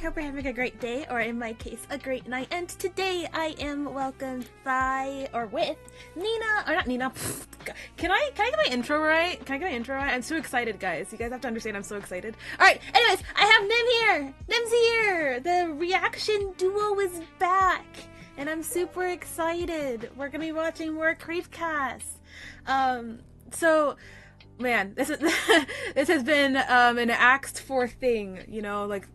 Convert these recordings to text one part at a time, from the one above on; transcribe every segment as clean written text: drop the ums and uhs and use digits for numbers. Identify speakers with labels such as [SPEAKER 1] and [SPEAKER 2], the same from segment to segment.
[SPEAKER 1] hope you're having a great day, or in my case, a great night. And today I am welcomed by, or with, Nina, or not Nina. Can I get my intro right? Can I get my intro right? I'm so excited, guys. You guys have to understand I'm so excited. Alright, anyways, I have Nim here! Nim's here! The reaction duo is back! And I'm super excited. We're gonna be watching more Creepcast. Man, this has been an axed for thing, you know, like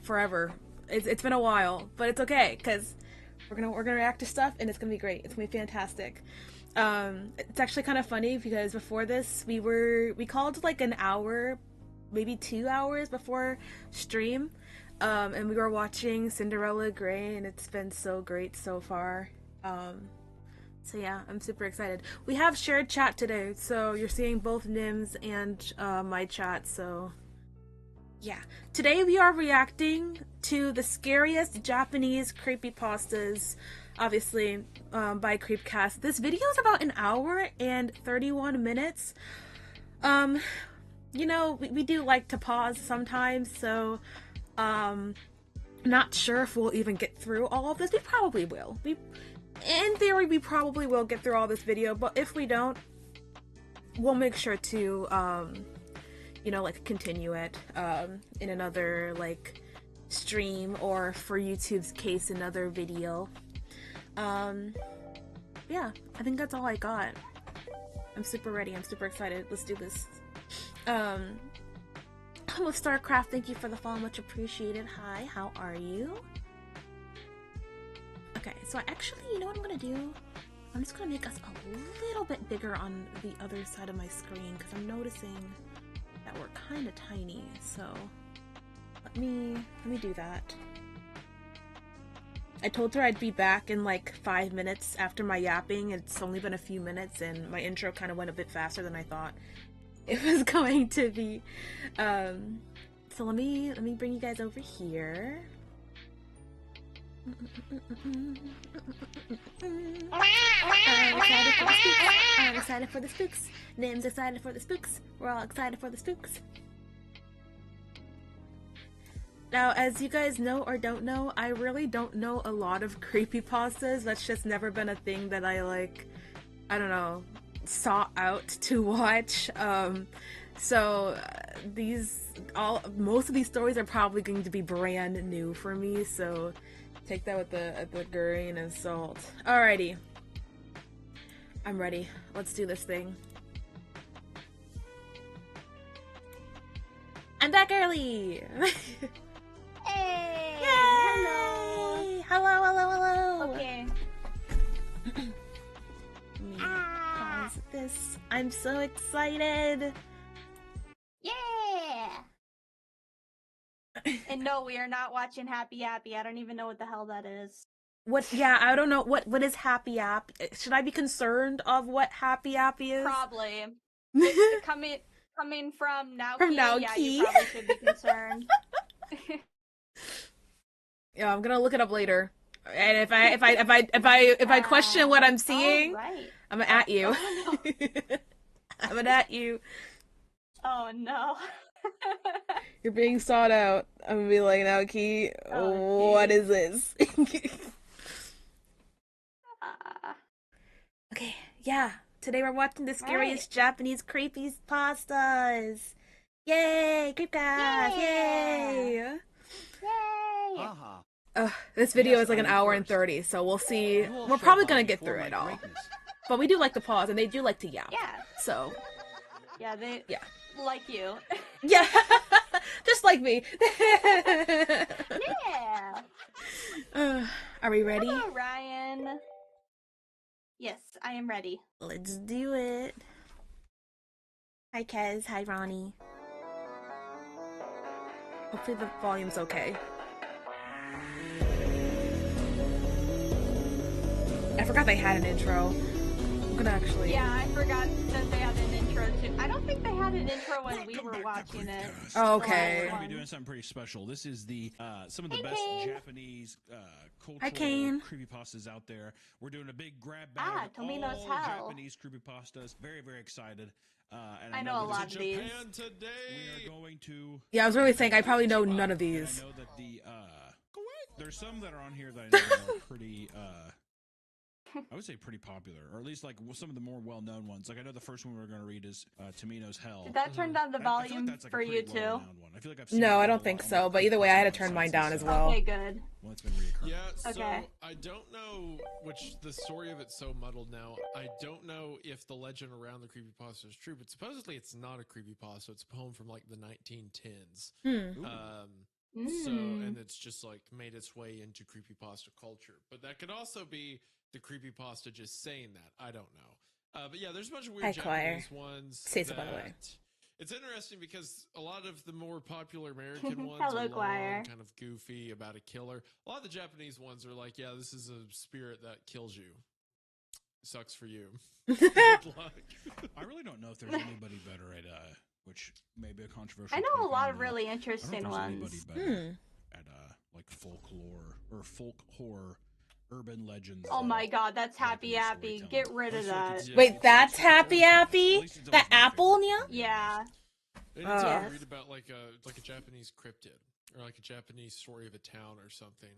[SPEAKER 1] forever. It's been a while, but it's okay because we're gonna react to stuff and it's gonna be great. It's gonna be fantastic. It's actually kind of funny because before this we called like an hour, maybe 2 hours before stream, and we were watching Cinderella Grey, and it's been so great so far. So yeah, I'm super excited. We have shared chat today, so you're seeing both Nim's and my chat, so yeah. Today we are reacting to the scariest Japanese creepypastas, obviously, by Creepcast. This video is about 1 hour and 31 minutes. You know, we do like to pause sometimes, so not sure if we'll even get through all of this. We probably will. In theory, we probably will get through all this video, but if we don't, we'll make sure to, you know, like, continue it, in another, like, stream, or for YouTube's case, another video. Yeah, I think that's all I got. I'm super ready, I'm super excited. Let's do this. Hello, StarCraft, thank you for the follow, much appreciated. Hi, how are you? Okay, so actually, you know what I'm gonna do? I'm just gonna make us a little bit bigger on the other side of my screen because I'm noticing that we're kind of tiny. So let me do that. I told her I'd be back in like 5 minutes after my yapping. It's only been a few minutes, and my intro kind of went a bit faster than I thought it was going to be. So let me bring you guys over here. I'm excited for the spooks. Nim's excited for the spooks. We're all excited for the spooks. Now, as you guys know or don't know, I really don't know a lot of creepypastas. That's just never been a thing that I, like, I don't know, sought out to watch. Most of these stories are probably going to be brand new for me, so take that with a grain of salt. Alrighty. I'm ready. Let's do this thing. I'm back early!
[SPEAKER 2] Hey!
[SPEAKER 1] Yay! Hello!
[SPEAKER 2] Okay.
[SPEAKER 1] Let me pause this. I'm so excited!
[SPEAKER 2] Yeah! And no, we are not watching Happy Appy. I don't even know what the hell that is.
[SPEAKER 1] What? Yeah, I don't know. What is Happy App? Should I be concerned of what Happy Appy is?
[SPEAKER 2] Probably. Coming from Naoki,
[SPEAKER 1] From Naoki.
[SPEAKER 2] yeah, you probably should be concerned.
[SPEAKER 1] Yeah, I'm gonna look it up later. And if I question what I'm seeing,
[SPEAKER 2] right.
[SPEAKER 1] I'm at you.
[SPEAKER 2] Oh, no.
[SPEAKER 1] I'm at you.
[SPEAKER 2] Oh no.
[SPEAKER 1] You're being sought out. I'm gonna be like, Naoki, what is this? Okay, yeah. Today we're watching the scariest Japanese creepypastas. Yay! Creepcast! Yay!
[SPEAKER 2] Yay!
[SPEAKER 1] This video is like 1 hour and 30, so we'll see. We're probably gonna get through it all. But we do like to pause, and they do like to yap.
[SPEAKER 2] Yeah.
[SPEAKER 1] So.
[SPEAKER 2] Yeah, they like you.
[SPEAKER 1] Yeah. Just like me.
[SPEAKER 2] Yeah.
[SPEAKER 1] Are we ready?
[SPEAKER 2] Hello, Ryan. Yes, I am ready.
[SPEAKER 1] Let's do it. Hi, Kez. Hi, Ronnie. Hopefully the volume's okay. I forgot they had an intro. I'm gonna actually...
[SPEAKER 2] Yeah, I forgot that they had an intro too. I don't think they had an intro when we were watching it.
[SPEAKER 1] Oh, okay.
[SPEAKER 3] We're going to be doing something pretty special. This is the some of the best Japanese cultural creepypastas out there. We're doing a big grab bag of all
[SPEAKER 2] Tomino's house.
[SPEAKER 3] Japanese creepypastas. Very, very excited. And
[SPEAKER 2] I know a lot of these.
[SPEAKER 4] Japan today.
[SPEAKER 3] We are going to.
[SPEAKER 1] Yeah, I was really saying I probably know none of these.
[SPEAKER 3] I know that there's some that are on here that I know are pretty. I would say pretty popular, or at least like some of the more well-known ones. Like I know the first one we're going to read is Tomino's Hell.
[SPEAKER 2] Did that turn down the volume
[SPEAKER 3] like
[SPEAKER 2] for you too?
[SPEAKER 3] One. I feel like I've seen
[SPEAKER 1] No, I don't think so. But either way, I had to turn mine down as well.
[SPEAKER 2] Okay, good.
[SPEAKER 3] Well, it's been reoccurring.
[SPEAKER 4] Yeah, so
[SPEAKER 2] Okay.
[SPEAKER 4] I don't know the story of it's so muddled now. I don't know if the legend around the creepypasta is true, but supposedly it's not a creepypasta. It's a poem from like the 1910s. So, and it's just like made its way into creepypasta culture. But that could also be the creepypasta just saying that. I don't know. But yeah, there's a bunch of weird Japanese ones.
[SPEAKER 1] Say so, by the way.
[SPEAKER 4] It's interesting because a lot of the more popular American ones
[SPEAKER 2] Hello,
[SPEAKER 4] are long,
[SPEAKER 2] Choir.
[SPEAKER 4] kind of goofy about a killer. A lot of the Japanese ones are like, yeah, this is a spirit that kills you. Sucks for you. Good luck.
[SPEAKER 3] I really don't know if there's anybody better at which may be a controversial.
[SPEAKER 2] I know a
[SPEAKER 3] take
[SPEAKER 2] lot
[SPEAKER 3] on
[SPEAKER 2] of
[SPEAKER 3] that.
[SPEAKER 2] really
[SPEAKER 3] I don't
[SPEAKER 2] interesting
[SPEAKER 3] know if there's
[SPEAKER 2] ones.
[SPEAKER 3] anybody better at like folklore or folk horror, urban legends.
[SPEAKER 2] Oh my god, that's Happy
[SPEAKER 3] Japanese
[SPEAKER 2] Happy.
[SPEAKER 3] storytelling.
[SPEAKER 2] Get rid of that.
[SPEAKER 1] Wait, that's Happy Happy?
[SPEAKER 3] At least it's
[SPEAKER 1] The
[SPEAKER 3] always my
[SPEAKER 1] apple,
[SPEAKER 3] favorite.
[SPEAKER 1] Nya?
[SPEAKER 2] Yeah.
[SPEAKER 4] Anytime
[SPEAKER 2] Yes.
[SPEAKER 4] you read about like a Japanese cryptid or like a Japanese story of a town or something,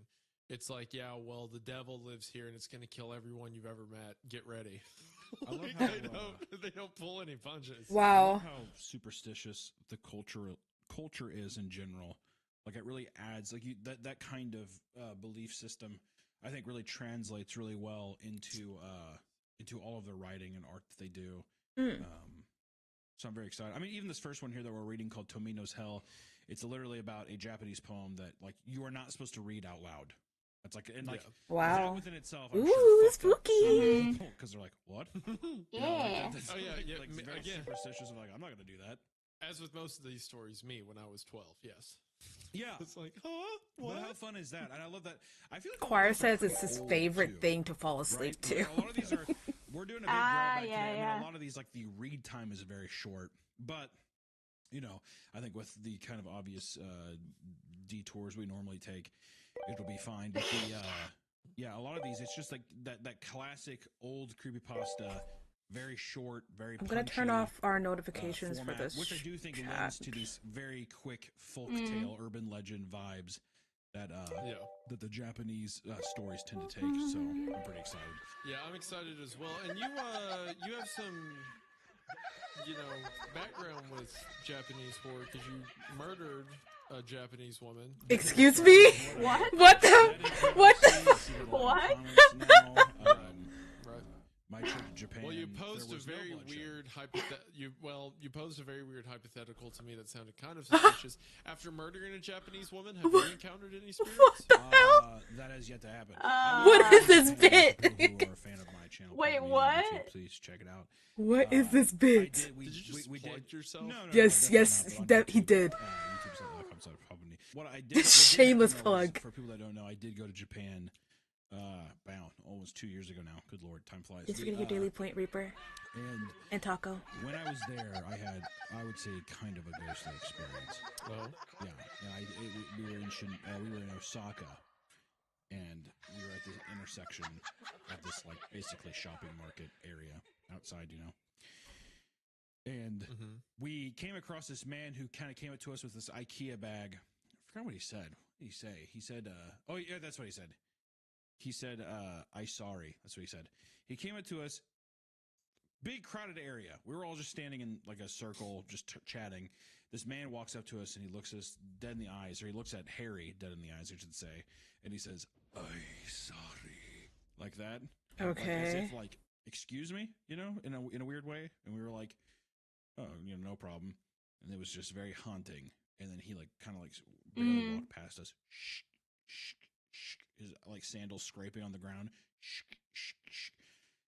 [SPEAKER 4] it's like, yeah, well, the devil lives here and it's going to kill everyone you've ever met. Get ready.
[SPEAKER 3] I love
[SPEAKER 4] Like,
[SPEAKER 3] how,
[SPEAKER 4] they don't pull any punches.
[SPEAKER 3] I
[SPEAKER 1] Wow.
[SPEAKER 3] love how superstitious the culture is in general. Like it really adds like that kind of belief system. I think really translates really well into all of the writing and art that they do. So I'm very excited. I mean, even this first one here that we're reading called Tomino's Hell, it's literally about a Japanese poem that like you are not supposed to read out loud. It's like and like
[SPEAKER 1] Wow.
[SPEAKER 3] that within itself. I'm
[SPEAKER 1] Ooh,
[SPEAKER 3] sure
[SPEAKER 1] spooky.
[SPEAKER 3] because they're like, what?
[SPEAKER 2] Yeah.
[SPEAKER 4] Oh, yeah, yeah,
[SPEAKER 3] Like very
[SPEAKER 4] again.
[SPEAKER 3] superstitious. I'm like, I'm not gonna do that.
[SPEAKER 4] As with most of these stories, me when I was 12, yes.
[SPEAKER 3] Yeah.
[SPEAKER 4] It's like, huh? What?
[SPEAKER 3] But how fun is that? And I love that. I feel like
[SPEAKER 1] Choir says it's his
[SPEAKER 3] old,
[SPEAKER 1] favorite
[SPEAKER 3] too,
[SPEAKER 1] thing to fall asleep
[SPEAKER 3] right?
[SPEAKER 1] to.
[SPEAKER 3] A lot of these are. We're doing a big grab back
[SPEAKER 2] yeah,
[SPEAKER 3] today. I mean,
[SPEAKER 2] yeah.
[SPEAKER 3] a lot of these, like the read time is very short, but you know, I think with the kind of obvious detours we normally take, it'll be fine. But the yeah, a lot of these, it's just like that classic old creepypasta. Very short, very.
[SPEAKER 1] I'm gonna turn
[SPEAKER 3] punchy,
[SPEAKER 1] off our notifications
[SPEAKER 3] format,
[SPEAKER 1] for this.
[SPEAKER 3] which I do think
[SPEAKER 1] chat.
[SPEAKER 3] lends to these very quick folk tale, urban legend vibes that that the Japanese stories tend to take. So I'm pretty excited.
[SPEAKER 4] Yeah, I'm excited as well. And you have some, background with Japanese horror because you murdered a Japanese woman.
[SPEAKER 1] Excuse me?
[SPEAKER 2] What?
[SPEAKER 1] What the? What the?
[SPEAKER 2] What?
[SPEAKER 4] Right.
[SPEAKER 3] My trip to Japan.
[SPEAKER 4] Well, you posed
[SPEAKER 3] there
[SPEAKER 4] a
[SPEAKER 3] was no
[SPEAKER 4] very
[SPEAKER 3] bloodshed.
[SPEAKER 4] weird you posed a very weird hypothetical to me that sounded kind of suspicious. After murdering a Japanese woman, have you encountered any spirits?
[SPEAKER 1] What the hell?
[SPEAKER 3] That has yet to happen.
[SPEAKER 1] What is this bit?
[SPEAKER 3] People who are a fan of my channel,
[SPEAKER 2] Wait,
[SPEAKER 3] probably on
[SPEAKER 2] what?
[SPEAKER 3] YouTube, please check it out.
[SPEAKER 1] What is this bit?
[SPEAKER 4] Did you just plug yourself?
[SPEAKER 3] No,
[SPEAKER 1] Yes,
[SPEAKER 3] definitely
[SPEAKER 1] yes,
[SPEAKER 3] not, but on
[SPEAKER 1] he
[SPEAKER 3] YouTube,
[SPEAKER 1] did.
[SPEAKER 3] YouTube.com/probably. What I did,
[SPEAKER 1] Shameless
[SPEAKER 3] happen
[SPEAKER 1] plug.
[SPEAKER 3] for people that don't know, I did go to Japan. Almost 2 years ago now. Good Lord, time flies.
[SPEAKER 1] Thanks for getting your daily point, Reaper. And Taco.
[SPEAKER 3] When I was there, I had, I would say, kind of a ghostly experience.
[SPEAKER 4] Well,
[SPEAKER 3] We were in Osaka, and we were at the intersection of this like basically shopping market area outside, And we came across this man who kind of came up to us with this IKEA bag. I forgot what he said. What did he say? He said, "Oh yeah, that's what he said." He said, "I sorry." That's what he said. He came up to us. Big crowded area. We were all just standing in like a circle, just chatting. This man walks up to us and he looks us dead in the eyes, or he looks at Harry dead in the eyes, I should say, and he says, "I sorry," like that.
[SPEAKER 1] Okay.
[SPEAKER 3] Like, as if like, excuse me, in a weird way. And we were like, "Oh, no problem." And it was just very haunting. And then he like kind of like barely walked past us. Shh, shh, shh. His like sandals scraping on the ground. Shh, shh, shh.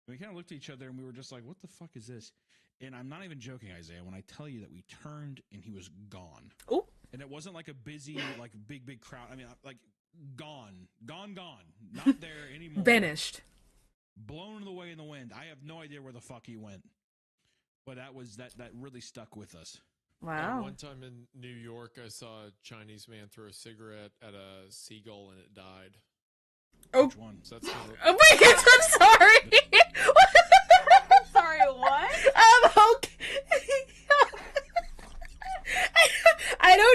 [SPEAKER 3] And we kind of looked at each other and we were just like, what the fuck is this? And I'm not even joking, Isaiah, when I tell you that we turned and he was gone.
[SPEAKER 1] Oh.
[SPEAKER 3] And it wasn't like a busy, like big crowd. I mean, like gone. Not there anymore.
[SPEAKER 1] Vanished.
[SPEAKER 3] Blown away in the wind. I have no idea where the fuck he went. But that really stuck with us.
[SPEAKER 1] Wow.
[SPEAKER 4] one time in New York, I saw a Chinese man throw a cigarette at a seagull and it died.
[SPEAKER 1] Oh.
[SPEAKER 3] Which one?
[SPEAKER 4] So that's kind of,
[SPEAKER 1] Oh my god, I'm sorry.
[SPEAKER 2] Sorry, what?
[SPEAKER 1] Okay.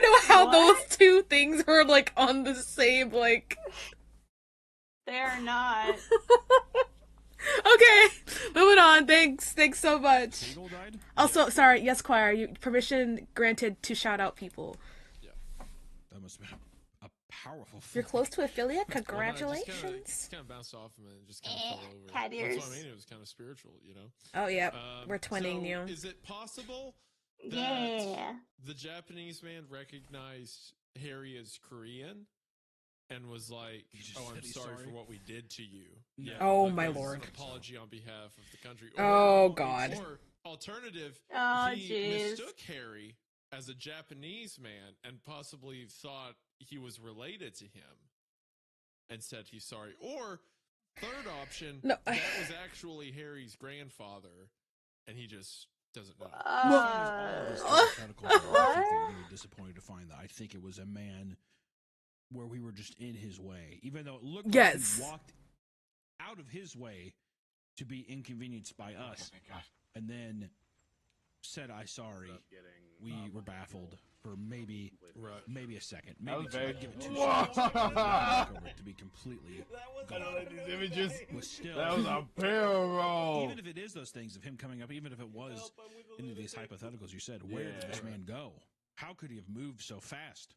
[SPEAKER 1] don't know how
[SPEAKER 2] What?
[SPEAKER 1] those two things were like on the same like.
[SPEAKER 2] They're not.
[SPEAKER 1] Okay, moving on. Thanks so much.
[SPEAKER 3] Hegel died?
[SPEAKER 1] Also, sorry, yes, choir. You permission granted to shout out people.
[SPEAKER 3] That must have been a powerful
[SPEAKER 1] You're
[SPEAKER 3] flick.
[SPEAKER 1] close to affiliate.
[SPEAKER 4] Well, no,
[SPEAKER 1] Congratulations.
[SPEAKER 4] it just kind of bounced off him and just kind of fell over.
[SPEAKER 2] cat
[SPEAKER 4] That's
[SPEAKER 2] ears.
[SPEAKER 4] what I mean. It was kind of spiritual, you know.
[SPEAKER 1] Oh yeah, we're twinning
[SPEAKER 4] so
[SPEAKER 1] you.
[SPEAKER 4] Is it possible that
[SPEAKER 2] Yeah.
[SPEAKER 4] the Japanese man recognized Harry as Korean and was like,
[SPEAKER 3] He just
[SPEAKER 4] "Oh,
[SPEAKER 3] said
[SPEAKER 4] I'm
[SPEAKER 3] he's
[SPEAKER 4] sorry
[SPEAKER 3] sorry?
[SPEAKER 4] for what we did to you."
[SPEAKER 3] No.
[SPEAKER 1] Oh,
[SPEAKER 4] like,
[SPEAKER 1] my
[SPEAKER 4] this is
[SPEAKER 1] lord.
[SPEAKER 4] An apology on behalf of the country.
[SPEAKER 1] Oh, God.
[SPEAKER 4] Or alternative,
[SPEAKER 2] Oh,
[SPEAKER 4] he
[SPEAKER 2] jeez.
[SPEAKER 4] mistook Harry as a Japanese man and possibly thought he was related to him and said he's sorry. Or third option,
[SPEAKER 1] No.
[SPEAKER 4] that was actually Harry's grandfather and he just doesn't know.
[SPEAKER 3] All of this hypothetical, I think that you're going to be disappointed to find that I think it was a man where we were just in his way, even though it looked like
[SPEAKER 1] Yes.
[SPEAKER 3] he walked out of his way to be inconvenienced by us, and then said, "I sorry." We were baffled for maybe a second, maybe
[SPEAKER 5] was
[SPEAKER 3] two.
[SPEAKER 5] very-
[SPEAKER 3] I'd give it 2 seconds to be completely gone.
[SPEAKER 5] These images.
[SPEAKER 3] Was still
[SPEAKER 5] That was a barrel roll.
[SPEAKER 3] even if it is those things of him coming up, even if it was into these hypotheticals you said, where did this man go? How could he have moved so fast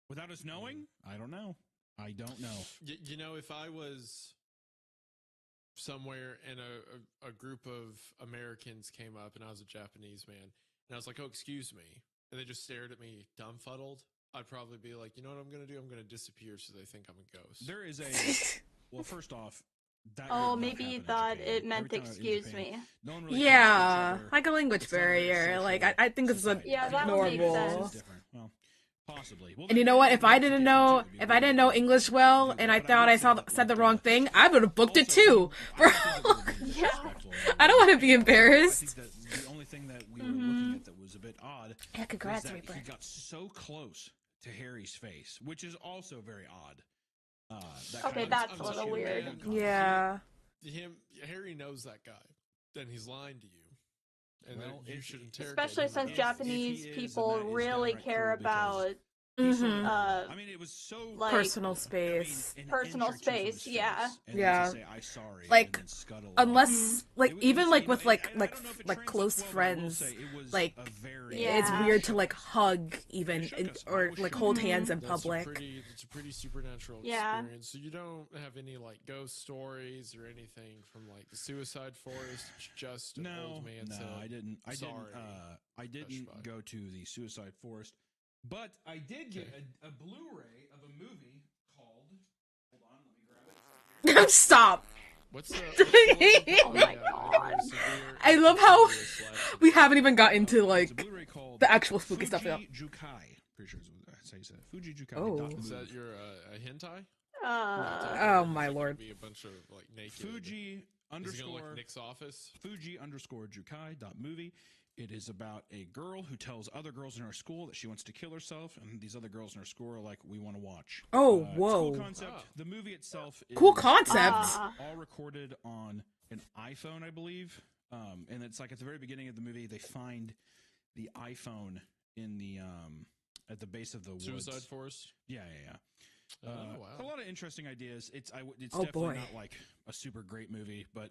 [SPEAKER 3] without us knowing? I don't know. I don't know.
[SPEAKER 4] You know, if I was somewhere and a group of Americans came up and I was a Japanese man and I was like, "Oh, excuse me," and they just stared at me dumbfuddled, I'd probably be like, "You know what I'm going to do? I'm going to disappear so they think I'm a ghost."
[SPEAKER 3] There is a well. First off, that
[SPEAKER 2] Oh,
[SPEAKER 3] would not
[SPEAKER 2] maybe
[SPEAKER 3] happen
[SPEAKER 2] you
[SPEAKER 3] in
[SPEAKER 2] thought
[SPEAKER 3] Japan.
[SPEAKER 2] it meant
[SPEAKER 3] Every time in
[SPEAKER 2] excuse
[SPEAKER 3] Japan,
[SPEAKER 2] me.
[SPEAKER 3] No one really
[SPEAKER 1] Yeah,
[SPEAKER 3] talks to each other.
[SPEAKER 1] like a language
[SPEAKER 3] It's not a very
[SPEAKER 1] barrier.
[SPEAKER 3] social
[SPEAKER 1] Like I think this is a
[SPEAKER 3] society.
[SPEAKER 2] Yeah, that would make
[SPEAKER 1] normal.
[SPEAKER 2] sense.
[SPEAKER 3] It's different. Well, possibly. Well,
[SPEAKER 1] And you know what? If I didn't know, English well, and I thought I said the wrong thing, I would have booked it too, bro.
[SPEAKER 2] Yeah.
[SPEAKER 1] I don't want to be
[SPEAKER 3] I
[SPEAKER 1] embarrassed.
[SPEAKER 3] think that the only thing that we were looking at that was a bit odd
[SPEAKER 1] Yeah, congrats,
[SPEAKER 3] was that
[SPEAKER 1] Reaper.
[SPEAKER 3] he got so close to Harry's face, which is also very odd. That
[SPEAKER 2] Okay,
[SPEAKER 3] kind of-
[SPEAKER 2] that's
[SPEAKER 4] I'm
[SPEAKER 2] a little
[SPEAKER 4] sorry,
[SPEAKER 2] weird.
[SPEAKER 4] man.
[SPEAKER 1] Yeah.
[SPEAKER 4] Harry knows that guy. Then he's lying to you. And
[SPEAKER 3] Well,
[SPEAKER 4] then you
[SPEAKER 3] if-
[SPEAKER 4] should interrogate
[SPEAKER 2] Especially
[SPEAKER 4] him.
[SPEAKER 2] since
[SPEAKER 3] If-
[SPEAKER 2] Japanese
[SPEAKER 3] if he is,
[SPEAKER 2] people
[SPEAKER 3] then that is
[SPEAKER 2] really
[SPEAKER 3] downright
[SPEAKER 2] care
[SPEAKER 3] cruel because
[SPEAKER 2] about
[SPEAKER 3] he sort of-
[SPEAKER 1] Mhm.
[SPEAKER 2] uh,
[SPEAKER 3] I mean, it was so
[SPEAKER 2] like-
[SPEAKER 1] Personal
[SPEAKER 3] I
[SPEAKER 1] space.
[SPEAKER 3] mean, an
[SPEAKER 2] Personal
[SPEAKER 3] inch or two from
[SPEAKER 2] space,
[SPEAKER 3] his
[SPEAKER 2] yeah.
[SPEAKER 3] face, and
[SPEAKER 1] Yeah.
[SPEAKER 3] then to say, "I sorry,"
[SPEAKER 1] Like,
[SPEAKER 3] and then scuttle off.
[SPEAKER 1] Unless, like,
[SPEAKER 3] It was-
[SPEAKER 1] even like
[SPEAKER 3] you know,
[SPEAKER 1] with
[SPEAKER 3] and
[SPEAKER 1] like
[SPEAKER 3] I don't know if it translates
[SPEAKER 1] close
[SPEAKER 3] well, but I will
[SPEAKER 1] friends,
[SPEAKER 3] say it was
[SPEAKER 1] like,
[SPEAKER 3] a very
[SPEAKER 2] Yeah.
[SPEAKER 1] it's weird to like hug even
[SPEAKER 3] shook us.
[SPEAKER 1] or
[SPEAKER 3] It
[SPEAKER 1] like
[SPEAKER 3] shook
[SPEAKER 1] hold
[SPEAKER 3] us.
[SPEAKER 1] hands in
[SPEAKER 4] It's
[SPEAKER 1] public.
[SPEAKER 4] a pretty supernatural
[SPEAKER 2] Yeah.
[SPEAKER 4] experience. So you don't have any like ghost stories or anything from like the suicide forest. It's just an old man said,
[SPEAKER 3] I didn't.
[SPEAKER 4] "Sorry."
[SPEAKER 3] I didn't
[SPEAKER 4] Hush,
[SPEAKER 3] go to the suicide forest, but I did get a Blu-ray of a movie called. Hold on, let me grab it.
[SPEAKER 1] Stop.
[SPEAKER 4] What's the
[SPEAKER 2] Oh my God.
[SPEAKER 1] I love how we haven't even gotten to
[SPEAKER 3] It's a
[SPEAKER 1] like
[SPEAKER 3] Blu-ray called
[SPEAKER 1] the actual spooky stuff yet.
[SPEAKER 3] Fuji Jukai. Pretty sure that's how you say it. Fuji Jukai.
[SPEAKER 1] Oh.
[SPEAKER 3] dot
[SPEAKER 4] Is
[SPEAKER 3] movie.
[SPEAKER 4] that your a hentai?
[SPEAKER 1] Oh, my
[SPEAKER 4] It's
[SPEAKER 1] lord.
[SPEAKER 4] gonna be a bunch of like naked.
[SPEAKER 3] Fuji
[SPEAKER 4] Is it gonna look
[SPEAKER 3] underscore
[SPEAKER 4] like Nick's office?
[SPEAKER 3] Fuji underscore Jukai dot movie. It is about a girl who tells other girls in her school that she wants to kill herself, and these other girls in her school are like, "We want to watch."
[SPEAKER 1] Oh,
[SPEAKER 3] It's a
[SPEAKER 1] whoa.
[SPEAKER 3] cool concept.
[SPEAKER 4] Oh.
[SPEAKER 3] The movie itself is
[SPEAKER 1] Cool concept.
[SPEAKER 3] all recorded on an iPhone, I believe. And it's like at the very beginning of the movie, they find the iPhone in the at the base of the woods.
[SPEAKER 4] Suicide Forest.
[SPEAKER 3] Yeah.
[SPEAKER 4] Oh,
[SPEAKER 3] A
[SPEAKER 4] wow.
[SPEAKER 3] lot of interesting ideas. It's
[SPEAKER 1] Oh,
[SPEAKER 3] definitely
[SPEAKER 1] boy.
[SPEAKER 3] not like a super great movie, but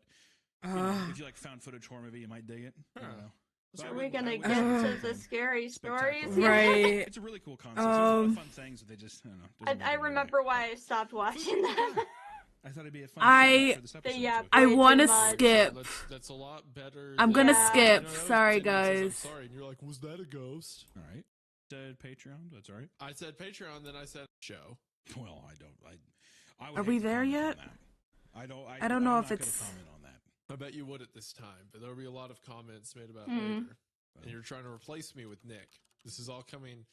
[SPEAKER 3] you
[SPEAKER 1] Uh,
[SPEAKER 3] know, if you like found footage horror movie, you might dig it. I don't
[SPEAKER 4] Huh.
[SPEAKER 3] know. But I
[SPEAKER 2] Are we
[SPEAKER 3] wouldn't- I
[SPEAKER 2] gonna
[SPEAKER 3] wouldn't
[SPEAKER 2] get
[SPEAKER 3] say
[SPEAKER 2] to
[SPEAKER 3] it's
[SPEAKER 2] the
[SPEAKER 3] anything
[SPEAKER 2] scary stories?
[SPEAKER 3] spectacular.
[SPEAKER 1] Right.
[SPEAKER 3] It's a really cool concept. There's a lot of
[SPEAKER 1] Um,
[SPEAKER 3] fun things that they just, I don't know. doesn't make
[SPEAKER 2] I
[SPEAKER 3] it really
[SPEAKER 2] remember
[SPEAKER 3] right.
[SPEAKER 2] why I stopped watching that.
[SPEAKER 3] I thought it'd be a fun
[SPEAKER 1] I-
[SPEAKER 3] shout-out for this episode.
[SPEAKER 2] yeah,
[SPEAKER 3] so
[SPEAKER 1] I
[SPEAKER 2] way too
[SPEAKER 1] want to
[SPEAKER 2] much.
[SPEAKER 1] skip.
[SPEAKER 4] That's a lot better.
[SPEAKER 1] I'm
[SPEAKER 4] than-
[SPEAKER 1] gonna
[SPEAKER 2] Yeah.
[SPEAKER 1] skip.
[SPEAKER 4] You know,
[SPEAKER 1] Sorry,
[SPEAKER 4] 10 minutes,
[SPEAKER 1] guys.
[SPEAKER 4] I'm sorry, and you're like, "Was that a ghost?"
[SPEAKER 3] All right. Said Patreon. That's all right.
[SPEAKER 4] I said Patreon, then I said show.
[SPEAKER 3] Well, I don't. I would
[SPEAKER 1] Are
[SPEAKER 3] hate
[SPEAKER 1] we
[SPEAKER 3] to
[SPEAKER 1] there
[SPEAKER 3] comment on
[SPEAKER 1] yet?
[SPEAKER 3] that. I don't.
[SPEAKER 1] I don't know
[SPEAKER 3] I'm
[SPEAKER 1] if
[SPEAKER 3] not gonna
[SPEAKER 1] it's-
[SPEAKER 3] comment on that.
[SPEAKER 4] I bet you would at this time, but there'll be a lot of comments made about
[SPEAKER 2] Hmm.
[SPEAKER 4] later. And you're trying to replace me with Nick. This is all coming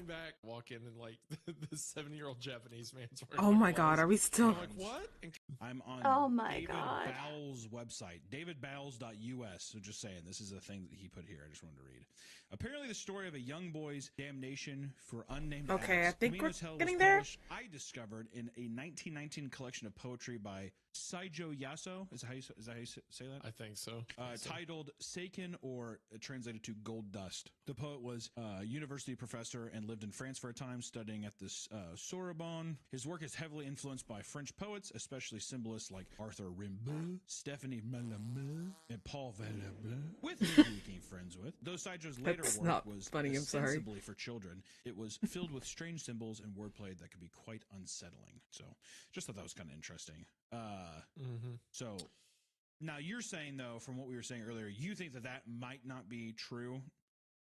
[SPEAKER 4] back. Walk in and like the 7-year-old Japanese man's wearing
[SPEAKER 1] oh my
[SPEAKER 4] clothes.
[SPEAKER 1] god, are we still?
[SPEAKER 4] I'm like, what? And
[SPEAKER 3] I'm on
[SPEAKER 2] Oh my
[SPEAKER 3] David
[SPEAKER 2] God.
[SPEAKER 3] Bowles' website, davidbowles.us. So just saying, this is a thing that he put here. I just wanted to read. Apparently, the story of a young boy's damnation for unnamed
[SPEAKER 1] Okay,
[SPEAKER 3] acts.
[SPEAKER 1] I think we're
[SPEAKER 3] Tamino's Hell
[SPEAKER 1] getting
[SPEAKER 3] was
[SPEAKER 1] there.
[SPEAKER 3] published, I discovered, in a 1919 collection of poetry by Saijo Yaso. Is that how you say that?
[SPEAKER 4] I think so.
[SPEAKER 3] Titled Seiken, or translated to Gold Dust. The poet was a university professor and lived in France for a time, studying at the Sorbonne. His work is heavily influenced by French poets, especially symbolists like Arthur Rimbaud, Stephanie Mallarmé, and Paul Verlaine, with whom he became friends with. Though Saijo's later
[SPEAKER 1] That's
[SPEAKER 3] work
[SPEAKER 1] not
[SPEAKER 3] was
[SPEAKER 1] funny, I'm sorry.
[SPEAKER 3] ostensibly for children, it was filled with strange symbols and wordplay that could be quite unsettling. So, just thought that was kind of interesting. So, now you're saying, though, from what we were saying earlier, you think that that might not be true,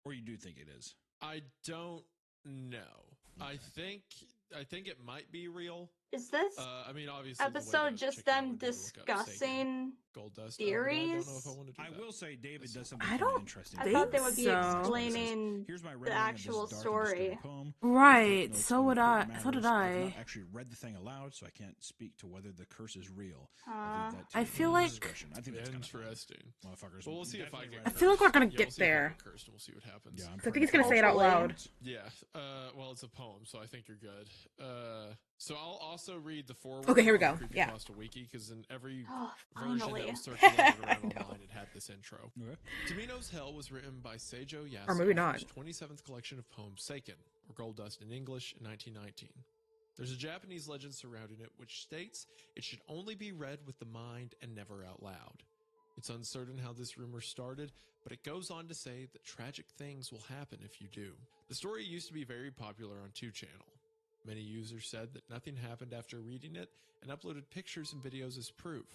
[SPEAKER 3] or you do think it is?
[SPEAKER 4] I don't know.
[SPEAKER 3] Okay.
[SPEAKER 4] I think it might be real.
[SPEAKER 2] Is this
[SPEAKER 4] I mean, obviously, the way
[SPEAKER 2] episode
[SPEAKER 4] to
[SPEAKER 2] just
[SPEAKER 4] check it out
[SPEAKER 2] them
[SPEAKER 4] would be to look up
[SPEAKER 2] discussing
[SPEAKER 4] Gold Dust.
[SPEAKER 2] theories?
[SPEAKER 4] I don't know if I want to do
[SPEAKER 3] I
[SPEAKER 4] that.
[SPEAKER 3] will say David does something
[SPEAKER 1] I
[SPEAKER 3] kind of
[SPEAKER 1] don't
[SPEAKER 3] interesting.
[SPEAKER 2] I thought they
[SPEAKER 1] think
[SPEAKER 2] would be
[SPEAKER 1] so.
[SPEAKER 2] explaining
[SPEAKER 3] Here's my
[SPEAKER 2] the
[SPEAKER 3] rendering of this
[SPEAKER 2] actual
[SPEAKER 3] dark and
[SPEAKER 2] story.
[SPEAKER 3] disturbing poem.
[SPEAKER 1] Right.
[SPEAKER 3] Notes
[SPEAKER 1] So
[SPEAKER 3] on
[SPEAKER 1] would I.
[SPEAKER 3] important
[SPEAKER 1] So did
[SPEAKER 3] matters. I've
[SPEAKER 1] I.
[SPEAKER 3] not actually read the thing aloud, so I can't speak to whether the curse is real.
[SPEAKER 2] Uh,
[SPEAKER 3] I
[SPEAKER 1] I feel like-
[SPEAKER 3] discretion. I think that's kind of
[SPEAKER 4] Interesting.
[SPEAKER 3] motherfuckers.
[SPEAKER 4] Well, we'll see if I
[SPEAKER 3] definitely
[SPEAKER 4] get.
[SPEAKER 3] read
[SPEAKER 1] I feel like we're gonna
[SPEAKER 4] cursed.
[SPEAKER 1] get
[SPEAKER 4] we'll see if I
[SPEAKER 1] there.
[SPEAKER 4] get cursed, and we'll see what happens.
[SPEAKER 3] Yeah, I'm
[SPEAKER 1] I think
[SPEAKER 3] pretty
[SPEAKER 1] he's gonna say it out
[SPEAKER 2] Hopefully.
[SPEAKER 1] loud.
[SPEAKER 4] Yeah. Well, it's a poem, so I think you're good. So I'll also read the foreword.
[SPEAKER 1] Okay, here we
[SPEAKER 4] on
[SPEAKER 1] go.
[SPEAKER 4] the
[SPEAKER 1] Yeah.
[SPEAKER 4] Creepypasta Wiki, because in every
[SPEAKER 2] Oh,
[SPEAKER 4] version
[SPEAKER 2] finally.
[SPEAKER 4] that was circulated around
[SPEAKER 1] I know.
[SPEAKER 4] online, it had this intro.
[SPEAKER 3] Okay.
[SPEAKER 4] Tamino's Hell was written by Seijo Yasu.
[SPEAKER 1] Or maybe not.
[SPEAKER 4] His 27th collection of poems, Seiken, or Gold Dust in English, in 1919. There's a Japanese legend surrounding it which states it should only be read with the mind and never out loud. It's uncertain how this rumor started, but it goes on to say that tragic things will happen if you do. The story used to be very popular on 2channel. Many users said that nothing happened after reading it and uploaded pictures and videos as proof.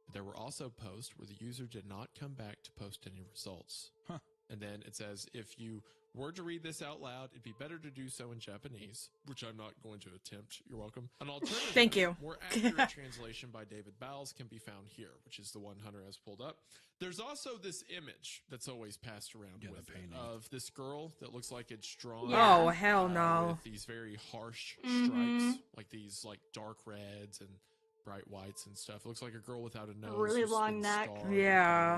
[SPEAKER 4] But there were also posts where the user did not come back to post any results.
[SPEAKER 3] Huh.
[SPEAKER 4] And then it says, if you were to read this out loud, it'd be better to do so in Japanese, which I'm not going to attempt. You're welcome. An alternative,
[SPEAKER 1] Thank you.
[SPEAKER 4] more accurate translation by David Bowles can be found here, which is the one Hunter has pulled up. There's also this image that's always passed around
[SPEAKER 3] Yeah,
[SPEAKER 4] with
[SPEAKER 3] the
[SPEAKER 4] it
[SPEAKER 3] painting.
[SPEAKER 4] of this girl that looks like it's drawn.
[SPEAKER 2] Yeah.
[SPEAKER 1] Oh hell no.
[SPEAKER 4] With these very harsh
[SPEAKER 2] Mhm.
[SPEAKER 4] stripes, like these like dark reds and bright whites and stuff. It looks like a girl without a nose.
[SPEAKER 2] really
[SPEAKER 4] who's
[SPEAKER 2] long
[SPEAKER 4] been
[SPEAKER 2] neck.
[SPEAKER 4] scarred and
[SPEAKER 1] Yeah.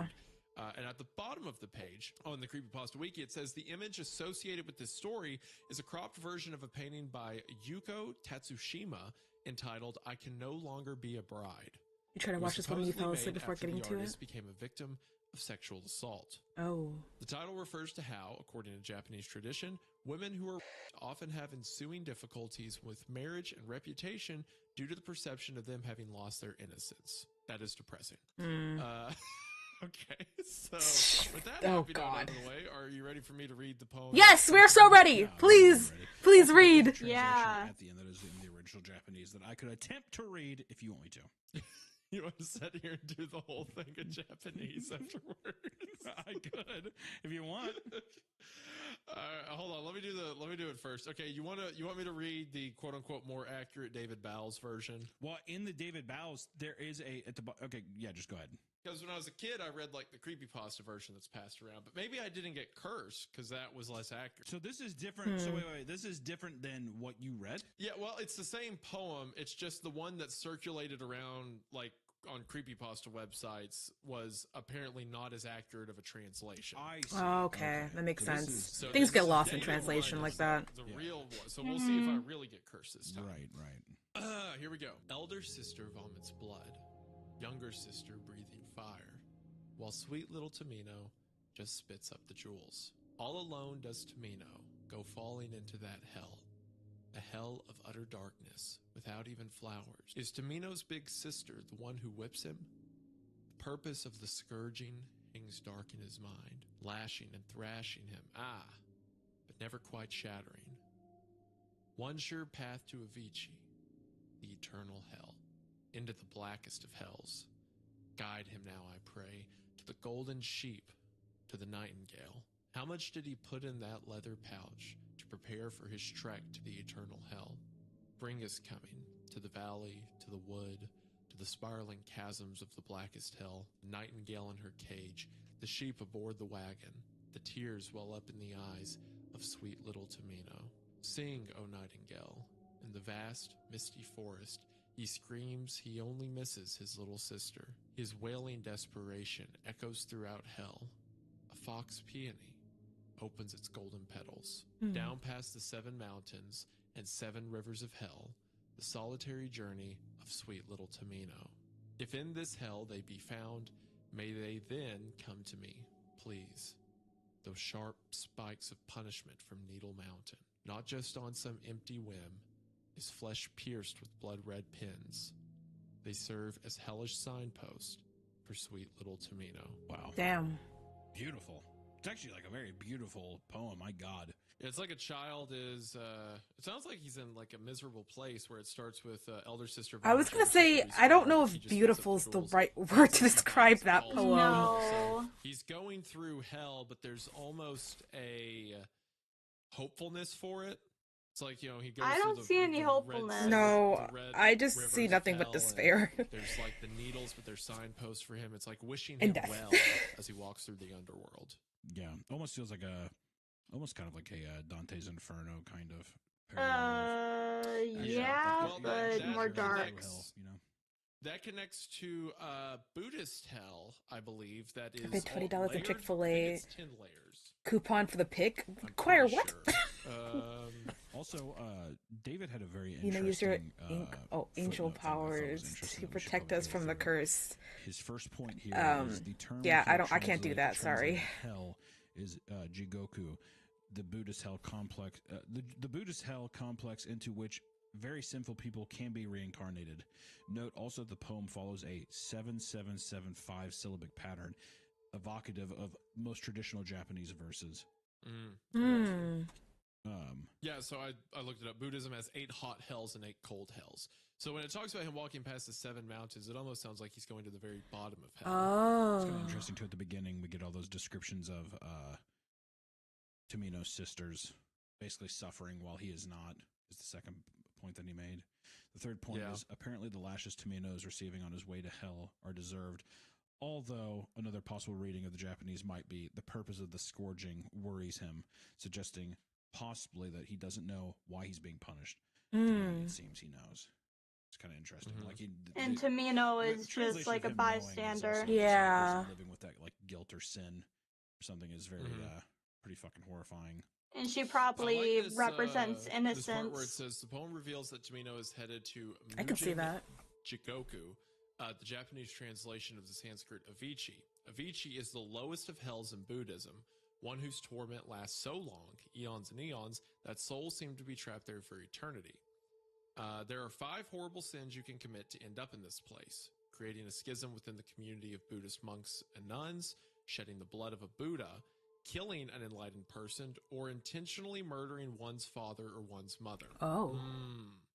[SPEAKER 4] covered. And at the bottom of the page on the Creepypasta Wiki, it says the image associated with this story is a cropped version of a painting by Yuko Tatsushima entitled "I Can No Longer Be a Bride."
[SPEAKER 1] You try to
[SPEAKER 4] It
[SPEAKER 1] watch
[SPEAKER 4] was
[SPEAKER 1] this one when you
[SPEAKER 4] supposedly
[SPEAKER 1] fell asleep
[SPEAKER 4] made
[SPEAKER 1] before
[SPEAKER 4] after
[SPEAKER 1] getting
[SPEAKER 4] the
[SPEAKER 1] to it.
[SPEAKER 4] artist became a victim of sexual assault.
[SPEAKER 1] Oh.
[SPEAKER 4] The title refers to how, according to Japanese tradition, women who are often have ensuing difficulties with marriage and reputation due to the perception of them having lost their innocence. That is depressing. Okay, so with that
[SPEAKER 1] Oh,
[SPEAKER 4] happy note out
[SPEAKER 1] God.
[SPEAKER 4] of the way, are you ready for me to read the poem?
[SPEAKER 1] Yes, we're so ready.
[SPEAKER 3] Yeah,
[SPEAKER 1] Please,
[SPEAKER 3] I'm ready.
[SPEAKER 1] please
[SPEAKER 3] Also, there's a
[SPEAKER 1] read.
[SPEAKER 3] translation
[SPEAKER 2] Yeah.
[SPEAKER 3] At the end that is in the original Japanese that I could attempt to read if you want me to.
[SPEAKER 4] You want to sit here and do the whole thing in Japanese afterwards?
[SPEAKER 3] I could if you want.
[SPEAKER 4] Hold on. Let me do it first. Okay, you want me to read the quote unquote more accurate David Bowles version?
[SPEAKER 3] Well, in the David Bowles, there is okay, yeah, just go ahead.
[SPEAKER 4] Because when I was a kid, I read like the creepypasta version that's passed around, but maybe I didn't get cursed because that was less accurate.
[SPEAKER 3] So this is different. So wait, this is different than what you read.
[SPEAKER 4] Yeah, well, it's the same poem. It's just the one that circulated around like on creepypasta websites was apparently not as accurate of a translation.
[SPEAKER 3] I see.
[SPEAKER 1] Oh, okay, that makes
[SPEAKER 3] So this
[SPEAKER 1] sense.
[SPEAKER 3] is-
[SPEAKER 4] So
[SPEAKER 1] Things
[SPEAKER 4] this
[SPEAKER 1] get
[SPEAKER 4] is
[SPEAKER 1] lost in
[SPEAKER 4] David
[SPEAKER 1] translation
[SPEAKER 4] one
[SPEAKER 1] like
[SPEAKER 4] is
[SPEAKER 1] that.
[SPEAKER 4] The
[SPEAKER 3] Yeah.
[SPEAKER 4] real one. So we'll see if I really get cursed this time.
[SPEAKER 3] Right.
[SPEAKER 4] Here we go. Elder sister vomits blood. Younger sister breathing fire. While sweet little Tamino just spits up the jewels. All alone does Tamino go falling into that hell. A hell of utter darkness, without even flowers. Is Tamino's big sister the one who whips him? The purpose of the scourging hangs dark in his mind, lashing and thrashing him, but never quite shattering. One sure path to Avicii, the eternal hell, into the blackest of hells. Guide him now, I pray, to the golden sheep, to the nightingale. How much did he put in that leather pouch to prepare for his trek to the eternal hell? Spring is coming, to the valley, to the wood, to the spiraling chasms of the blackest hell, the nightingale in her cage, the sheep aboard the wagon, the tears well up in the eyes of sweet little Tamino. Sing, O nightingale, in the vast, misty forest, He screams he only misses his little sister. His wailing desperation echoes throughout hell. A fox peony opens its golden petals. Down past the 7 mountains and 7 rivers of hell, the solitary journey of sweet little Tamino. If in this hell they be found, may they then come to me, please. Those sharp spikes of punishment from Needle Mountain, not just on some empty whim, his flesh pierced with blood-red pins. They serve as hellish signposts for sweet little Tamino.
[SPEAKER 3] Wow.
[SPEAKER 1] Damn.
[SPEAKER 3] Beautiful. It's actually like a very beautiful poem. My God.
[SPEAKER 4] It's like a child is, it sounds like he's in like a miserable place where it starts with elder sister.
[SPEAKER 1] I was gonna say, I don't know if beautiful is the right word to describe that poem.
[SPEAKER 2] No.
[SPEAKER 4] So he's going through hell, but there's almost a hopefulness for it. It's like, he goes
[SPEAKER 2] I
[SPEAKER 4] through
[SPEAKER 2] don't see any hopefulness.
[SPEAKER 1] No, I just see nothing but despair.
[SPEAKER 4] There's like the needles, but they're signposts for him. It's like wishing
[SPEAKER 1] And
[SPEAKER 4] him
[SPEAKER 1] death.
[SPEAKER 4] well as he walks through the underworld.
[SPEAKER 3] Yeah. Almost feels like almost kind of like a Dante's Inferno kind of.
[SPEAKER 2] Yeah,
[SPEAKER 4] Well,
[SPEAKER 2] but
[SPEAKER 4] that
[SPEAKER 2] more dark.
[SPEAKER 4] connects- That connects to Buddhist hell, I believe. That is
[SPEAKER 1] paid $20 at
[SPEAKER 4] layered.
[SPEAKER 1] Chick-fil-A.
[SPEAKER 4] I think it's 10 layers.
[SPEAKER 1] Coupon for the pick?
[SPEAKER 4] I'm
[SPEAKER 1] Choir,
[SPEAKER 4] pretty
[SPEAKER 1] what?
[SPEAKER 4] sure.
[SPEAKER 3] Also, David had a very
[SPEAKER 1] You know, use your
[SPEAKER 3] interesting
[SPEAKER 1] angel
[SPEAKER 3] footnote thing I thought was
[SPEAKER 1] powers
[SPEAKER 3] interesting
[SPEAKER 1] to
[SPEAKER 3] that we should
[SPEAKER 1] protect
[SPEAKER 3] probably
[SPEAKER 1] us
[SPEAKER 3] go
[SPEAKER 1] from the
[SPEAKER 3] through.
[SPEAKER 1] curse.
[SPEAKER 3] His first point here is the term.
[SPEAKER 1] Yeah,
[SPEAKER 3] here
[SPEAKER 1] I can't do that, sorry.
[SPEAKER 3] Hell is Jigoku, the Buddhist hell complex. The Buddhist hell complex into which very sinful people can be reincarnated. Note also the poem follows a 7-7-7-5 syllabic pattern, evocative of most traditional Japanese verses.
[SPEAKER 4] Yeah, so I looked it up. Buddhism has 8 hot hells and 8 cold hells. So when it talks about him walking past the 7 mountains, it almost sounds like he's going to the very bottom of hell.
[SPEAKER 3] It's kind of
[SPEAKER 1] Oh.
[SPEAKER 3] interesting too. At the beginning, we get all those descriptions of Tomino's sisters basically suffering while he is not. Is the second point that he made. The third point is apparently the lashes Tomino is receiving on his way to hell are deserved. Although another possible reading of the Japanese might be the purpose of the scourging worries him, suggesting possibly that he doesn't know why he's being punished. To me, it seems he knows. It's kind of interesting. Like
[SPEAKER 2] And Tamino
[SPEAKER 3] the
[SPEAKER 2] is
[SPEAKER 3] translation
[SPEAKER 2] just like
[SPEAKER 3] of
[SPEAKER 2] a
[SPEAKER 3] him knowing is
[SPEAKER 2] bystander.
[SPEAKER 3] also just
[SPEAKER 1] Yeah.
[SPEAKER 3] a person living with that like guilt or sin or something is very pretty fucking horrifying.
[SPEAKER 2] And she
[SPEAKER 4] I
[SPEAKER 2] probably
[SPEAKER 4] like this,
[SPEAKER 2] represents
[SPEAKER 4] This part
[SPEAKER 2] innocence.
[SPEAKER 4] where it says the poem reveals that Tamino is headed to
[SPEAKER 1] I can see
[SPEAKER 4] Mujin
[SPEAKER 1] that.
[SPEAKER 4] Jigoku, the Japanese translation of the Sanskrit Avicii. Avicii is the lowest of hells in Buddhism, one whose torment lasts so long, eons and eons, that souls seem to be trapped there for eternity. There are 5 horrible sins you can commit to end up in this place: creating a schism within the community of Buddhist monks and nuns, shedding the blood of a Buddha, killing an enlightened person, or intentionally murdering one's father or one's mother.
[SPEAKER 1] Oh.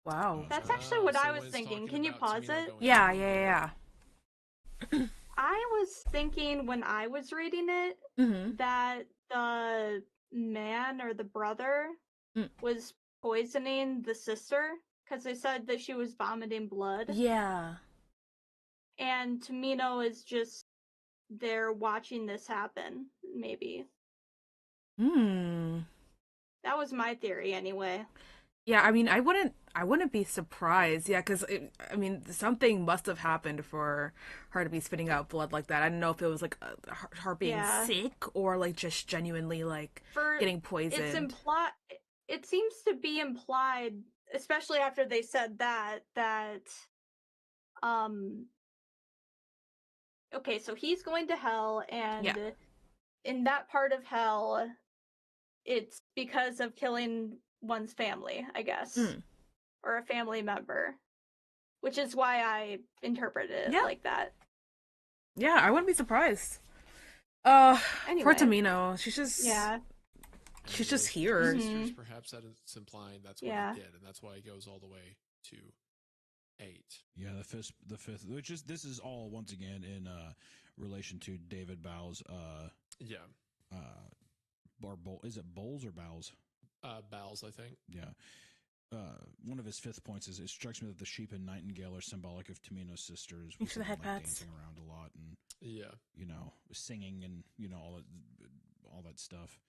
[SPEAKER 1] Wow.
[SPEAKER 2] That's actually what I
[SPEAKER 4] So
[SPEAKER 2] was
[SPEAKER 4] when it's
[SPEAKER 2] thinking.
[SPEAKER 4] talking
[SPEAKER 2] Can you
[SPEAKER 4] about
[SPEAKER 2] pause
[SPEAKER 4] Tamino
[SPEAKER 2] it?
[SPEAKER 4] going
[SPEAKER 1] Yeah,
[SPEAKER 4] to
[SPEAKER 1] yeah.
[SPEAKER 2] I was thinking when I was reading it that the man or the brother was poisoning the sister because they said that she was vomiting blood.
[SPEAKER 1] Yeah.
[SPEAKER 2] And Tamino is just there watching this happen, maybe. That was my theory anyway.
[SPEAKER 1] Yeah, I mean, I wouldn't be surprised. Yeah, because something must have happened for her to be spitting out blood like that. I don't know if it was like her being sick or like just genuinely like getting poisoned.
[SPEAKER 2] It's implied. It seems to be implied, especially after they said that. Okay, so he's going to hell, and in that part of hell, it's because of killing one's family, I guess, or a family member, which is why I interpreted it like that.
[SPEAKER 1] Yeah, I wouldn't be surprised.
[SPEAKER 2] Anyway.
[SPEAKER 1] Poor Tamino. She's just she's just here.
[SPEAKER 4] Sisters, perhaps that it's implying that's what he did, and that's why he goes all the way to 8.
[SPEAKER 3] Yeah, the fifth, which is this is all once again in relation to David Bowles. Is it Bowles or Bowles?
[SPEAKER 4] Bowles, I think.
[SPEAKER 3] Yeah. One of his 5th points is it strikes me that the sheep and nightingale are symbolic of Tamino's sisters.
[SPEAKER 1] Thanks for the head pats.
[SPEAKER 3] Dancing around a lot and singing and all that stuff.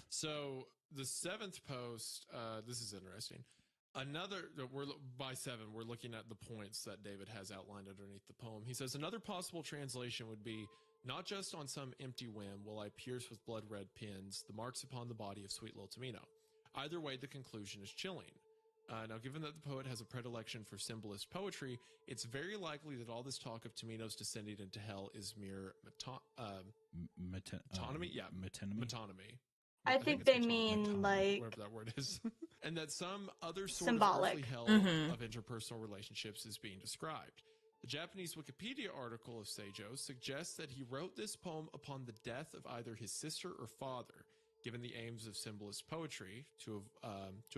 [SPEAKER 4] So the 7th post, this is interesting. We're by 7. We're looking at the points that David has outlined underneath the poem. He says another possible translation would be, not just on some empty whim will I pierce with blood red pins the marks upon the body of sweet little Tamino. Either way, the conclusion is chilling. Now, given that the poet has a predilection for symbolist poetry, it's very likely that all this talk of Tamino's descending into hell is mere metonymy. Yeah, metonymy.
[SPEAKER 2] I think they mean like
[SPEAKER 4] whatever that word is, and that some other sort
[SPEAKER 2] symbolic.
[SPEAKER 4] of earthly hell of interpersonal relationships is being described. The Japanese Wikipedia article of Seijo suggests that he wrote this poem upon the death of either his sister or father, given the aims of symbolist poetry to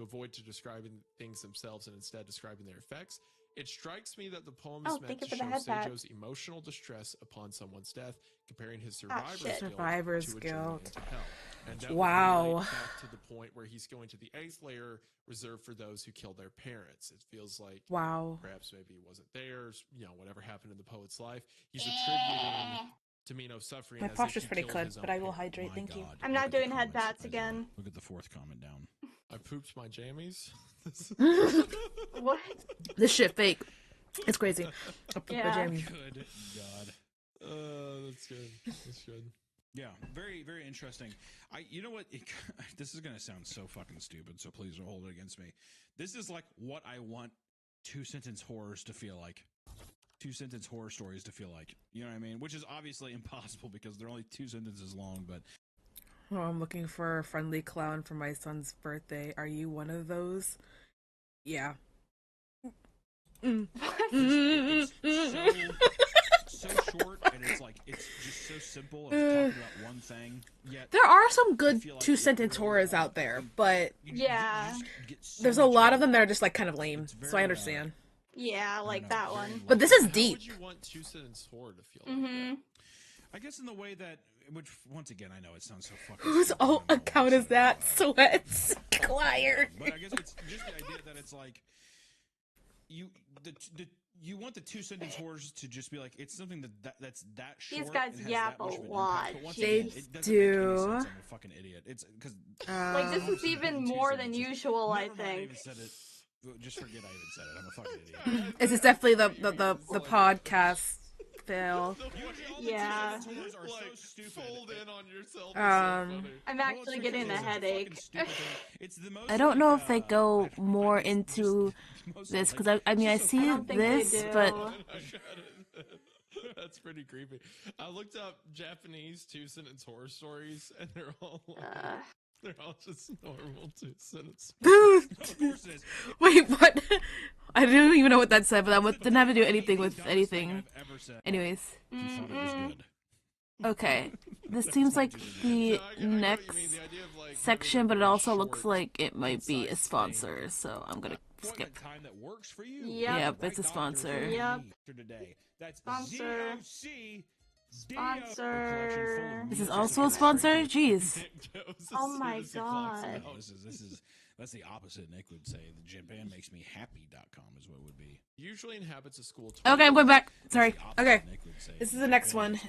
[SPEAKER 4] avoid describing things themselves and instead describing their effects. It strikes me that the poem is meant to show Seijo's emotional distress upon someone's death, comparing his survivor's guilt to hell. And that would back to the point where he's going to the 8th layer reserved for those who killed their parents. It feels like perhaps maybe he wasn't there, whatever happened in the poet's life. He's attributing Tamino's suffering.
[SPEAKER 1] My posture's pretty good, but I will hydrate. Thank you.
[SPEAKER 2] I'm not doing head pats again.
[SPEAKER 3] Look at the 4th comment down.
[SPEAKER 4] I pooped my jammies.
[SPEAKER 2] What?
[SPEAKER 1] This shit fake. It's crazy. I pooped my jammies.
[SPEAKER 3] Good God.
[SPEAKER 4] That's good. That's good.
[SPEAKER 3] Yeah, very, very interesting. You know what? This is gonna sound so fucking stupid, so please don't hold it against me. This is like what I want 2-sentence horrors to feel like. 2-sentence horror stories to feel like. You know what I mean? Which is obviously impossible because they're only 2 sentences long, but...
[SPEAKER 1] Oh, I'm looking for a friendly clown for my son's birthday. Are you one of those? Yeah.
[SPEAKER 3] It's so short, and it's just so simple, and it's talking about one thing. Yet
[SPEAKER 1] there are some good 2-sentence horrors out there, but there's a lot of them that are just like kind of lame, so I understand.
[SPEAKER 2] Yeah, like that one.
[SPEAKER 1] But this is deep.
[SPEAKER 4] How would you want 2-sentence horror to feel like that?
[SPEAKER 3] I guess in the way that, which once again, I know it sounds so fucking...
[SPEAKER 1] Whose account is that? Sweats. Clier.
[SPEAKER 3] But I guess it's just the idea that it's like, you want the 2-sentence horrors to just be like, it's something that's that short.
[SPEAKER 2] These guys yap a lot.
[SPEAKER 1] They do.
[SPEAKER 3] I'm a fucking idiot. It's because
[SPEAKER 2] like this is even more than usual. I think.
[SPEAKER 3] Just forget I even said it. I'm a fucking idiot.
[SPEAKER 1] This is definitely the podcast fail.
[SPEAKER 2] Yeah.
[SPEAKER 4] Fold in on yourself.
[SPEAKER 2] I'm actually getting a headache.
[SPEAKER 1] I don't know if they go more into this because I see this, but
[SPEAKER 4] that's pretty creepy. I looked up Japanese 2-sentence horror stories, and they're all just normal 2-sentence.
[SPEAKER 1] Wait, what? I don't even know what that said, but that didn't have to do anything with anything. Anyways. Okay. This seems like the next section, but it also looks like it might be a sponsor, so I'm gonna skip. Yep, it's a sponsor.
[SPEAKER 2] Yep. Sponsor. Sponsor.
[SPEAKER 1] This is also a sponsor? Jeez.
[SPEAKER 2] Oh my god.
[SPEAKER 3] That's the opposite. Nick would say the Japan makes me happy.com is what it would be.
[SPEAKER 4] Usually inhabits a school.
[SPEAKER 1] Okay, I'm going back. Sorry. Okay. This is the next one.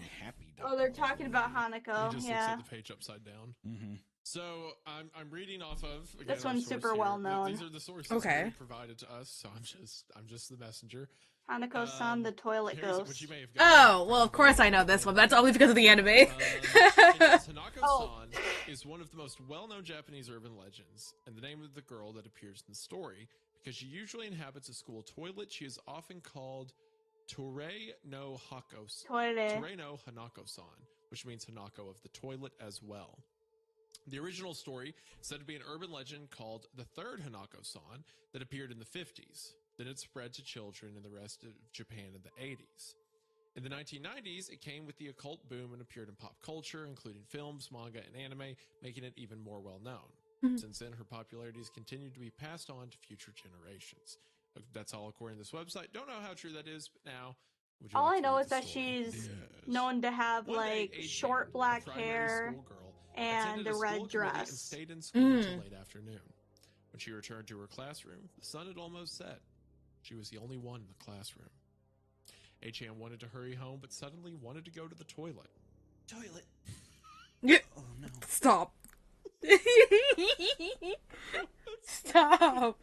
[SPEAKER 2] Oh, they're talking about Hanako.
[SPEAKER 4] He just looks at the page upside down. So I'm reading off of again,
[SPEAKER 2] this one's super well known.
[SPEAKER 4] These are the sources provided to us, so I'm just the messenger.
[SPEAKER 2] Hanako-san, the toilet ghost.
[SPEAKER 1] Oh, well, of course I know this one. That's only because of the anime.
[SPEAKER 4] Hanako-san is one of the most well-known Japanese urban legends, and the name of the girl that appears in the story. Because she usually inhabits a school toilet, she is often called Torei no Hanako-san, which means Hanako of the toilet as well. The original story is said to be an urban legend called the Third Hanako-san that appeared in the 50s. Then it spread to children in the rest of Japan in the 80s. In the 1990s, it came with the occult boom and appeared in pop culture, including films, manga, and anime, making it even more well-known. Since then, her popularity has continued to be passed on to future generations. That's all according to this website. Don't know how true that is, but now...
[SPEAKER 2] All I know is that she's known to have, like, short black hair and a red dress.
[SPEAKER 4] And stayed in school until late afternoon. When she returned to her classroom, the sun had almost set. She was the only one in the classroom. Achan wanted to hurry home, but suddenly wanted to go to the toilet.
[SPEAKER 3] Toilet.
[SPEAKER 1] Oh no. Stop. Stop.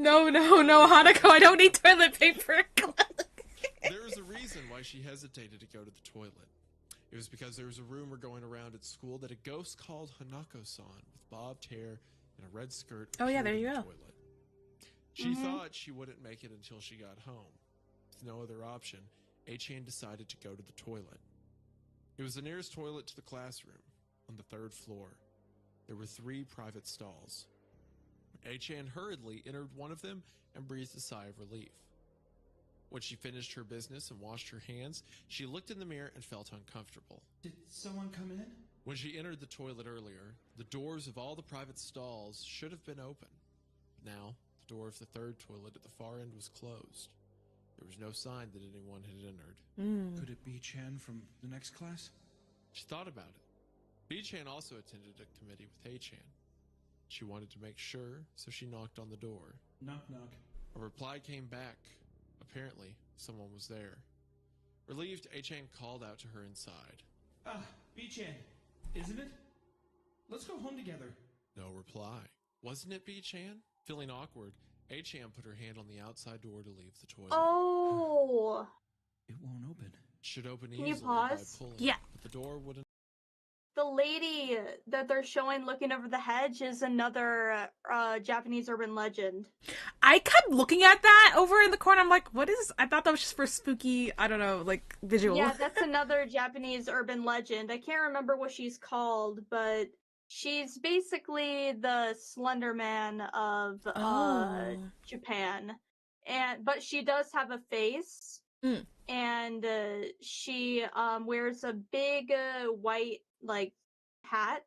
[SPEAKER 1] No, Hanako, I don't need toilet paper.
[SPEAKER 4] There was a reason why she hesitated to go to the toilet. It was because there was a rumor going around at school that a ghost called Hanako-san with bobbed hair and a red skirt appeared
[SPEAKER 1] there you
[SPEAKER 4] in the
[SPEAKER 1] go.
[SPEAKER 4] toilet. She thought she wouldn't make it until she got home. With no other option, A-chan decided to go to the toilet. It was the nearest toilet to the classroom, on the 3rd floor. There were 3 private stalls. A-chan hurriedly entered one of them and breathed a sigh of relief. When she finished her business and washed her hands, she looked in the mirror and felt uncomfortable.
[SPEAKER 3] Did someone come in?
[SPEAKER 4] When she entered the toilet earlier, the doors of all the private stalls should have been open. Now, the door of the 3rd toilet at the far end was closed. There was no sign that anyone had entered.
[SPEAKER 3] Could it be Chan from the next class?
[SPEAKER 4] She thought about it. B-chan also attended a committee with A-chan. She wanted to make sure, so she knocked on the door.
[SPEAKER 3] Knock, knock.
[SPEAKER 4] A reply came back. Apparently, someone was there. Relieved, A-chan called out to her inside.
[SPEAKER 3] Ah, B-chan, isn't it? Let's go home together.
[SPEAKER 4] No reply. Wasn't it B-chan? Feeling awkward, A-chan put her hand on the outside door to leave the toilet.
[SPEAKER 2] Oh.
[SPEAKER 3] It won't open.
[SPEAKER 4] Should open
[SPEAKER 2] Can
[SPEAKER 4] easily
[SPEAKER 2] you pause?
[SPEAKER 4] by pulling,
[SPEAKER 1] Yeah.
[SPEAKER 4] but the door wouldn't.
[SPEAKER 2] The lady that they're showing looking over the hedge is another Japanese urban legend.
[SPEAKER 1] I kept looking at that over in the corner. I'm like, what is... I thought that was just for spooky, I don't know, like, visual.
[SPEAKER 2] Yeah, that's another Japanese urban legend. I can't remember what she's called, but she's basically the Slender Man of Japan. But she does have a face. And she wears a big white like hat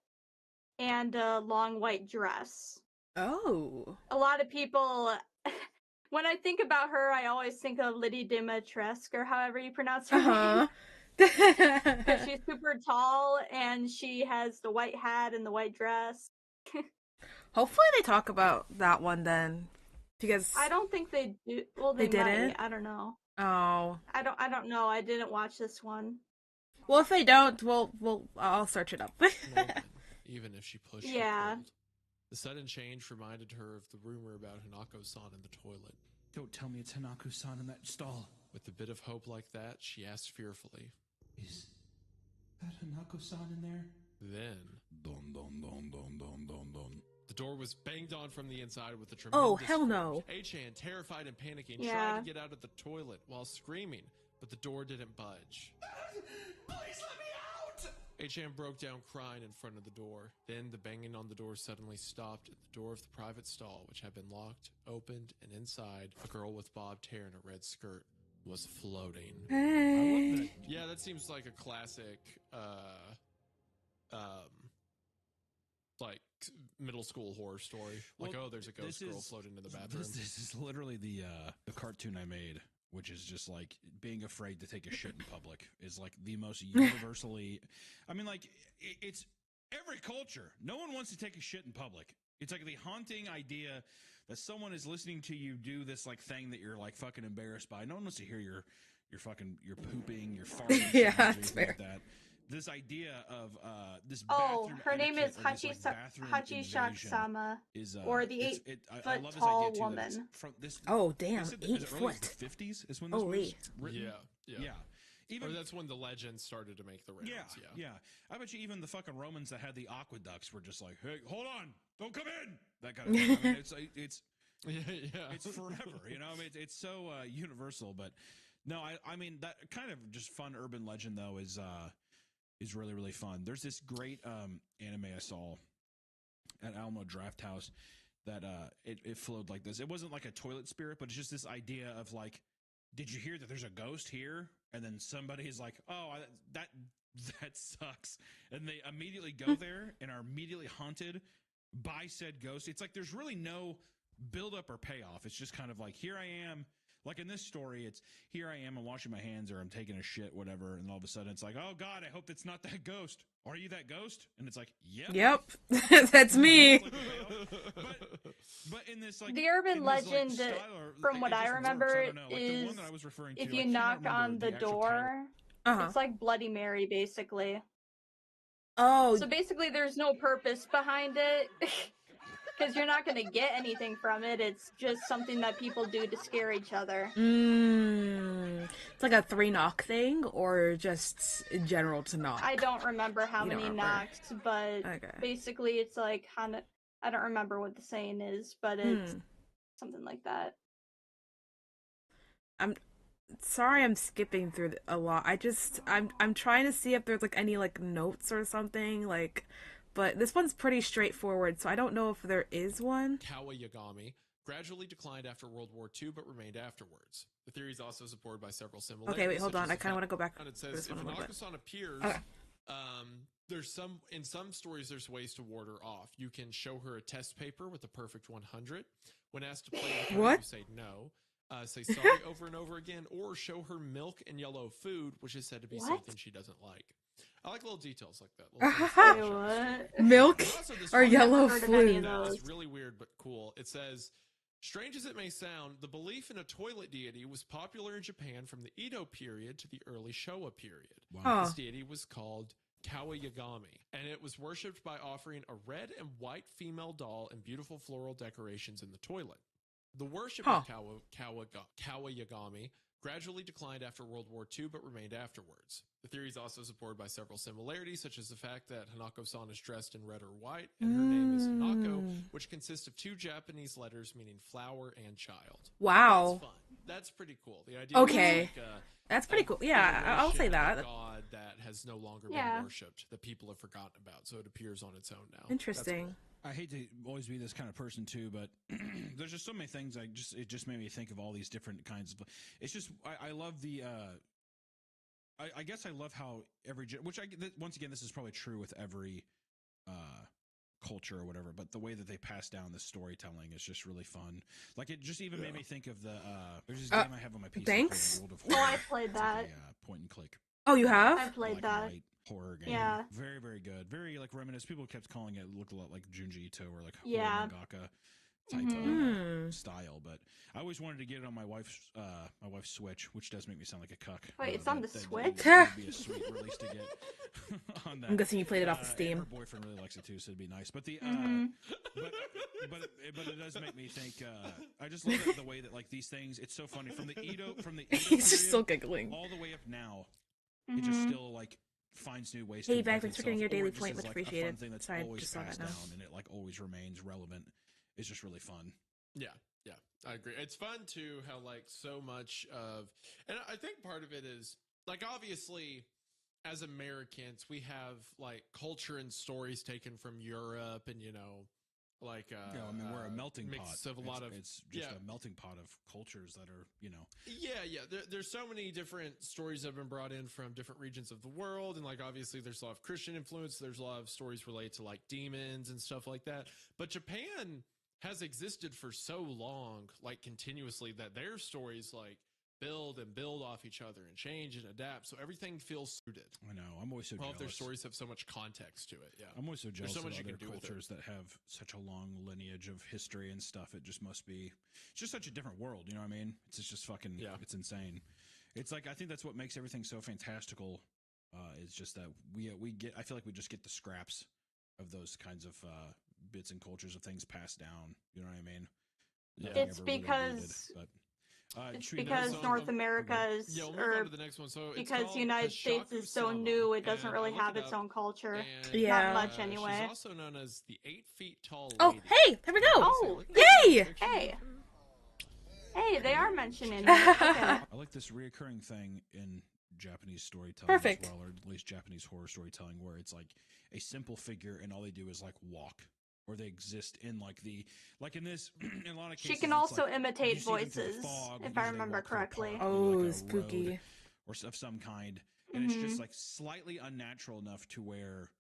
[SPEAKER 2] and a long white dress.
[SPEAKER 1] Oh.
[SPEAKER 2] A lot of people, when I think about her, I always think of Lady Dimitrescu, or however you pronounce her name. Because she's super tall and she has the white hat and the white dress.
[SPEAKER 1] Hopefully they talk about that one then, because
[SPEAKER 2] I don't think they do. Well,
[SPEAKER 1] they didn't.
[SPEAKER 2] I don't know.
[SPEAKER 1] Oh.
[SPEAKER 2] I don't know. I didn't watch this one.
[SPEAKER 1] Well, if they don't, I'll search it up.
[SPEAKER 4] Even if she pushed
[SPEAKER 2] Yeah.
[SPEAKER 4] her cold. The sudden change reminded her of the rumor about Hanako-san in the toilet.
[SPEAKER 3] Don't tell me it's Hanako-san in that stall.
[SPEAKER 4] With a bit of hope like that, she asked fearfully.
[SPEAKER 3] Is that Hanako-san in there?
[SPEAKER 4] Then...
[SPEAKER 5] Dun, dun, dun, dun, dun, dun, dun.
[SPEAKER 4] The door was banged on from the inside with a tremendous
[SPEAKER 1] Oh, hell no.
[SPEAKER 4] force. A-chan, terrified and panicking,
[SPEAKER 2] Yeah.
[SPEAKER 4] tried to get out of the toilet while screaming, but the door didn't budge.
[SPEAKER 3] Please let me out!
[SPEAKER 4] A-chan broke down crying in front of the door. Then the banging on the door suddenly stopped at the door of the private stall, which had been locked, opened, and inside, a girl with bobbed hair and a red skirt was floating.
[SPEAKER 1] Hey.
[SPEAKER 3] I love that.
[SPEAKER 4] Yeah, that seems like a classic, like middle school horror story. Like,
[SPEAKER 3] Well,
[SPEAKER 4] oh, there's a ghost girl floating in the bathroom.
[SPEAKER 3] This is literally the cartoon I made, which is just like being afraid to take a shit in public is like the most universally. I mean, like it's every culture. No one wants to take a shit in public. It's like the haunting idea that someone is listening to you do this like thing that you're like fucking embarrassed by. No one wants to hear your pooping, your farting.
[SPEAKER 1] Yeah,
[SPEAKER 3] sounds,
[SPEAKER 1] that's
[SPEAKER 3] anything
[SPEAKER 1] fair.
[SPEAKER 3] like that. This idea of this
[SPEAKER 2] Oh,
[SPEAKER 3] bathroom
[SPEAKER 2] her name is
[SPEAKER 3] etiquette or this, like, bathroom invasion
[SPEAKER 2] Hachishaksama,
[SPEAKER 3] is
[SPEAKER 2] or the
[SPEAKER 3] it's-
[SPEAKER 2] 8
[SPEAKER 3] I
[SPEAKER 2] foot
[SPEAKER 3] love this
[SPEAKER 2] tall
[SPEAKER 3] idea too, that it's
[SPEAKER 2] woman.
[SPEAKER 3] from this.
[SPEAKER 1] Oh, damn,
[SPEAKER 3] is it
[SPEAKER 1] 8
[SPEAKER 3] as early as
[SPEAKER 1] foot.
[SPEAKER 3] the 50s is when this
[SPEAKER 1] Holy.
[SPEAKER 3] was written.
[SPEAKER 4] Yeah. Or
[SPEAKER 3] Even
[SPEAKER 4] that's when the legends started to make the rounds.
[SPEAKER 3] yeah. I bet you even the fucking Romans that had the aqueducts were just like, hey, hold on, don't come in. That kind of thing. I mean, it's
[SPEAKER 4] Yeah.
[SPEAKER 3] forever. You know, I mean, it's so universal. But no, I mean that kind of just fun urban legend though is really, really fun. There's this great anime I saw at Alamo Draft House that it flowed like this. It wasn't like a toilet spirit, but it's just this idea of like, did you hear that there's a ghost here? And then somebody is like, oh, that sucks. And they immediately go there and are immediately haunted by said ghost. It's like there's really no build-up or payoff. It's just kind of like, here I am. Like in this story, it's here I am, I'm washing my hands or I'm taking a shit, whatever. And all of a sudden it's like, oh God, I hope it's not that ghost. Are you that ghost? And it's like, yep.
[SPEAKER 1] That's me.
[SPEAKER 3] But in this, like,
[SPEAKER 2] The urban
[SPEAKER 3] in this, like,
[SPEAKER 2] legend,
[SPEAKER 3] style or,
[SPEAKER 2] from
[SPEAKER 3] like,
[SPEAKER 2] what
[SPEAKER 3] it
[SPEAKER 2] I
[SPEAKER 3] just
[SPEAKER 2] remember,
[SPEAKER 3] works. I don't know. Like, the one
[SPEAKER 2] is
[SPEAKER 3] that I was referring to,
[SPEAKER 2] if
[SPEAKER 3] I
[SPEAKER 2] you
[SPEAKER 3] can't
[SPEAKER 2] knock
[SPEAKER 3] remember
[SPEAKER 2] on the
[SPEAKER 3] actual title.
[SPEAKER 2] door,
[SPEAKER 1] Uh-huh.
[SPEAKER 2] it's like Bloody Mary, basically.
[SPEAKER 1] Oh,
[SPEAKER 2] So basically, there's no purpose behind it. Because you're not going to get anything from it. It's just something that people do to scare each other.
[SPEAKER 1] It's like a 3 knock thing, or just in general to knock?
[SPEAKER 2] I don't remember how many knocks, but basically it's like, I don't remember what the saying is, but it's something like that.
[SPEAKER 1] I'm sorry I'm skipping through a lot. I'm trying to see if there's like any like notes or something, like, but this one's pretty straightforward, so I don't know if there is one.
[SPEAKER 4] Kawa Yagami gradually declined after World War II, but remained afterwards. The theory is also supported by several similarities.
[SPEAKER 1] Okay, wait, hold on. I kind of want to go back.
[SPEAKER 4] And it says if Hanako-san appears, there's in some stories there's ways to ward her off. You can show her a test paper with a perfect 100. When asked to play with her, you say no. Say sorry over and over again, or show her milk and yellow food, which is said to be something she doesn't like. I like little details like that.
[SPEAKER 2] What?
[SPEAKER 1] Milk or yellow food.
[SPEAKER 4] It's really weird but cool. It says, strange as it may sound, the belief in a toilet deity was popular in Japan from the Edo period to the early Showa period. Wow. This deity was called Kawa Yagami, and it was worshipped by offering a red and white female doll and beautiful floral decorations in the toilet. The worship of Kawa Yagami gradually declined after World War II, but remained afterwards. The theory is also supported by several similarities, such as the fact that Hanako-san is dressed in red or white, and her name is Hanako, which consists of 2 Japanese letters meaning flower and child.
[SPEAKER 1] Wow.
[SPEAKER 4] That's fun. That's pretty cool. The idea is like
[SPEAKER 1] that's pretty cool. Yeah, I'll say that.
[SPEAKER 4] A god that has no longer been worshipped, that people have forgotten about, so it appears on its own now.
[SPEAKER 1] Interesting.
[SPEAKER 3] I hate to always be this kind of person too, but there's just so many things. It just made me think of all these different kinds of. It's just I love the. I guess I love how once again this is probably true with every culture or whatever, but the way that they pass down the storytelling is just really fun. Like it just even made me think of the there's this game I have on my PC.
[SPEAKER 1] Thanks.
[SPEAKER 3] World of
[SPEAKER 2] Horror. Oh, I played that.
[SPEAKER 3] Like a point and click.
[SPEAKER 1] Oh, you have?
[SPEAKER 2] I played that.
[SPEAKER 3] Horror game.
[SPEAKER 2] Yeah.
[SPEAKER 3] Very, very good. Very like reminiscent. People kept calling it looked a lot like Junji Ito or like mangaka type style. But I always wanted to get it on my wife's Switch, which does make me sound like a cuck.
[SPEAKER 2] Wait, it's on the Switch?
[SPEAKER 3] It would be a sweet release to get on that.
[SPEAKER 1] I'm guessing you played it off of Steam.
[SPEAKER 3] Her boyfriend really likes it too, so it'd be nice. But the but it does make me think. I just love the way that like these things. It's so funny from the Edo
[SPEAKER 1] He's just still giggling
[SPEAKER 3] all the way up now. It just still like finds new ways.
[SPEAKER 1] Hey, back, thanks for getting your daily point. Much appreciated.
[SPEAKER 3] Thing that's always passed down, and it like always remains relevant. It's just really fun.
[SPEAKER 4] Yeah, I agree. It's fun too how like so much of, and I think part of it is like obviously as Americans we have like culture and stories taken from Europe, and like
[SPEAKER 3] I mean we're a melting pot
[SPEAKER 4] of a lot of
[SPEAKER 3] it's just a melting pot of cultures that are there's so many different stories that have been brought in from different regions of the world, and like obviously there's a lot of Christian influence, there's a lot of stories related to like demons and stuff like that, but Japan has existed for so long, like continuously, that their stories like build off each other and change and adapt, so everything feels suited. I know. I'm always so jealous.
[SPEAKER 4] Their stories have so much context to it. Yeah,
[SPEAKER 3] I'm always so jealous of other cultures that have such a long lineage of history and stuff. It just must be. It's just such a different world. You know what I mean? It's just fucking. Yeah. It's insane. It's like I think that's what makes everything so fantastical. It's just that we get. I feel like we just get the scraps of those kinds of bits and cultures of things passed down. You know what I mean?
[SPEAKER 2] Yeah. It's because. It's because North America is, or because the United States is so new, it doesn't really have its own culture. Not much anyway.
[SPEAKER 4] She's also known as the 8 feet tall lady.
[SPEAKER 1] Oh, hey, there we go.
[SPEAKER 2] Oh,
[SPEAKER 1] yay!
[SPEAKER 2] Hey, they are mentioning it. Okay.
[SPEAKER 3] I like this reoccurring thing in Japanese storytelling
[SPEAKER 1] Perfect.
[SPEAKER 3] as well, or at least Japanese horror storytelling, where it's like a simple figure and all they do is like walk. Or they exist in like in this in a lot of cases.
[SPEAKER 2] She can also imitate voices, if I remember correctly.
[SPEAKER 1] Oh, spooky.
[SPEAKER 3] Or of some kind. And it's just like slightly unnatural enough to where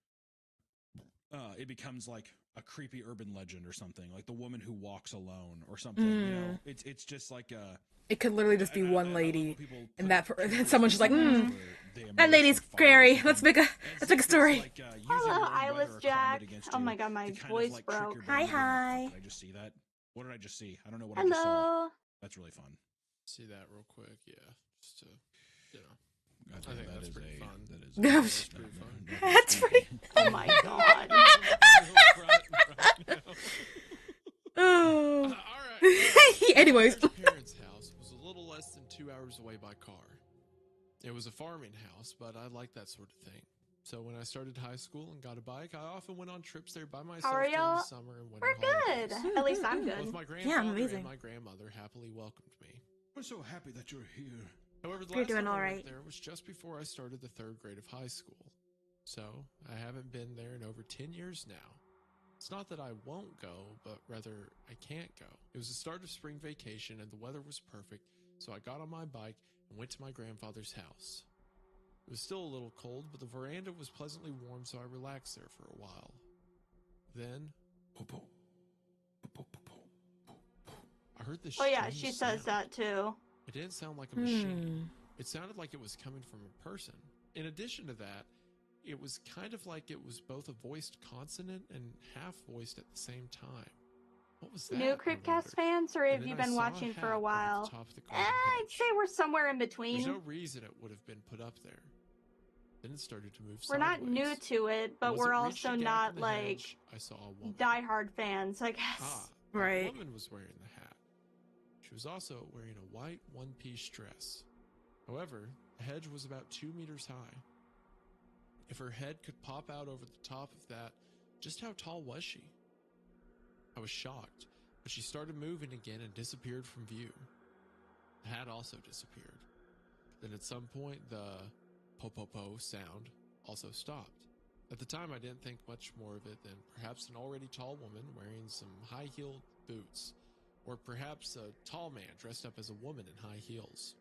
[SPEAKER 3] it becomes like a creepy urban legend or something. Like the woman who walks alone or something. You know? It's just like
[SPEAKER 1] it could literally just be one lady, and someone's just like, that lady's scary. Let's make a story.
[SPEAKER 2] Hello, I was Jack. Oh my god, my voice broke.
[SPEAKER 1] Hi.
[SPEAKER 3] Did I just see that? What did I just see? I don't know what I just saw. That's really fun.
[SPEAKER 4] See that real quick, yeah. Just to,
[SPEAKER 3] I think that's pretty fun.
[SPEAKER 4] That's pretty fun.
[SPEAKER 1] That's pretty.
[SPEAKER 2] Oh my god.
[SPEAKER 1] Anyways.
[SPEAKER 4] My parents' house was a little less than 2 hours away by car. It was a farming house, but I liked that sort of thing. So when I started high school and got a bike, I often went on trips there by myself during the summer and winter holidays.
[SPEAKER 2] We're good. At least I'm good.
[SPEAKER 4] Both my grandfather
[SPEAKER 1] amazing.
[SPEAKER 4] and my grandmother happily welcomed me.
[SPEAKER 5] We're so happy that you're here.
[SPEAKER 4] However, the
[SPEAKER 1] You're
[SPEAKER 4] last
[SPEAKER 1] doing
[SPEAKER 4] time I
[SPEAKER 1] all
[SPEAKER 4] went
[SPEAKER 1] right.
[SPEAKER 4] there was just before I started the 3rd grade of high school. So I haven't been there in over 10 years now. It's not that I won't go, but rather I can't go. It was the start of spring vacation and the weather was perfect, so I got on my bike and went to my grandfather's house. It was still a little cold, but the veranda was pleasantly warm, so I relaxed there for a while. Then I heard this
[SPEAKER 2] Oh yeah,
[SPEAKER 4] strange
[SPEAKER 2] she says
[SPEAKER 4] sound.
[SPEAKER 2] that too.
[SPEAKER 4] It didn't sound like a machine. It sounded like it was coming from a person. In addition to that, it was kind of like it was both a voiced consonant and half-voiced at the same time. What was that?
[SPEAKER 2] New Creepcast fans, or have you been watching for a while? I'd say we're somewhere in
[SPEAKER 4] There's
[SPEAKER 2] between.
[SPEAKER 4] no reason it would have been put up there. Then it started to move
[SPEAKER 2] We're not new to it, but we're also not like
[SPEAKER 4] I saw a woman.
[SPEAKER 2] diehard fans, I guess.
[SPEAKER 4] Ah,
[SPEAKER 1] Right.
[SPEAKER 4] that woman was wearing the hat. She was also wearing a white one-piece dress. However, the hedge was about 2 meters high. If her head could pop out over the top of that, just how tall was she? I was shocked, but she started moving again and disappeared from view. The hat also disappeared. Then at some point, the po-po-po sound also stopped. At the time, I didn't think much more of it than perhaps an already tall woman wearing some high-heeled boots, or perhaps a tall man dressed up as a woman in high heels.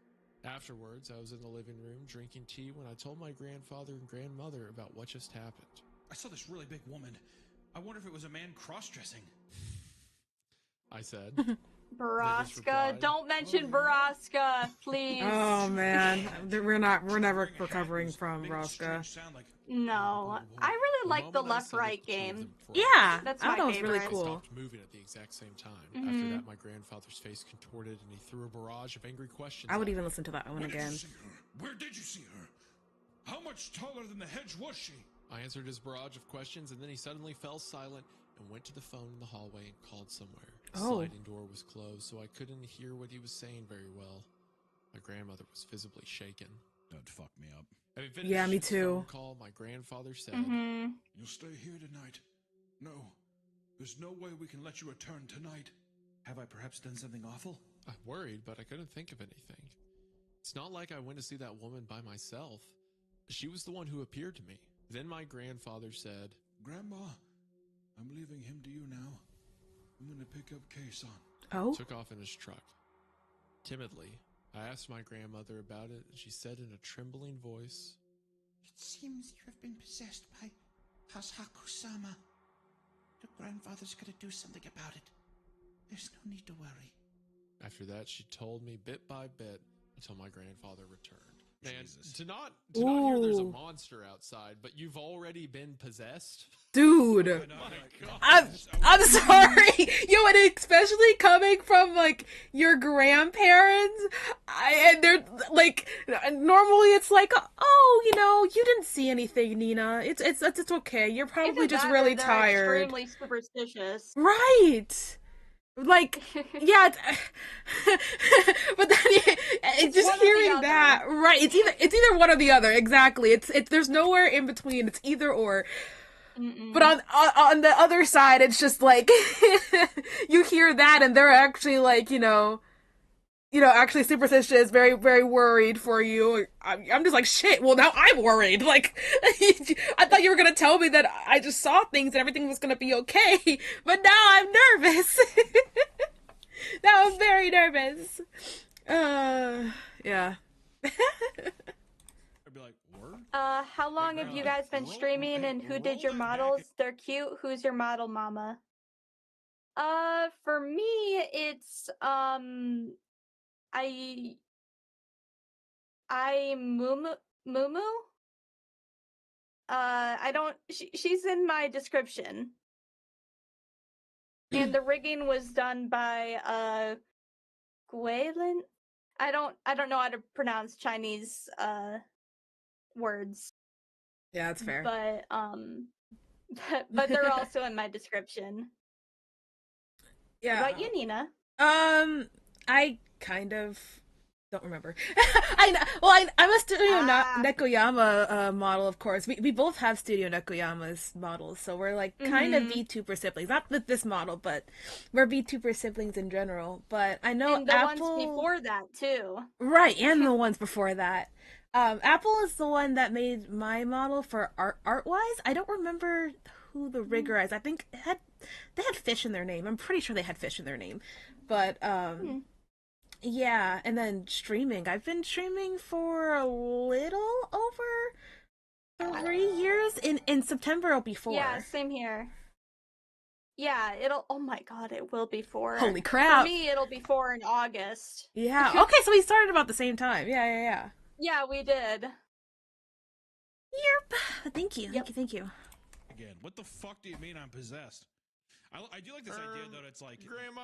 [SPEAKER 4] Afterwards, I was in the living room drinking tea when I told my grandfather and grandmother about what just happened.
[SPEAKER 3] I saw this really big woman. I wonder if it was a man cross-dressing.
[SPEAKER 4] I said.
[SPEAKER 2] Baraska, don't mention Baraska, please.
[SPEAKER 1] Oh man, we're never recovering from Rosca.
[SPEAKER 2] No, I really like the left-right game.
[SPEAKER 1] Yeah,
[SPEAKER 2] That's
[SPEAKER 1] I
[SPEAKER 2] my
[SPEAKER 1] thought it was really
[SPEAKER 2] favorite.
[SPEAKER 1] cool.
[SPEAKER 4] Stopped moving at the exact same time. After that, my grandfather's face contorted and he threw a barrage of angry questions.
[SPEAKER 1] I would even listen to that one again.
[SPEAKER 5] Where did you see her? How much taller than the hedge was she?
[SPEAKER 4] I answered his barrage of questions, and then he suddenly fell silent and went to the phone in the hallway and called somewhere. The sliding door was closed, so I couldn't hear what he was saying very well. My grandmother was visibly shaken.
[SPEAKER 5] That fucked me up.
[SPEAKER 1] Yeah, me
[SPEAKER 4] his
[SPEAKER 1] too.
[SPEAKER 4] phone call, my grandfather said,
[SPEAKER 5] You'll stay here tonight. No, there's no way we can let you return tonight.
[SPEAKER 3] Have I perhaps done something awful?
[SPEAKER 4] I worried, but I couldn't think of anything. It's not like I went to see that woman by myself. She was the one who appeared to me. Then my grandfather said,
[SPEAKER 5] Grandma, I'm leaving him to you now. I'm going to pick up Kason.
[SPEAKER 1] Oh?
[SPEAKER 4] Took off in his truck. Timidly, I asked my grandmother about it, and she said in a trembling voice,
[SPEAKER 6] It seems you have been possessed by Hasaku-sama. Your grandfather's gonna do something about it. There's no need to worry.
[SPEAKER 4] After that, she told me bit by bit until my grandfather returned. Man,
[SPEAKER 3] Jesus.
[SPEAKER 4] to not hear there's a
[SPEAKER 1] Ooh.
[SPEAKER 4] monster outside, but you've already been possessed?
[SPEAKER 1] Dude,
[SPEAKER 4] God.
[SPEAKER 1] I'm sorry, yo, and especially coming from like your grandparents, and they're like, normally it's like, oh, you know, you didn't see anything, Nina. It's okay. You're probably
[SPEAKER 2] Either
[SPEAKER 1] just
[SPEAKER 2] that or
[SPEAKER 1] really
[SPEAKER 2] they're
[SPEAKER 1] tired,
[SPEAKER 2] extremely superstitious.
[SPEAKER 1] right? Like, yeah, but then it's just
[SPEAKER 2] one or the
[SPEAKER 1] hearing
[SPEAKER 2] other.
[SPEAKER 1] that, right? It's either one or the other. Exactly. It's there's nowhere in between. It's either or. But on the other side, it's just like you hear that, and they're actually like, actually superstitious, very, very worried for you. I'm just like, shit. Well, now I'm worried. Like, I thought you were gonna tell me that I just saw things and everything was gonna be okay, but now I'm nervous. Now I'm very nervous. Yeah.
[SPEAKER 3] I'd be like, word?
[SPEAKER 2] How long have you guys been streaming, and who did your models? They're cute. Who's your model, mama? For me, it's I Mumu. I don't. She's in my description, and the rigging was done by Guilin. I don't know how to pronounce Chinese words.
[SPEAKER 1] Yeah, that's fair.
[SPEAKER 2] But they're also in my description.
[SPEAKER 1] Yeah.
[SPEAKER 2] What about you, Nina?
[SPEAKER 1] I kind of don't remember. I'm a Studio Nekoyama model, of course. We both have Studio Nekoyama's models, so we're like kind of VTuber siblings. Not with this model, but we're VTuber siblings in general. But I know
[SPEAKER 2] and the
[SPEAKER 1] Apple
[SPEAKER 2] ones before that too.
[SPEAKER 1] Right, and the ones before that. Apple is the one that made my model for art wise. I don't remember who the rigger is. I think they had fish in their name. I'm pretty sure they had fish in their name. But yeah, and then streaming. I've been streaming for a little over 3 years. In September it'll be 4.
[SPEAKER 2] Yeah, same here. Yeah, it'll. Oh my god, it will be 4.
[SPEAKER 1] Holy crap!
[SPEAKER 2] For me, it'll be 4 in August.
[SPEAKER 1] Yeah. Okay, so we started about the same time. Yeah.
[SPEAKER 2] Yeah, we did.
[SPEAKER 1] Yep. Thank you.
[SPEAKER 2] Yep.
[SPEAKER 1] Thank you.
[SPEAKER 3] Again, what the fuck do you mean I'm possessed? I do like this idea though. It's like,
[SPEAKER 4] Grandma,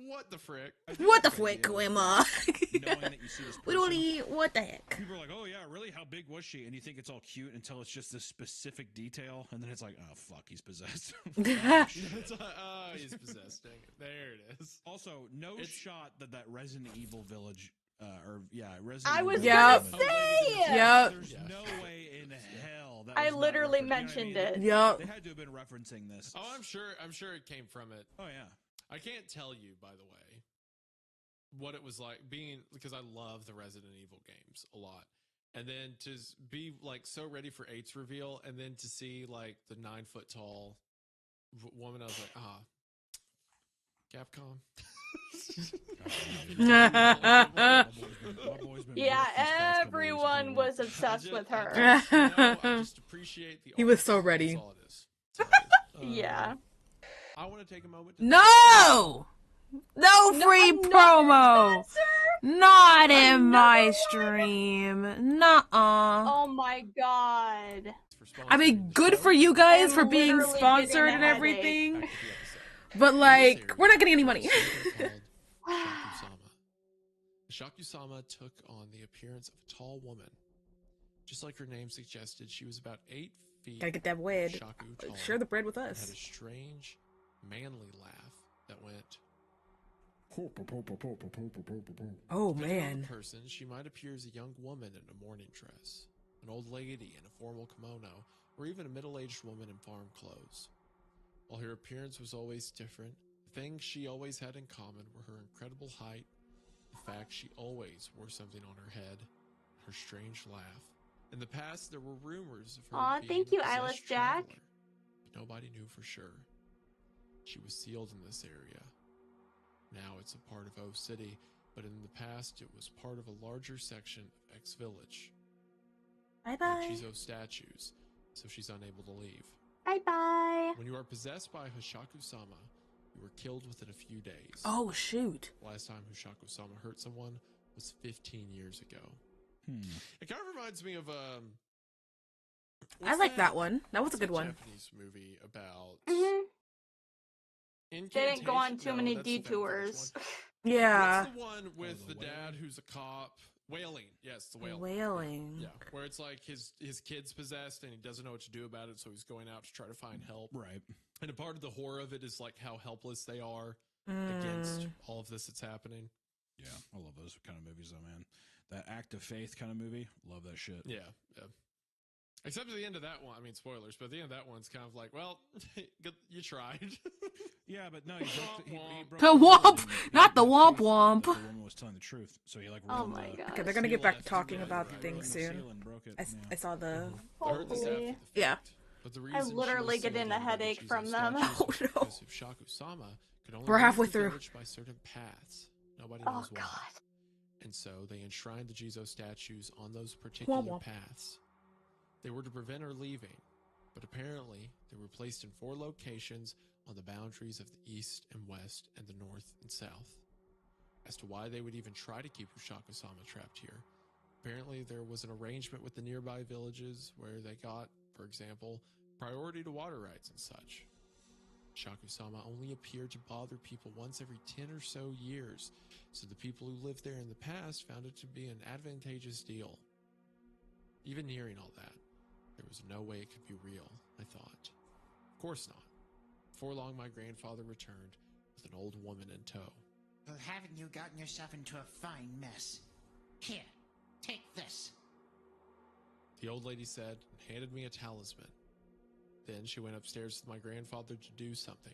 [SPEAKER 4] what the frick?
[SPEAKER 1] What the frick, Grandma?
[SPEAKER 3] knowing that you see this person,
[SPEAKER 1] What the heck?
[SPEAKER 3] people are like, "Oh yeah, really? How big was she?" And you think it's all cute until it's just this specific detail, and then it's like, "Oh fuck, he's possessed."
[SPEAKER 4] It's like, oh, he's possessed. Dang it. There it is.
[SPEAKER 3] Also, no shot that Resident Evil village, Resident
[SPEAKER 2] I
[SPEAKER 3] Evil
[SPEAKER 2] was
[SPEAKER 3] Village
[SPEAKER 2] gonna
[SPEAKER 3] is-
[SPEAKER 2] say.
[SPEAKER 1] Yep.
[SPEAKER 3] There's no way in hell that
[SPEAKER 2] I
[SPEAKER 3] was not
[SPEAKER 2] literally
[SPEAKER 3] referenced. You know what I
[SPEAKER 2] mentioned
[SPEAKER 3] mean?
[SPEAKER 2] it.
[SPEAKER 1] Yep.
[SPEAKER 3] They had to have been referencing this.
[SPEAKER 4] Oh, I'm sure it came from it.
[SPEAKER 3] Oh yeah.
[SPEAKER 4] I can't tell you, by the way, what it was like being, because I love the Resident Evil games a lot. And then to be like so ready for 8's reveal, and then to see like the 9-foot tall woman, I was like, Capcom.
[SPEAKER 2] Yeah, everyone was obsessed with her.
[SPEAKER 4] I just appreciate the
[SPEAKER 1] He was
[SPEAKER 4] art.
[SPEAKER 1] so ready.
[SPEAKER 4] That's all it is. That's all it is.
[SPEAKER 2] Yeah.
[SPEAKER 4] I want to take a moment to
[SPEAKER 1] No! No free
[SPEAKER 2] another
[SPEAKER 1] promo!
[SPEAKER 2] sponsor?
[SPEAKER 1] Not in my
[SPEAKER 2] Another one?
[SPEAKER 1] stream. Nuh-uh.
[SPEAKER 2] Oh my god.
[SPEAKER 4] for sponsoring
[SPEAKER 1] I mean,
[SPEAKER 4] the
[SPEAKER 1] good
[SPEAKER 4] show.
[SPEAKER 1] for you guys
[SPEAKER 2] I'm
[SPEAKER 1] for being
[SPEAKER 2] literally
[SPEAKER 1] sponsored
[SPEAKER 2] getting a
[SPEAKER 1] and
[SPEAKER 2] headache.
[SPEAKER 1] everything.
[SPEAKER 4] Back to the episode.
[SPEAKER 1] But,
[SPEAKER 4] In
[SPEAKER 1] like,
[SPEAKER 4] this
[SPEAKER 1] we're not getting any
[SPEAKER 4] area,
[SPEAKER 1] money.
[SPEAKER 4] there was a soldier called Shakusama. Shakusama took on the appearance of a tall woman. Just like her name suggested, she was about 8 feet.
[SPEAKER 1] Gotta get that bread.
[SPEAKER 4] Shaku tall,
[SPEAKER 1] Share the bread with
[SPEAKER 4] and had
[SPEAKER 1] us.
[SPEAKER 4] a strange, manly laugh that went.
[SPEAKER 1] Oh,
[SPEAKER 4] Depending on
[SPEAKER 1] man.
[SPEAKER 4] the person, she might appear as a young woman in a morning dress, an old lady in a formal kimono, or even a middle-aged woman in farm clothes. While her appearance was always different, the things she always had in common were her incredible height, the fact she always wore something on her head, her strange laugh. In the past, there were rumors of her
[SPEAKER 2] Aw,
[SPEAKER 4] being
[SPEAKER 2] thank
[SPEAKER 4] a
[SPEAKER 2] you,
[SPEAKER 4] possessed
[SPEAKER 2] Eyeless Jack.
[SPEAKER 4] traveler, but nobody knew for sure. She was sealed in this area. Now it's a part of O City, but in the past it was part of a larger section of X Village.
[SPEAKER 1] Bye-bye.
[SPEAKER 4] She's O statues, so she's unable to leave.
[SPEAKER 2] Bye-bye.
[SPEAKER 4] When you are possessed by Hoshaku-sama, you are killed within a few days.
[SPEAKER 1] Oh, shoot.
[SPEAKER 4] The last time Hoshaku-sama hurt someone was 15 years ago.
[SPEAKER 3] Hmm.
[SPEAKER 4] It kind of reminds me of
[SPEAKER 1] I like that one. That was a
[SPEAKER 4] what's
[SPEAKER 1] good one.
[SPEAKER 4] Japanese movie about
[SPEAKER 2] Mhm. They didn't go on
[SPEAKER 4] incantation?
[SPEAKER 2] too
[SPEAKER 4] No,
[SPEAKER 2] many
[SPEAKER 4] that's the
[SPEAKER 2] detours.
[SPEAKER 4] Vampires one.
[SPEAKER 1] Yeah.
[SPEAKER 4] What's the one with
[SPEAKER 3] the
[SPEAKER 4] the dad who's a cop? Wailing. Yes, the wailing.
[SPEAKER 1] Wailing.
[SPEAKER 4] Yeah, where it's like his kid's possessed and he doesn't know what to do about it, so he's going out to try to find help.
[SPEAKER 3] Right.
[SPEAKER 4] And a part of the horror of it is like how helpless they are
[SPEAKER 1] Mm.
[SPEAKER 4] against all of this that's happening.
[SPEAKER 3] Yeah, I love those kind of movies, though, man. That act of faith kind of movie, love that shit.
[SPEAKER 4] Yeah, yeah. Except at the end of that one, I mean, spoilers, but at the end of that one, it's kind of like, well, you tried.
[SPEAKER 3] Yeah, but no, he broke
[SPEAKER 1] The
[SPEAKER 3] the
[SPEAKER 1] womp,
[SPEAKER 3] and he
[SPEAKER 1] not the
[SPEAKER 3] had
[SPEAKER 1] womp
[SPEAKER 3] faith
[SPEAKER 1] womp.
[SPEAKER 3] that the woman was telling the truth, so he like
[SPEAKER 2] Oh
[SPEAKER 3] ruined
[SPEAKER 2] my
[SPEAKER 3] the-
[SPEAKER 2] god.
[SPEAKER 1] Okay, they're gonna get back to
[SPEAKER 4] Seal
[SPEAKER 1] talking
[SPEAKER 4] left,
[SPEAKER 1] about
[SPEAKER 4] right,
[SPEAKER 1] things
[SPEAKER 3] ruined the
[SPEAKER 1] soon.
[SPEAKER 3] seal and broke it,
[SPEAKER 1] I
[SPEAKER 3] yeah.
[SPEAKER 1] saw the.
[SPEAKER 4] I heard this after
[SPEAKER 2] Hopefully.
[SPEAKER 4] the
[SPEAKER 1] Yeah.
[SPEAKER 4] fact, But the
[SPEAKER 2] I'm
[SPEAKER 4] reason she
[SPEAKER 2] literally
[SPEAKER 4] was sealed
[SPEAKER 2] getting a
[SPEAKER 4] in by the
[SPEAKER 2] headache
[SPEAKER 4] Jizo
[SPEAKER 2] from them.
[SPEAKER 4] statues
[SPEAKER 1] Oh,
[SPEAKER 4] was
[SPEAKER 1] no.
[SPEAKER 4] because Shaku-sama could only
[SPEAKER 1] We're
[SPEAKER 4] leave
[SPEAKER 1] halfway
[SPEAKER 4] the
[SPEAKER 1] through.
[SPEAKER 4] village by certain paths. Nobody
[SPEAKER 2] Oh
[SPEAKER 4] knows why.
[SPEAKER 2] god.
[SPEAKER 4] And so they enshrined the Jizo statues on those particular
[SPEAKER 1] Womp womp.
[SPEAKER 4] paths. They were to prevent her leaving, but apparently they were placed in 4 locations on the boundaries of the east and west and the north and south. As to why they would even try to keep Ushaku-sama trapped here, apparently there was an arrangement with the nearby villages where they got, for example, priority to water rights and such. Shaku-sama only appeared to bother people once every 10 or so years, so the people who lived there in the past found it to be an advantageous deal. Even hearing all that, there was no way it could be real, I thought. Of course not. Before long, my grandfather returned with an old woman in tow.
[SPEAKER 6] Well, haven't you gotten yourself into a fine mess? Here, take this.
[SPEAKER 4] The old lady said and handed me a talisman. Then she went upstairs with my grandfather to do something.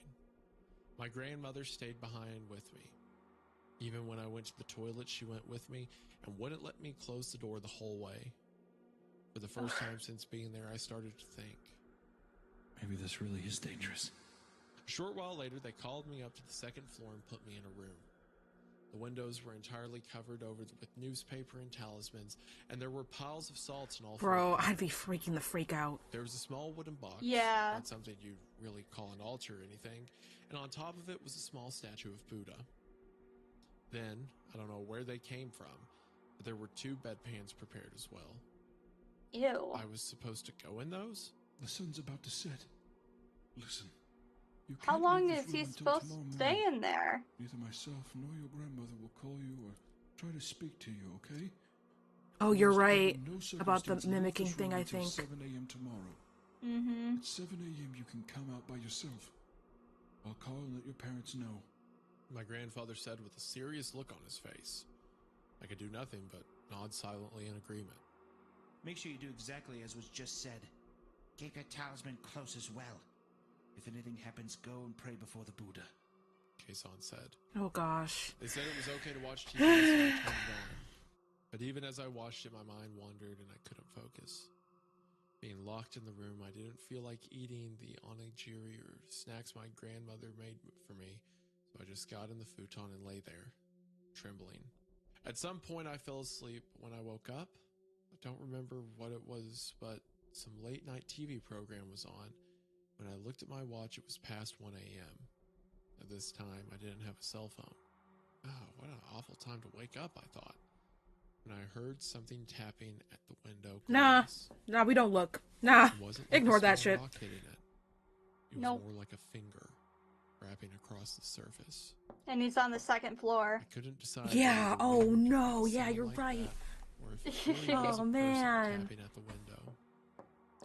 [SPEAKER 4] My grandmother stayed behind with me. Even when I went to the toilet, she went with me and wouldn't let me close the door the whole way. For the first time since being there, I started to think,
[SPEAKER 5] maybe this really is dangerous.
[SPEAKER 4] A short while later, they called me up to the second floor and put me in a room. The windows were entirely covered over with newspaper and talismans, and there were piles of salts in all
[SPEAKER 1] Bro,
[SPEAKER 4] four.
[SPEAKER 1] I'd be freaking the freak out.
[SPEAKER 4] There was a small wooden box,
[SPEAKER 2] Yeah.
[SPEAKER 4] not something you'd really call an altar or anything, and on top of it was a small statue of Buddha. Then, I don't know where they came from, but there were 2 bedpans prepared as well.
[SPEAKER 2] Ew.
[SPEAKER 4] I was supposed to go in those?
[SPEAKER 5] The sun's about to set. Listen. You
[SPEAKER 2] How
[SPEAKER 5] can't
[SPEAKER 2] long
[SPEAKER 5] leave
[SPEAKER 2] is
[SPEAKER 5] this
[SPEAKER 2] he
[SPEAKER 5] room until
[SPEAKER 2] supposed
[SPEAKER 5] tomorrow
[SPEAKER 2] to stay
[SPEAKER 5] morning.
[SPEAKER 2] in there?
[SPEAKER 5] Neither myself nor your grandmother will call you or try to speak to you, okay?
[SPEAKER 1] Oh, you're
[SPEAKER 5] Must
[SPEAKER 1] right
[SPEAKER 5] under no
[SPEAKER 1] about the
[SPEAKER 5] circumstance leave
[SPEAKER 1] mimicking
[SPEAKER 5] this
[SPEAKER 1] thing,
[SPEAKER 5] room
[SPEAKER 1] I
[SPEAKER 5] until
[SPEAKER 1] think.
[SPEAKER 5] 7 a.m. tomorrow.
[SPEAKER 2] Mm-hmm.
[SPEAKER 5] At 7 a.m. you can come out by yourself. I'll call and let your parents know.
[SPEAKER 4] My grandfather said with a serious look on his face. I could do nothing but nod silently in agreement.
[SPEAKER 6] Make sure you do exactly as was just said. Keep your talisman close as well. If anything happens, go and pray before the Buddha.
[SPEAKER 4] Kason said.
[SPEAKER 1] Oh gosh.
[SPEAKER 4] They said it was okay to watch TV, so I turned it on. But even as I watched it, my mind wandered and I couldn't focus. Being locked in the room, I didn't feel like eating the onigiri or snacks my grandmother made for me, so I just got in the futon and lay there, trembling. At some point, I fell asleep. When I woke up, I don't remember what it was, but some late-night TV program was on. When I looked at my watch, it was past 1 a.m. At this time, I didn't have a cell phone. Oh, what an awful time to wake up, I thought. When I heard something tapping at the window glass.
[SPEAKER 1] Nah, we don't look. Nah,
[SPEAKER 4] It wasn't like
[SPEAKER 1] ignore
[SPEAKER 4] a
[SPEAKER 1] that
[SPEAKER 4] small
[SPEAKER 1] shit.
[SPEAKER 4] rock hitting it. It was
[SPEAKER 2] Nope.
[SPEAKER 4] more like a finger wrapping across the surface.
[SPEAKER 2] And he's on the second floor.
[SPEAKER 4] I couldn't decide.
[SPEAKER 1] Yeah,
[SPEAKER 4] whether the
[SPEAKER 1] oh
[SPEAKER 4] wind
[SPEAKER 1] no,
[SPEAKER 4] could
[SPEAKER 1] yeah,
[SPEAKER 4] sound
[SPEAKER 1] you're
[SPEAKER 4] like
[SPEAKER 1] right.
[SPEAKER 4] that, or if it really was
[SPEAKER 1] Oh,
[SPEAKER 4] a person
[SPEAKER 1] man.
[SPEAKER 4] tapping at the window.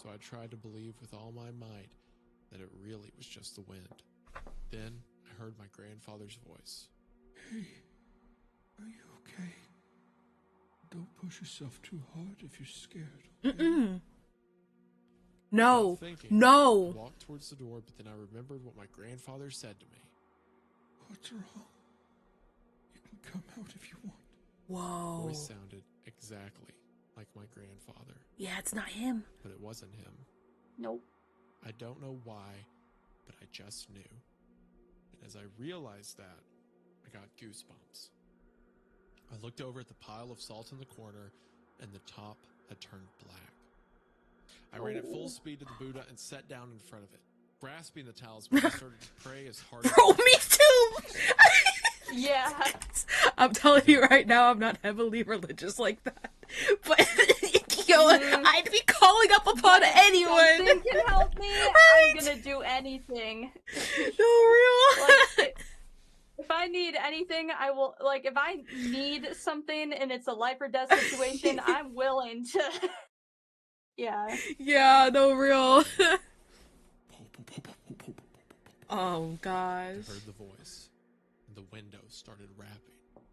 [SPEAKER 4] So I tried to believe with all my might that it really was just the wind. Then I heard my grandfather's voice.
[SPEAKER 5] Hey, are you okay? Don't push yourself too hard if you're scared. Okay?
[SPEAKER 1] No,
[SPEAKER 4] Without thinking, I
[SPEAKER 1] no.
[SPEAKER 4] walked towards the door, but then I remembered what my grandfather said to me.
[SPEAKER 5] What's wrong? You can come out if you want.
[SPEAKER 1] Whoa.
[SPEAKER 4] The voice sounded exactly like my grandfather,
[SPEAKER 1] Yeah, it's not him.
[SPEAKER 4] but it wasn't him.
[SPEAKER 2] Nope.
[SPEAKER 4] I don't know why, but I just knew. And as I realized that, I got goosebumps. I looked over at the pile of salt in the corner, and the top had turned black. I ran at full speed to the Buddha and sat down in front of it. Grasping the talisman, I started to pray as hard as
[SPEAKER 1] Bro,
[SPEAKER 4] I
[SPEAKER 1] me too.
[SPEAKER 2] Yeah.
[SPEAKER 1] I'm telling you right now, I'm not heavily religious like that. But, yo, I'd be calling up upon anyone.
[SPEAKER 2] Something can help me.
[SPEAKER 1] Right?
[SPEAKER 2] I'm gonna do anything.
[SPEAKER 1] No, real.
[SPEAKER 2] Like, if I need anything, I will. Like, if I need something and it's a life or death situation, I'm willing to. Yeah.
[SPEAKER 1] Yeah, no, real. Oh, gosh.
[SPEAKER 4] I heard the voice, and the window started rapping.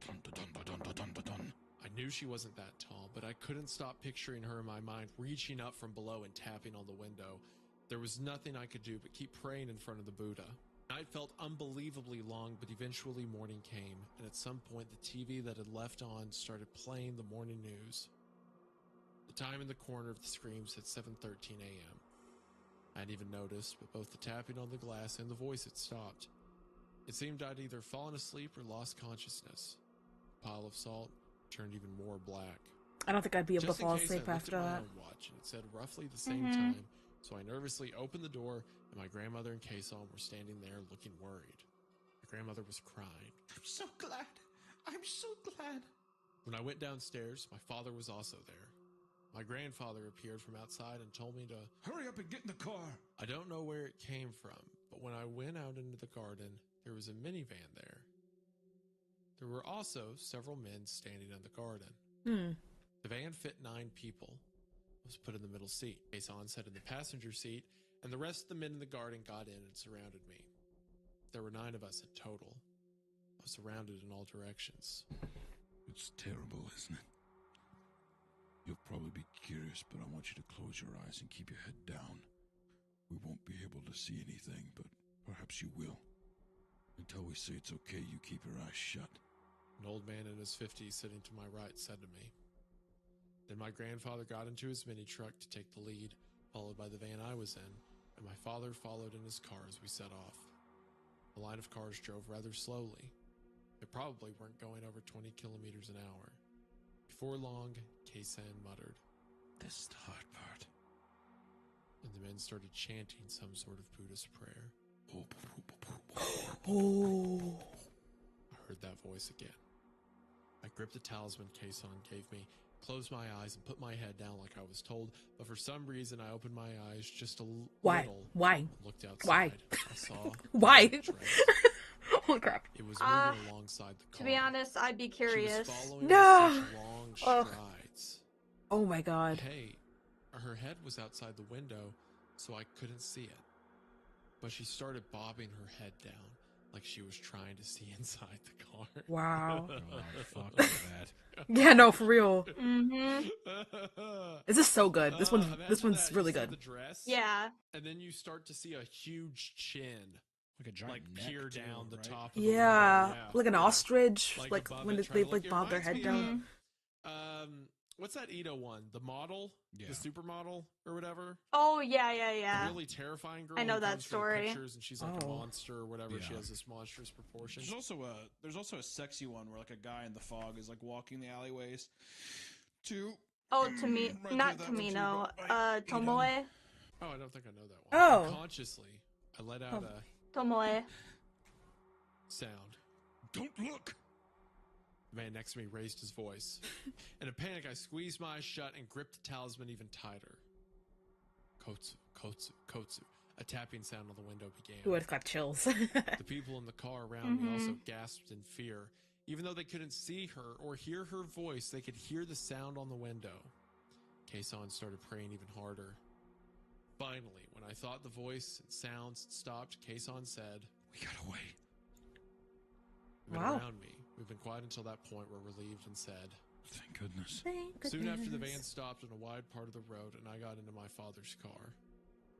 [SPEAKER 5] Dun, dun, dun, dun, dun, dun, dun.
[SPEAKER 4] I knew she wasn't that tall, but I couldn't stop picturing her in my mind, reaching up from below and tapping on the window. There was nothing I could do but keep praying in front of the Buddha. Night felt unbelievably long, but eventually morning came, and at some point the TV that had left on started playing the morning news. The time in the corner of the screen said 7:13 a.m. I hadn't even noticed, but both the tapping on the glass and the voice had stopped. It seemed I'd either fallen asleep or lost consciousness. The pile of salt turned even more black.
[SPEAKER 1] I don't think I'd be able
[SPEAKER 4] Just
[SPEAKER 1] to fall
[SPEAKER 4] in case,
[SPEAKER 1] asleep
[SPEAKER 4] I looked
[SPEAKER 1] after
[SPEAKER 4] at my
[SPEAKER 1] that.
[SPEAKER 4] own watch, and it said roughly the same time, so I nervously opened the door, and my grandmother and Kason were standing there looking worried. My grandmother was crying.
[SPEAKER 6] I'm so glad. I'm so glad.
[SPEAKER 4] When I went downstairs, my father was also there. My grandfather appeared from outside and told me to
[SPEAKER 5] Hurry up and get in the car.
[SPEAKER 4] I don't know where it came from, but when I went out into the garden, there was a minivan there. There were also several men standing in the garden. The van fit 9 people. I was put in the middle seat. Kason sat in the passenger seat, and the rest of the men in the garden got in and surrounded me. There were 9 of us in total. I was surrounded in all directions.
[SPEAKER 5] It's terrible, isn't it? You'll probably be curious, but I want you to close your eyes and keep your head down. We won't be able to see anything, but perhaps you will. Until we say it's okay, you keep your eyes shut.
[SPEAKER 4] An old man in his 50s sitting to my right said to me. Then my grandfather got into his mini truck to take the lead, followed by the van I was in, and my father followed in his car as we set off. The line of cars drove rather slowly. They probably weren't going over 20 kilometers an hour. Before long, Kaysan muttered,
[SPEAKER 5] "This is the hard part."
[SPEAKER 4] And the men started chanting some sort of Buddhist prayer.
[SPEAKER 1] Oh.
[SPEAKER 4] I heard that voice again. I gripped the talisman Kaysan gave me, closed my eyes, and put my head down like I was told, but for some reason I opened my eyes just a little.
[SPEAKER 1] Why?
[SPEAKER 4] And looked outside.
[SPEAKER 1] Why?
[SPEAKER 4] I saw
[SPEAKER 1] Why?
[SPEAKER 4] a dress.
[SPEAKER 1] Holy crap.
[SPEAKER 4] It was moving alongside the car.
[SPEAKER 2] To be honest, I'd be curious.
[SPEAKER 4] She was following
[SPEAKER 1] No.
[SPEAKER 4] with such long strides.
[SPEAKER 1] Oh my god.
[SPEAKER 4] Hey, her head was outside the window, so I couldn't see it. But she started bobbing her head down like she was trying to see inside the car.
[SPEAKER 1] Wow.
[SPEAKER 3] Oh, fuck that.
[SPEAKER 1] Yeah, no, for real.
[SPEAKER 2] Mm-hmm.
[SPEAKER 1] This is so good. This one's
[SPEAKER 4] Imagine that.
[SPEAKER 1] really
[SPEAKER 4] You see
[SPEAKER 1] good.
[SPEAKER 4] the dress,
[SPEAKER 2] Yeah.
[SPEAKER 4] and then you start to see a huge chin,
[SPEAKER 3] Like a giant neck,
[SPEAKER 4] peer
[SPEAKER 3] too,
[SPEAKER 4] down the
[SPEAKER 3] right?
[SPEAKER 4] top. Of
[SPEAKER 1] Yeah,
[SPEAKER 4] the window.
[SPEAKER 1] like an ostrich, like
[SPEAKER 4] above
[SPEAKER 1] when
[SPEAKER 4] it,
[SPEAKER 1] they
[SPEAKER 4] trying to look.
[SPEAKER 1] like
[SPEAKER 4] It
[SPEAKER 1] bob their
[SPEAKER 4] reminds
[SPEAKER 1] head
[SPEAKER 4] me
[SPEAKER 1] down.
[SPEAKER 4] of, what's that Ito one? The model,
[SPEAKER 3] Yeah.
[SPEAKER 4] the supermodel or whatever.
[SPEAKER 2] Oh, yeah.
[SPEAKER 4] The really terrifying girl.
[SPEAKER 2] I know
[SPEAKER 4] who
[SPEAKER 2] that
[SPEAKER 4] comes through the
[SPEAKER 2] story.
[SPEAKER 4] Pictures and she's like a
[SPEAKER 1] Oh.
[SPEAKER 4] monster or whatever. She
[SPEAKER 3] Yeah.
[SPEAKER 4] has this monstrous proportions.
[SPEAKER 3] There's also a sexy one where like a guy in the fog is like walking the alleyways. To
[SPEAKER 2] Oh, to me,
[SPEAKER 3] Right
[SPEAKER 2] not
[SPEAKER 3] there, that one too,
[SPEAKER 2] Tamino.
[SPEAKER 3] but I-
[SPEAKER 2] Tomoe.
[SPEAKER 4] Oh, I don't think I know that one.
[SPEAKER 1] Oh.
[SPEAKER 4] Unconsciously, I let out a
[SPEAKER 2] Tomoe.
[SPEAKER 4] sound.
[SPEAKER 3] Don't look.
[SPEAKER 4] The man next to me raised his voice. In a panic, I squeezed my eyes shut and gripped the talisman even tighter. Kotsu, Kotsu, Kotsu. A tapping sound on the window began.
[SPEAKER 1] Ooh, it's got chills.
[SPEAKER 4] The people in the car around me also
[SPEAKER 2] Mhm.
[SPEAKER 4] gasped in fear. Even though they couldn't see her or hear her voice, they could hear the sound on the window. Kaysan started praying even harder. Finally, when I thought the voice and sounds had stopped, Kaysan said,
[SPEAKER 5] We gotta wait.
[SPEAKER 4] "They've been
[SPEAKER 1] Wow.
[SPEAKER 4] around me. We've been quiet until that point where relieved and said."
[SPEAKER 5] Thank goodness.
[SPEAKER 4] Soon after, the van stopped on a wide part of the road, and I got into my father's car.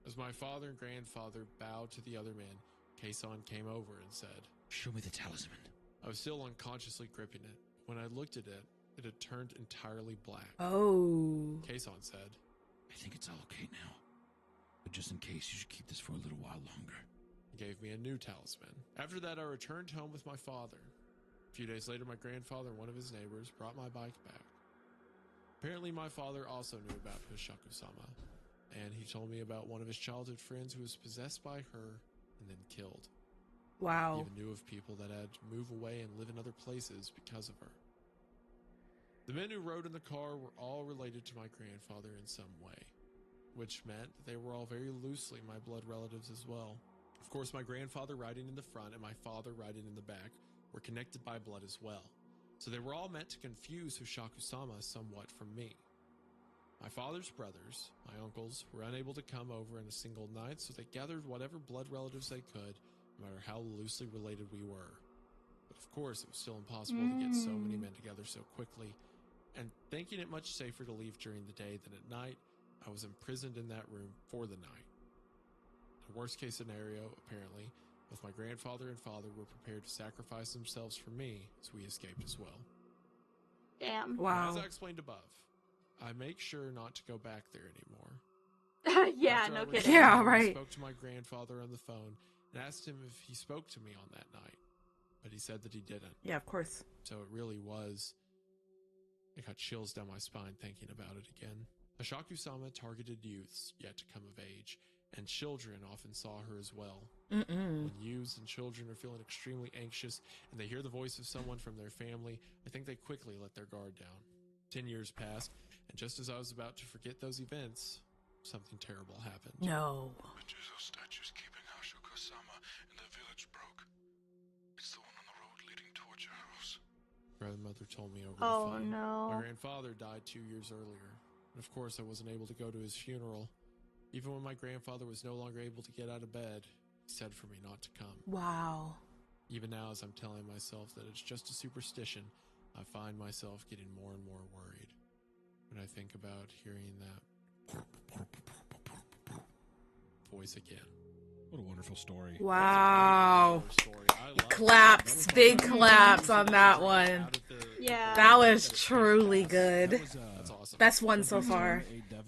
[SPEAKER 4] As my father and grandfather bowed to the other man, Kaysan came over and said,
[SPEAKER 5] Show me the talisman.
[SPEAKER 4] I was still unconsciously gripping it. When I looked at it, it had turned entirely black.
[SPEAKER 1] Oh.
[SPEAKER 4] Kaysan said,
[SPEAKER 5] I think it's all okay now. But just in case, you should keep this for a little while longer.
[SPEAKER 4] He gave me a new talisman. After that, I returned home with my father. A few days later, my grandfather and one of his neighbors brought my bike back. Apparently, my father also knew about Hishaku-sama, and he told me about one of his childhood friends who was possessed by her and then killed. He
[SPEAKER 1] Wow.
[SPEAKER 4] even knew of people that had to move away and live in other places because of her. The men who rode in the car were all related to my grandfather in some way, which meant that they were all very loosely my blood relatives as well. Of course, my grandfather riding in the front and my father riding in the back were connected by blood as well, so they were all meant to confuse Hishaku-sama somewhat from me. My father's brothers, my uncles, were unable to come over in a single night, so they gathered whatever blood relatives they could, no matter how loosely related we were. But of course, it was still impossible to get so many men together so quickly, and thinking it much safer to leave during the day than at night, I was imprisoned in that room for the night. The worst case scenario, apparently, both my grandfather and father were prepared to sacrifice themselves for me, as we escaped as well.
[SPEAKER 2] Damn.
[SPEAKER 1] Wow.
[SPEAKER 4] As I explained above, I make sure not to go back there anymore.
[SPEAKER 2] Yeah,
[SPEAKER 4] After I
[SPEAKER 2] no
[SPEAKER 4] returned
[SPEAKER 2] kidding.
[SPEAKER 1] Yeah,
[SPEAKER 4] home, I
[SPEAKER 1] right.
[SPEAKER 4] spoke to my grandfather on the phone and asked him if he spoke to me on that night, but he said that he didn't.
[SPEAKER 1] Yeah, of course.
[SPEAKER 4] So it really was. It got chills down my spine thinking about it again. Hishaku-sama targeted youths yet to come of age, and children often saw her as well.
[SPEAKER 1] Mm-mm.
[SPEAKER 4] When youths and children are feeling extremely anxious and they hear the voice of someone from their family, I think they quickly let their guard down. 10 years passed, and just as I was about to forget those events, something terrible happened.
[SPEAKER 1] No.
[SPEAKER 5] The Jizo statue's keeping Hashoka-sama in the village broke. It's the one on the road leading towards your house.
[SPEAKER 4] Grandmother told me over
[SPEAKER 2] Oh,
[SPEAKER 4] the phone.
[SPEAKER 2] no.
[SPEAKER 4] My grandfather died 2 years earlier, and of course I wasn't able to go to his funeral. Even when my grandfather was no longer able to get out of bed, he said for me not to come.
[SPEAKER 1] Wow.
[SPEAKER 4] Even now, as I'm telling myself that it's just a superstition, I find myself getting more and more worried when I think about hearing that voice again.
[SPEAKER 3] What a wonderful story.
[SPEAKER 1] Wow.
[SPEAKER 4] Story.
[SPEAKER 1] Claps, big claps on that one.
[SPEAKER 2] Yeah.
[SPEAKER 1] That was truly good.
[SPEAKER 4] That's awesome.
[SPEAKER 1] Best one so far,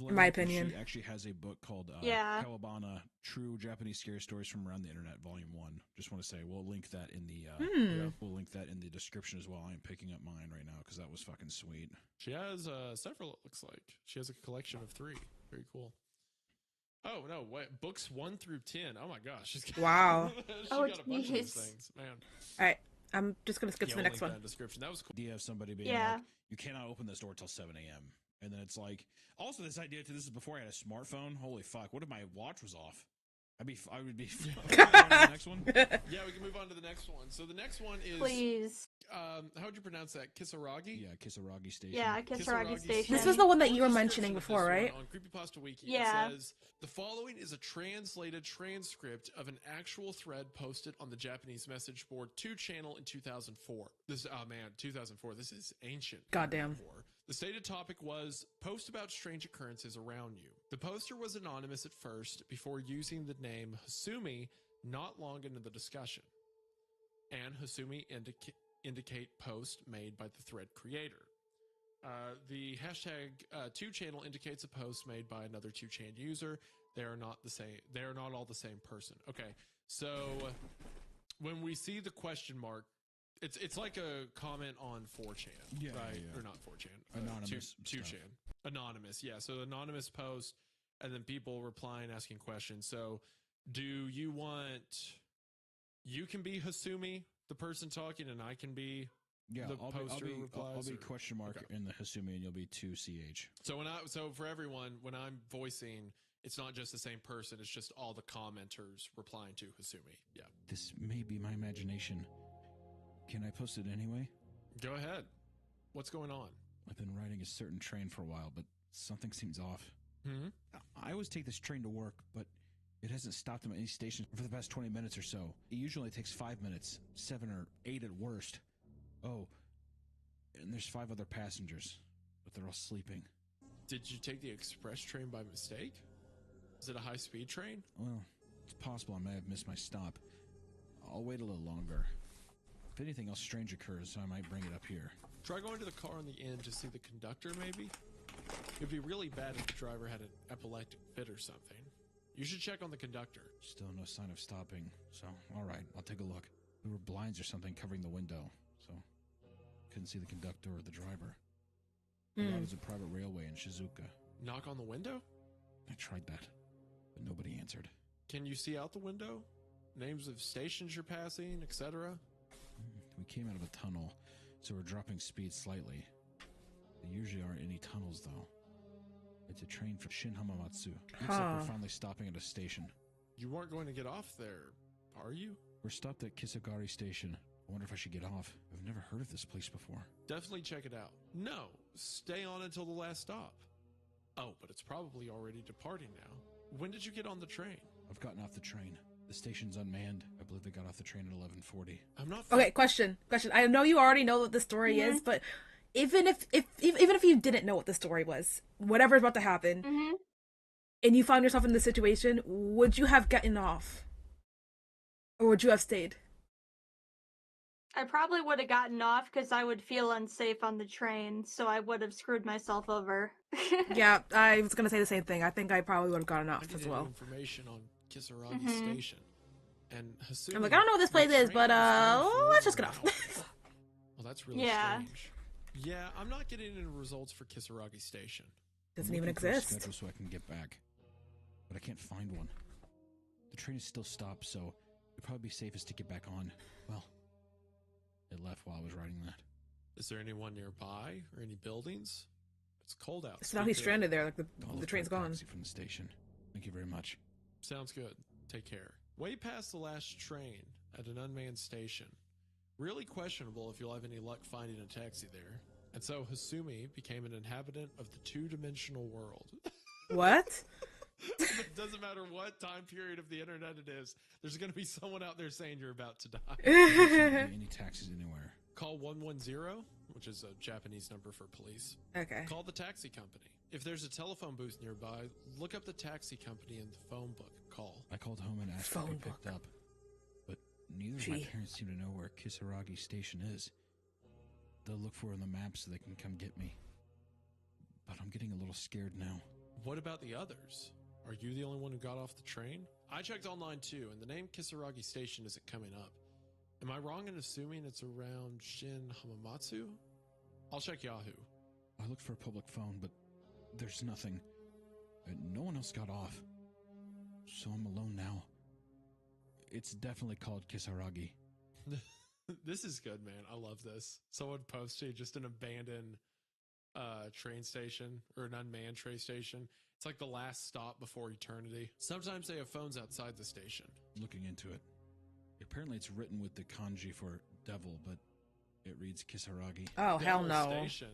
[SPEAKER 1] in my opinion.
[SPEAKER 3] She actually has a book called
[SPEAKER 2] Yeah.
[SPEAKER 3] Kawabana, True Japanese Scary Stories from Around the Internet, Volume 1. Just want to say, we'll link that in the we'll link that in the description as well. I am picking up mine right now because that was fucking sweet.
[SPEAKER 4] She has several, it looks like. She has a collection of 3. Very cool. Oh, no, wait. Books 1 through 10. Oh, my gosh. She's got,
[SPEAKER 1] Wow.
[SPEAKER 4] she got a bunch of these
[SPEAKER 2] jeez.
[SPEAKER 4] things. Man.
[SPEAKER 1] All right, I'm just gonna skip to the
[SPEAKER 4] we'll
[SPEAKER 1] next
[SPEAKER 4] link
[SPEAKER 1] one.
[SPEAKER 4] that description. That was cool.
[SPEAKER 3] Idea of somebody being
[SPEAKER 2] Yeah.
[SPEAKER 3] like, you cannot open this door till 7 a.m. And then it's like, also this idea too, this is before I had a smartphone. Holy fuck. What if my watch was off? I would be the next one.
[SPEAKER 4] Yeah, we can move on to the next one. So the next one is,
[SPEAKER 2] Please.
[SPEAKER 4] how would you pronounce that? Kisaragi?
[SPEAKER 3] Yeah, Kisaragi Station.
[SPEAKER 2] Yeah, Kisaragi Station.
[SPEAKER 1] This was the one that you were
[SPEAKER 4] Short
[SPEAKER 1] mentioning
[SPEAKER 4] description
[SPEAKER 1] before,
[SPEAKER 4] of this
[SPEAKER 1] right?
[SPEAKER 4] one On Creepypasta Wiki,
[SPEAKER 2] Yeah.
[SPEAKER 4] it says, the following is a translated transcript of an actual thread posted on the Japanese message board 2 channel in 2004. 2004. This is ancient.
[SPEAKER 1] Goddamn.
[SPEAKER 4] The stated topic was, post about strange occurrences around you. The poster was anonymous at first before using the name Hasumi not long into the discussion. And Hasumi indicate post made by the thread creator. The hashtag 2channel indicates a post made by another 2chan user. They are not the same. They are not all the same person. Okay, so when we see the question mark, it's like a comment on 4chan,
[SPEAKER 3] Yeah,
[SPEAKER 4] right?
[SPEAKER 3] yeah.
[SPEAKER 4] Or not 4chan,
[SPEAKER 3] Anonymous
[SPEAKER 4] 2chan,
[SPEAKER 3] stuff.
[SPEAKER 4] anonymous. Yeah, so anonymous post, and then people replying, asking questions. So, do you want? You can be Hasumi, the person talking, and I can be.
[SPEAKER 3] Yeah,
[SPEAKER 4] The
[SPEAKER 3] I'll
[SPEAKER 4] poster
[SPEAKER 3] be
[SPEAKER 4] replies or-
[SPEAKER 3] question mark
[SPEAKER 4] Okay.
[SPEAKER 3] in the Hasumi, and you'll be 2CH.
[SPEAKER 4] So for everyone, when I'm voicing, it's not just the same person. It's just all the commenters replying to Hasumi. Yeah.
[SPEAKER 3] This may be my imagination. Can I post it anyway?
[SPEAKER 4] Go ahead. What's going on?
[SPEAKER 3] I've been riding a certain train for a while, but something seems off.
[SPEAKER 4] Hmm.
[SPEAKER 3] I always take this train to work, but it hasn't stopped at any station for the past 20 minutes or so. It usually takes 5 minutes, 7 or 8 at worst. Oh, and there's 5 other passengers, but they're all sleeping.
[SPEAKER 4] Did you take the express train by mistake? Is it a high-speed train?
[SPEAKER 3] Well, it's possible I may have missed my stop. I'll wait a little longer. If anything else strange occurs, I might bring it up here.
[SPEAKER 4] Try going to the car on the end to see the conductor, maybe? It'd be really bad if the driver had an epileptic fit or something. You should check on the conductor.
[SPEAKER 3] Still no sign of stopping, so alright, I'll take a look. There were blinds or something covering the window, so couldn't see the conductor or the driver. The route is a private railway in Shizuoka.
[SPEAKER 4] Knock on the window?
[SPEAKER 3] I tried that, but nobody answered.
[SPEAKER 4] Can you see out the window? Names of stations you're passing, etc.?
[SPEAKER 3] We came out of a tunnel, so we're dropping speed slightly. There usually aren't any tunnels, though. It's a train from Shin Hamamatsu. Looks like we're finally stopping at a station.
[SPEAKER 4] You weren't going to get off there, are you?
[SPEAKER 3] We're stopped at Kisagari Station. I wonder if I should get off. I've never heard of this place before.
[SPEAKER 4] Definitely check it out. No, stay on until the last stop. Oh, but it's probably already departing now. When did you get on the train?
[SPEAKER 3] I've gotten off the train. The station's unmanned. I believe they got off the train at 11:40.
[SPEAKER 4] I'm not.
[SPEAKER 1] Okay, question. I know you already know what the story is, but even if you didn't know what the story was, whatever's about to happen, and you found yourself in this situation, would you have gotten off, or would you have stayed?
[SPEAKER 2] I probably would have gotten off because I would feel unsafe on the train, so I would have screwed myself over.
[SPEAKER 1] Yeah, I was gonna say the same thing. I think I probably would have gotten
[SPEAKER 4] I
[SPEAKER 1] off
[SPEAKER 4] needed
[SPEAKER 1] as well.
[SPEAKER 4] information on Kisaragi Station. And Hasumi,
[SPEAKER 1] I'm like, I don't know what this place is, but let's just get off.
[SPEAKER 4] Well, that's really
[SPEAKER 2] Yeah.
[SPEAKER 4] strange. Yeah, I'm not getting any results for Kisaragi Station.
[SPEAKER 1] Doesn't
[SPEAKER 3] I'm
[SPEAKER 1] even
[SPEAKER 3] looking for a
[SPEAKER 1] exist.
[SPEAKER 3] schedule so I can get back, but I can't find one. The train is still stopped, so it'd probably be safest to get back on. Well, it left while I was riding that.
[SPEAKER 4] Is there anyone nearby or any buildings? It's cold out.
[SPEAKER 1] So now he's stranded there. Like
[SPEAKER 3] I'll
[SPEAKER 1] the
[SPEAKER 3] look
[SPEAKER 1] train's
[SPEAKER 3] for a
[SPEAKER 1] gone.
[SPEAKER 3] taxi from the station. Thank you very much.
[SPEAKER 4] Sounds good. Take care. Way past the last train at an unmanned station. Really questionable if you'll have any luck finding a taxi there. And so Hasumi became an inhabitant of the two-dimensional world.
[SPEAKER 1] What?
[SPEAKER 4] It doesn't matter what time period of the internet it is. There's going to be someone out there saying you're about to die.
[SPEAKER 3] Any taxis anywhere?
[SPEAKER 4] Call 110, which is a Japanese number for police.
[SPEAKER 1] Okay.
[SPEAKER 4] Call the taxi company. If there's a telephone booth nearby, look up the taxi company in the phone book. Call.
[SPEAKER 3] I called home and asked to be picked up, but neither of my parents seem to know where Kisaragi Station is. They'll look for it on the map so they can come get me. But I'm getting a little scared now.
[SPEAKER 4] What about the others? Are you the only one who got off the train? I checked online too, and the name Kisaragi Station isn't coming up. Am I wrong in assuming it's around Shin Hamamatsu? I'll check Yahoo.
[SPEAKER 3] I looked for a public phone, but there's nothing. No one else got off. So I'm alone now. It's definitely called Kisaragi.
[SPEAKER 4] This is good, man. I love this. Someone posted just an abandoned train station, or an unmanned train station. It's like the last stop before eternity. Sometimes they have phones outside the station.
[SPEAKER 3] Looking into it. Apparently it's written with the kanji for devil, but it reads Kisaragi.
[SPEAKER 1] Oh, hell no.
[SPEAKER 4] Station.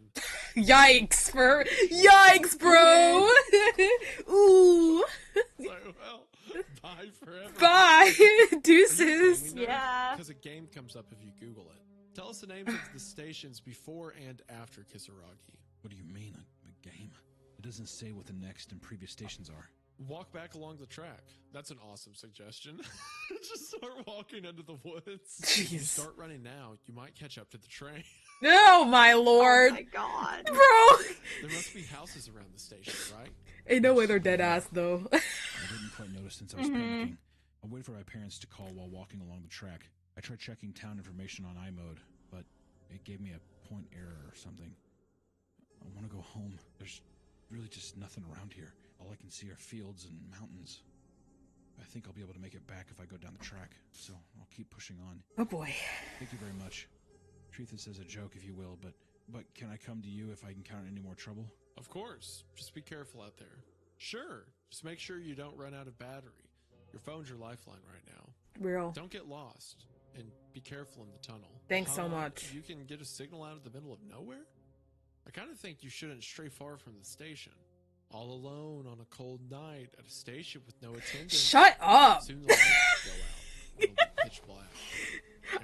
[SPEAKER 1] Yikes, bro. Ooh.
[SPEAKER 4] So, well, bye forever.
[SPEAKER 1] Bye. Deuces.
[SPEAKER 2] Yeah.
[SPEAKER 4] Because a game comes up if you Google it. Tell us the names of the stations before and after Kisaragi.
[SPEAKER 3] What do you mean, a game? It doesn't say what the next and previous stations are.
[SPEAKER 4] Walk back along the track. That's an awesome suggestion. Just start walking into the woods. If you
[SPEAKER 1] Jeez.
[SPEAKER 4] start running now, you might catch up to the train.
[SPEAKER 1] Oh my lord.
[SPEAKER 2] Oh my god.
[SPEAKER 1] Bro.
[SPEAKER 4] There must be houses around the station, right?
[SPEAKER 1] Ain't no way they're dead ass though.
[SPEAKER 3] I didn't quite notice since I was panicking. I waited for my parents to call while walking along the track. I tried checking town information on iMode, but it gave me a point error or something. I want to go home. There's really just nothing around here. All I can see are fields and mountains. I think I'll be able to make it back if I go down the track, so I'll keep pushing on.
[SPEAKER 1] Oh boy.
[SPEAKER 3] Thank you very much. Treat this as a joke, if you will, but can I come to you if I encounter any more trouble?
[SPEAKER 4] Of course. Just be careful out there. Sure. Just make sure you don't run out of battery. Your phone's your lifeline right now.
[SPEAKER 1] Real.
[SPEAKER 4] Don't get lost, and be careful in the tunnel.
[SPEAKER 1] Thanks so much.
[SPEAKER 4] You can get a signal out of the middle of nowhere? I kind of think you shouldn't stray far from the station. All alone on a cold night at a station with no attendant.
[SPEAKER 1] Shut up.
[SPEAKER 4] Soon the lights will go out. It'll be pitch black.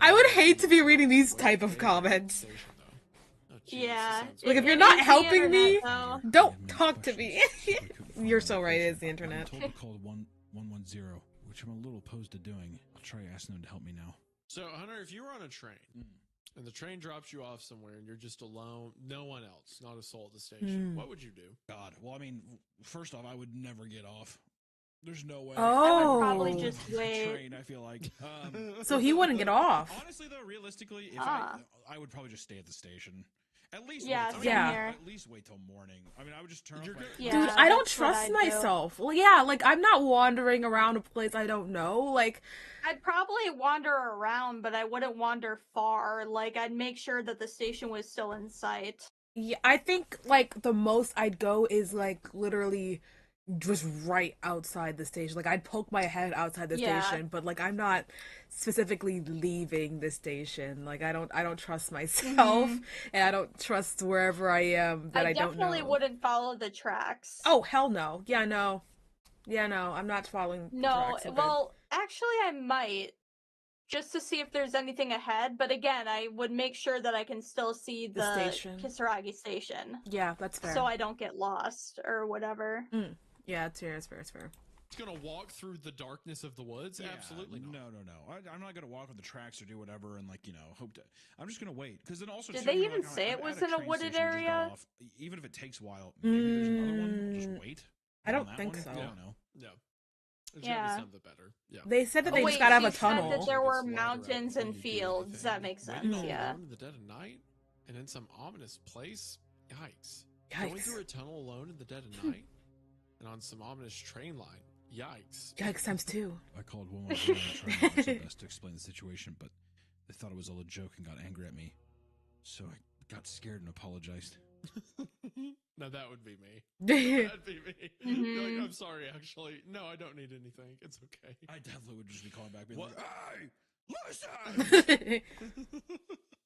[SPEAKER 1] I would hate to be reading these type of comments.
[SPEAKER 4] Station, though. Oh, geez,
[SPEAKER 2] Yeah.
[SPEAKER 4] this sounds
[SPEAKER 1] Like, if
[SPEAKER 2] It
[SPEAKER 1] you're
[SPEAKER 2] is
[SPEAKER 1] not
[SPEAKER 2] the
[SPEAKER 1] helping me,
[SPEAKER 2] internet, though.
[SPEAKER 1] don't talk to me. You're so right, it is the internet.
[SPEAKER 3] I'm told to call 110, which I'm a little opposed to doing. I'll try asking them to help me now.
[SPEAKER 4] So, Hunter, if you were on a train and the train drops you off somewhere and you're just alone, no one else, not a soul at the station, what would you do?
[SPEAKER 3] God, well, I mean, first off, I would never get off. There's no way.
[SPEAKER 2] I would probably
[SPEAKER 1] Oh.
[SPEAKER 2] just
[SPEAKER 3] The
[SPEAKER 2] wait.
[SPEAKER 3] train, I feel like.
[SPEAKER 1] So he wouldn't get off.
[SPEAKER 3] Honestly, though, realistically, if
[SPEAKER 2] Ah.
[SPEAKER 3] I would probably just stay at the station. At least
[SPEAKER 2] Yeah,
[SPEAKER 3] wait till,
[SPEAKER 2] same
[SPEAKER 1] Yeah.
[SPEAKER 2] here.
[SPEAKER 3] At least wait till morning. I mean, I would just turn
[SPEAKER 4] You're
[SPEAKER 3] off my...
[SPEAKER 4] good.
[SPEAKER 2] Yeah,
[SPEAKER 1] Dude, I don't
[SPEAKER 2] that's what
[SPEAKER 1] trust
[SPEAKER 2] I'd do.
[SPEAKER 1] myself. Well, yeah, like, I'm not wandering around a place I don't know. Like,
[SPEAKER 2] I'd probably wander around, but I wouldn't wander far. Like, I'd make sure that the station was still in sight.
[SPEAKER 1] yeah, I think, like, the most I'd go is, like, literally just right outside the station. Like, I'd poke my head outside the
[SPEAKER 2] Yeah.
[SPEAKER 1] station, but, like, I'm not specifically leaving the station. Like, I don't trust myself, and I don't trust wherever I am that I don't know.
[SPEAKER 2] definitely wouldn't follow the tracks.
[SPEAKER 1] Oh, hell no. Yeah, no. Yeah, no, I'm not following the
[SPEAKER 2] no.
[SPEAKER 1] tracks of it.
[SPEAKER 2] Well, actually, I might. Just to see if there's anything ahead. But again, I would make sure that I can still see
[SPEAKER 1] The
[SPEAKER 2] the
[SPEAKER 1] station.
[SPEAKER 2] Kisaragi station.
[SPEAKER 1] Yeah, that's fair.
[SPEAKER 2] So I don't get lost or whatever.
[SPEAKER 1] Yeah, it's fair, it's fair, it's fair.
[SPEAKER 4] It's going to walk through the darkness of the woods?
[SPEAKER 3] Yeah,
[SPEAKER 4] Absolutely not.
[SPEAKER 3] No. I'm not going to walk on the tracks or do whatever and, like, hope to... I'm just going to wait. Because then also...
[SPEAKER 2] Did
[SPEAKER 3] too,
[SPEAKER 2] they
[SPEAKER 3] you're
[SPEAKER 2] even
[SPEAKER 3] like,
[SPEAKER 2] say
[SPEAKER 3] I'm
[SPEAKER 2] it was
[SPEAKER 3] at
[SPEAKER 2] in a
[SPEAKER 3] train
[SPEAKER 2] wooded
[SPEAKER 3] station, just got
[SPEAKER 2] area?
[SPEAKER 3] off. Even if it takes a while, maybe there's another one. I'll just wait.
[SPEAKER 1] I
[SPEAKER 3] on
[SPEAKER 1] don't
[SPEAKER 3] that
[SPEAKER 1] think
[SPEAKER 3] one.
[SPEAKER 1] so.
[SPEAKER 3] I don't know.
[SPEAKER 4] Yeah. It's
[SPEAKER 2] Yeah.
[SPEAKER 4] going to be something better. Yeah.
[SPEAKER 1] They said that
[SPEAKER 2] Oh,
[SPEAKER 1] they
[SPEAKER 2] wait,
[SPEAKER 1] just gotta have
[SPEAKER 2] he
[SPEAKER 1] a
[SPEAKER 2] said
[SPEAKER 1] tunnel.
[SPEAKER 2] that there were
[SPEAKER 4] It's ladder
[SPEAKER 2] mountains
[SPEAKER 4] up
[SPEAKER 2] and
[SPEAKER 4] before you do
[SPEAKER 2] fields.
[SPEAKER 4] anything.
[SPEAKER 2] That makes
[SPEAKER 4] Waiting
[SPEAKER 2] sense,
[SPEAKER 4] all
[SPEAKER 2] yeah.
[SPEAKER 4] alone in the dead of night and in some ominous place? Yikes. Going
[SPEAKER 1] Yikes.
[SPEAKER 4] through a tunnel alone in the dead of night and on some ominous train line? Yikes.
[SPEAKER 1] Yikes times two.
[SPEAKER 3] I called 110 and tried my absolute best to explain the situation, but they thought it was all a joke and got angry at me. So I got scared and apologized.
[SPEAKER 4] Now that would be me.
[SPEAKER 1] Yeah.
[SPEAKER 4] That'd be me.
[SPEAKER 2] Mhm.
[SPEAKER 4] You're like, I'm sorry, actually. No, I don't need anything. It's okay.
[SPEAKER 3] I definitely would just be calling back being
[SPEAKER 5] What?
[SPEAKER 3] like,
[SPEAKER 5] Hey, listen!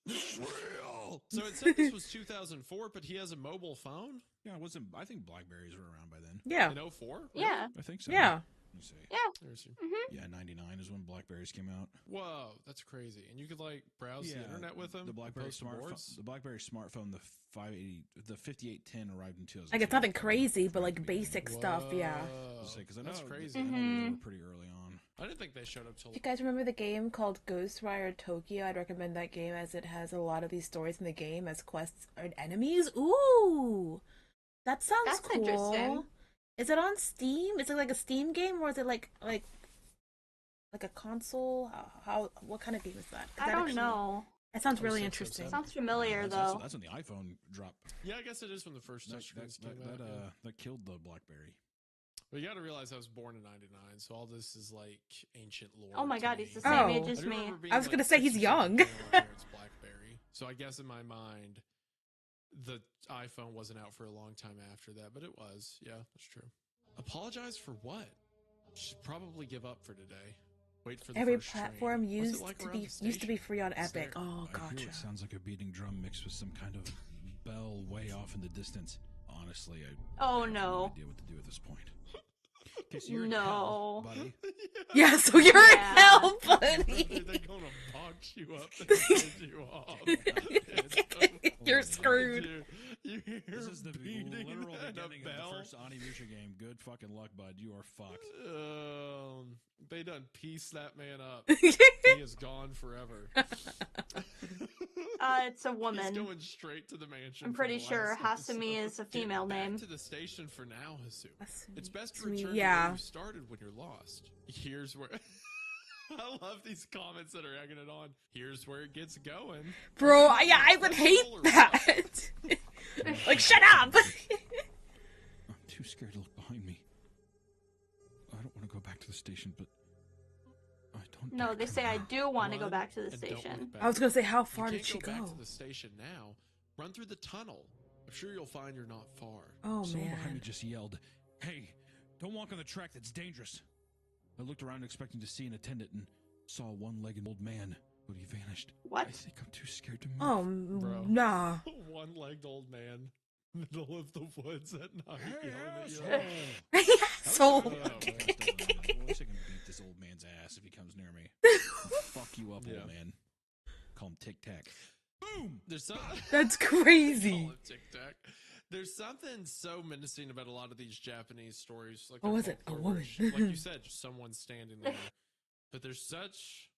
[SPEAKER 5] This is real!
[SPEAKER 4] So it said this was 2004, but he has a mobile phone?
[SPEAKER 3] yeah, I think Blackberries were around by then.
[SPEAKER 1] Yeah.
[SPEAKER 4] In 04?
[SPEAKER 2] Yeah.
[SPEAKER 3] I think so.
[SPEAKER 1] Yeah.
[SPEAKER 3] Let me see.
[SPEAKER 2] Yeah.
[SPEAKER 3] Yeah, 99 is when Blackberries came out.
[SPEAKER 4] Whoa, that's crazy. And you could like browse the internet with them.
[SPEAKER 3] The BlackBerry
[SPEAKER 4] post to
[SPEAKER 3] smartphone.
[SPEAKER 4] boards?
[SPEAKER 3] The BlackBerry smartphone. The 5810 arrived in 2000.
[SPEAKER 1] Like it's nothing crazy, but like basic stuff. Yeah.
[SPEAKER 3] Because I know
[SPEAKER 4] That's crazy.
[SPEAKER 3] I know they were pretty early on.
[SPEAKER 4] I didn't think they showed up till.
[SPEAKER 1] Do you guys remember the game called Ghostwire Tokyo? I'd recommend that game as it has a lot of these stories in the game as quests and enemies. Ooh, that sounds
[SPEAKER 2] That's
[SPEAKER 1] cool.
[SPEAKER 2] interesting.
[SPEAKER 1] Is it on Steam? Is it like a Steam game or is it like a console? What kind of game is that? 'Cause
[SPEAKER 2] I
[SPEAKER 1] that
[SPEAKER 2] don't
[SPEAKER 1] actually-
[SPEAKER 2] know.
[SPEAKER 1] That sounds really
[SPEAKER 4] 06,
[SPEAKER 1] interesting.
[SPEAKER 4] 07.
[SPEAKER 2] Sounds familiar though.
[SPEAKER 3] That's when the iPhone dropped.
[SPEAKER 4] Yeah, I guess it is when the first touchscreens came out. Yeah.
[SPEAKER 3] That killed the BlackBerry.
[SPEAKER 4] But you got to realize I was born in '99, so all this is like ancient lore.
[SPEAKER 2] Oh my
[SPEAKER 4] to
[SPEAKER 2] god,
[SPEAKER 4] me.
[SPEAKER 2] he's the same
[SPEAKER 1] Oh.
[SPEAKER 2] age as
[SPEAKER 4] I do
[SPEAKER 2] me.
[SPEAKER 4] remember being,
[SPEAKER 1] I was
[SPEAKER 4] like,
[SPEAKER 1] gonna say
[SPEAKER 4] 6
[SPEAKER 1] he's
[SPEAKER 4] or 7
[SPEAKER 1] young.
[SPEAKER 4] when my parents' BlackBerry. So I guess in my mind, the iPhone wasn't out for a long time after that, but it was. Yeah, that's true. Apologize for what? Should probably give up for today. Wait for the
[SPEAKER 1] Every
[SPEAKER 4] first train.
[SPEAKER 1] platform
[SPEAKER 4] What's it
[SPEAKER 1] used
[SPEAKER 4] like
[SPEAKER 1] to
[SPEAKER 4] around
[SPEAKER 1] be
[SPEAKER 4] the
[SPEAKER 1] used to be
[SPEAKER 4] station?
[SPEAKER 1] free on
[SPEAKER 4] Is
[SPEAKER 1] Epic.
[SPEAKER 4] there-
[SPEAKER 1] Oh,
[SPEAKER 3] I hear
[SPEAKER 1] gotcha.
[SPEAKER 3] it sounds like a beating drum mixed with some kind of bell way off in the distance. Honestly,
[SPEAKER 2] Oh
[SPEAKER 3] I have
[SPEAKER 2] no.
[SPEAKER 3] idea what to do at this point. Okay, so you're in
[SPEAKER 2] No.
[SPEAKER 3] hell, buddy.
[SPEAKER 1] Yeah, so you're in
[SPEAKER 2] Yeah.
[SPEAKER 1] hell, buddy.
[SPEAKER 4] They're gonna box you up and send you off.
[SPEAKER 1] You're screwed.
[SPEAKER 4] Dude, you hear
[SPEAKER 3] This is the
[SPEAKER 4] beating
[SPEAKER 3] literal
[SPEAKER 4] and a
[SPEAKER 3] beginning of
[SPEAKER 4] bell.
[SPEAKER 3] the first Onimusha game. Good fucking luck, bud. You are fucked.
[SPEAKER 4] They done pieced that man up. He is gone forever.
[SPEAKER 2] It's a
[SPEAKER 4] He's
[SPEAKER 2] woman.
[SPEAKER 4] going straight to the mansion.
[SPEAKER 2] I'm
[SPEAKER 4] from
[SPEAKER 2] pretty
[SPEAKER 4] the
[SPEAKER 2] sure
[SPEAKER 4] last
[SPEAKER 2] Hasumi
[SPEAKER 4] episode.
[SPEAKER 2] is a female
[SPEAKER 4] Get
[SPEAKER 2] name.
[SPEAKER 4] back to the station for now, Hasumi. It's best to
[SPEAKER 1] Hasumi,
[SPEAKER 4] return to
[SPEAKER 1] yeah.
[SPEAKER 4] where you started when you're lost. Here's where. I love these comments that are egging it on. Here's where it gets going.
[SPEAKER 1] Bro, I would hate that. Like, shut up.
[SPEAKER 5] I'm too scared to look behind me. I don't want to go back to the station, but I don't.
[SPEAKER 2] No,
[SPEAKER 5] dare
[SPEAKER 2] they
[SPEAKER 5] come
[SPEAKER 2] say I
[SPEAKER 5] out.
[SPEAKER 2] do want to go
[SPEAKER 4] Run
[SPEAKER 2] back to the
[SPEAKER 4] and don't look
[SPEAKER 2] station.
[SPEAKER 4] back.
[SPEAKER 1] I was gonna say, how
[SPEAKER 4] You
[SPEAKER 1] far
[SPEAKER 4] can't
[SPEAKER 1] did she
[SPEAKER 4] go back
[SPEAKER 1] go?
[SPEAKER 4] to the station now. Run through the tunnel. I'm sure you'll find you're not far.
[SPEAKER 1] Oh
[SPEAKER 3] Someone behind me
[SPEAKER 1] man.
[SPEAKER 3] just yelled, "Hey, don't walk on the track. That's dangerous." I looked around expecting to see an attendant and saw a one-legged old man, but he vanished.
[SPEAKER 2] What?
[SPEAKER 5] I think I'm too scared to move.
[SPEAKER 1] Oh
[SPEAKER 4] Bro.
[SPEAKER 1] nah.
[SPEAKER 4] One-legged old man, middle of the woods at night, yelling at you.
[SPEAKER 1] So.
[SPEAKER 3] I wish I could beat this old man's ass if he comes near me. Fuck you up,
[SPEAKER 4] Yeah.
[SPEAKER 3] old man. Call him Tic Tac. Boom.
[SPEAKER 4] There's some.
[SPEAKER 1] That's
[SPEAKER 4] Call
[SPEAKER 1] crazy.
[SPEAKER 4] it Tic Tac. There's something so menacing about a lot of these Japanese stories. Like
[SPEAKER 1] What
[SPEAKER 4] they're
[SPEAKER 1] was it?
[SPEAKER 4] called
[SPEAKER 1] A woman.
[SPEAKER 4] porridge. Like you said, just someone standing there. But there's such,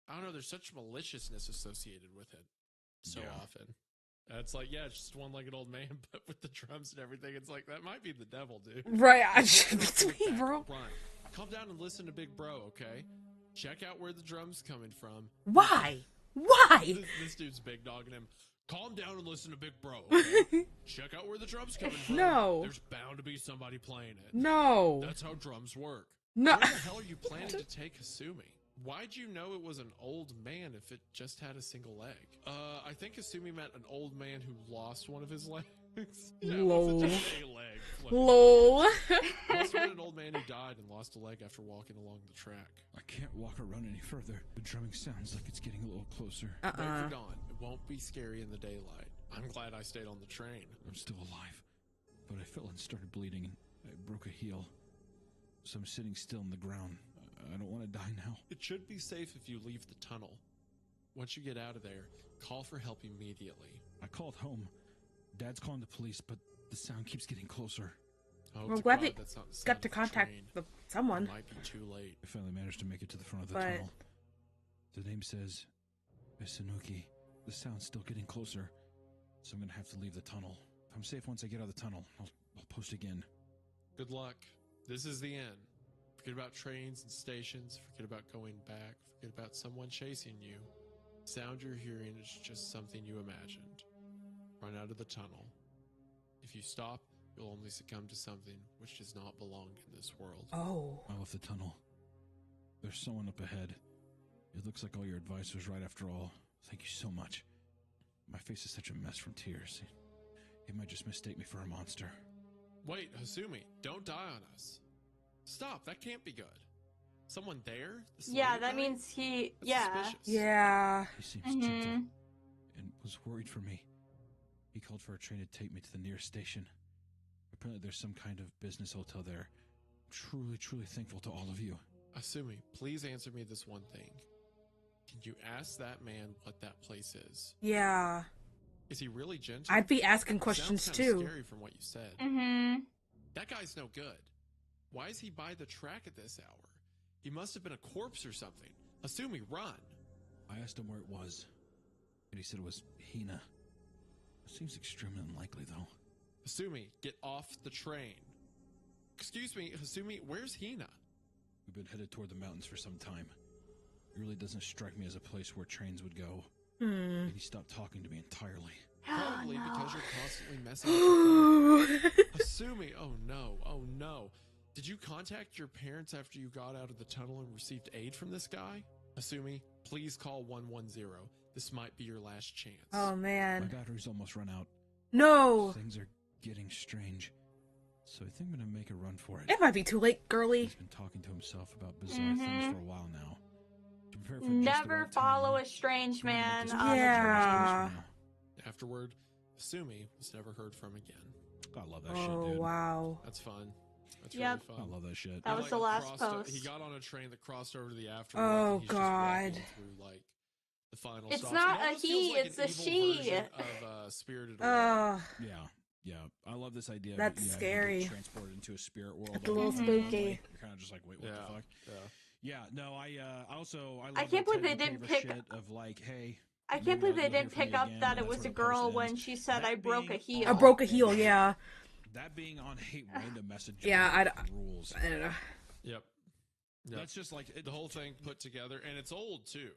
[SPEAKER 4] I don't know, there's such maliciousness associated with it so
[SPEAKER 3] Yeah.
[SPEAKER 4] often. It's like, yeah, it's just one-legged old man, but with the drums and everything, it's like, that might be the devil, dude.
[SPEAKER 1] Right,
[SPEAKER 4] Don't
[SPEAKER 1] it's
[SPEAKER 4] look
[SPEAKER 1] me,
[SPEAKER 4] back,
[SPEAKER 1] bro.
[SPEAKER 4] Run. Calm down and listen to Big Bro, okay? Check out where the drum's coming from.
[SPEAKER 1] Why? Why?
[SPEAKER 4] This dude's big dogging him. Calm down and listen to Big Bro, okay? Check out where the drum's coming from.
[SPEAKER 1] No.
[SPEAKER 4] There's bound to be somebody playing it.
[SPEAKER 1] No.
[SPEAKER 4] That's how drums work.
[SPEAKER 1] No.
[SPEAKER 4] Where the hell are you planning to take Hasumi? Why'd you know it was an old man if it just had a single leg? I think Hasumi meant an old man who lost one of his legs. Yeah, it wasn't
[SPEAKER 1] Lol.
[SPEAKER 4] just a leg. flipping.
[SPEAKER 1] Lol.
[SPEAKER 4] Must have been an old man who died and lost a leg after walking along the track.
[SPEAKER 5] I can't walk or run any further. The drumming sounds like it's getting a little closer.
[SPEAKER 4] Wait for dawn. It won't be scary in the daylight. I'm glad I stayed on the train.
[SPEAKER 5] I'm still alive, but I fell and started bleeding, and I broke a heel. So I'm sitting still in the ground. I don't want to die now.
[SPEAKER 4] It should be safe if you leave the tunnel. Once you get out of there, call for help immediately.
[SPEAKER 5] I called home. Dad's calling the police, but the sound keeps getting closer.
[SPEAKER 4] Oh,
[SPEAKER 1] Well,
[SPEAKER 4] to
[SPEAKER 1] glad
[SPEAKER 4] God,
[SPEAKER 1] they
[SPEAKER 4] that's not the sound
[SPEAKER 1] got to
[SPEAKER 4] of the
[SPEAKER 1] contact
[SPEAKER 4] train.
[SPEAKER 1] someone.
[SPEAKER 4] It might be too late.
[SPEAKER 5] I finally managed to make it to the front of the
[SPEAKER 1] But-
[SPEAKER 5] tunnel. The name says Isanuki. The sound's still getting closer, so I'm gonna have to leave the tunnel. If I'm safe once I get out of the tunnel, I'll post again.
[SPEAKER 4] Good luck. This is the end. Forget about trains and stations. Forget about going back. Forget about someone chasing you. Sound you're hearing is just something you imagined. Run out of the tunnel. If you stop, you'll only succumb to something which does not belong in this world.
[SPEAKER 1] Oh.
[SPEAKER 5] I left the tunnel. There's someone up ahead. It looks like all your advice was right after all. Thank you so much. My face is such a mess from tears. He might just mistake me for a monster.
[SPEAKER 4] Wait, Hasumi, don't die on us. Stop, that can't be good. Someone there? The
[SPEAKER 2] Yeah,
[SPEAKER 4] slave
[SPEAKER 2] that
[SPEAKER 4] guy?
[SPEAKER 2] means he.
[SPEAKER 4] That's
[SPEAKER 2] Yeah.
[SPEAKER 4] suspicious.
[SPEAKER 1] Yeah.
[SPEAKER 5] He seems
[SPEAKER 2] Mhm.
[SPEAKER 5] gentle and was worried for me. He called for a train to take me to the nearest station.
[SPEAKER 3] Apparently there's some kind of business hotel there. I'm truly, truly thankful to all of you.
[SPEAKER 4] Asumi, please answer me this one thing. Can you ask that man what that place is?
[SPEAKER 1] Yeah.
[SPEAKER 4] Is he really gentle?
[SPEAKER 1] I'd be asking questions
[SPEAKER 4] Sounds
[SPEAKER 1] too.
[SPEAKER 4] Scary from what you said. That guy's no good. Why is he by the track at this hour? He must have been a corpse or something. Asumi, run.
[SPEAKER 3] I asked him where it was, and he said it was Hina. It seems extremely unlikely, though.
[SPEAKER 4] Asumi, get off the train. Excuse me, Asumi, where's Hina?
[SPEAKER 3] We've been headed toward the mountains for some time. It really doesn't strike me as a place where trains would go. And he stopped talking to me entirely.
[SPEAKER 4] Probably because you're constantly messing with your phone. Asumi, oh no. Did you contact your parents after you got out of the tunnel and received aid from this guy? Asumi, please call 110. This might be your last chance.
[SPEAKER 1] Oh, man.
[SPEAKER 3] My battery's almost run out.
[SPEAKER 1] No!
[SPEAKER 3] Things are getting strange. So I think I'm gonna make a run for it.
[SPEAKER 1] It might be too late, girly.
[SPEAKER 3] He's been talking to himself about bizarre things for a while now. To prepare for just the
[SPEAKER 2] Never
[SPEAKER 3] right
[SPEAKER 2] follow
[SPEAKER 3] time,
[SPEAKER 2] a strange
[SPEAKER 3] I'm gonna
[SPEAKER 2] man
[SPEAKER 3] just
[SPEAKER 2] on the
[SPEAKER 1] Yeah.
[SPEAKER 2] train.
[SPEAKER 4] Afterward, Asumi was never heard from again.
[SPEAKER 3] I love that shit,
[SPEAKER 1] Oh,
[SPEAKER 3] dude.
[SPEAKER 1] wow.
[SPEAKER 4] That's fun. That's
[SPEAKER 2] Yep.
[SPEAKER 4] really fun.
[SPEAKER 3] I love that shit.
[SPEAKER 2] That
[SPEAKER 4] He,
[SPEAKER 2] was the last
[SPEAKER 4] crossed
[SPEAKER 2] post.
[SPEAKER 4] He got on a train that crossed over to the afterworld.
[SPEAKER 1] Oh,
[SPEAKER 4] and he's
[SPEAKER 1] God.
[SPEAKER 4] Just walking through, like, the final
[SPEAKER 2] It's
[SPEAKER 4] stops.
[SPEAKER 2] not
[SPEAKER 4] It
[SPEAKER 2] a
[SPEAKER 4] almost
[SPEAKER 2] he,
[SPEAKER 4] feels like
[SPEAKER 2] it's
[SPEAKER 4] an
[SPEAKER 2] a
[SPEAKER 4] evil
[SPEAKER 2] she.
[SPEAKER 4] version of Spirited Away.
[SPEAKER 3] Yeah. I love this idea.
[SPEAKER 1] That's
[SPEAKER 3] of, you
[SPEAKER 1] scary.
[SPEAKER 3] get transported into a spirit world.
[SPEAKER 1] It's a little spooky.
[SPEAKER 3] You're kind of just like, wait, what the fuck?
[SPEAKER 4] Yeah.
[SPEAKER 3] Yeah. No, I love
[SPEAKER 2] I can't believe they
[SPEAKER 3] that
[SPEAKER 2] didn't
[SPEAKER 3] Teddy
[SPEAKER 2] pick-
[SPEAKER 3] shit of like, hey.
[SPEAKER 2] I can't
[SPEAKER 3] maybe
[SPEAKER 2] believe they
[SPEAKER 3] you'll hear
[SPEAKER 2] didn't
[SPEAKER 3] from me
[SPEAKER 2] pick up
[SPEAKER 3] again,
[SPEAKER 2] that
[SPEAKER 3] and
[SPEAKER 2] it
[SPEAKER 3] that's
[SPEAKER 2] was
[SPEAKER 3] where
[SPEAKER 2] a
[SPEAKER 3] the
[SPEAKER 2] girl
[SPEAKER 3] post
[SPEAKER 2] when
[SPEAKER 3] ends.
[SPEAKER 2] she said,
[SPEAKER 3] That
[SPEAKER 2] I broke a
[SPEAKER 3] being
[SPEAKER 2] heel.
[SPEAKER 1] I broke a heel, yeah.
[SPEAKER 3] That being on a random message.
[SPEAKER 1] Yeah,
[SPEAKER 3] rules.
[SPEAKER 1] I don't know.
[SPEAKER 4] Yep.
[SPEAKER 3] That's just like
[SPEAKER 4] the whole thing put together, and it's old too.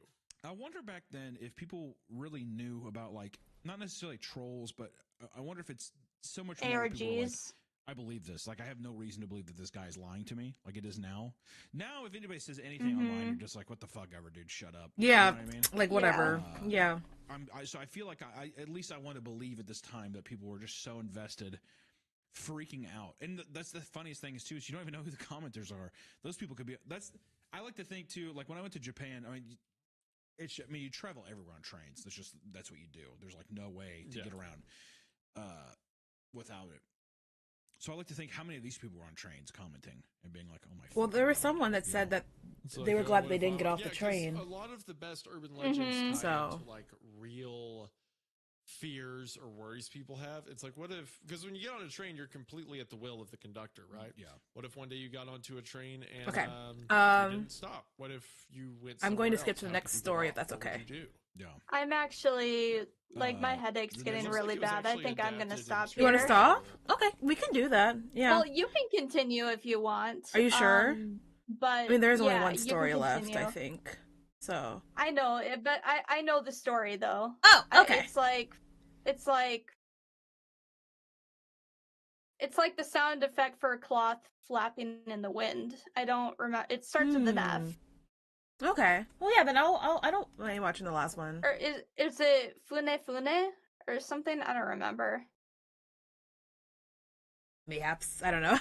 [SPEAKER 3] I wonder back then if people really knew about, like, not necessarily trolls, but I wonder if it's so much more where people were like,
[SPEAKER 2] ARGs.
[SPEAKER 3] I believe this. Like, I have no reason to believe that this guy's lying to me, like it is now. Now, if anybody says anything online, you're just like, what the fuck ever, dude, shut up.
[SPEAKER 1] Yeah,
[SPEAKER 3] You know what I mean?
[SPEAKER 1] like whatever. Yeah.
[SPEAKER 3] So I feel like I at least I want to believe at this time that people were just so invested, freaking out. And that's the funniest thing is too, is you don't even know who the commenters are. Those people could be, I like to think too, like when I went to Japan, I mean, you travel everywhere on trains. That's what you do. There's like no way to get around without it. So I like to think how many of these people were on trains commenting and being like, "Oh my."
[SPEAKER 1] Well, there was someone that said that they were glad they didn't get off the
[SPEAKER 4] 'cause
[SPEAKER 1] train.
[SPEAKER 4] A lot of the best urban legends tie
[SPEAKER 1] So.
[SPEAKER 4] into like real fears or worries people have. It's like, what if? Because when you get on a train, you're completely at the will of the conductor, right?
[SPEAKER 3] Yeah.
[SPEAKER 4] What if one day you got onto a train and
[SPEAKER 1] Okay.
[SPEAKER 4] you didn't stop? What if you went?
[SPEAKER 1] I'm going to
[SPEAKER 4] somewhere
[SPEAKER 1] skip to
[SPEAKER 4] else?
[SPEAKER 1] the
[SPEAKER 4] How
[SPEAKER 1] next
[SPEAKER 4] could you get
[SPEAKER 1] story if
[SPEAKER 4] off?
[SPEAKER 1] that's
[SPEAKER 4] What would
[SPEAKER 1] okay.
[SPEAKER 4] you do?
[SPEAKER 3] Yeah.
[SPEAKER 2] I'm actually, like, my headache's
[SPEAKER 3] the
[SPEAKER 2] getting
[SPEAKER 3] next-
[SPEAKER 2] really
[SPEAKER 4] Looks like it was
[SPEAKER 2] bad. I
[SPEAKER 4] actually
[SPEAKER 2] think I'm going to
[SPEAKER 4] adapted
[SPEAKER 2] stop
[SPEAKER 4] into
[SPEAKER 1] You want to
[SPEAKER 2] here.
[SPEAKER 1] stop? Okay, we can do that. Yeah.
[SPEAKER 2] Well, you can continue if you want.
[SPEAKER 1] Are you sure?
[SPEAKER 2] But
[SPEAKER 1] I mean, there's only
[SPEAKER 2] yeah,
[SPEAKER 1] one
[SPEAKER 2] you can
[SPEAKER 1] story left, I
[SPEAKER 2] continue.
[SPEAKER 1] think. So.
[SPEAKER 2] I know it, but I know the story though.
[SPEAKER 1] Oh, okay.
[SPEAKER 2] It's like the sound effect for a cloth flapping in the wind. I don't remember. It starts with an F.
[SPEAKER 1] Okay. Well, yeah. Then I don't mind watching the last one.
[SPEAKER 2] Or is it Fune Fune or something? I don't remember.
[SPEAKER 1] Mayhaps. I don't know.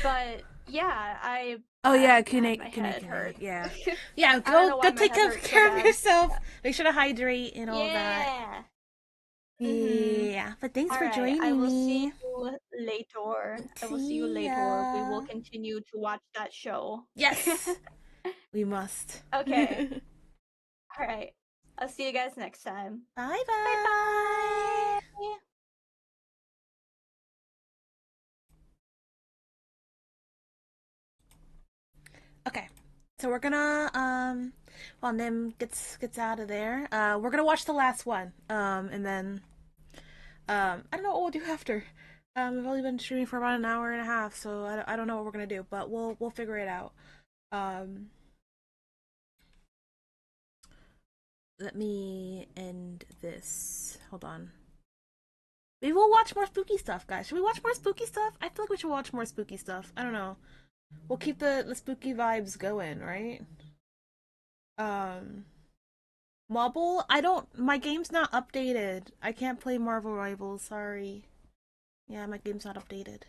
[SPEAKER 2] But yeah,
[SPEAKER 1] Oh yeah,
[SPEAKER 2] God, my
[SPEAKER 1] Kune.
[SPEAKER 2] head hurts.
[SPEAKER 1] Yeah. Yeah.
[SPEAKER 2] I don't know
[SPEAKER 1] Go
[SPEAKER 2] why my
[SPEAKER 1] take
[SPEAKER 2] head hurts so
[SPEAKER 1] care of
[SPEAKER 2] bad.
[SPEAKER 1] yourself.
[SPEAKER 2] Yeah.
[SPEAKER 1] Make sure to hydrate and all that.
[SPEAKER 2] Yeah.
[SPEAKER 1] Yeah. But thanks for
[SPEAKER 2] Alright,
[SPEAKER 1] joining
[SPEAKER 2] I will see
[SPEAKER 1] me.
[SPEAKER 2] you later. I will see you
[SPEAKER 1] See
[SPEAKER 2] later. We will
[SPEAKER 1] ya.
[SPEAKER 2] continue to watch that show.
[SPEAKER 1] Yes. We must.
[SPEAKER 2] Okay. Alright. I'll see you guys next time.
[SPEAKER 1] Bye bye.
[SPEAKER 2] Bye.
[SPEAKER 1] Okay. So we're gonna while Nim gets out of there, we're gonna watch the last one. And then I don't know what we'll do after. We've only been streaming for about an hour and a half, so I don't know what we're gonna do, but we'll figure it out. Let me end this. Hold on. Maybe we'll watch more spooky stuff, guys. Should we watch more spooky stuff? I feel like we should watch more spooky stuff. I don't know. We'll keep the spooky vibes going, right? Marble? My game's not updated. I can't play Marvel Rivals, sorry. Yeah, my game's not updated.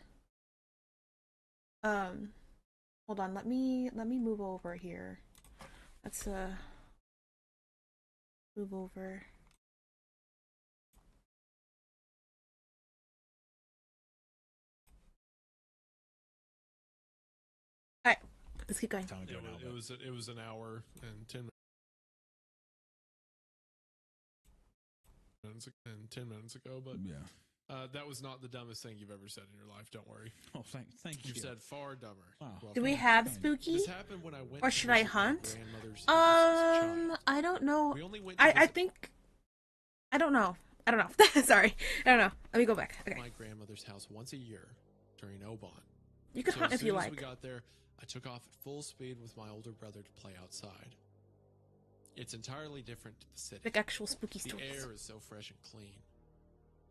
[SPEAKER 1] Hold on, let me move over here. Let's move over. let's keep going.
[SPEAKER 3] Time ago now, but-
[SPEAKER 4] It was an hour and 10 minutes ago, but
[SPEAKER 5] Yeah.
[SPEAKER 4] that was not the dumbest thing you've ever said in your life. Don't worry.
[SPEAKER 3] Oh, thank you.
[SPEAKER 4] You've said far dumber.
[SPEAKER 3] Wow.
[SPEAKER 4] Well,
[SPEAKER 1] Do we have spooky?
[SPEAKER 4] this happened when I went
[SPEAKER 1] Or
[SPEAKER 4] to
[SPEAKER 1] should I
[SPEAKER 4] visit my
[SPEAKER 1] hunt?
[SPEAKER 4] grandmother's house as a child.
[SPEAKER 1] I don't know.
[SPEAKER 4] We only went to
[SPEAKER 1] I
[SPEAKER 4] visit
[SPEAKER 1] think I don't know. Sorry. I don't know. Let me go back. Okay.
[SPEAKER 4] my grandmother's house once a year during Oban.
[SPEAKER 1] You can
[SPEAKER 4] So
[SPEAKER 1] hunt
[SPEAKER 4] as
[SPEAKER 1] if you
[SPEAKER 4] soon as
[SPEAKER 1] like.
[SPEAKER 4] we got there, I took off at full speed with my older brother to play outside. It's entirely different to the city.
[SPEAKER 1] Like actual spooky
[SPEAKER 4] The
[SPEAKER 1] stories.
[SPEAKER 4] air is so fresh and clean.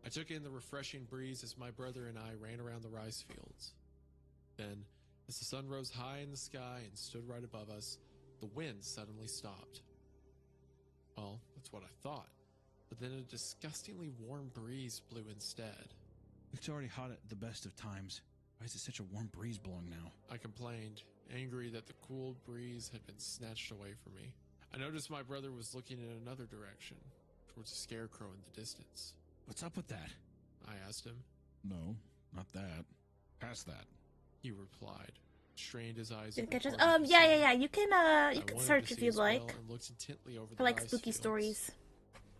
[SPEAKER 4] I took in the refreshing breeze as my brother and I ran around the rice fields. Then, as the sun rose high in the sky and stood right above us, the wind suddenly stopped. Well, that's what I thought. But then a disgustingly warm breeze blew instead.
[SPEAKER 3] It's already hot at the best of times. Why is it such a warm breeze blowing now?
[SPEAKER 4] I complained, angry that the cool breeze had been snatched away from me. I noticed my brother was looking in another direction, towards a scarecrow in the distance.
[SPEAKER 3] What's up with that?
[SPEAKER 4] I asked him.
[SPEAKER 5] No, not that. Past that.
[SPEAKER 4] He replied, strained his eyes.
[SPEAKER 1] Didn't
[SPEAKER 4] over
[SPEAKER 1] catch us.
[SPEAKER 4] parts of the
[SPEAKER 1] Yeah.
[SPEAKER 4] scene.
[SPEAKER 1] You can
[SPEAKER 4] I
[SPEAKER 1] search
[SPEAKER 4] wanted to
[SPEAKER 1] if
[SPEAKER 4] see
[SPEAKER 1] you'd
[SPEAKER 4] as well
[SPEAKER 1] like.
[SPEAKER 4] and looked intently over
[SPEAKER 1] For
[SPEAKER 4] the
[SPEAKER 1] like
[SPEAKER 4] rice
[SPEAKER 1] spooky
[SPEAKER 4] fields.
[SPEAKER 1] stories.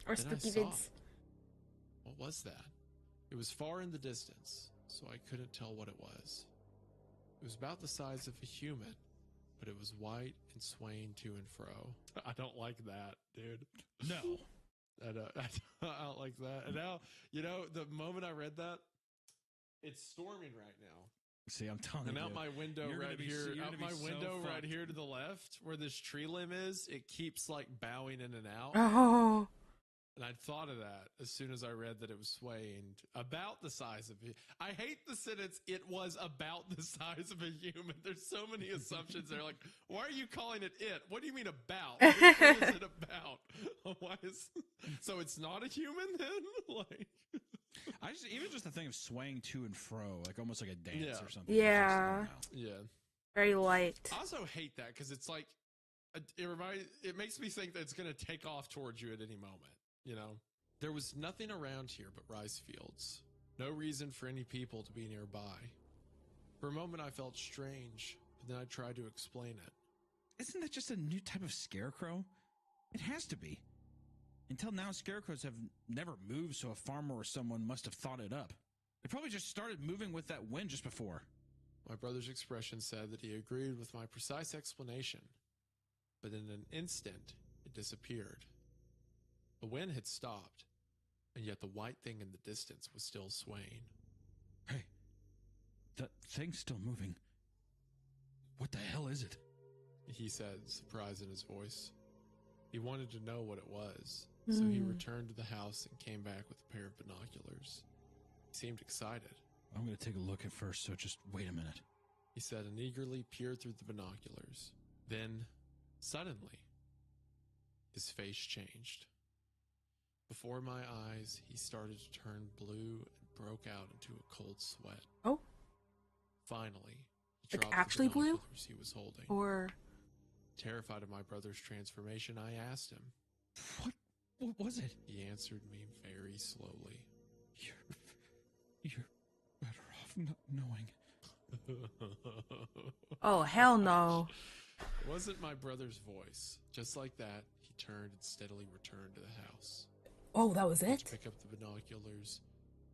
[SPEAKER 1] Or
[SPEAKER 4] Then I
[SPEAKER 1] spooky
[SPEAKER 4] saw
[SPEAKER 1] vids.
[SPEAKER 4] it. What was that? It was far in the distance, so I couldn't tell what it was. It was about the size of a human, but it was white and swaying to and fro. I don't like that, dude.
[SPEAKER 3] No.
[SPEAKER 4] I don't like that. And now, the moment I read that, it's storming right now.
[SPEAKER 3] See, I'm telling
[SPEAKER 4] And
[SPEAKER 3] you.
[SPEAKER 4] out my window
[SPEAKER 3] you're gonna
[SPEAKER 4] right
[SPEAKER 3] be
[SPEAKER 4] here,
[SPEAKER 3] so- you're
[SPEAKER 4] out
[SPEAKER 3] gonna
[SPEAKER 4] my
[SPEAKER 3] be so
[SPEAKER 4] window right
[SPEAKER 3] fucked.
[SPEAKER 4] here to the left, where this tree limb is, it keeps like bowing in and out.
[SPEAKER 1] Oh.
[SPEAKER 4] And I'd thought of that as soon as I read that it was swaying about the size of it. I hate the sentence, it was about the size of a human. There's so many assumptions there. Like, why are you calling it it? What do you mean about? What is it about? So it's not a human then? Like,
[SPEAKER 3] even just the thing of swaying to and fro, like almost like a dance
[SPEAKER 4] Yeah.
[SPEAKER 3] or something.
[SPEAKER 1] Yeah.
[SPEAKER 3] It's just, I don't know.
[SPEAKER 4] yeah.
[SPEAKER 1] Very light.
[SPEAKER 4] I also hate that because it's like, it makes me think that it's going to take off towards you at any moment. There was nothing around here but rice fields. No reason for any people to be nearby. For a moment, I felt strange, but then I tried to explain it.
[SPEAKER 3] Isn't that just a new type of scarecrow? It has to be. Until now, scarecrows have never moved, so a farmer or someone must have thought it up. They probably just started moving with that wind just before.
[SPEAKER 4] My brother's expression said that he agreed with my precise explanation, but in an instant, it disappeared. The wind had stopped, and yet the white thing in the distance was still swaying.
[SPEAKER 3] Hey, that thing's still moving. What the hell is it?
[SPEAKER 4] He said, surprise in his voice. He wanted to know what it was, so he returned to the house and came back with a pair of binoculars. He seemed excited.
[SPEAKER 3] I'm going to take a look at first, so just wait a minute.
[SPEAKER 4] He said and eagerly peered through the binoculars. Then, suddenly, his face changed. Before my eyes, he started to turn blue and broke out into a cold sweat.
[SPEAKER 1] Oh.
[SPEAKER 4] Finally, he
[SPEAKER 1] Like
[SPEAKER 4] dropped
[SPEAKER 1] actually
[SPEAKER 4] the
[SPEAKER 1] blue?
[SPEAKER 4] binoculars he was holding.
[SPEAKER 1] Or
[SPEAKER 4] Terrified of my brother's transformation, I asked him.
[SPEAKER 3] What was it?
[SPEAKER 4] He answered me very slowly.
[SPEAKER 5] You're better off not knowing.
[SPEAKER 1] oh hell no.
[SPEAKER 4] It wasn't my brother's voice. Just like that, he turned and steadily returned to the house.
[SPEAKER 1] Oh, that was
[SPEAKER 4] I
[SPEAKER 1] it?
[SPEAKER 4] pick up the binoculars,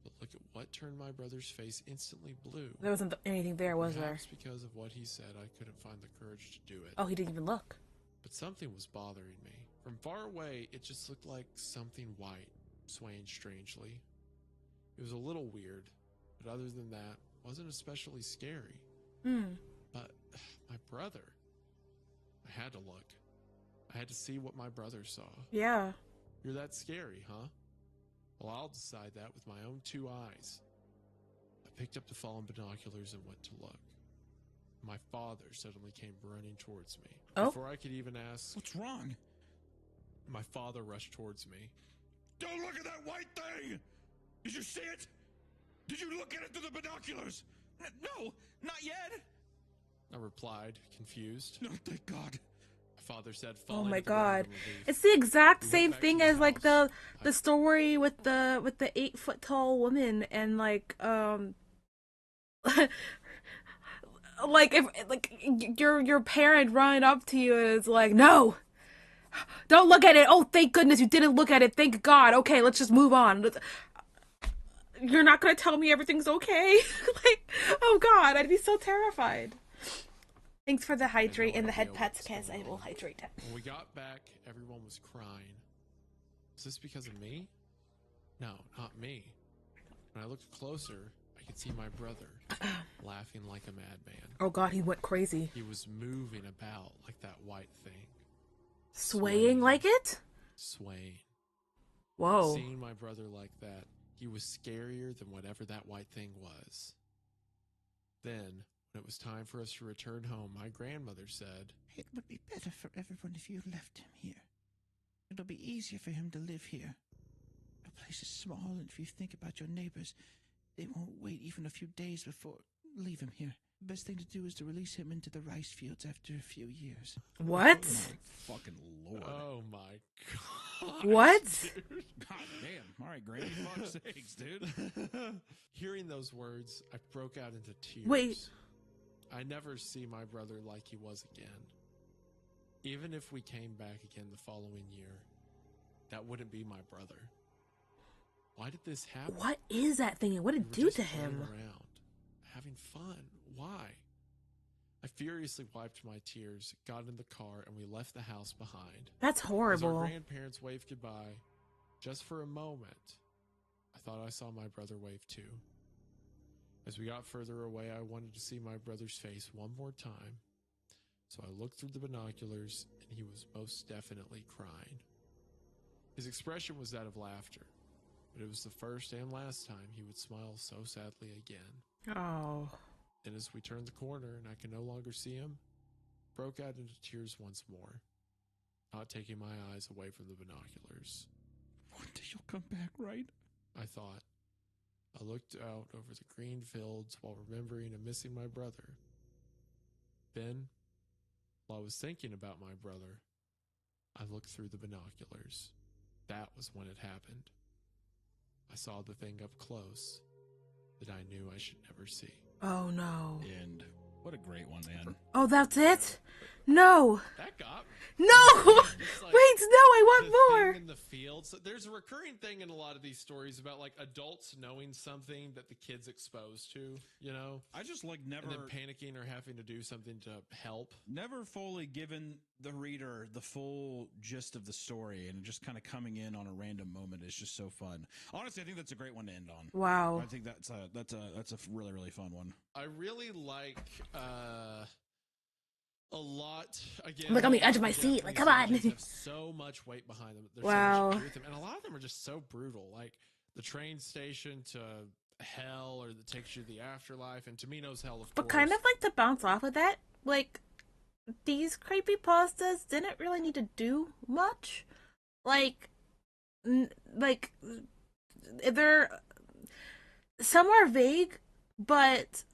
[SPEAKER 4] but look at what turned my brother's face instantly blue.
[SPEAKER 1] There wasn't anything there, was there?
[SPEAKER 4] Perhaps because of what he said, I couldn't find the courage to do it.
[SPEAKER 1] Oh, he didn't even look.
[SPEAKER 4] But something was bothering me. From far away, it just looked like something white, swaying strangely. It was a little weird, but other than that, wasn't especially scary. But my brother, I had to look. I had to see what my brother saw.
[SPEAKER 1] Yeah.
[SPEAKER 4] You're that scary, huh? Well, I'll decide that with my own 2 eyes. I picked up the fallen binoculars and went to look. My father suddenly came running towards me.
[SPEAKER 1] Oh?
[SPEAKER 4] Before I could even ask,
[SPEAKER 3] What's wrong?
[SPEAKER 4] my father rushed towards me.
[SPEAKER 5] Don't look at that white thing! Did you see it? Did you look at it through the binoculars?
[SPEAKER 3] No, not yet.
[SPEAKER 4] I replied, confused.
[SPEAKER 5] No, thank God.
[SPEAKER 4] My father said,
[SPEAKER 1] Oh
[SPEAKER 4] falling
[SPEAKER 1] my
[SPEAKER 4] to the ground
[SPEAKER 1] god.
[SPEAKER 4] in relief.
[SPEAKER 1] It's the exact
[SPEAKER 4] We went
[SPEAKER 1] same
[SPEAKER 4] back
[SPEAKER 1] thing
[SPEAKER 4] to the
[SPEAKER 1] as like
[SPEAKER 4] house.
[SPEAKER 1] the story with the 8-foot tall woman and like like if like your parent running up to you is like, no, don't look at it. Oh, thank goodness you didn't look at it. Thank God. Okay, let's just move on. You're not gonna tell me everything's okay? Like, oh God, I'd be so terrified. Thanks for the hydrate and the head pets, Kaz. I will hydrate it.
[SPEAKER 4] When we got back, everyone was crying. Is this because of me? No, not me. When I looked closer, I could see my brother laughing like a madman.
[SPEAKER 1] Oh God, he went crazy.
[SPEAKER 4] He was moving about like that white thing.
[SPEAKER 1] Swaying like it?
[SPEAKER 4] Swaying.
[SPEAKER 1] Whoa.
[SPEAKER 4] Seeing my brother like that, he was scarier than whatever that white thing was. Then, when it was time for us to return home, my grandmother said,
[SPEAKER 6] It would be better for everyone if you left him here. It'll be easier for him to live here. The place is small, and if you think about your neighbors, they won't wait even a few days before leave him here. The best thing to do is to release him into the rice fields after a few years.
[SPEAKER 1] What?
[SPEAKER 3] My fucking lord.
[SPEAKER 4] Oh my god.
[SPEAKER 1] What?
[SPEAKER 3] God damn. All right, Granny. Fuck's sakes, dude.
[SPEAKER 4] Hearing those words, I broke out into tears.
[SPEAKER 1] Wait.
[SPEAKER 4] I never see my brother like he was again. Even if we came back again the following year, that wouldn't be my brother. Why did this happen?
[SPEAKER 1] What is that thing? What did it do to him?
[SPEAKER 4] Around, having fun. Why? I furiously wiped my tears, got in the car, and we left the house behind.
[SPEAKER 1] That's
[SPEAKER 4] As
[SPEAKER 1] horrible.
[SPEAKER 4] our grandparents waved goodbye, just for a moment, I thought I saw my brother wave too. As we got further away, I wanted to see my brother's face one more time. So I looked through the binoculars, and he was most definitely crying. His expression was that of laughter, but it was the first and last time he would smile so sadly again.
[SPEAKER 1] Oh.
[SPEAKER 4] Then as we turned the corner and I could no longer see him, broke out into tears once more, not taking my eyes away from the binoculars.
[SPEAKER 5] One day you'll come back, right?
[SPEAKER 4] I thought. I looked out over the green fields while remembering and missing my brother. Then, while I was thinking about my brother, I looked through the binoculars. That was when it happened. I saw the thing up close that I knew I should never see.
[SPEAKER 1] Oh no.
[SPEAKER 3] And what a great one, man.
[SPEAKER 1] Oh, that's it? No.
[SPEAKER 4] That got me.
[SPEAKER 1] No!
[SPEAKER 4] It's like
[SPEAKER 1] Wait, no, I want
[SPEAKER 4] the
[SPEAKER 1] more.
[SPEAKER 4] thing in the field. So there's a recurring thing in a lot of these stories about like adults knowing something that the kid's exposed to, you know?
[SPEAKER 3] I just like never
[SPEAKER 4] And then panicking or having to do something to help.
[SPEAKER 3] never fully given the reader the full gist of the story, and just kind of coming in on a random moment is just so fun. Honestly, I think that's a great one to end on.
[SPEAKER 1] Wow.
[SPEAKER 3] I think that's a really, really fun one.
[SPEAKER 4] I really like a lot again.
[SPEAKER 1] I'm like on the edge of my seat, like, come on.
[SPEAKER 4] Japanese have so much weight behind them. There's
[SPEAKER 1] Wow.
[SPEAKER 4] so much truth, and a lot of them are just so brutal. Like the train station to hell, or that takes you to the afterlife, and Tomino's hell, of
[SPEAKER 1] But
[SPEAKER 4] course.
[SPEAKER 1] kind of like to bounce off of that, like, these creepypastas didn't really need to do much. Like, they're, some are vague, but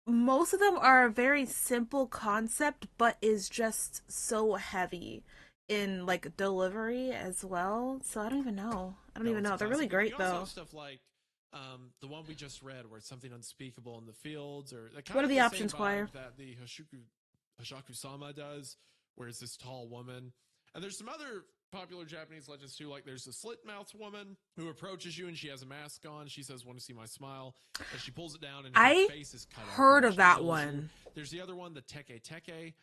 [SPEAKER 1] most of them are a very simple concept, but is just so heavy in, like, delivery as well. So I don't even know.
[SPEAKER 4] It's
[SPEAKER 1] They're really
[SPEAKER 4] classic.
[SPEAKER 1] great,
[SPEAKER 4] You also
[SPEAKER 1] though.
[SPEAKER 4] have stuff like the one we just read, where it's something unspeakable in the fields, or
[SPEAKER 1] What are the options, Squire?
[SPEAKER 4] that the Hashaku-sama does, where it's this tall woman. And there's some other popular Japanese legends too, like there's a slit-mouthed woman who approaches you and she has a mask on. She says, "Want to see my smile?" And she pulls it down and her face is cut off.
[SPEAKER 1] Heard
[SPEAKER 4] and
[SPEAKER 1] of
[SPEAKER 4] she
[SPEAKER 1] that
[SPEAKER 4] kills you.
[SPEAKER 1] one.
[SPEAKER 4] There's the other one, the Teke,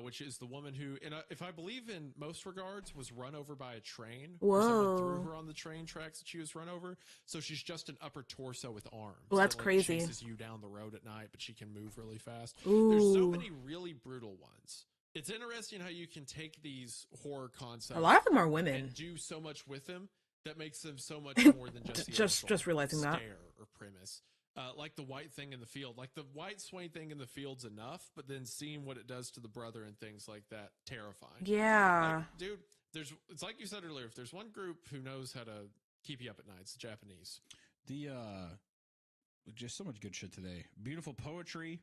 [SPEAKER 4] which is the woman who, if I believe in most regards, was run over by a train. Or someone threw
[SPEAKER 1] Whoa.
[SPEAKER 4] her on the train tracks that she was run over. So she's just an upper torso with arms.
[SPEAKER 1] Well, that's
[SPEAKER 4] that, like,
[SPEAKER 1] crazy.
[SPEAKER 4] Chases you down the road at night, but she can move really fast. There's so
[SPEAKER 1] Ooh.
[SPEAKER 4] many really brutal ones. It's interesting how you can take these horror concepts.
[SPEAKER 1] A lot of them are
[SPEAKER 4] And
[SPEAKER 1] women.
[SPEAKER 4] do so much with them that makes them so much more than just the
[SPEAKER 1] Just
[SPEAKER 4] initial
[SPEAKER 1] realizing that.
[SPEAKER 4] scare or premise. Like the white thing in the field, like the white swaying thing in the field's enough, but then seeing what it does to the brother and things like that, terrifying.
[SPEAKER 1] Yeah.
[SPEAKER 4] Like, dude, it's like you said earlier, if there's one group who knows how to keep you up at night, it's the Japanese.
[SPEAKER 3] Just so much good shit today. Beautiful poetry.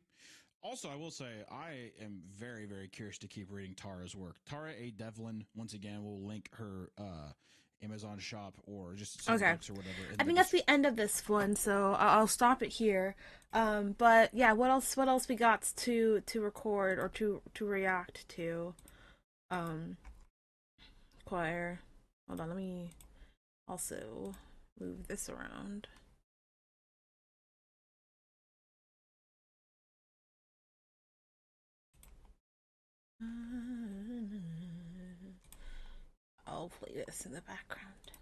[SPEAKER 3] Also, I will say, I am very, very curious to keep reading Tara's work. Tara A. Devlin, once again, we'll link her Amazon shop or just some
[SPEAKER 1] Okay.
[SPEAKER 3] books or whatever.
[SPEAKER 1] I think that's the end of this one, so I'll stop it here. But yeah, what else? What else we got to record or to react to? Choir. Hold on, let me also move this around. I'll play this in the background.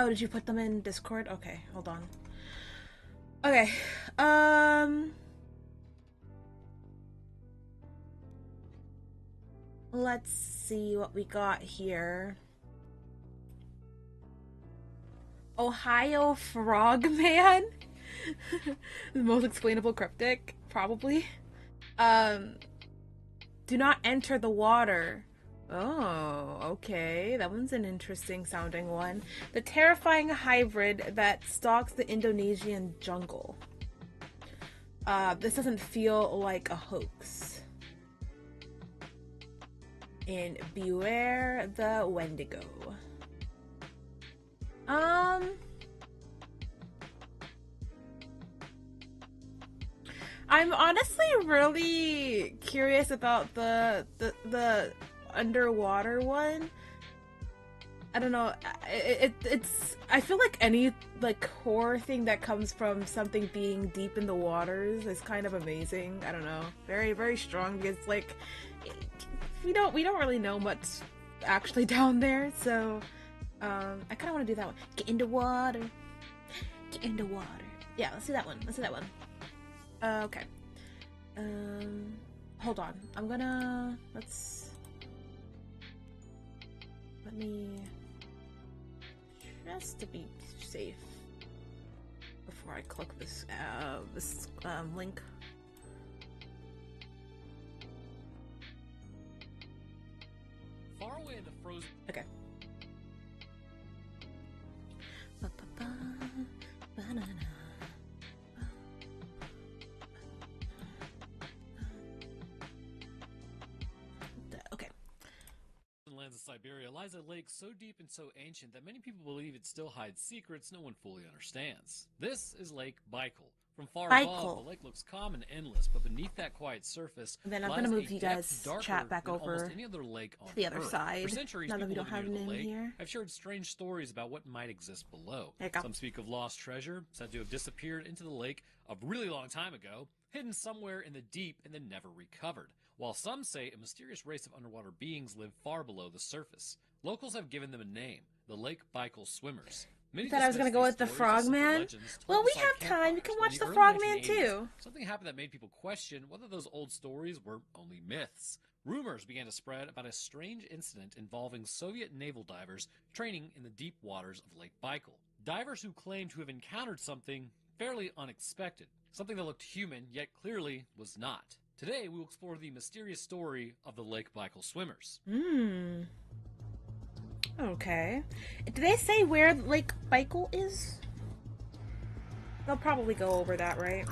[SPEAKER 1] Oh, did you put them in Discord? Okay, hold on. Okay. Let's see what we got here. Ohio Frogman? The most explainable cryptic, probably. Do not enter the water. Oh, okay. That one's an interesting sounding one. The terrifying hybrid that stalks the Indonesian jungle. This doesn't feel like a hoax. And beware the Wendigo. I'm honestly really curious about the underwater one. I don't know. It's I feel like any like horror thing that comes from something being deep in the waters is kind of amazing. I don't know. Very, very strong because like we don't really know much actually down there, so I kind of want to do that one. Get in the water. Get in the water. Yeah, let's do that one. Let's do that one. Okay. Hold on. I'm gonna let me just to be safe before I click this link.
[SPEAKER 7] Far away in the frozen.
[SPEAKER 1] Okay. Okay.
[SPEAKER 7] In lands of Siberia lies a lake so deep and so ancient that many people believe it still hides secrets no one fully understands. This is Lake Baikal. From far above, the lake looks calm and endless, but beneath that quiet surface,
[SPEAKER 1] and then I'm gonna move you guys chat back over
[SPEAKER 7] any other lake on
[SPEAKER 1] to the other
[SPEAKER 7] Earth.
[SPEAKER 1] side.
[SPEAKER 7] For centuries,
[SPEAKER 1] now that we
[SPEAKER 7] people
[SPEAKER 1] don't have
[SPEAKER 7] living
[SPEAKER 1] him
[SPEAKER 7] near the
[SPEAKER 1] in
[SPEAKER 7] lake
[SPEAKER 1] here.
[SPEAKER 7] have shared strange stories about what might exist below. Some speak of lost treasure, said to have disappeared into the lake a really long time ago, hidden somewhere in the deep and then never recovered. While some say a mysterious race of underwater beings live far below the surface. Locals have given them a name, the Lake Baikal Swimmers.
[SPEAKER 1] I thought I was gonna go with the Frogman. Well, we have time. We can watch the Frogman too.
[SPEAKER 7] Something happened that made people question whether those old stories were only myths. Rumors began to spread about a strange incident involving Soviet naval divers training in the deep waters of Lake Baikal. Divers who claimed to have encountered something fairly unexpected, something that looked human yet clearly was not. Today, we will explore the mysterious story of the Lake Baikal Swimmers.
[SPEAKER 1] Okay. Did they say where Lake Baikal is? They'll probably go over that, right?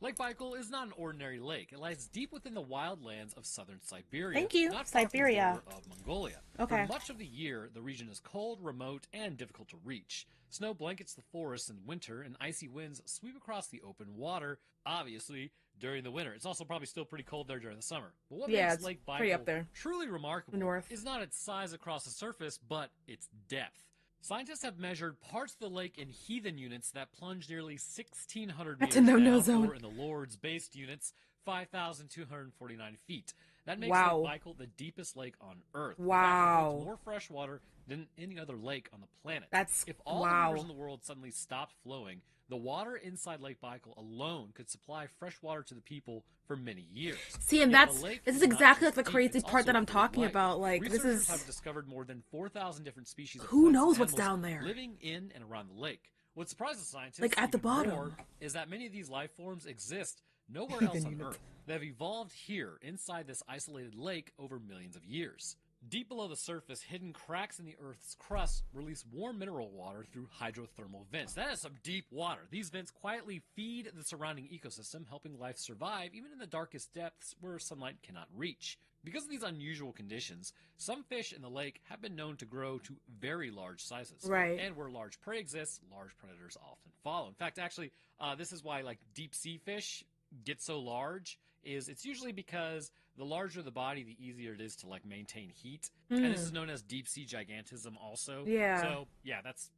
[SPEAKER 7] Lake Baikal is not an ordinary lake. It lies deep within the wildlands of southern Siberia.
[SPEAKER 1] Thank you,
[SPEAKER 7] not far
[SPEAKER 1] Siberia.
[SPEAKER 7] From the border of Mongolia.
[SPEAKER 1] Okay.
[SPEAKER 7] For much of the year, the region is cold, remote, and difficult to reach. Snow blankets the forests in winter, and icy winds sweep across the open water, obviously, during the winter. It's also probably still pretty cold there during the summer. But what makes Lake Baikal truly remarkable is not its size across the surface, but its depth. Scientists have measured parts of the lake in heathen units that plunge nearly 1,600 meters down, or in the Lord's based units, 5,249 feet. That makes Lake Baikal the deepest lake on Earth.
[SPEAKER 1] Wow.
[SPEAKER 7] It holds more fresh water than any other lake on the planet.
[SPEAKER 1] That's
[SPEAKER 7] if all the rivers in the world suddenly stopped flowing, The water inside Lake Baikal alone could supply fresh water to the people for many years.
[SPEAKER 1] See, and
[SPEAKER 7] Yet
[SPEAKER 1] this is exactly like the crazy part that I'm talking about. Like,
[SPEAKER 7] researchers
[SPEAKER 1] this is...
[SPEAKER 7] have discovered more than 4,000 different species of
[SPEAKER 1] who
[SPEAKER 7] plants
[SPEAKER 1] knows
[SPEAKER 7] and
[SPEAKER 1] what's
[SPEAKER 7] animals
[SPEAKER 1] down there?
[SPEAKER 7] living in and around the lake. What surprises scientists
[SPEAKER 1] Like, at the
[SPEAKER 7] even
[SPEAKER 1] bottom.
[SPEAKER 7] more is that many of these life forms exist nowhere else on Earth. They have evolved here inside this isolated lake over millions of years. Deep below the surface, hidden cracks in the Earth's crust release warm mineral water through hydrothermal vents. That is some deep water. These vents quietly feed the surrounding ecosystem, helping life survive even in the darkest depths where sunlight cannot reach. Because of these unusual conditions, some fish in the lake have been known to grow to very large sizes.
[SPEAKER 1] Right.
[SPEAKER 7] And where large prey exists, large predators often follow. In fact, actually, this is why like deep sea fish get so large. It's usually because the larger the body, the easier it is to like maintain heat, and this is known as deep sea gigantism also.
[SPEAKER 1] Yeah.
[SPEAKER 7] So yeah, that's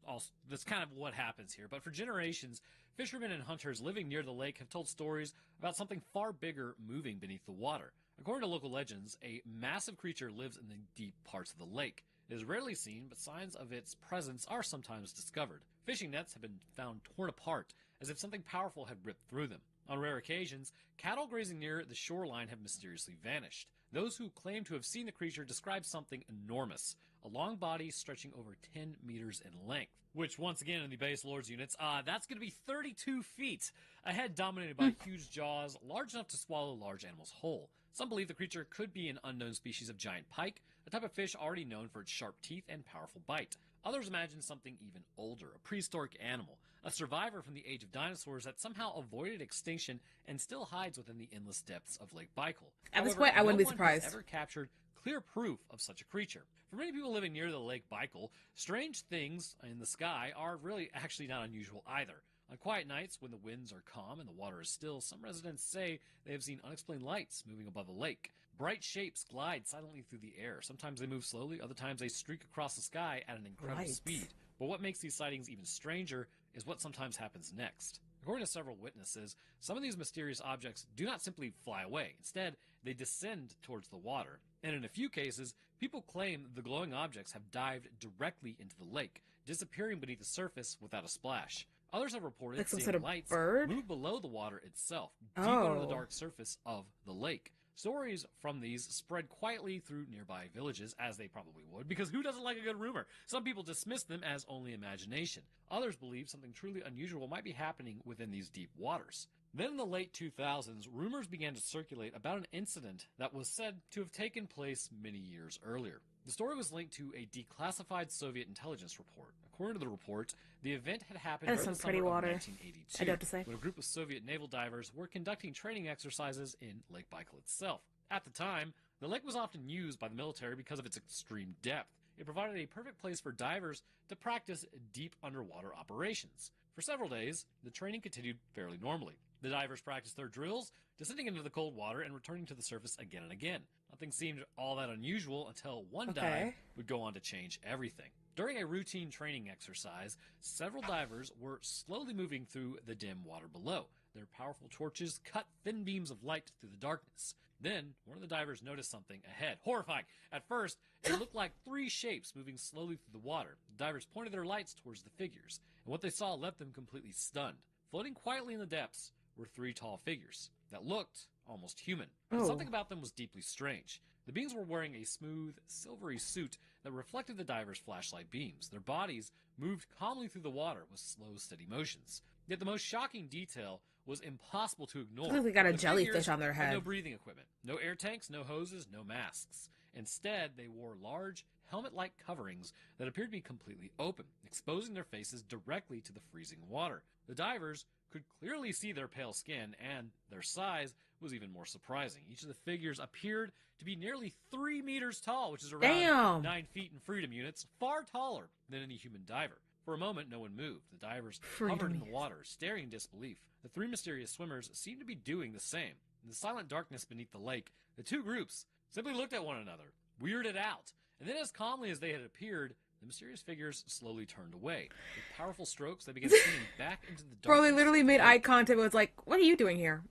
[SPEAKER 7] kind of what happens here. But for generations, fishermen and hunters living near the lake have told stories about something far bigger moving beneath the water. According to local legends, a massive creature lives in the deep parts of the lake. It is rarely seen, but signs of its presence are sometimes discovered. Fishing nets have been found torn apart, as if something powerful had ripped through them. On rare occasions, cattle grazing near the shoreline have mysteriously vanished. Those who claim to have seen the creature describe something enormous, a long body stretching over 10 meters in length. Which, once again, in the base Lord's units, that's going to be 32 feet. A head dominated by huge jaws, large enough to swallow large animals whole. Some believe the creature could be an unknown species of giant pike, a type of fish already known for its sharp teeth and powerful bite. Others imagine something even older, a prehistoric animal, a survivor from the age of dinosaurs that somehow avoided extinction and still hides within the endless depths of Lake Baikal.
[SPEAKER 1] At this
[SPEAKER 7] However,
[SPEAKER 1] point, I wouldn't be
[SPEAKER 7] no one
[SPEAKER 1] surprised.
[SPEAKER 7] has ever captured clear proof of such a creature. For many people living near the Lake Baikal, strange things in the sky are really actually not unusual either. On quiet nights, when the winds are calm and the water is still, some residents say they have seen unexplained lights moving above the lake. Bright shapes glide silently through the air. Sometimes they move slowly, other times they streak across the sky at an incredible speed. But what makes these sightings even stranger is what sometimes happens next. According to several witnesses, some of these mysterious objects do not simply fly away. Instead, they descend towards the water. And in a few cases, people claim the glowing objects have dived directly into the lake, disappearing beneath the surface without a splash. Others have reported
[SPEAKER 1] Like some
[SPEAKER 7] seeing
[SPEAKER 1] sort of
[SPEAKER 7] lights
[SPEAKER 1] bird?
[SPEAKER 7] move below the water itself, deep under the
[SPEAKER 1] Oh.
[SPEAKER 7] dark surface of the lake. Stories from these spread quietly through nearby villages, as they probably would, because who doesn't like a good rumor? Some people dismiss them as only imagination. Others believe something truly unusual might be happening within these deep waters. Then in the late 2000s, rumors began to circulate about an incident that was said to have taken place many years earlier. The story was linked to a declassified Soviet intelligence report. According to the report, the event had happened
[SPEAKER 1] That's
[SPEAKER 7] during
[SPEAKER 1] some
[SPEAKER 7] the
[SPEAKER 1] pretty
[SPEAKER 7] summer
[SPEAKER 1] water,
[SPEAKER 7] of 1982,
[SPEAKER 1] I'd have to say.
[SPEAKER 7] when a group of Soviet naval divers were conducting training exercises in Lake Baikal itself. At the time, the lake was often used by the military because of its extreme depth. It provided a perfect place for divers to practice deep underwater operations. For several days, the training continued fairly normally. The divers practiced their drills, descending into the cold water and returning to the surface again and again. Nothing seemed all that unusual until one dive would go on to change everything. During a routine training exercise, several divers were slowly moving through the dim water below. Their powerful torches cut thin beams of light through the darkness. Then, one of the divers noticed something ahead. Horrifying! At first, it looked like three shapes moving slowly through the water. The divers pointed their lights towards the figures, and what they saw left them completely stunned. Floating quietly in the depths were three tall figures that looked almost human. But something about them was deeply strange. The beings were wearing a smooth, silvery suit that reflected the divers' flashlight beams. Their bodies moved calmly through the water with slow, steady motions. Yet the most shocking detail was impossible to ignore.
[SPEAKER 1] Looks like they got a
[SPEAKER 7] The
[SPEAKER 1] jellyfish
[SPEAKER 7] figures
[SPEAKER 1] on their
[SPEAKER 7] had
[SPEAKER 1] head.
[SPEAKER 7] no breathing equipment, no air tanks, no hoses, no masks. Instead, they wore large, helmet-like coverings that appeared to be completely open, exposing their faces directly to the freezing water. The divers could clearly see their pale skin, and their size was even more surprising. Each of the figures appeared to be nearly 3 meters tall, which is around 9 feet in freedom units, far taller than any human diver. For a moment, no one moved. The divers hovered in the water, staring in disbelief. The three mysterious swimmers seemed to be doing the same. In the silent darkness beneath the lake, the two groups simply looked at one another, weirded out. And then as calmly as they had appeared, the mysterious figures slowly turned away. With powerful strokes, they began swimming back into the darkness.
[SPEAKER 1] Bro, they literally made eye contact. Was like, "What are you doing here?"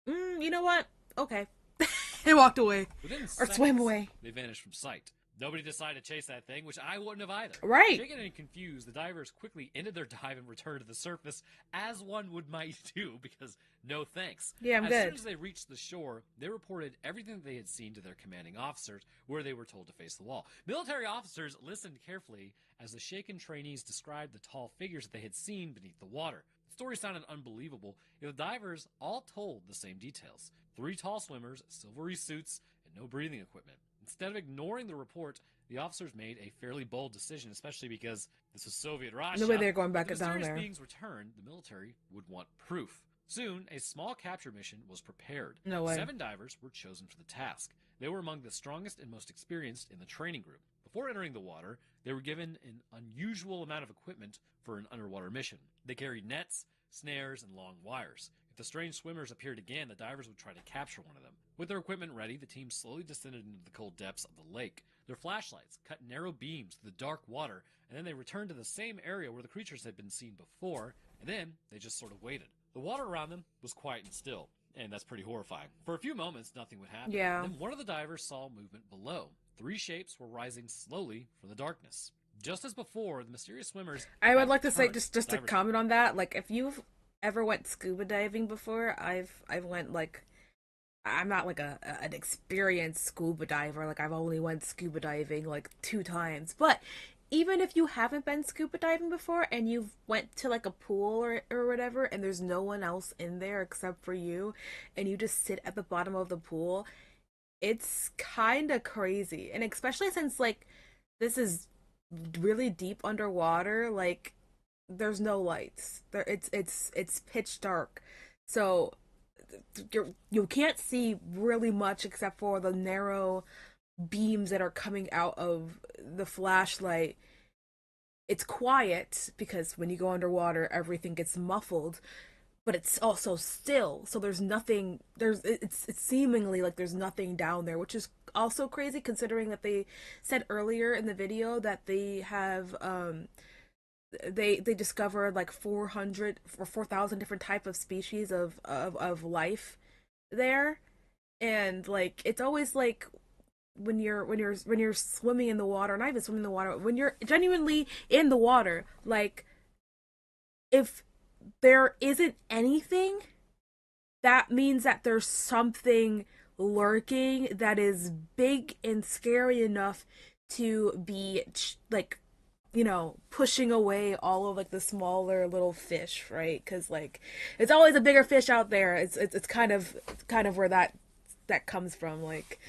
[SPEAKER 1] You know what? Okay, and walked away
[SPEAKER 7] Within
[SPEAKER 1] or
[SPEAKER 7] seconds,
[SPEAKER 1] swam away.
[SPEAKER 7] They vanished from sight. Nobody decided to chase that thing, which I wouldn't have either.
[SPEAKER 1] Right.
[SPEAKER 7] Shaken and confused, the divers quickly ended their dive and returned to the surface, as one would might do, because no thanks.
[SPEAKER 1] Yeah, I'm
[SPEAKER 7] as
[SPEAKER 1] good.
[SPEAKER 7] As soon as they reached the shore, they reported everything that they had seen to their commanding officers, where they were told to face the wall. Military officers listened carefully as the shaken trainees described the tall figures that they had seen beneath the water. The story sounded unbelievable, yet the divers all told the same details. 3 tall swimmers, silvery suits, and no breathing equipment. Instead of ignoring the report, the officers made a fairly bold decision, especially because this was Soviet Russia.
[SPEAKER 1] No way they're going back
[SPEAKER 7] if the
[SPEAKER 1] down
[SPEAKER 7] mysterious
[SPEAKER 1] there.
[SPEAKER 7] beings returned, the military would want proof. Soon, a small capture mission was prepared.
[SPEAKER 1] No way.
[SPEAKER 7] 7 divers were chosen for the task. They were among the strongest and most experienced in the training group. Before entering the water, they were given an unusual amount of equipment for an underwater mission. They carried nets, snares, and long wires. If the strange swimmers appeared again, the divers would try to capture one of them. With their equipment ready, the team slowly descended into the cold depths of the lake. Their flashlights cut narrow beams through the dark water, and then they returned to the same area where the creatures had been seen before, and then they just sort of waited. The water around them was quiet and still, and that's pretty horrifying. For a few moments, nothing would happen.
[SPEAKER 1] Yeah.
[SPEAKER 7] Then one of the divers saw movement below. 3 shapes were rising slowly from the darkness. Just as before, the mysterious swimmers...
[SPEAKER 1] I would like to say,
[SPEAKER 7] turned.
[SPEAKER 1] just to
[SPEAKER 7] Divers-
[SPEAKER 1] comment on that, like, if you've ever went scuba diving before, I've went, like, I'm not, like, an experienced scuba diver, like, I've only went scuba diving, like, 2 times, but even if you haven't been scuba diving before, and you've went to, like, a pool or whatever, and there's no one else in there except for you, and you just sit at the bottom of the pool, it's kind of crazy, and especially since, like, this is really deep underwater, like, there's no lights there. It's pitch dark, so you can't see really much except for the narrow beams that are coming out of the flashlight. It's quiet because when you go underwater everything gets muffled, but it's also still, so there's nothing, it's seemingly like there's nothing down there, which is also crazy considering that they said earlier in the video that they have they discovered like 400 or 4,000 different type of species of life there, and like it's always like when you're swimming in the water, not even swimming in the water, when you're genuinely in the water, like if there isn't anything, that means that there's something lurking that is big and scary enough to be like, you know, pushing away all of like the smaller little fish, right? Because like it's always a bigger fish out there. It's kind of where that comes from. Like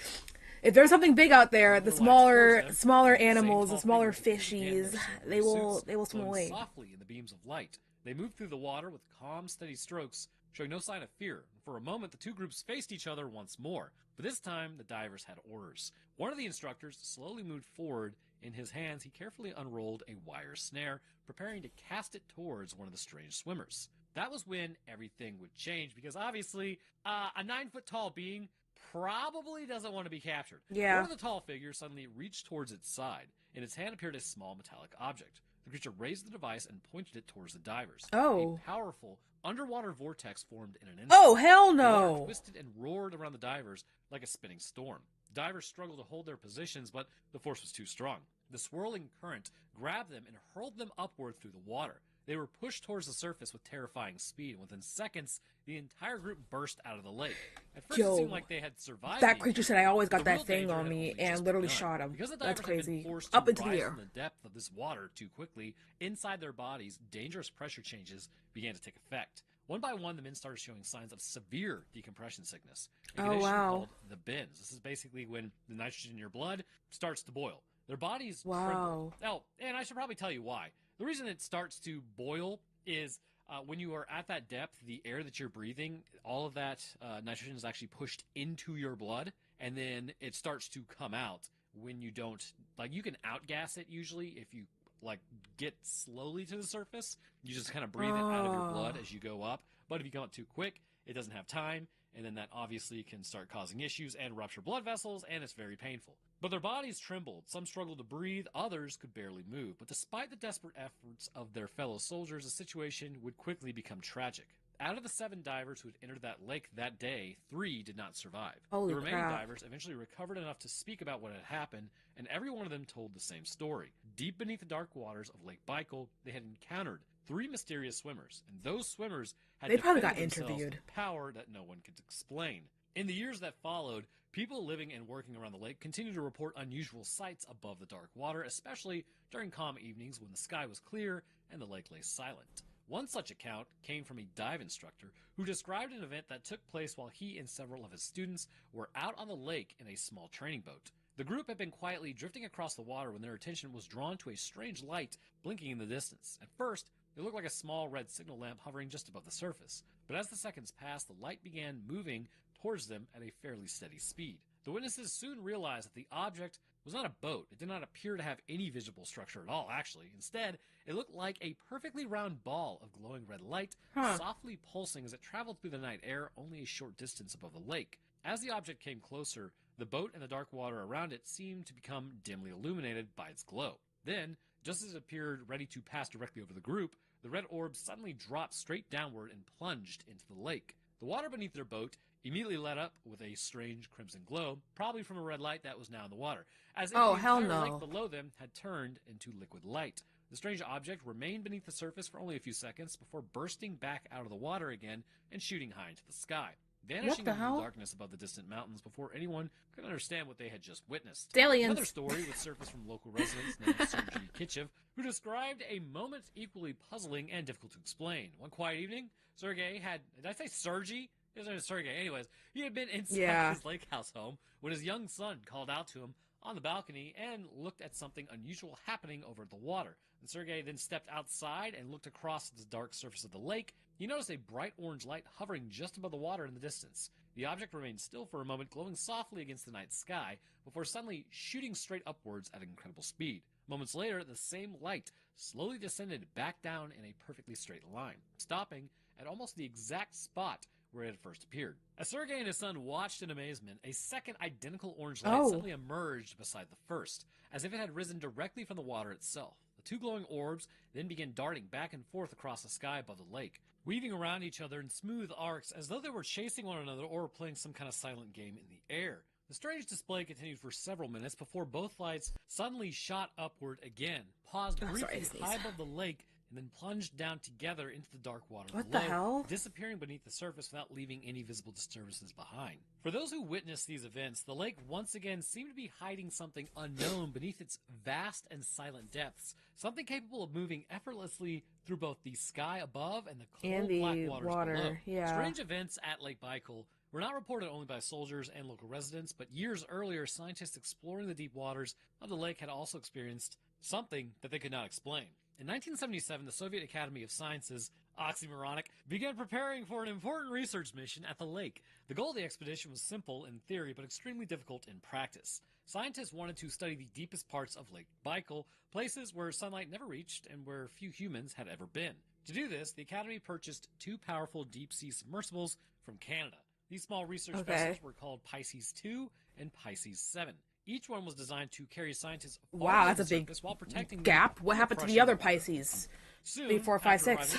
[SPEAKER 1] if there's something big out there, the smaller animals, the smaller fishies, they will swim away.
[SPEAKER 7] Softly in the beams of light, they moved through the water with calm, steady strokes, showing no sign of fear. For a moment, the 2 groups faced each other once more, but this time the divers had orders. One of the instructors slowly moved forward. In his hands, he carefully unrolled a wire snare, preparing to cast it towards one of the strange swimmers. That was when everything would change, because obviously, a 9-foot-tall being probably doesn't want to be captured.
[SPEAKER 1] Yeah.
[SPEAKER 7] One of the tall figures suddenly reached towards its side. In its hand appeared a small metallic object. The creature raised the device and pointed it towards the divers.
[SPEAKER 1] Oh.
[SPEAKER 7] A powerful underwater vortex formed in an instant.
[SPEAKER 1] Oh, hell
[SPEAKER 7] The
[SPEAKER 1] no!
[SPEAKER 7] water twisted and roared around the divers like a spinning storm. The divers struggled to hold their positions, but the force was too strong. The swirling current grabbed them and hurled them upward through the water. They were pushed towards the surface with terrifying speed, and within seconds, the entire group burst out of the lake. At first, it seemed like they had survived.
[SPEAKER 1] That creature said, "I always got
[SPEAKER 7] the real
[SPEAKER 1] that thing
[SPEAKER 7] danger
[SPEAKER 1] on
[SPEAKER 7] had
[SPEAKER 1] me,"
[SPEAKER 7] only
[SPEAKER 1] and
[SPEAKER 7] just
[SPEAKER 1] literally
[SPEAKER 7] begun.
[SPEAKER 1] shot him.
[SPEAKER 7] Because the
[SPEAKER 1] That's
[SPEAKER 7] divers had been
[SPEAKER 1] crazy.
[SPEAKER 7] forced
[SPEAKER 1] Up
[SPEAKER 7] to
[SPEAKER 1] into the
[SPEAKER 7] rise
[SPEAKER 1] air.
[SPEAKER 7] from the depth of this water too quickly, inside their bodies, dangerous pressure changes began to take effect. One by one, the men started showing signs of severe decompression sickness. A condition called the bends. This is basically when the nitrogen in your blood starts to boil. Their bodies tremble. Oh, and I should probably tell you why. The reason it starts to boil is when you are at that depth, the air that you're breathing, all of that nitrogen is actually pushed into your blood, and then it starts to come out when you don't, like, you can outgas it usually if you, like, get slowly to the surface. You just kind of breathe it out of your blood as you go up. But if you come up too quick, it doesn't have time, and then that obviously can start causing issues and rupture blood vessels, and it's very painful. But their bodies trembled. Some struggled to breathe, others could barely move. But despite the desperate efforts of their fellow soldiers, the situation would quickly become tragic. Out of the 7 divers who had entered that lake that day, 3 did not survive.
[SPEAKER 1] Holy
[SPEAKER 7] the remaining
[SPEAKER 1] crap.
[SPEAKER 7] divers eventually recovered enough to speak about what had happened, and every one of them told the same story. Deep beneath the dark waters of Lake Baikal, they had encountered 3 mysterious swimmers, and those swimmers had
[SPEAKER 1] They probably
[SPEAKER 7] defended
[SPEAKER 1] got
[SPEAKER 7] themselves
[SPEAKER 1] interviewed.
[SPEAKER 7] with power that no one could explain. In the years that followed, people living and working around the lake continued to report unusual sights above the dark water, especially during calm evenings when the sky was clear and the lake lay silent. One such account came from a dive instructor who described an event that took place while he and several of his students were out on the lake in a small training boat. The group had been quietly drifting across the water when their attention was drawn to a strange light blinking in the distance. At first, it looked like a small red signal lamp hovering just above the surface, but as the seconds passed, the light began moving towards them at a fairly steady speed. The witnesses soon realized that the object was not a boat. It did not appear to have any visible structure at all, actually. Instead, it looked like a perfectly round ball of glowing red light, softly pulsing as it traveled through the night air only a short distance above the lake. As the object came closer, the boat and the dark water around it seemed to become dimly illuminated by its glow. Then, just as it appeared ready to pass directly over the group, the red orb suddenly dropped straight downward and plunged into the lake. The water beneath their boat immediately lit up with a strange crimson glow, probably from a red light that was now in the water, as if the
[SPEAKER 1] hell
[SPEAKER 7] entire
[SPEAKER 1] no.
[SPEAKER 7] lake below them had turned into liquid light. The strange object remained beneath the surface for only a few seconds before bursting back out of the water again and shooting high into the sky, vanishing into the darkness above the distant mountains before anyone could understand what they had just witnessed.
[SPEAKER 1] Aliens.
[SPEAKER 7] Another story would surface from local residents named Sergei Kitchev, who described a moment equally puzzling and difficult to explain. One quiet evening, Sergei had... Did I say Sergei? His name is Sergei. Anyways, he had been inside his lake house home when his young son called out to him on the balcony and looked at something unusual happening over the water. And Sergei then stepped outside and looked across the dark surface of the lake. He noticed a bright orange light hovering just above the water in the distance. The object remained still for a moment, glowing softly against the night sky, before suddenly shooting straight upwards at incredible speed. Moments later, the same light slowly descended back down in a perfectly straight line, stopping at almost the exact spot where it had first appeared. As Sergei and his son watched in amazement, a second identical orange light suddenly emerged beside the first, as if it had risen directly from the water itself. The 2 glowing orbs then began darting back and forth across the sky above the lake, weaving around each other in smooth arcs as though they were chasing one another or playing some kind of silent game in the air. The strange display continued for several minutes before both lights suddenly shot upward again, paused briefly high above the lake, and then plunged down together into the dark water below,
[SPEAKER 1] the hell?
[SPEAKER 7] disappearing beneath the surface without leaving any visible disturbances behind. For those who witnessed these events, the lake once again seemed to be hiding something unknown beneath its vast and silent depths, something capable of moving effortlessly through both the sky above and the cold black waters below.
[SPEAKER 1] Yeah.
[SPEAKER 7] Strange events at Lake Baikal were not reported only by soldiers and local residents, but years earlier, scientists exploring the deep waters of the lake had also experienced something that they could not explain. In 1977, the Soviet Academy of Sciences, oxymoronic, began preparing for an important research mission at the lake. The goal of the expedition was simple in theory, but extremely difficult in practice. Scientists wanted to study the deepest parts of Lake Baikal, places where sunlight never reached and where few humans had ever been. To do this, the Academy purchased 2 powerful deep-sea submersibles from Canada. These small research vessels were called Pisces 2 and Pisces 7. Each one was designed to carry scientists
[SPEAKER 1] wow, that's a big
[SPEAKER 7] while protecting
[SPEAKER 1] gap. What happened to the other Pisces?
[SPEAKER 7] Soon,
[SPEAKER 1] 4, 5, 6,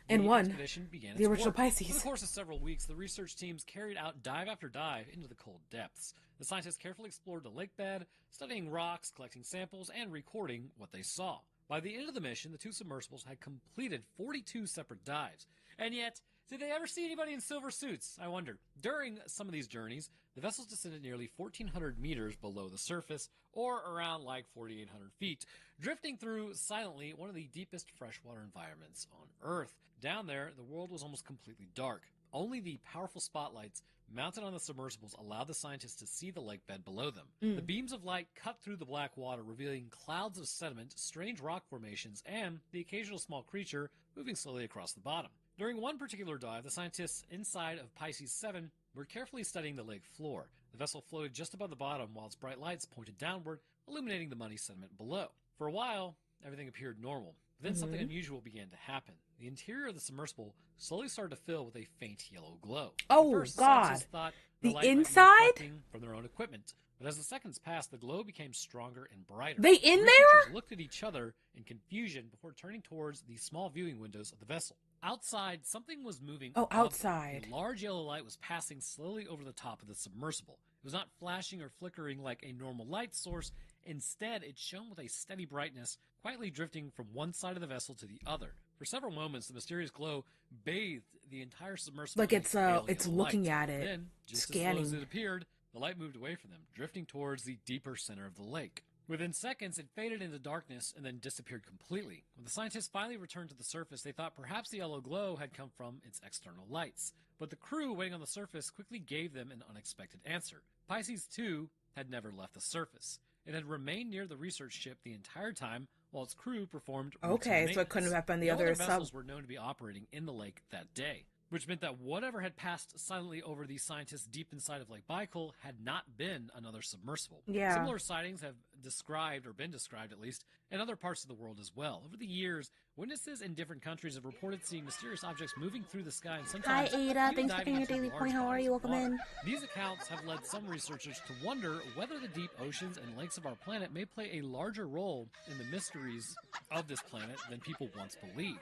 [SPEAKER 1] and 1. The original Pisces.
[SPEAKER 7] For the course of several weeks, the research teams carried out dive after dive into the cold depths. The scientists carefully explored the lake bed, studying rocks, collecting samples, and recording what they saw. By the end of the mission, the 2 submersibles had completed 42 separate dives. And yet, did they ever see anybody in silver suits? I wondered. During some of these journeys, the vessels descended nearly 1,400 meters below the surface, or around like 4,800 feet, drifting through silently one of the deepest freshwater environments on Earth. Down there, the world was almost completely dark. Only the powerful spotlights mounted on the submersibles allowed the scientists to see the lake bed below them. The beams of light cut through the black water, revealing clouds of sediment, strange rock formations, and the occasional small creature moving slowly across the bottom. During one particular dive, the scientists inside of Pisces 7 were carefully studying the lake floor. The vessel floated just above the bottom while its bright lights pointed downward, illuminating the muddy sediment below. For a while, everything appeared normal. But then something unusual began to happen. The interior of the submersible slowly started to fill with a faint yellow glow.
[SPEAKER 1] Oh,
[SPEAKER 7] At first,
[SPEAKER 1] God.
[SPEAKER 7] scientists thought
[SPEAKER 1] The
[SPEAKER 7] light might be
[SPEAKER 1] inside?
[SPEAKER 7] reflecting from their own equipment. But as the seconds passed, the glow became stronger and brighter.
[SPEAKER 1] They in
[SPEAKER 7] Researchers
[SPEAKER 1] there?
[SPEAKER 7] looked at each other in confusion before turning towards the small viewing windows of the vessel. Outside, something was moving.
[SPEAKER 1] Oh,
[SPEAKER 7] above them.
[SPEAKER 1] outside.
[SPEAKER 7] A large yellow light was passing slowly over the top of the submersible. It was not flashing or flickering like a normal light source. Instead, it shone with a steady brightness, quietly drifting from one side of the vessel to the other. For several moments, the mysterious glow bathed the entire submersible.
[SPEAKER 1] Like it's looking
[SPEAKER 7] light.
[SPEAKER 1] at it,
[SPEAKER 7] Then, just
[SPEAKER 1] scanning.
[SPEAKER 7] as slow as it appeared, the light moved away from them, drifting towards the deeper center of the lake. Within seconds, it faded into darkness and then disappeared completely. When the scientists finally returned to the surface, they thought perhaps the yellow glow had come from its external lights. But the crew waiting on the surface quickly gave them an unexpected answer. Pisces 2 had never left the surface. It had remained near the research ship the entire time while its crew performed routine
[SPEAKER 1] Okay, so it couldn't have been the
[SPEAKER 7] No
[SPEAKER 1] other
[SPEAKER 7] vessels
[SPEAKER 1] sub.
[SPEAKER 7] were known to be operating in the lake that day, which meant that whatever had passed silently over these scientists deep inside of Lake Baikal had not been another submersible.
[SPEAKER 1] Yeah.
[SPEAKER 7] Similar sightings have been described at least, in other parts of the world as well. Over the years, witnesses in different countries have reported seeing mysterious objects moving through the sky and sometimes
[SPEAKER 1] Hi, Ada.
[SPEAKER 7] even
[SPEAKER 1] Thanks for
[SPEAKER 7] diving
[SPEAKER 1] getting your
[SPEAKER 7] into
[SPEAKER 1] daily
[SPEAKER 7] large
[SPEAKER 1] point. How are
[SPEAKER 7] bodies
[SPEAKER 1] you?
[SPEAKER 7] of
[SPEAKER 1] Welcome
[SPEAKER 7] water.
[SPEAKER 1] in.
[SPEAKER 7] These accounts have led some researchers to wonder whether the deep oceans and lakes of our planet may play a larger role in the mysteries of this planet than people once believed.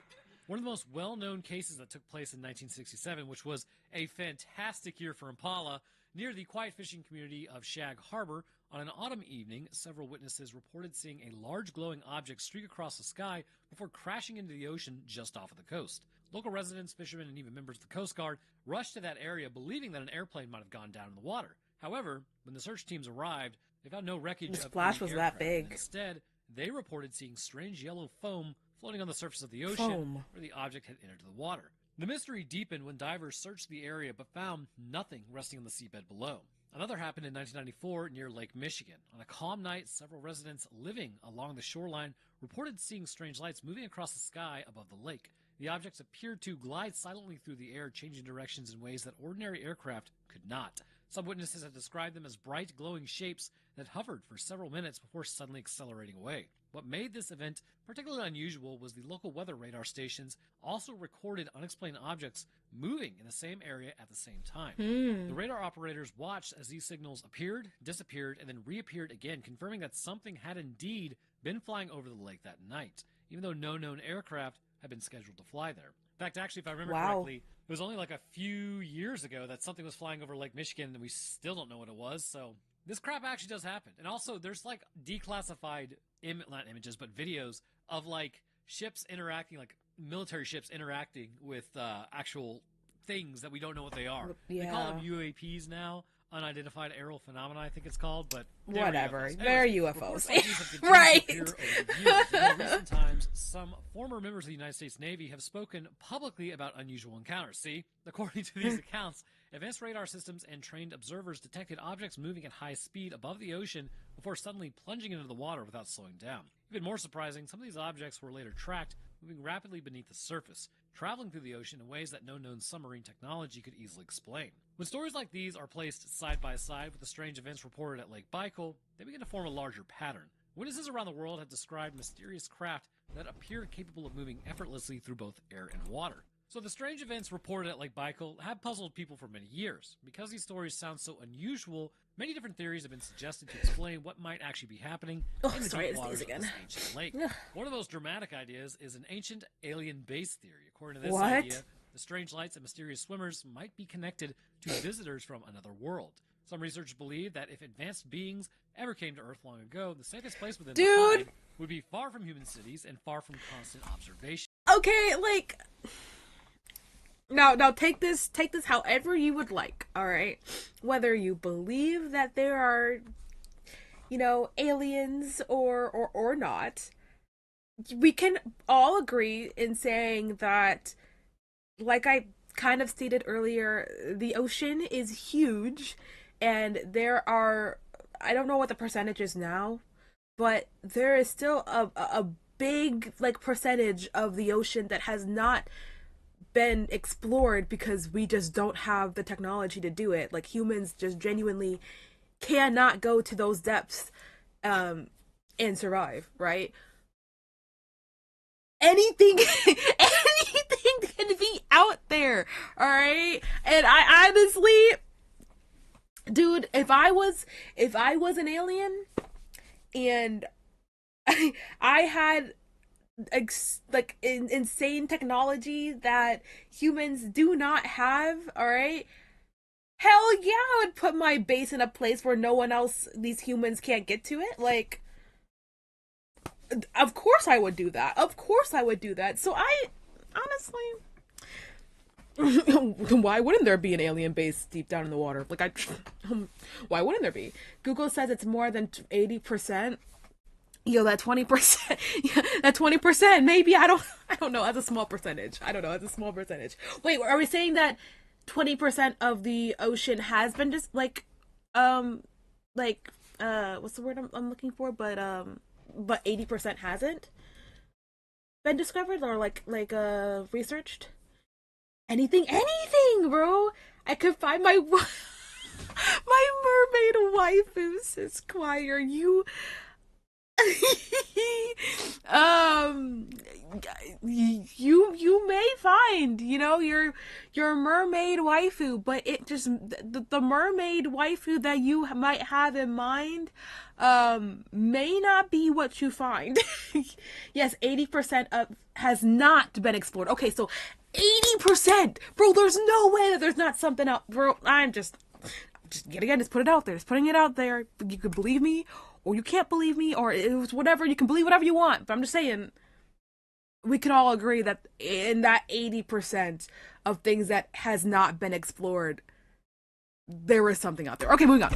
[SPEAKER 7] One of the most well-known cases that took place in 1967, which was a fantastic year for Impala, near the quiet fishing community of Shag Harbor, on an autumn evening, several witnesses reported seeing a large glowing object streak across the sky before crashing into the ocean just off of the coast. Local residents, fishermen, and even members of the Coast Guard rushed to that area believing that an airplane might have gone down in the water. However, when the search teams arrived, they found no wreckage
[SPEAKER 1] The
[SPEAKER 7] of
[SPEAKER 1] splash
[SPEAKER 7] any
[SPEAKER 1] was that
[SPEAKER 7] aircraft,
[SPEAKER 1] big.
[SPEAKER 7] and instead, they reported seeing strange yellow foam floating on the surface of the ocean
[SPEAKER 1] Foam.
[SPEAKER 7] where the object had entered the water. The mystery deepened when divers searched the area but found nothing resting on the seabed below. Another happened in 1994 near Lake Michigan. On a calm night, several residents living along the shoreline reported seeing strange lights moving across the sky above the lake. The objects appeared to glide silently through the air, changing directions in ways that ordinary aircraft could not. Some witnesses have described them as bright, glowing shapes that hovered for several minutes before suddenly accelerating away. What made this event particularly unusual was the local weather radar stations also recorded unexplained objects moving in the same area at the same time. The radar operators watched as these signals appeared, disappeared, and then reappeared again, confirming that something had indeed been flying over the lake that night, even though no known aircraft had been scheduled to fly there. In fact, actually, if I remember correctly, it was only like a few years ago that something was flying over Lake Michigan and we still don't know what it was, so this crap actually does happen. And also, there's like declassified, not images, but videos of like ships interacting, like military ships interacting with actual things that we don't know what they are.
[SPEAKER 1] Yeah.
[SPEAKER 7] They call them UAPs now, unidentified aerial phenomena, I think it's called, but
[SPEAKER 1] Whatever.
[SPEAKER 7] UFOs.
[SPEAKER 1] They're
[SPEAKER 7] Anyways,
[SPEAKER 1] UFOs.
[SPEAKER 7] reports like these have continued
[SPEAKER 1] Right.
[SPEAKER 7] to appear over the years. In more recent times, some former members of the United States Navy have spoken publicly about unusual encounters. See, according to these accounts, advanced radar systems and trained observers detected objects moving at high speed above the ocean before suddenly plunging into the water without slowing down. Even more surprising, some of these objects were later tracked, moving rapidly beneath the surface, traveling through the ocean in ways that no known submarine technology could easily explain. When stories like these are placed side by side with the strange events reported at Lake Baikal, they begin to form a larger pattern. Witnesses around the world have described mysterious craft that appear capable of moving effortlessly through both air and water. So the strange events reported at Lake Baikal have puzzled people for many years. Because these stories sound so unusual, many different theories have been suggested to explain what might actually be happening in the deep waters of this ancient lake. One of the most dramatic ideas is an ancient alien base theory. According to this idea, the strange lights and mysterious swimmers might be connected to visitors from another world. Some researchers believe that if advanced beings ever came to Earth long ago, the safest place for them to hide would be far from human cities and far from constant observation.
[SPEAKER 1] Okay, like now take this however you would like, all right? Whether you believe that there are, you know, aliens or not, we can all agree in saying that, like I kind of stated earlier, the ocean is huge, and there are, I don't know what the percentage is now, but there is still a big like percentage of the ocean that has not been explored because we just don't have the technology to do it. Like, humans just genuinely cannot go to those depths and survive, right? Anything can be out there, all right? And I honestly Dude, if I was an alien and I had insane technology that humans do not have, all right? Hell yeah, I would put my base in a place where no one else, these humans, can't get to it. Like, of course I would do that. Of course I would do that. So I, honestly, why wouldn't there be an alien base deep down in the water? Like, why wouldn't there be? Google says it's more than 80%. Yo, that 20%, yeah, that 20%, maybe, I don't know, that's a small percentage. I don't know, that's a small percentage. Wait, are we saying that 20% of the ocean has been just, like, what's the word I'm looking for? But 80% hasn't been discovered or, researched? Anything, bro! I could find my, my mermaid waifu, Sis Choir, you may find, your mermaid waifu, but it just the mermaid waifu that you might have in mind may not be what you find. Yes, 80% of has not been explored. Okay, so 80%, bro, there's no way that there's not something out, bro. I'm just yet again, just put it out there, just putting it out there. You could believe me or you can't believe me, or it was whatever. You can believe whatever you want, but I'm just saying, we can all agree that in that 80% of things that has not been explored, there is something out there. Okay, moving on.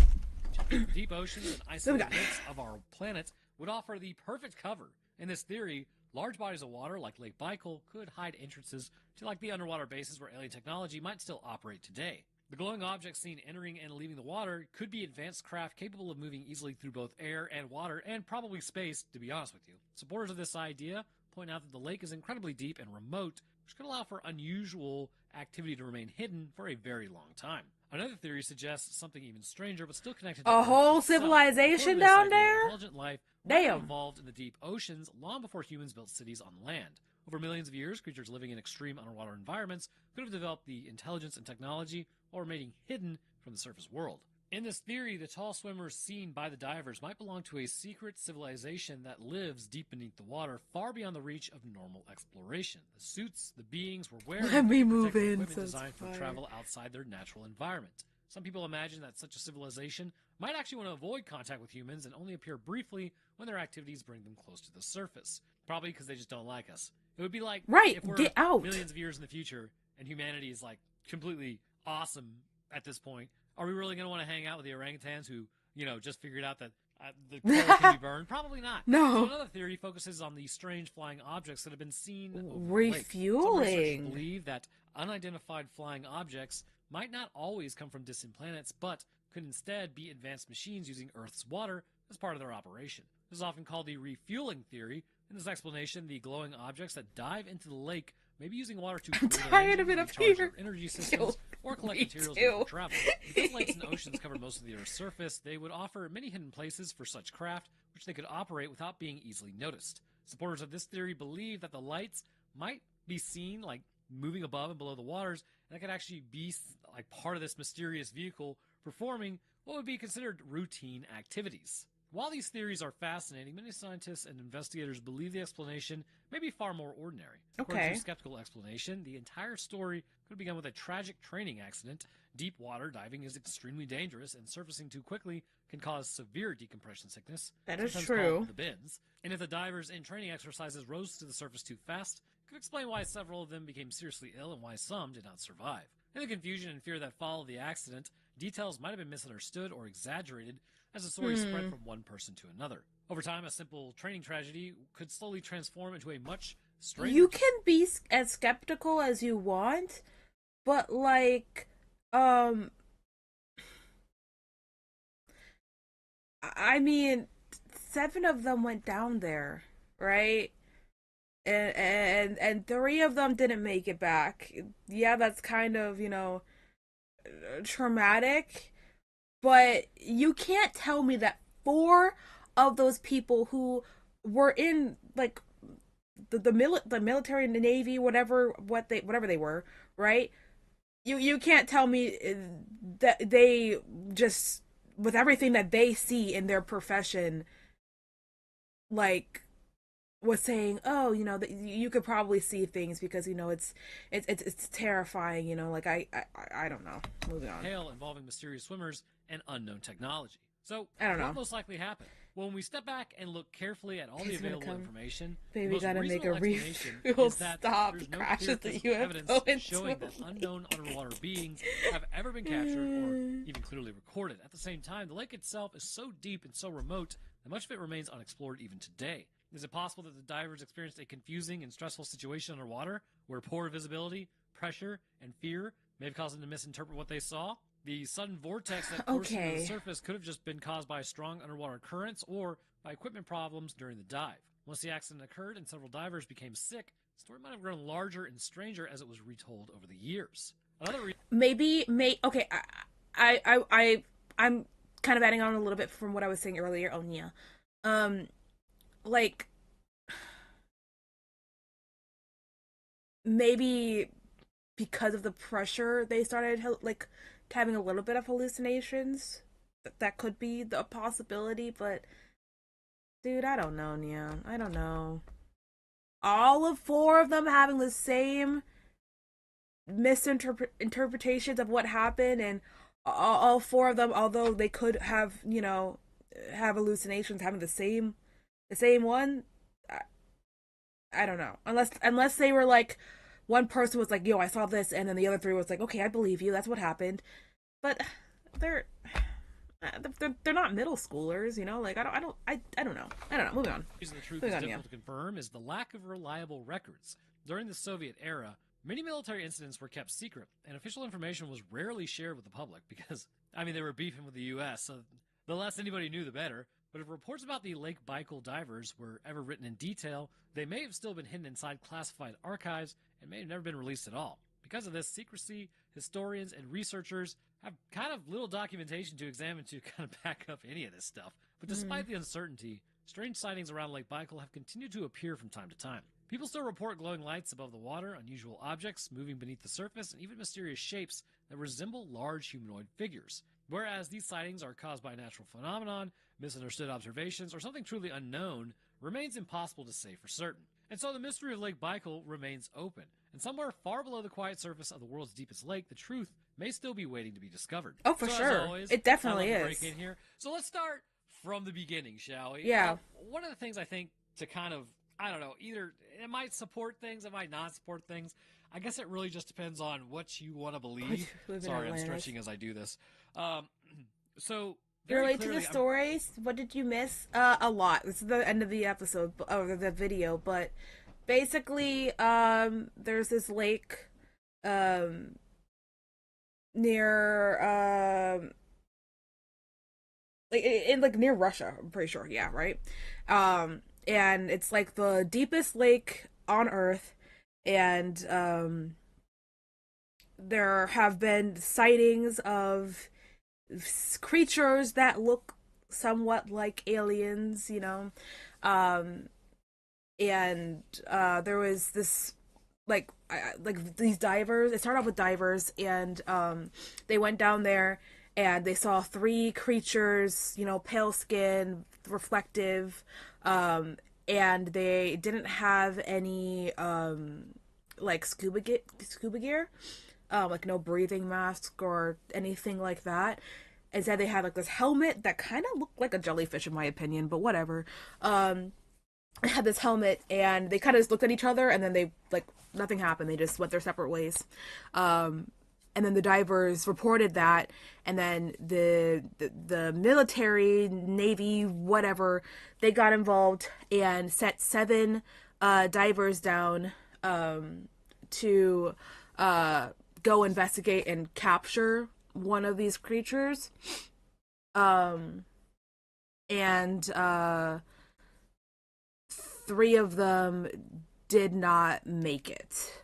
[SPEAKER 7] Deep oceans and isolated lakes of our planet would offer the perfect cover. In this theory, large bodies of water like Lake Baikal could hide entrances to like the underwater bases where alien technology might still operate today. The glowing objects seen entering and leaving the water could be advanced craft capable of moving easily through both air and water, and probably space, to be honest with you. Supporters of this idea point out that the lake is incredibly deep and remote, which could allow for unusual activity to remain hidden for a very long time. Another theory suggests something even stranger, but still connected to
[SPEAKER 1] a
[SPEAKER 7] Earth
[SPEAKER 1] whole
[SPEAKER 7] itself.
[SPEAKER 1] civilization
[SPEAKER 7] According to this
[SPEAKER 1] down
[SPEAKER 7] idea,
[SPEAKER 1] there?
[SPEAKER 7] Intelligent life might have evolved in the deep oceans long before humans built cities on land. Over millions of years, creatures living in extreme underwater environments could have developed the intelligence and technology while remaining hidden from the surface world. In this theory, the tall swimmers seen by the divers might belong to a secret civilization that lives deep beneath the water, far beyond the reach of normal exploration. The suits the beings were wearing
[SPEAKER 1] Let me move
[SPEAKER 7] protective
[SPEAKER 1] in,
[SPEAKER 7] equipment designed for travel outside their natural environment. Some people imagine that such a civilization might actually want to avoid contact with humans and only appear briefly when their activities bring them close to the surface. Probably because they just don't like us. It would be like if we're
[SPEAKER 1] get out.
[SPEAKER 7] Millions of years in the future and humanity is like completely awesome at this point. Are we really going to want to hang out with the orangutans who, just figured out that the coal can be burned? Probably not.
[SPEAKER 1] No.
[SPEAKER 7] So another theory focuses on the strange flying objects that have been seen
[SPEAKER 1] refueling.
[SPEAKER 7] Some researchers believe that unidentified flying objects might not always come from distant planets, but could instead be advanced machines using Earth's water as part of their operation. This is often called the refueling theory. In this explanation, the glowing objects that dive into the lake may be using water to cool
[SPEAKER 1] tired of it up here.
[SPEAKER 7] their energy systems or collect materials for travel. Because lakes and oceans cover most of the Earth's surface, they would offer many hidden places for such craft, which they could operate without being easily noticed. Supporters of this theory believe that the lights might be seen like moving above and below the waters, and that could actually be like part of this mysterious vehicle performing what would be considered routine activities. While these theories are fascinating, many scientists and investigators believe the explanation may be far more ordinary. According to a skeptical explanation, the entire story could have begun with a tragic training accident. Deep water diving is extremely dangerous, and surfacing too quickly can cause severe decompression sickness.
[SPEAKER 1] That is true.
[SPEAKER 7] The bends. And if the divers in training exercises rose to the surface too fast, it could explain why several of them became seriously ill and why some did not survive. In the confusion and fear that followed the accident, details might have been misunderstood or exaggerated as the story spread from one person to another. Over time, a simple training tragedy could slowly transform into a much stranger...
[SPEAKER 1] You can be as skeptical as you want, but I mean, 7 of them went down there, right? And 3 of them didn't make it back. Yeah, that's kind of, traumatic. But you can't tell me that 4 of those people who were in the military, the Navy, whatever they were, right? you can't tell me that they just, with everything that they see in their profession, like, was saying, oh, you know, that you could probably see things because, you know, it's terrifying, you know, like I don't know. Moving on.
[SPEAKER 7] Hail involving mysterious swimmers and unknown technology. So,
[SPEAKER 1] I don't know.
[SPEAKER 7] what most likely happened? When we step back and look carefully at all the available information,
[SPEAKER 1] Baby,
[SPEAKER 7] the most
[SPEAKER 1] gotta make a
[SPEAKER 7] reasonable explanation
[SPEAKER 1] refuel
[SPEAKER 7] is that
[SPEAKER 1] stop.
[SPEAKER 7] there's no
[SPEAKER 1] Crashes
[SPEAKER 7] clear
[SPEAKER 1] the
[SPEAKER 7] physical
[SPEAKER 1] UFO
[SPEAKER 7] evidence
[SPEAKER 1] into
[SPEAKER 7] showing that unknown underwater beings have ever been captured or even clearly recorded. At the same time, the lake itself is so deep and so remote that much of it remains unexplored even today. Is it possible that the divers experienced a confusing and stressful situation underwater where poor visibility, pressure, and fear may have caused them to misinterpret what they saw? The sudden vortex that coursed into the surface could have just been caused by strong underwater currents or by equipment problems during the dive. Once the accident occurred and several divers became sick, the story might have grown larger and stranger as it was retold over the years.
[SPEAKER 1] Okay, I'm kind of adding on a little bit from what I was saying earlier, Onya. Like, maybe because of the pressure they started like having a little bit of hallucinations. That could be the possibility, but dude, I don't know, Nia. I don't know. All of four of them having the same misinterpretations of what happened, and all four of them, although they could have, you know, have hallucinations, having the same one. I don't know. Unless they were like, one person was like, "Yo, I saw this," and then the other three was like, "Okay, I believe you. That's what happened." But they're they're not middle schoolers, you know. Like I don't know. Moving on.
[SPEAKER 7] The reason the truth is difficult to confirm is the lack of reliable records. During the Soviet era, many military incidents were kept secret, and official information was rarely shared with the public because, I mean, they were beefing with the U.S., so the less anybody knew, the better. But if reports about the Lake Baikal divers were ever written in detail, they may have still been hidden inside classified archives and may have never been released at all. Because of this secrecy, historians and researchers have kind of little documentation to examine to kind of back up any of this stuff. But despite the uncertainty, strange sightings around Lake Baikal have continued to appear from time to time. People still report glowing lights above the water, unusual objects moving beneath the surface, and even mysterious shapes that resemble large humanoid figures. Whereas these sightings are caused by a natural phenomenon, misunderstood observations, or something truly unknown, remains impossible to say for certain. And so the mystery of Lake Baikal remains open. And somewhere far below the quiet surface of the world's deepest lake, the truth may still be waiting to be discovered.
[SPEAKER 1] Oh, for sure.
[SPEAKER 7] Always,
[SPEAKER 1] it definitely is.
[SPEAKER 7] Break in here. So let's start from the beginning, shall we?
[SPEAKER 1] Yeah.
[SPEAKER 7] One of the things I think to kind of, I don't know, either it might support things, it might not support things. I guess it really just depends on what you want to believe. Sorry, I'm stretching as I do this. So
[SPEAKER 1] relate to the stories. What did you miss? A lot. This is the end of the episode or the video, but basically, there's this lake, near, like near Russia. I'm pretty sure. Yeah, right. And it's like the deepest lake on Earth, and there have been sightings of creatures that look somewhat like aliens, you know. And there was this like these divers. It started off with divers, and they went down there and they saw three creatures, you know, pale skin, reflective, and they didn't have any like scuba gear, like no breathing mask or anything like that. Instead, they had like this helmet that kind of looked like a jellyfish, in my opinion, but whatever. They had this helmet, and they kind of just looked at each other, and then they like nothing happened. They just went their separate ways. And then the divers reported that, and then the military, Navy, whatever, they got involved and sent 7 divers down to go investigate and capture one of these creatures. And 3 of them did not make it.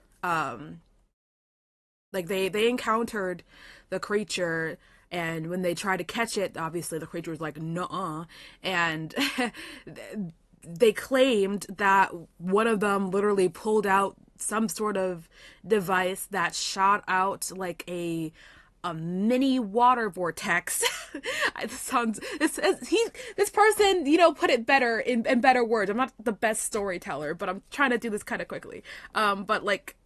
[SPEAKER 1] Like they encountered the creature, and when they tried to catch it, obviously the creature was like, nuh-uh. And they claimed that one of them literally pulled out some sort of device that shot out like a mini water vortex. This person, you know, put it better in better words. I'm not the best storyteller, but I'm trying to do this kind of quickly. But like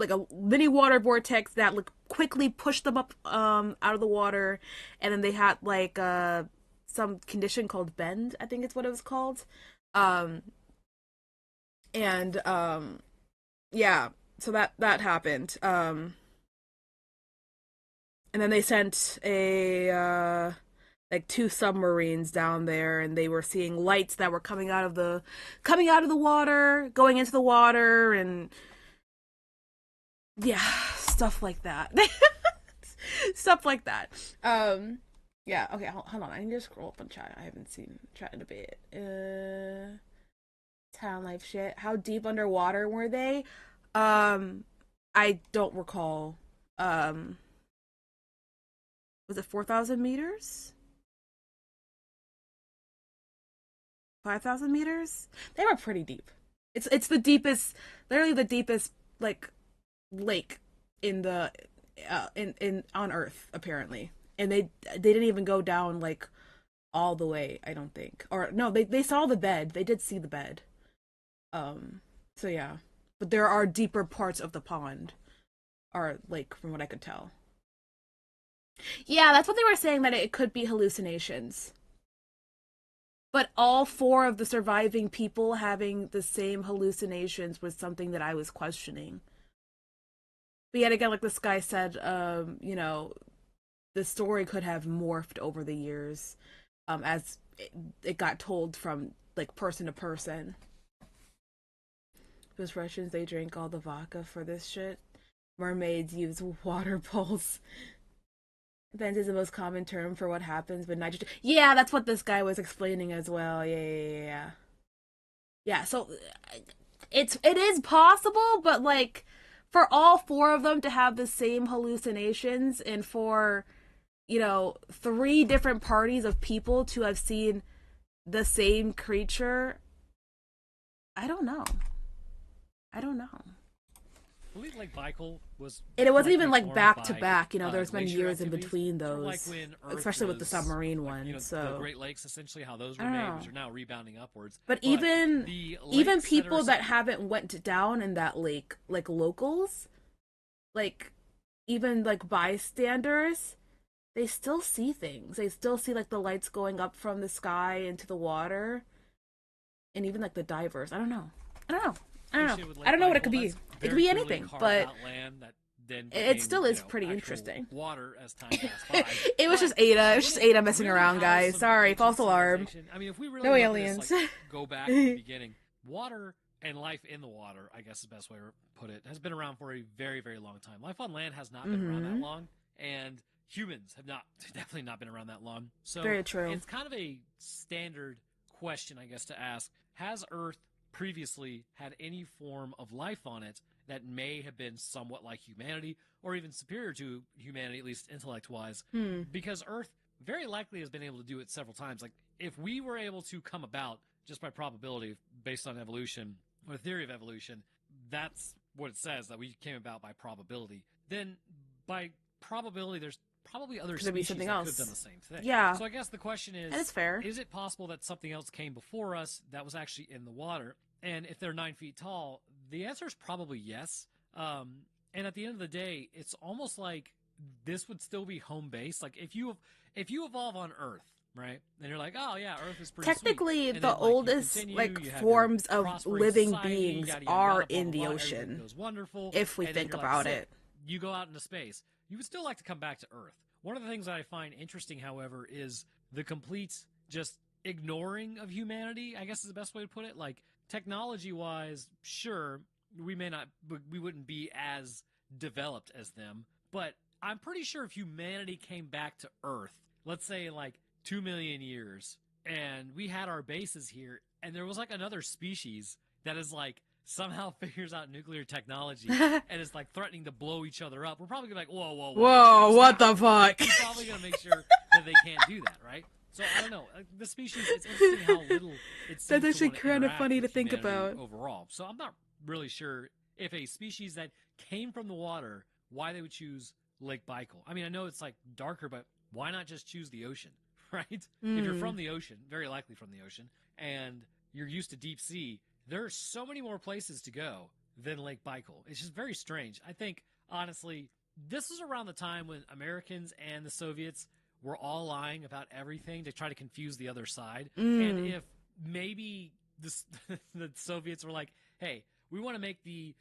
[SPEAKER 1] a mini water vortex that like quickly pushed them up out of the water, and then they had like some condition called bend, I think it's what it was called. Yeah, so that happened. And then they sent a like 2 submarines down there, and they were seeing lights that were coming out of the water, going into the water, and yeah, stuff like that. Stuff like that. Yeah, okay, hold on. I need to scroll up on chat. I haven't seen chat in a bit. Town life shit. How deep underwater were they? I don't recall. Was it 4,000 meters? 5,000 meters? They were pretty deep. It's the deepest, literally the deepest like lake in the in on Earth apparently. And they didn't even go down like all the way, I don't think. Or no, they saw the bed. They did see the bed. So yeah. But there are deeper parts of the pond or lake from what I could tell. Yeah, that's what they were saying, that it could be hallucinations. But all 4 of the surviving people having the same hallucinations was something that I was questioning. But yet again, like this guy said, you know, the story could have morphed over the years, as it got told from like person to person. Those Russians, they drink all the vodka for this shit. Mermaids use water pulse. Vent is the most common term for what happens when nitrogen. Yeah, that's what this guy was explaining as well. Yeah. Yeah, so it is possible, but like for all 4 of them to have the same hallucinations, and for, you know, 3 different parties of people to have seen the same creature, I don't know.
[SPEAKER 7] I believe like Michael was,
[SPEAKER 1] and it wasn't even like
[SPEAKER 7] formed
[SPEAKER 1] back to
[SPEAKER 7] by,
[SPEAKER 1] back. You know, there's been
[SPEAKER 7] glacier
[SPEAKER 1] years in
[SPEAKER 7] activities,
[SPEAKER 1] between
[SPEAKER 7] sort of
[SPEAKER 1] those,
[SPEAKER 7] like when Earth
[SPEAKER 1] especially with the
[SPEAKER 7] was,
[SPEAKER 1] submarine
[SPEAKER 7] like,
[SPEAKER 1] one.
[SPEAKER 7] you know,
[SPEAKER 1] So
[SPEAKER 7] the Great Lakes, essentially how those were
[SPEAKER 1] I don't
[SPEAKER 7] made,
[SPEAKER 1] know.
[SPEAKER 7] which are now rebounding upwards.
[SPEAKER 1] But even
[SPEAKER 7] the
[SPEAKER 1] even
[SPEAKER 7] lakes
[SPEAKER 1] people that
[SPEAKER 7] are,
[SPEAKER 1] haven't went down in that lake, like locals, like even like bystanders, they still see things. They still see like the lights going up from the sky into the water, and even like the divers. I don't know. I don't know what it could be. It could be anything, but it still is pretty interesting.
[SPEAKER 7] Water as time passed by.
[SPEAKER 1] It was just Ada. It was just Ada messing around, guys. Sorry, false alarm.
[SPEAKER 7] I mean, if we really
[SPEAKER 1] no aliens.
[SPEAKER 7] This, like, go back to the beginning, water and life in the water, I guess is the best way to put it, has been around for a very, very long time. Life on land has not been around that long, and humans have definitely not been around that long. So
[SPEAKER 1] very true.
[SPEAKER 7] It's kind of a standard question, I guess, to ask: has Earth previously had any form of life on it that may have been somewhat like humanity, or even superior to humanity, at least intellect-wise? Because Earth very likely has been able to do it several times. Like, if we were able to come about just by probability, based on evolution, or theory of evolution, that's what it says, that we came about by probability. Then, by probability, there's probably other species that could have done the same thing.
[SPEAKER 1] Yeah.
[SPEAKER 7] So I guess the question is,
[SPEAKER 1] that is fair.
[SPEAKER 7] Is it possible that something else came before us that was actually in the water? And if they're 9 feet tall, the answer is probably yes. And at the end of the day, it's almost like this would still be home base. Like if you evolve on Earth, right? And you're like, oh yeah, Earth is pretty
[SPEAKER 1] technically
[SPEAKER 7] sweet.
[SPEAKER 1] the
[SPEAKER 7] then,
[SPEAKER 1] oldest forms of living
[SPEAKER 7] society,
[SPEAKER 1] beings
[SPEAKER 7] yada, yada,
[SPEAKER 1] are
[SPEAKER 7] yada, blah,
[SPEAKER 1] in
[SPEAKER 7] blah,
[SPEAKER 1] the
[SPEAKER 7] blah,
[SPEAKER 1] ocean.
[SPEAKER 7] goes wonderful.
[SPEAKER 1] If we think about it,
[SPEAKER 7] you go out into space. You would still like to come back to Earth. One of the things that I find interesting, however, is the complete just ignoring of humanity, I guess is the best way to put it. Like, technology-wise, sure, we wouldn't be as developed as them, but I'm pretty sure if humanity came back to Earth, let's say in like 2 million years, and we had our bases here, and there was like another species that is like somehow figures out nuclear technology and is like threatening to blow each other up, we're probably gonna be like, whoa,
[SPEAKER 1] what the fuck?
[SPEAKER 7] We're probably gonna make sure that they can't do that, right? So I don't know. The species, it's interesting how little it seems
[SPEAKER 1] That's actually
[SPEAKER 7] to
[SPEAKER 1] kind of funny to
[SPEAKER 7] with
[SPEAKER 1] think
[SPEAKER 7] humanity
[SPEAKER 1] about
[SPEAKER 7] overall. So I'm not really sure if a species that came from the water, why they would choose Lake Baikal. I mean, I know it's like darker, but why not just choose the ocean, right? If you're from the ocean, very likely from the ocean, and you're used to deep sea, there are so many more places to go than Lake Baikal. It's just very strange. I think, honestly, this was around the time when Americans and the Soviets were all lying about everything to try to confuse the other side. And if maybe the Soviets were like, hey, we want to make the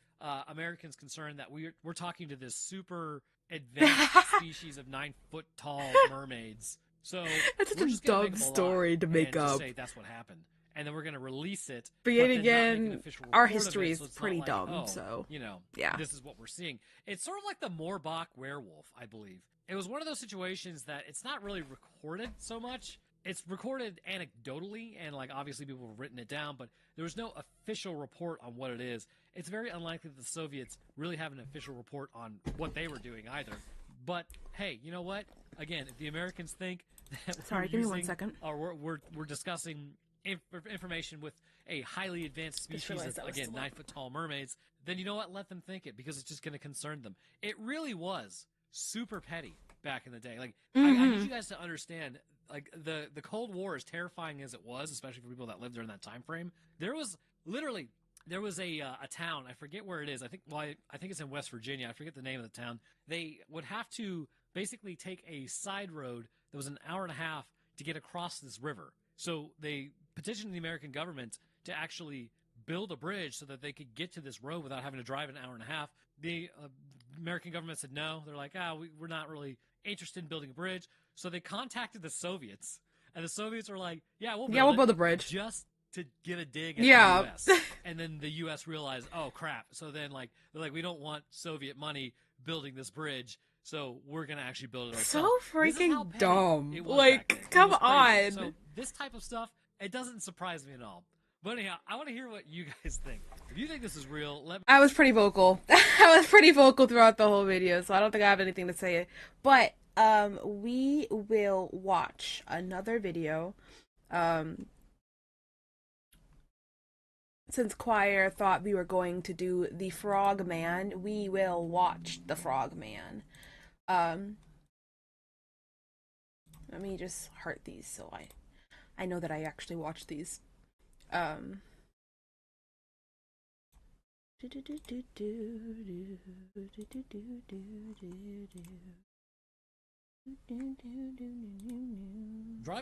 [SPEAKER 7] Americans concerned that we're talking to this super advanced species of 9-foot tall mermaids. So
[SPEAKER 1] That's
[SPEAKER 7] we're
[SPEAKER 1] such a
[SPEAKER 7] just gonna
[SPEAKER 1] dumb
[SPEAKER 7] make up a
[SPEAKER 1] story
[SPEAKER 7] lie
[SPEAKER 1] to make
[SPEAKER 7] and just
[SPEAKER 1] up.
[SPEAKER 7] say that's what happened. And then we're going to release it.
[SPEAKER 1] But
[SPEAKER 7] then
[SPEAKER 1] yet
[SPEAKER 7] not make an
[SPEAKER 1] again,
[SPEAKER 7] official
[SPEAKER 1] our
[SPEAKER 7] report of
[SPEAKER 1] history
[SPEAKER 7] it,
[SPEAKER 1] is
[SPEAKER 7] so it's not
[SPEAKER 1] pretty
[SPEAKER 7] like,
[SPEAKER 1] dumb,
[SPEAKER 7] oh,
[SPEAKER 1] so,
[SPEAKER 7] you know,
[SPEAKER 1] yeah.
[SPEAKER 7] this is what we're seeing. It's sort of like the Moorbach werewolf, I believe. It was one of those situations that it's not really recorded so much. It's recorded anecdotally, and like obviously people have written it down, but there was no official report on what it is. It's very unlikely that the Soviets really have an official report on what they were doing either. But hey, you know what? Again, if the Americans think that
[SPEAKER 1] Sorry, give me 1 second.
[SPEAKER 7] Or we're discussing information with a highly advanced species
[SPEAKER 1] realized
[SPEAKER 7] that's,
[SPEAKER 1] that was
[SPEAKER 7] again,
[SPEAKER 1] still up.
[SPEAKER 7] 9-foot tall mermaids, then you know what? Let them think it, because it's just going to concern them. It really was super petty back in the day. Like, I need you guys to understand, like, the Cold War, as terrifying as it was, especially for people that lived during that time frame, there was literally... There was a town, I forget where it is. I think it's in West Virginia. I forget the name of the town. They would have to basically take a side road that was an hour and a half to get across this river. So they petitioned the American government to actually build a bridge so that they could get to this road without having to drive an hour and a half. The American government said no. They're like, we're not really interested in building a bridge. So they contacted the Soviets, and the Soviets were like, we'll build
[SPEAKER 1] a bridge.
[SPEAKER 7] Just to get a dig at the U.S. And then the U.S. realized, oh, crap. So then, like, they're like, we don't want Soviet money building this bridge, so we're going to actually build it ourselves.
[SPEAKER 1] So freaking dumb.
[SPEAKER 7] It was
[SPEAKER 1] Like, come on.
[SPEAKER 7] So this type of stuff, it doesn't surprise me at all. But anyhow, I want to hear what you guys think. If you think this is real, let me...
[SPEAKER 1] I was pretty vocal. I was pretty vocal throughout the whole video, so I don't think I have anything to say. But, we will watch another video, since Choir thought we were going to do the Frog Man, we will watch the Frog Man. Let me just heart these so I know that I actually watched these.
[SPEAKER 7] Driving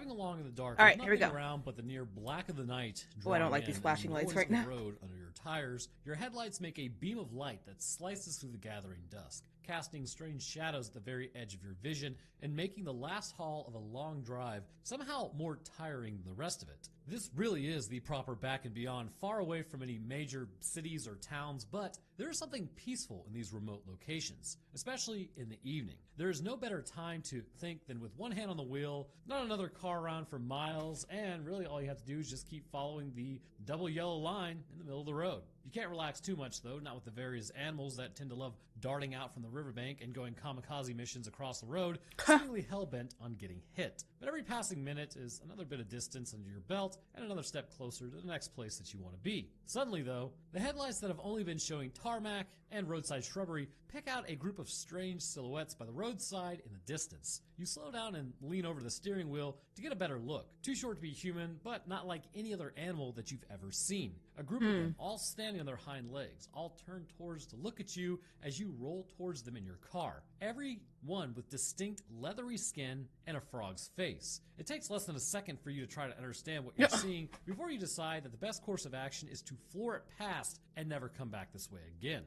[SPEAKER 7] along in the dark,
[SPEAKER 1] all right,
[SPEAKER 7] with
[SPEAKER 1] here we
[SPEAKER 7] nothing
[SPEAKER 1] go.
[SPEAKER 7] around but the near black of the night.
[SPEAKER 1] Oh, I don't like
[SPEAKER 7] in,
[SPEAKER 1] these flashing
[SPEAKER 7] and
[SPEAKER 1] lights
[SPEAKER 7] noise
[SPEAKER 1] right
[SPEAKER 7] on the
[SPEAKER 1] now.
[SPEAKER 7] road under your tires, your headlights make a beam of light that slices through the gathering dusk, casting strange shadows at the very edge of your vision and making the last haul of a long drive somehow more tiring than the rest of it. This really is the proper Back and Beyond, far away from any major cities or towns, but there is something peaceful in these remote locations, especially in the evening. There is no better time to think than with one hand on the wheel, not another car around for miles, and really all you have to do is just keep following the double yellow line in the middle of the road. You can't relax too much though, not with the various animals that tend to love darting out from the riverbank and going kamikaze missions across the road, seemingly hell-bent on getting hit. But every passing minute is another bit of distance under your belt and another step closer to the next place that you want to be. Suddenly though, the headlights that have only been showing tarmac and roadside shrubbery pick out a group of strange silhouettes by the roadside in the distance. You slow down and lean over the steering wheel to get a better look. Too short to be human, but not like any other animal that you've ever seen. A group of them, all standing on their hind legs, all turned towards to look at you as you roll towards them in your car. Every one with distinct leathery skin and a frog's face. It takes less than a second for you to try to understand what you're seeing before you decide that the best course of action is to floor it past and never come back this way again.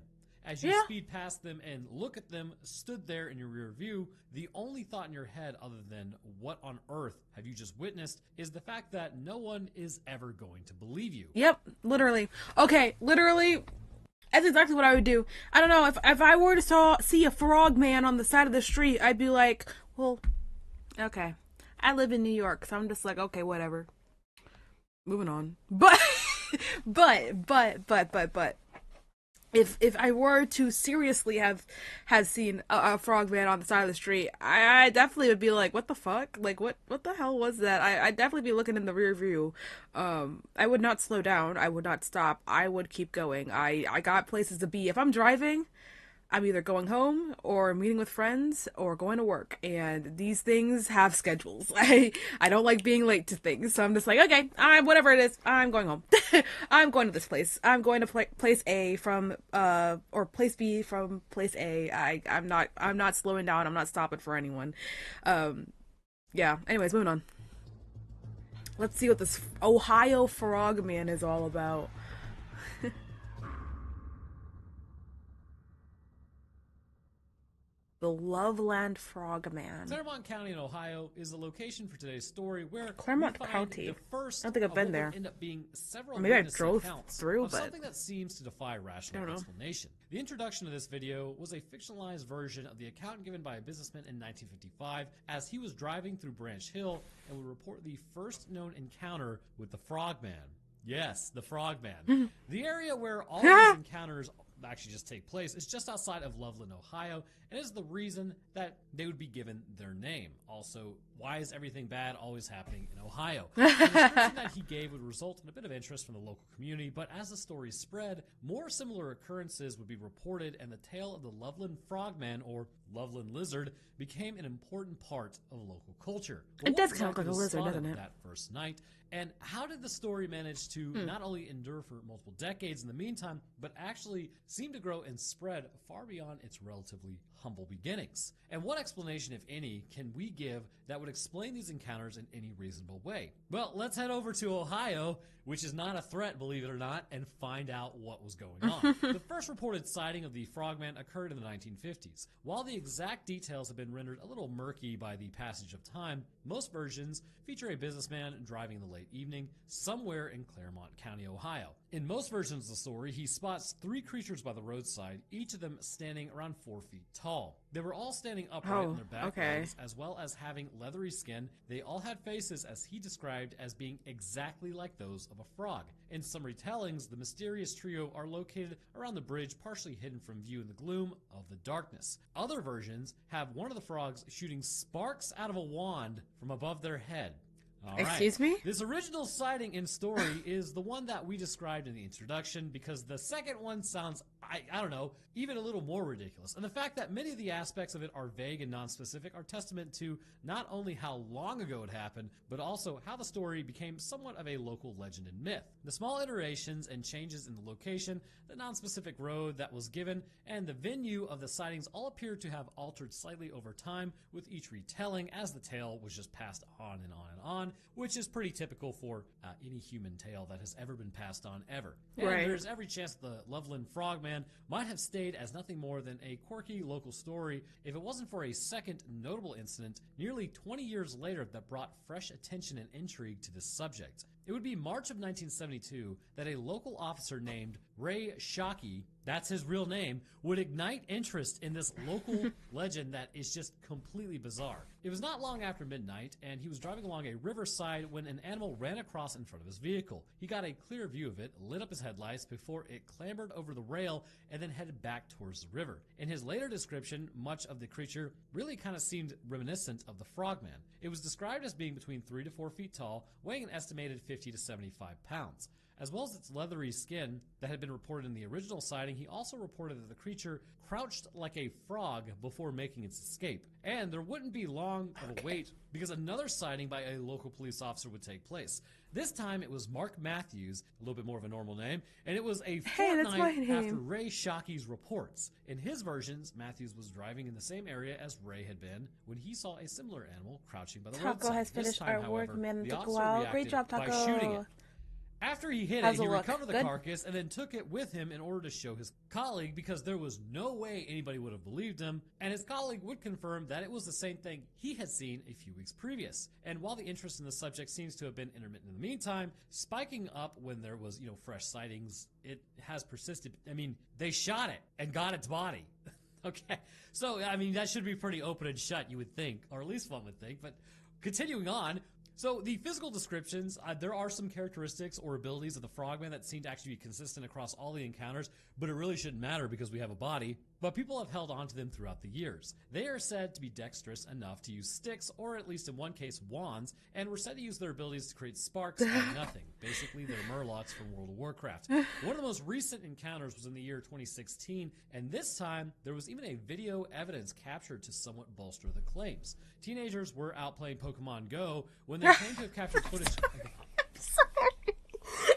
[SPEAKER 7] As you speed past them and look at them stood there in your rear view, the only thought in your head other than what on earth have you just witnessed is the fact that no one is ever going to believe you.
[SPEAKER 1] Yep, literally. Okay, literally, that's exactly what I would do. I don't know, if I were to see a frog man on the side of the street, I'd be like, well, okay. I live in New York, so I'm just like, okay, whatever. Moving on. But if I were to seriously have seen a frogman on the side of the street, I definitely would be like, what the fuck? Like, what the hell was that? I'd definitely be looking in the rear view. I would not slow down. I would not stop. I would keep going. I got places to be. If I'm driving, I'm either going home or meeting with friends or going to work, and these things have schedules. I don't like being late to things, so I'm just like, okay, whatever it is, I'm going home. I'm going to this place. I'm going to place A from or place B from place A. I'm not slowing down. I'm not stopping for anyone. Yeah. Anyways, moving on. Let's see what this Ohio Frogman is all about. The Loveland Frogman.
[SPEAKER 7] Claremont County in Ohio is the location for today's story, where
[SPEAKER 1] Claremont
[SPEAKER 7] we find
[SPEAKER 1] County.
[SPEAKER 7] the first
[SPEAKER 1] I don't think I've been
[SPEAKER 7] of what
[SPEAKER 1] there.
[SPEAKER 7] would end up being several
[SPEAKER 1] Maybe I
[SPEAKER 7] witness
[SPEAKER 1] drove
[SPEAKER 7] accounts
[SPEAKER 1] through,
[SPEAKER 7] of
[SPEAKER 1] but
[SPEAKER 7] something that seems to defy rational explanation. The introduction of this video was a fictionalized version of the account given by a businessman in 1955 as he was driving through Branch Hill and would report the first known encounter with the Frogman. Yes, the Frogman. The area where all of these encounters actually just take place is just outside of Loveland, Ohio, and is the reason that they would be given their name. Also, why is everything bad always happening in Ohio? The description that he gave would result in a bit of interest from the local community, but as the story spread, more similar occurrences would be reported, and the tale of the Loveland Frogman, or Loveland Lizard, became an important part of local culture. But
[SPEAKER 1] it does
[SPEAKER 7] what
[SPEAKER 1] kind of look like a
[SPEAKER 7] exactly was
[SPEAKER 1] lizard,
[SPEAKER 7] spotted
[SPEAKER 1] doesn't it?
[SPEAKER 7] that first night, and how did the story manage to not only endure for multiple decades in the meantime, but actually seem to grow and spread far beyond its relatively humble beginnings? And what explanation, if any, can we give that would explain these encounters in any reasonable way? Well, let's head over to Ohio, which is not a threat, believe it or not, and find out what was going on. The first reported sighting of the Frogman occurred in the 1950s. While the exact details have been rendered a little murky by the passage of time, most versions feature a businessman driving in the late evening somewhere in Claremont County, Ohio. In most versions of the story, he spots 3 creatures by the roadside, each of them standing around 4 feet tall. They were all standing upright on their back legs, as well as having leathery skin. They all had faces, as he described, as being exactly like those of a frog. In some retellings, the mysterious trio are located around the bridge, partially hidden from view in the gloom of the darkness. Other versions have one of the frogs shooting sparks out of a wand from above their head. All right.
[SPEAKER 1] Excuse me?
[SPEAKER 7] This original sighting in story is the one that we described in the introduction, because the second one sounds, I don't know, even a little more ridiculous. And the fact that many of the aspects of it are vague and non-specific are testament to not only how long ago it happened, but also how the story became somewhat of a local legend and myth. The small iterations and changes in the location, the non-specific road that was given, and the venue of the sightings all appear to have altered slightly over time with each retelling, as the tale was just passed on and on and on, which is pretty typical for any human tale that has ever been passed on ever. And there's every chance the Loveland Frogman might have stayed as nothing more than a quirky local story if it wasn't for a second notable incident nearly 20 years later that brought fresh attention and intrigue to this subject. It would be March of 1972 that a local officer named Ray Shockey, that's his real name, would ignite interest in this local legend that is just completely bizarre. It was not long after midnight, and he was driving along a riverside when an animal ran across in front of his vehicle. He got a clear view of it, lit up his headlights before it clambered over the rail, and then headed back towards the river. In his later description, much of the creature really kind of seemed reminiscent of the Frogman. It was described as being between 3 to 4 feet tall, weighing an estimated 50 to 75 pounds. As well as its leathery skin that had been reported in the original sighting, he also reported that the creature crouched like a frog before making its escape. And there wouldn't be long of a wait because another sighting by a local police officer would take place. This time it was Mark Matthews, a little bit more of a normal name, and it was a fortnight after Ray Shockey's reports. In his versions, Matthews was driving in the same area as Ray had been when he saw a similar animal crouching by the roadside.
[SPEAKER 1] Taco has finished our work,
[SPEAKER 7] however,
[SPEAKER 1] man.
[SPEAKER 7] the
[SPEAKER 1] Taco
[SPEAKER 7] officer
[SPEAKER 1] out.
[SPEAKER 7] reacted
[SPEAKER 1] Great job,
[SPEAKER 7] by
[SPEAKER 1] Taco.
[SPEAKER 7] shooting it. After he hit
[SPEAKER 1] How's
[SPEAKER 7] it, he
[SPEAKER 1] it look?
[SPEAKER 7] recovered the
[SPEAKER 1] Good?
[SPEAKER 7] carcass and then took it with him in order to show his colleague, because there was no way anybody would have believed him, and his colleague would confirm that it was the same thing he had seen a few weeks previous. And while the interest in the subject seems to have been intermittent in the meantime, spiking up when there was, fresh sightings, it has persisted. I mean, they shot it and got its body. Okay, so, I mean, that should be pretty open and shut, you would think, or at least one would think, but continuing on, So the physical descriptions, there are some characteristics or abilities of the frogman that seem to actually be consistent across all the encounters, but it really shouldn't matter because we have a body. But people have held on to them throughout the years. They are said to be dexterous enough to use sticks, or at least in one case, wands, and were said to use their abilities to create sparks out of nothing. Basically, they're Murlocs from World of Warcraft. One of the most recent encounters was in the year 2016, and this time, there was even a video evidence captured to somewhat bolster the claims. Teenagers were out playing Pokemon Go when they claimed to have captured footage.
[SPEAKER 1] Sorry.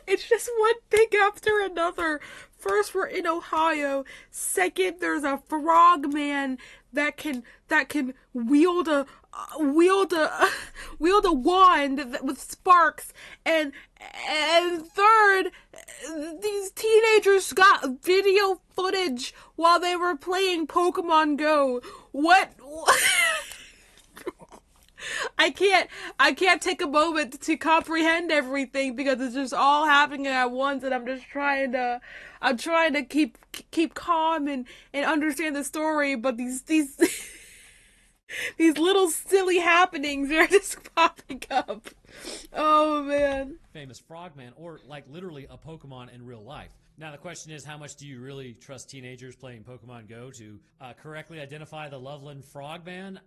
[SPEAKER 1] It's just one thing after another. First, we're in Ohio. Second, there's a frogman that can wield a wand with sparks, and third, these teenagers got video footage while they were playing Pokemon Go. What? I can't take a moment to comprehend everything because it's just all happening at once, and I'm trying to keep calm and understand the story, but these these little silly happenings are just popping up. Oh man.
[SPEAKER 7] Famous frogman, or like literally a Pokemon in real life. Now the question is, how much do you really trust teenagers playing Pokemon Go to correctly identify the Loveland frogman?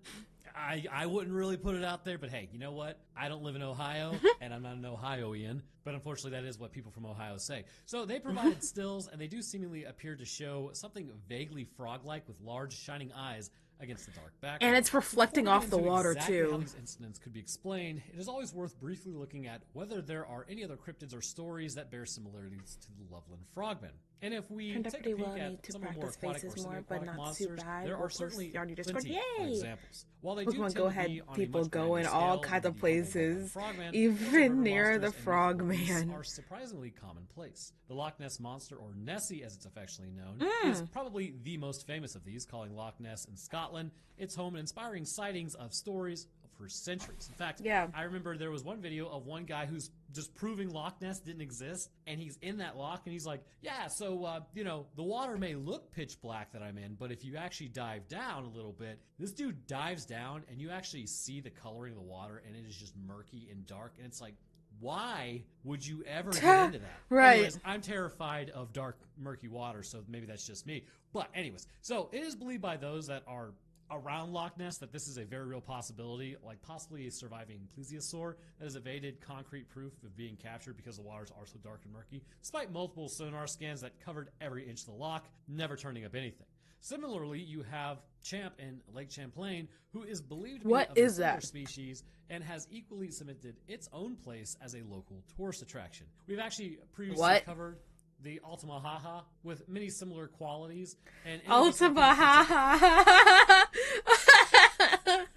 [SPEAKER 7] I wouldn't really put it out there, but hey, you know what? I don't live in Ohio, and I'm not an Ohioian, but unfortunately that is what people from Ohio say. So they provided stills, and they do seemingly appear to show something vaguely frog-like with large shining eyes against the dark background.
[SPEAKER 1] And it's reflecting off the water,
[SPEAKER 7] exactly
[SPEAKER 1] too.
[SPEAKER 7] How these incidents could be explained, it is always worth briefly looking at whether there are any other cryptids or stories that bear similarities to the Loveland frogman. And if we
[SPEAKER 1] Turned out
[SPEAKER 7] take a
[SPEAKER 1] pretty
[SPEAKER 7] peek
[SPEAKER 1] well,
[SPEAKER 7] at
[SPEAKER 1] need to
[SPEAKER 7] some of the more
[SPEAKER 1] practice
[SPEAKER 7] aquatic or
[SPEAKER 1] faces more, but
[SPEAKER 7] semi-aquatic
[SPEAKER 1] not too
[SPEAKER 7] monsters,
[SPEAKER 1] bad.
[SPEAKER 7] there
[SPEAKER 1] We'll
[SPEAKER 7] are
[SPEAKER 1] post
[SPEAKER 7] certainly
[SPEAKER 1] on your Discord.
[SPEAKER 7] plenty of
[SPEAKER 1] Yay!
[SPEAKER 7] examples. While they do
[SPEAKER 1] Pokemon
[SPEAKER 7] tend
[SPEAKER 1] Go
[SPEAKER 7] to
[SPEAKER 1] had
[SPEAKER 7] be on a
[SPEAKER 1] people
[SPEAKER 7] much
[SPEAKER 1] go
[SPEAKER 7] grander
[SPEAKER 1] in all
[SPEAKER 7] scale
[SPEAKER 1] kinds
[SPEAKER 7] than
[SPEAKER 1] of
[SPEAKER 7] the Loveland
[SPEAKER 1] places,
[SPEAKER 7] frogman,
[SPEAKER 1] even
[SPEAKER 7] those river
[SPEAKER 1] near the
[SPEAKER 7] monsters and mythical beasts
[SPEAKER 1] frogman.
[SPEAKER 7] are surprisingly commonplace. The Loch Ness Monster, or Nessie as it's affectionately known, is probably the most famous of these, calling Loch Ness in Scotland its home and inspiring sightings of stories for centuries. In fact, I remember there was one video of one guy who's just proving Loch Ness didn't exist, and he's in that loch, and he's like, yeah, so, you know, the water may look pitch black that I'm in, but if you actually dive down a little bit, this dude dives down, and you actually see the coloring of the water, and it is just murky and dark, and it's like, why would you ever get into that?
[SPEAKER 1] Right.
[SPEAKER 7] Anyways, I'm terrified of dark, murky water, so maybe that's just me. But anyways, so it is believed by those that are around Loch Ness that this is a very real possibility, like possibly a surviving plesiosaur that has evaded concrete proof of being captured because the waters are so dark and murky, despite multiple sonar scans that covered every inch of the loch, never turning up anything. Similarly, you have Champ in Lake Champlain, who is believed to be of a similar species and has equally cemented its own place as a local tourist attraction. We've actually previously covered the Ultima Haha with many similar qualities. And
[SPEAKER 1] Ultima Haha.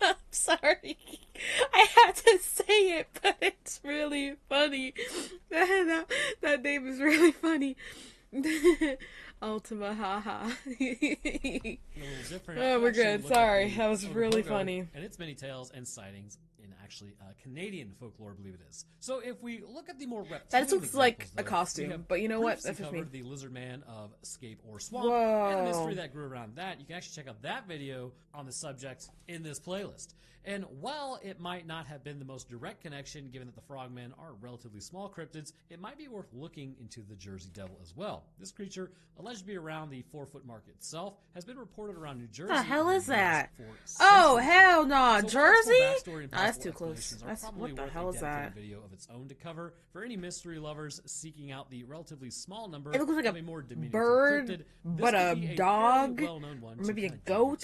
[SPEAKER 1] I'm sorry. I had to say it, but it's really funny. That name is really funny. Ultima Haha. Oh, we're good. Sorry. That was really funny.
[SPEAKER 7] And its many tales and sightings in actually Canadian folklore, I believe it is. So if we look at the more reptilian
[SPEAKER 1] that looks like a costume, but you know what?
[SPEAKER 7] That's
[SPEAKER 1] just me.
[SPEAKER 7] The lizard man of Scape or Swamp and the mystery that grew around that. You can actually check out that video on the subject in this playlist. And while it might not have been the most direct connection, given that the frogmen are relatively small cryptids, it might be worth looking into the Jersey Devil as well. This creature, alleged to be around the 4-foot mark itself, has been reported around New Jersey.
[SPEAKER 1] What the hell is that? Oh, hell no. So Jersey? That's too close. What the hell is that?
[SPEAKER 7] Video of its own to cover for any mystery lovers seeking out the relatively small number.
[SPEAKER 1] It looks like
[SPEAKER 7] a more
[SPEAKER 1] bird,
[SPEAKER 7] cryptid.
[SPEAKER 1] But a dog,
[SPEAKER 7] well-known one,
[SPEAKER 1] or maybe a goat.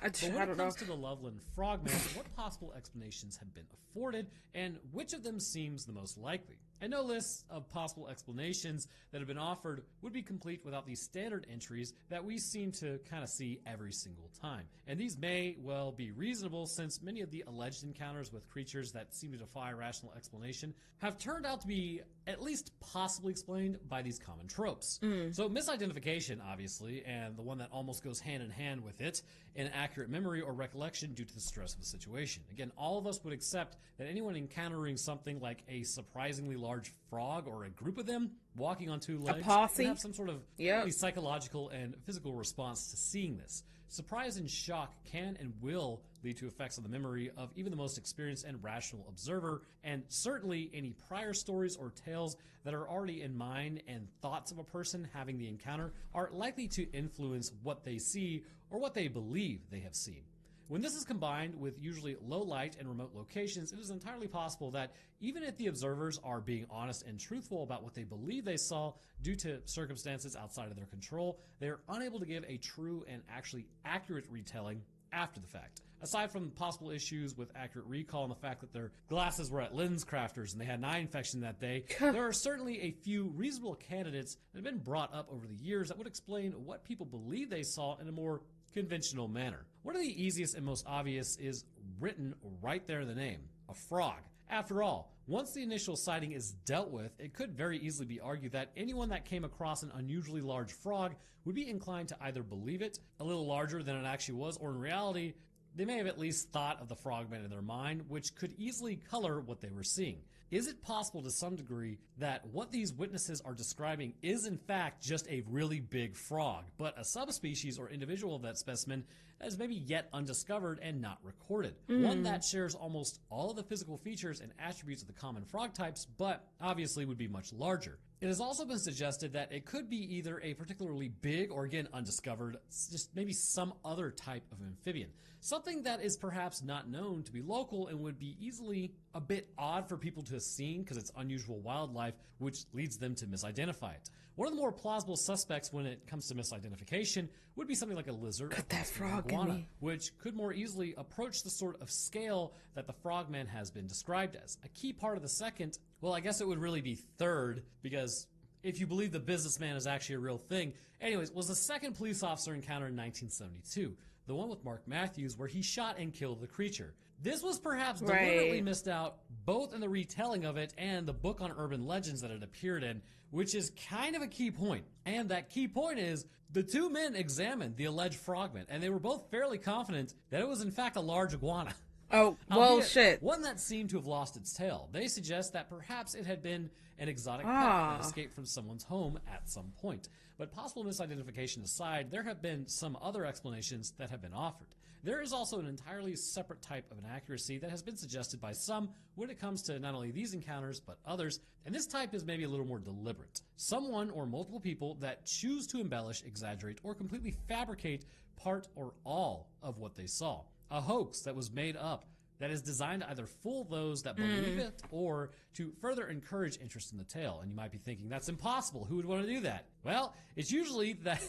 [SPEAKER 1] I don't know.
[SPEAKER 7] When it comes to the Loveland frogman, what possible explanations have been afforded, and which of them seems the most likely? And no list of possible explanations that have been offered would be complete without these standard entries that we seem to kind of see every single time. And these may well be reasonable, since many of the alleged encounters with creatures that seem to defy rational explanation have turned out to be at least possibly explained by these common tropes. So misidentification, obviously, and the one that almost goes hand in hand with it, inaccurate memory or recollection due to the stress of the situation. Again, all of us would accept that anyone encountering something like a surprisingly large frog or a group of them walking on two legs
[SPEAKER 1] posse?
[SPEAKER 7] would have some sort of at least psychological and physical response to seeing this. Surprise and shock can and will lead to effects on the memory of even the most experienced and rational observer, and certainly any prior stories or tales that are already in mind and thoughts of a person having the encounter are likely to influence what they see or what they believe they have seen. When this is combined with usually low light and remote locations, it is entirely possible that even if the observers are being honest and truthful about what they believe they saw due to circumstances outside of their control, they are unable to give a true and actually accurate retelling after the fact. Aside from possible issues with accurate recall and the fact that their glasses were at Lens Crafters and they had an eye infection that day, there are certainly a few reasonable candidates that have been brought up over the years that would explain what people believe they saw in a more conventional manner. One of the easiest and most obvious is written right there in the name, a frog. After all, once the initial sighting is dealt with, it could very easily be argued that anyone that came across an unusually large frog would be inclined to either believe it a little larger than it actually was, or in reality, they may have at least thought of the frogman in their mind, which could easily color what they were seeing. Is it possible to some degree that what these witnesses are describing is in fact just a really big frog, but a subspecies or individual of that specimen that is maybe yet undiscovered and not recorded? One that shares almost all of the physical features and attributes of the common frog types, but obviously would be much larger. It has also been suggested that it could be either a particularly big or, again, undiscovered, just maybe some other type of amphibian. Something that is perhaps not known to be local and would be easily a bit odd for people to have seen because it's unusual wildlife, which leads them to misidentify it. One of the more plausible suspects when it comes to misidentification would be something like a lizard or
[SPEAKER 1] that frog
[SPEAKER 7] iguana, which could more easily approach the sort of scale that the frogman has been described as. A key part of the second, well, I guess it would really be third, because if you believe the businessman is actually a real thing, anyways, was the second police officer encounter in 1972. The one with Mark Matthews, where he shot and killed the creature. This was perhaps deliberately missed out both in the retelling of it and the book on urban legends that it appeared in, which is kind of a key point. And that key point is the two men examined the alleged frogman, and they were both fairly confident that it was in fact a large iguana.
[SPEAKER 1] Oh, well, shit.
[SPEAKER 7] One that seemed to have lost its tail. They suggest that perhaps it had been an exotic pet that escaped from someone's home at some point. But possible misidentification aside, there have been some other explanations that have been offered. There is also an entirely separate type of inaccuracy that has been suggested by some when it comes to not only these encounters, but others, and this type is maybe a little more deliberate. Someone or multiple people that choose to embellish, exaggerate, or completely fabricate part or all of what they saw. A hoax that was made up that is designed to either fool those that believe it or to further encourage interest in the tale. And you might be thinking, that's impossible. Who would want to do that? Well, it's usually that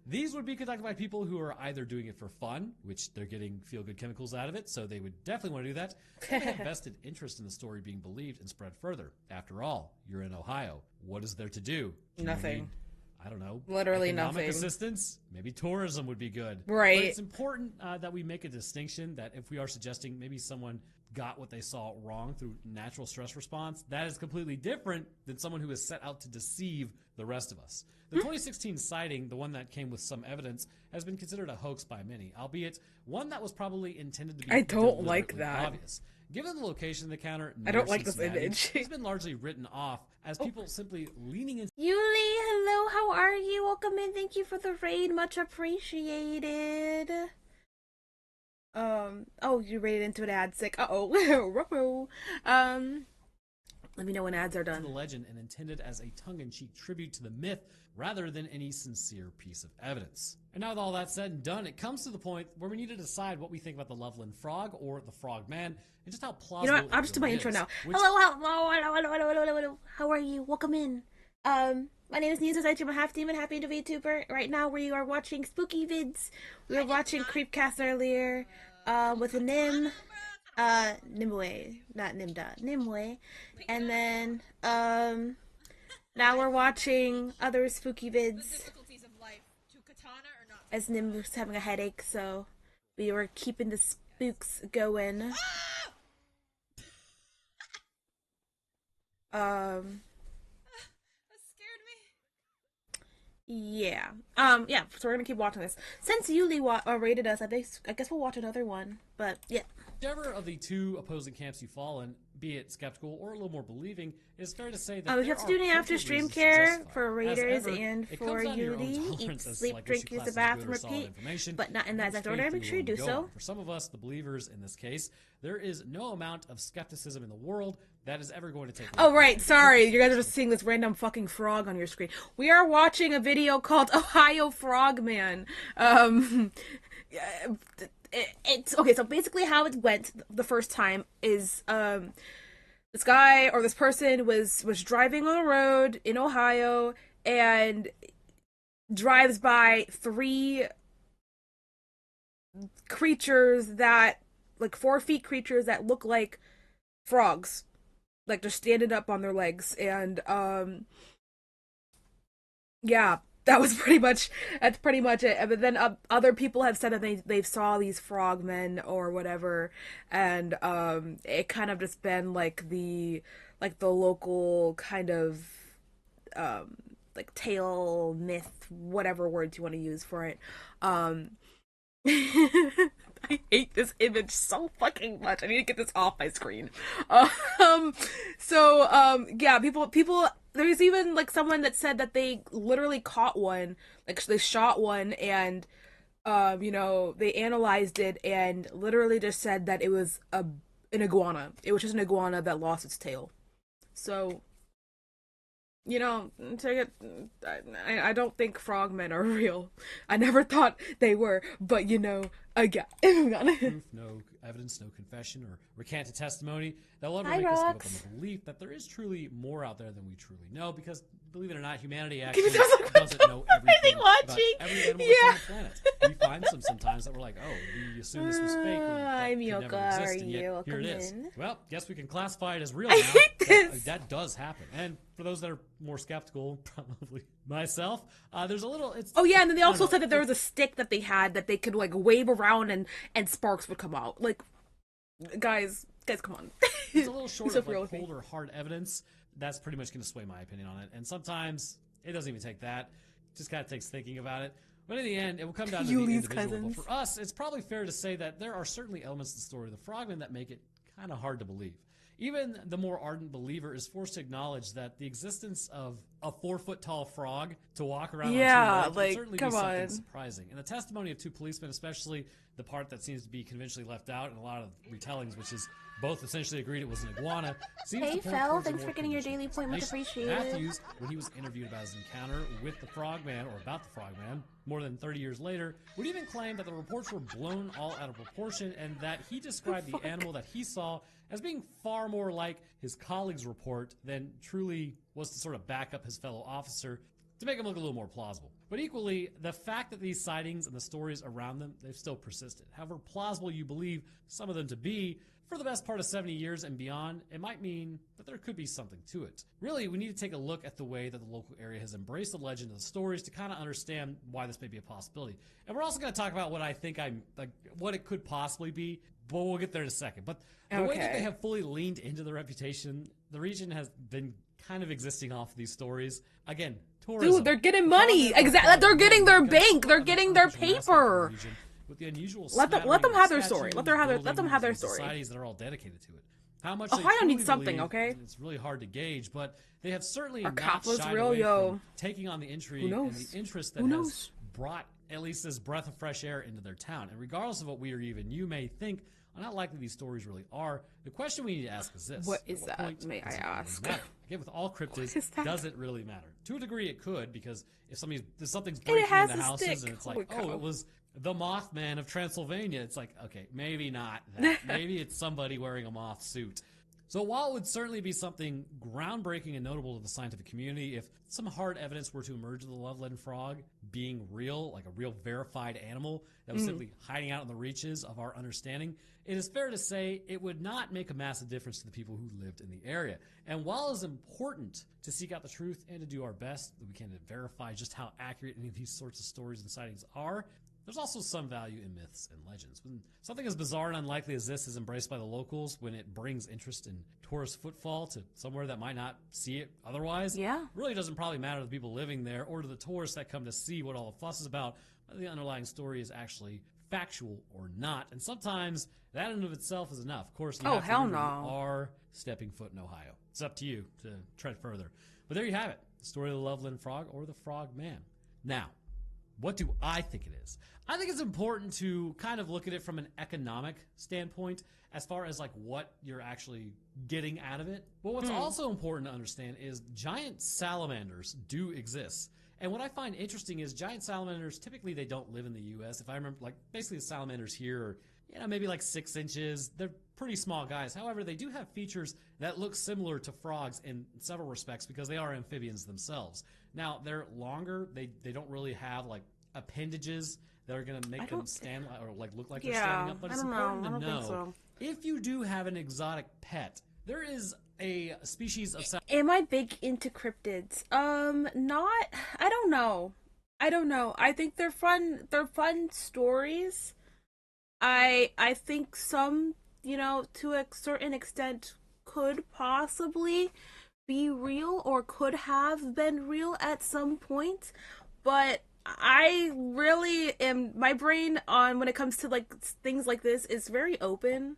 [SPEAKER 7] these would be conducted by people who are either doing it for fun, which they're getting feel-good chemicals out of it, so they would definitely want to do that, or they have vested interest in the story being believed and spread further. After all, you're in Ohio. What is there to do?
[SPEAKER 1] Nothing.
[SPEAKER 7] I don't know.
[SPEAKER 1] Literally
[SPEAKER 7] economic
[SPEAKER 1] nothing.
[SPEAKER 7] Assistance? Maybe tourism would be good.
[SPEAKER 1] Right.
[SPEAKER 7] But it's important that we make a distinction that if we are suggesting maybe someone got what they saw wrong through natural stress response, that is completely different than someone who is set out to deceive the rest of us. The 2016 sighting, the one that came with some evidence, has been considered a hoax by many, albeit one that was probably intended to be
[SPEAKER 1] I don't like that.
[SPEAKER 7] obvious. Given the location of the encounter,
[SPEAKER 1] I don't like this image.
[SPEAKER 7] It's been largely written off as people simply leaning into
[SPEAKER 1] Yuli, hello, how are you? Welcome in. Thank you for the raid. Much appreciated. Oh, you raided into an ad sick. Uh-oh. Let me know when ads are done.
[SPEAKER 7] the legend and intended as a tongue-in-cheek tribute to the myth rather than any sincere piece of evidence. And now with all that said and done, it comes to the point where we need to decide what we think about the Loveland Frog or the Frogman and just how plausible
[SPEAKER 1] You know what? I'll just do my intro now. Hello. How are you? Welcome in. My name is Nisa. I'm a half demon, half into VTuber. Right now we are watching spooky vids. We were watching Creepcast earlier, with a Nim. Nimue, not Nimda, Nimue. And then, now we're watching other spooky vids. As Nim was having a headache, so we were keeping the spooks going.
[SPEAKER 8] That scared me.
[SPEAKER 1] Yeah. Yeah, so we're gonna keep watching this. Since Yuli rated us, I guess we'll watch another one. But, yeah.
[SPEAKER 7] Whichever of the two opposing camps you fall in, be it skeptical or a little more believing, it's fair to say that
[SPEAKER 1] we
[SPEAKER 7] there
[SPEAKER 1] have to
[SPEAKER 7] are
[SPEAKER 1] do an
[SPEAKER 7] plenty
[SPEAKER 1] after
[SPEAKER 7] of
[SPEAKER 1] stream
[SPEAKER 7] reasons to
[SPEAKER 1] care
[SPEAKER 7] justify
[SPEAKER 1] for
[SPEAKER 7] it. As
[SPEAKER 1] Raiders
[SPEAKER 7] ever,
[SPEAKER 1] and
[SPEAKER 7] it
[SPEAKER 1] for
[SPEAKER 7] comes down to your own
[SPEAKER 1] Yudi. Eat,
[SPEAKER 7] tolerance as to,
[SPEAKER 1] sleep,
[SPEAKER 7] like,
[SPEAKER 1] drink,
[SPEAKER 7] what you
[SPEAKER 1] use the
[SPEAKER 7] class as
[SPEAKER 1] bathroom,
[SPEAKER 7] good or solid
[SPEAKER 1] repeat.
[SPEAKER 7] information,
[SPEAKER 1] But not in
[SPEAKER 7] and
[SPEAKER 1] that
[SPEAKER 7] how much
[SPEAKER 1] exact order.
[SPEAKER 7] faith
[SPEAKER 1] Make
[SPEAKER 7] you're
[SPEAKER 1] sure you
[SPEAKER 7] willing to
[SPEAKER 1] do
[SPEAKER 7] go
[SPEAKER 1] so.
[SPEAKER 7] on. For some of us, the believers in this case, there is no amount of skepticism in the world that is ever going to take.
[SPEAKER 1] Oh, right. Sorry. You guys are just seeing this random fucking frog on your screen. We are watching a video called Ohio Frogman. It's okay. So basically how it went the first time is, this guy or this person was driving on the road in Ohio and drives by 3 creatures that, like, 4-feet creatures that look like frogs, like just standing up on their legs. And yeah, that's pretty much it. But then other people have said that they saw these frogmen or whatever, and it kind of just been like the local kind of like tale, myth, whatever words you want to use for it. I hate this image so fucking much. I need to get this off my screen. Yeah, people. There's even like someone that said that they literally caught one, like they shot one, and they analyzed it and literally just said that it was an iguana. It was just an iguana that lost its tail. So, take it. I don't think frogmen are real. I never thought they were, but again.
[SPEAKER 7] Proof, no evidence, no confession, or recanted testimony that will ever make us give up on the belief that there is truly more out there than we truly know, because, believe it or not, humanity actually doesn't know everything about every animal that's on the planet. We find sometimes that we're like, oh, we assume this was fake, or that could never exist, and yet here it is. Well, guess we can classify it as real now.
[SPEAKER 1] I hate this.
[SPEAKER 7] That does happen. And for those that are more skeptical, probably myself, there's a little...
[SPEAKER 1] Oh yeah, and then they also said that there was a stick that they had that they could like wave around and sparks would come out. Like, guys, come on.
[SPEAKER 7] It's a little short of like cold or hard evidence. That's pretty much going to sway my opinion on it. And sometimes it doesn't even take that. It just kind of takes thinking about it. But in the end, it will come down to the individual.
[SPEAKER 1] Cousins.
[SPEAKER 7] But for us, it's probably fair to say that there are certainly elements of the story of the frogmen that make it kind of hard to believe. Even the more ardent believer is forced to acknowledge that the existence of a 4-foot-tall frog to walk around on 2 legs would certainly be something surprising. And the testimony of 2 policemen, especially the part that seems to be conventionally left out in a lot of retellings, which is both essentially agreed it was an iguana, seems to point towards
[SPEAKER 1] thanks for getting your daily point, much appreciated.
[SPEAKER 7] Matthews, when he was interviewed about his encounter with the frogman, or about the frogman, more than 30 years later, would even claim that the reports were blown all out of proportion, and that he described the animal that he saw as being far more like his colleague's report than truly was to sort of back up his fellow officer to make him look a little more plausible. But equally, the fact that these sightings and the stories around them, they've still persisted. However plausible you believe some of them to be, for the best part of 70 years and beyond, it might mean that there could be something to it. Really, we need to take a look at the way that the local area has embraced the legend and the stories to kind of understand why this may be a possibility. And we're also going to talk about what I think what it could possibly be, but we'll get there in a second. But the way that they have fully leaned into the reputation, the region has been kind of existing off of these stories. Again, tourism.
[SPEAKER 1] Dude, they're getting money. Exactly. They're getting their bank. They're getting their paper.
[SPEAKER 7] With the unusual
[SPEAKER 1] let them have their story. Let them have their story.
[SPEAKER 7] Societies that are all dedicated to it. How much?
[SPEAKER 1] Oh, I don't need something. Okay.
[SPEAKER 7] It's really hard to gauge, but they have certainly
[SPEAKER 1] Our
[SPEAKER 7] not shied
[SPEAKER 1] real,
[SPEAKER 7] away
[SPEAKER 1] yo.
[SPEAKER 7] from taking on the intrigue and the interest that has brought at least this breath of fresh air into their town. And regardless of what we or even you may think on how likely these stories really are, the question we need to ask is this:
[SPEAKER 1] what is that? May I ask?
[SPEAKER 7] Really again, with all cryptids, does it really matter? To a degree, it could, because if something's breaking into houses and it's like, oh, it was the Mothman of Transylvania, it's like, okay, maybe not that. Maybe it's somebody wearing a moth suit. So while it would certainly be something groundbreaking and notable to the scientific community if some hard evidence were to emerge of the Loveland frog being real, like a real verified animal that was simply hiding out in the reaches of our understanding, it is fair to say it would not make a massive difference to the people who lived in the area. And while it's important to seek out the truth and to do our best that we can to verify just how accurate any of these sorts of stories and sightings are, there's also some value in myths and legends. When something as bizarre and unlikely as this is embraced by the locals, when it brings interest in tourist footfall to somewhere that might not see it otherwise, it really doesn't probably matter to the people living there or to the tourists that come to see what all the fuss is about. The underlying story is actually factual or not. And sometimes that in and of itself is enough. Of course, you
[SPEAKER 1] Oh,
[SPEAKER 7] have to
[SPEAKER 1] hell
[SPEAKER 7] remember
[SPEAKER 1] no.
[SPEAKER 7] you are stepping foot in Ohio. It's up to you to tread further. But there you have it. The story of the Loveland Frog or the Frog Man. Now, what do I think it is? I think it's important to kind of look at it from an economic standpoint as far as like what you're actually getting out of it. But what's also important to understand is giant salamanders do exist. And what I find interesting is giant salamanders, typically they don't live in the U.S. If I remember, like basically the salamanders here are, maybe like 6 inches. They're pretty small guys. However, they do have features that look similar to frogs in several respects because they are amphibians themselves. Now, they're longer. They don't really have like appendages that are going to make them stand or like look like they're standing up. But it's important to know if you do have an exotic pet, there is a species of
[SPEAKER 1] Am I big into cryptids? Not. I don't know. I think they're fun. They're fun stories. I think some, to a certain extent, could possibly be real or could have been real at some point, but I really am. My brain on when it comes to like things like this is very open.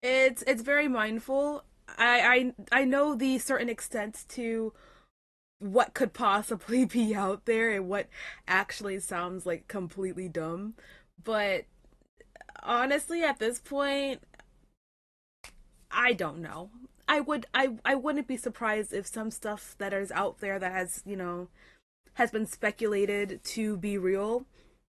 [SPEAKER 1] It's very mindful. I know the certain extent to what could possibly be out there and what actually sounds like completely dumb, but honestly at this point I don't know. I wouldn't be surprised if some stuff that is out there that has been speculated to be real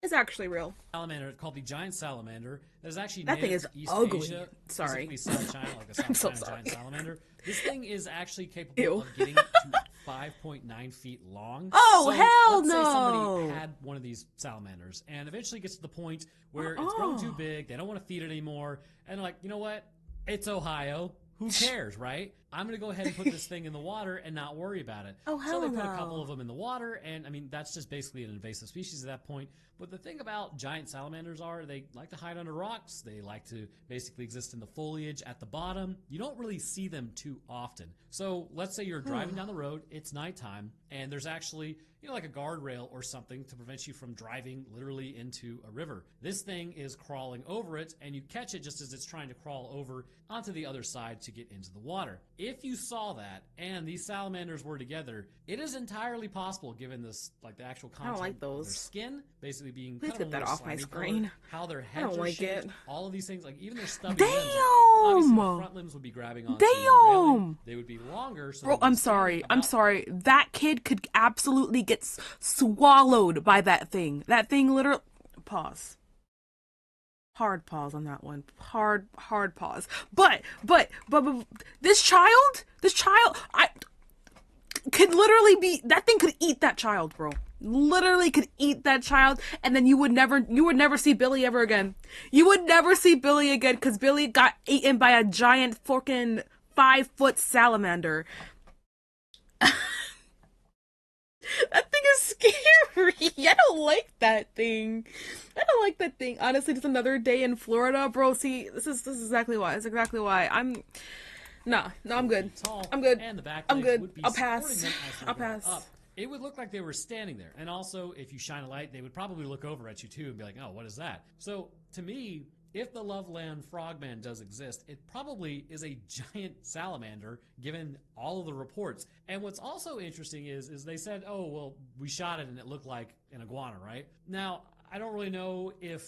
[SPEAKER 1] is actually real.
[SPEAKER 7] Salamander called the giant salamander that is actually
[SPEAKER 1] that thing is
[SPEAKER 7] to East
[SPEAKER 1] ugly.
[SPEAKER 7] Asia,
[SPEAKER 1] Sorry,
[SPEAKER 7] South China, like a South
[SPEAKER 1] I'm so
[SPEAKER 7] China
[SPEAKER 1] sorry.
[SPEAKER 7] giant salamander. This thing is actually capable
[SPEAKER 1] Ew.
[SPEAKER 7] of getting to 5.9 feet long.
[SPEAKER 1] Oh,
[SPEAKER 7] so
[SPEAKER 1] hell
[SPEAKER 7] let's say somebody
[SPEAKER 1] no.
[SPEAKER 7] had one of these salamanders and eventually gets to the point where it's grown too big, they don't want to feed it anymore, and they're like, you know what? It's Ohio. Who cares, right? I'm going to go ahead and put this thing in the water and not worry about it.
[SPEAKER 1] Oh, hell
[SPEAKER 7] So they put
[SPEAKER 1] no.
[SPEAKER 7] a couple of them in the water, and I mean, that's just basically an invasive species at that point. But the thing about giant salamanders are they like to hide under rocks. They like to basically exist in the foliage at the bottom. You don't really see them too often. So let's say you're driving down the road, it's nighttime, and there's actually, like a guardrail or something to prevent you from driving literally into a river. This thing is crawling over it, and you catch it just as it's trying to crawl over onto the other side to get into the water. If you saw that and these salamanders were together, it is entirely possible, given this, like the actual content of their skin, basically being
[SPEAKER 1] Please
[SPEAKER 7] kind of
[SPEAKER 1] get that
[SPEAKER 7] more
[SPEAKER 1] off my
[SPEAKER 7] slimy
[SPEAKER 1] screen.
[SPEAKER 7] colored, how their
[SPEAKER 1] I
[SPEAKER 7] heads
[SPEAKER 1] don't
[SPEAKER 7] are
[SPEAKER 1] like
[SPEAKER 7] shaped,
[SPEAKER 1] it.
[SPEAKER 7] all of these things, like even their stubby limbs.
[SPEAKER 1] Damn!
[SPEAKER 7] Obviously, the front limbs would be grabbing onto the railing. They would be longer. So
[SPEAKER 1] Bro, I'm sorry. That kid could absolutely get swallowed by that thing. That thing literally. Pause. Hard pause on that one. Hard pause. But this child, I could literally be. That thing could eat that child, bro. Literally could eat that child, and then you would never see Billy ever again. You would never see Billy again because Billy got eaten by a giant fucking 5-foot salamander. That thing is scary. I don't like that thing. Honestly, just another day in Florida, bro. See, this is exactly why. That's exactly why. I'm good. I'm good.
[SPEAKER 7] And the back
[SPEAKER 1] I'm
[SPEAKER 7] legs
[SPEAKER 1] good.
[SPEAKER 7] would be
[SPEAKER 1] I'll
[SPEAKER 7] supporting
[SPEAKER 1] pass.
[SPEAKER 7] them as they're
[SPEAKER 1] I'll
[SPEAKER 7] going
[SPEAKER 1] pass.
[SPEAKER 7] up. It would look like they were standing there. And also, if you shine a light, they would probably look over at you too and be like, oh, what is that? So, to me, if the Loveland Frogman does exist, it probably is a giant salamander, given all of the reports. And what's also interesting is they said, oh, well, we shot it and it looked like an iguana, right? Now, I don't really know if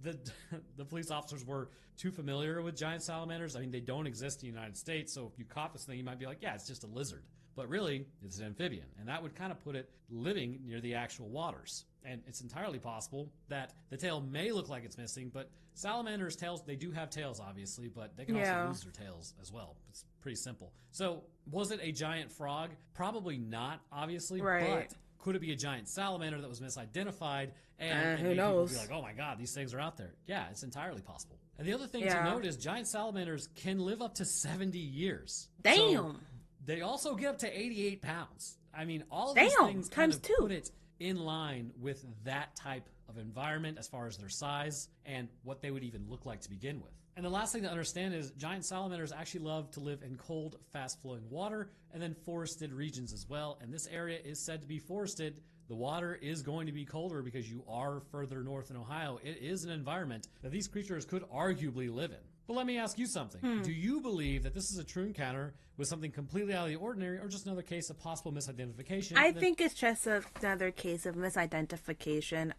[SPEAKER 7] the police officers were too familiar with giant salamanders. I mean, they don't exist in the United States, so if you caught this thing, you might be like, yeah, it's just a lizard. But really, it's an amphibian, and that would kind of put it living near the actual waters. And it's entirely possible that the tail may look like it's missing, but salamanders' tails, they do have tails, obviously, but they can also lose their tails as well. It's pretty simple. So, was it a giant frog? Probably not, obviously,
[SPEAKER 1] Right.
[SPEAKER 7] but could it be a giant salamander that was misidentified and
[SPEAKER 1] who
[SPEAKER 7] made
[SPEAKER 1] knows?
[SPEAKER 7] people be like, oh my god, these things are out there? Yeah, it's entirely possible. And the other thing to note is giant salamanders can live up to 70 years.
[SPEAKER 1] Damn.
[SPEAKER 7] So they also get up to 88 pounds. I mean, all of these things kind of put it in line with that type of environment as far as their size and what they would even look like to begin with. And the last thing to understand is giant salamanders actually love to live in cold, fast-flowing water and then forested regions as well. And this area is said to be forested. The water is going to be colder because you are further north in Ohio. It is an environment that these creatures could arguably live in. But let me ask you something. Do you believe that this is a true encounter with something completely out of the ordinary, or just another case of possible misidentification?
[SPEAKER 1] I think it's just another case of misidentification.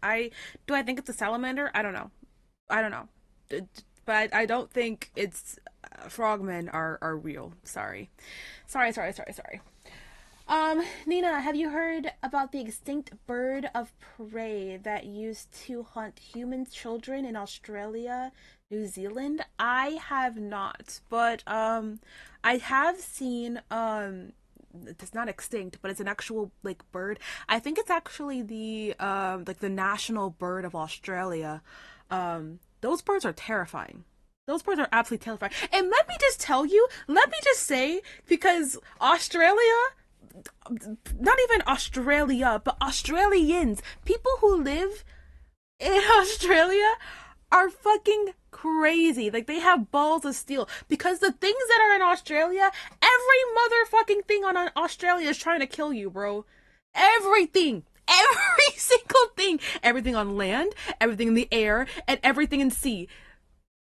[SPEAKER 1] Do I think it's a salamander? I don't know. But I don't think it's frogmen are real. Sorry. Nina, have you heard about the extinct bird of prey that used to hunt human children in Australia, New Zealand? I have not, but I have seen it's not extinct, but it's an actual like bird. I think it's actually the like the national bird of Australia. Those birds are terrifying. Those birds are absolutely terrifying. And let me just say, because Australia, not even Australia, but Australians, people who live in Australia are fucking crazy. Like, they have balls of steel. Because the things that are in Australia, every motherfucking thing on Australia is trying to kill you, bro. Everything. Every single thing. Everything on land, everything in the air, and everything in sea.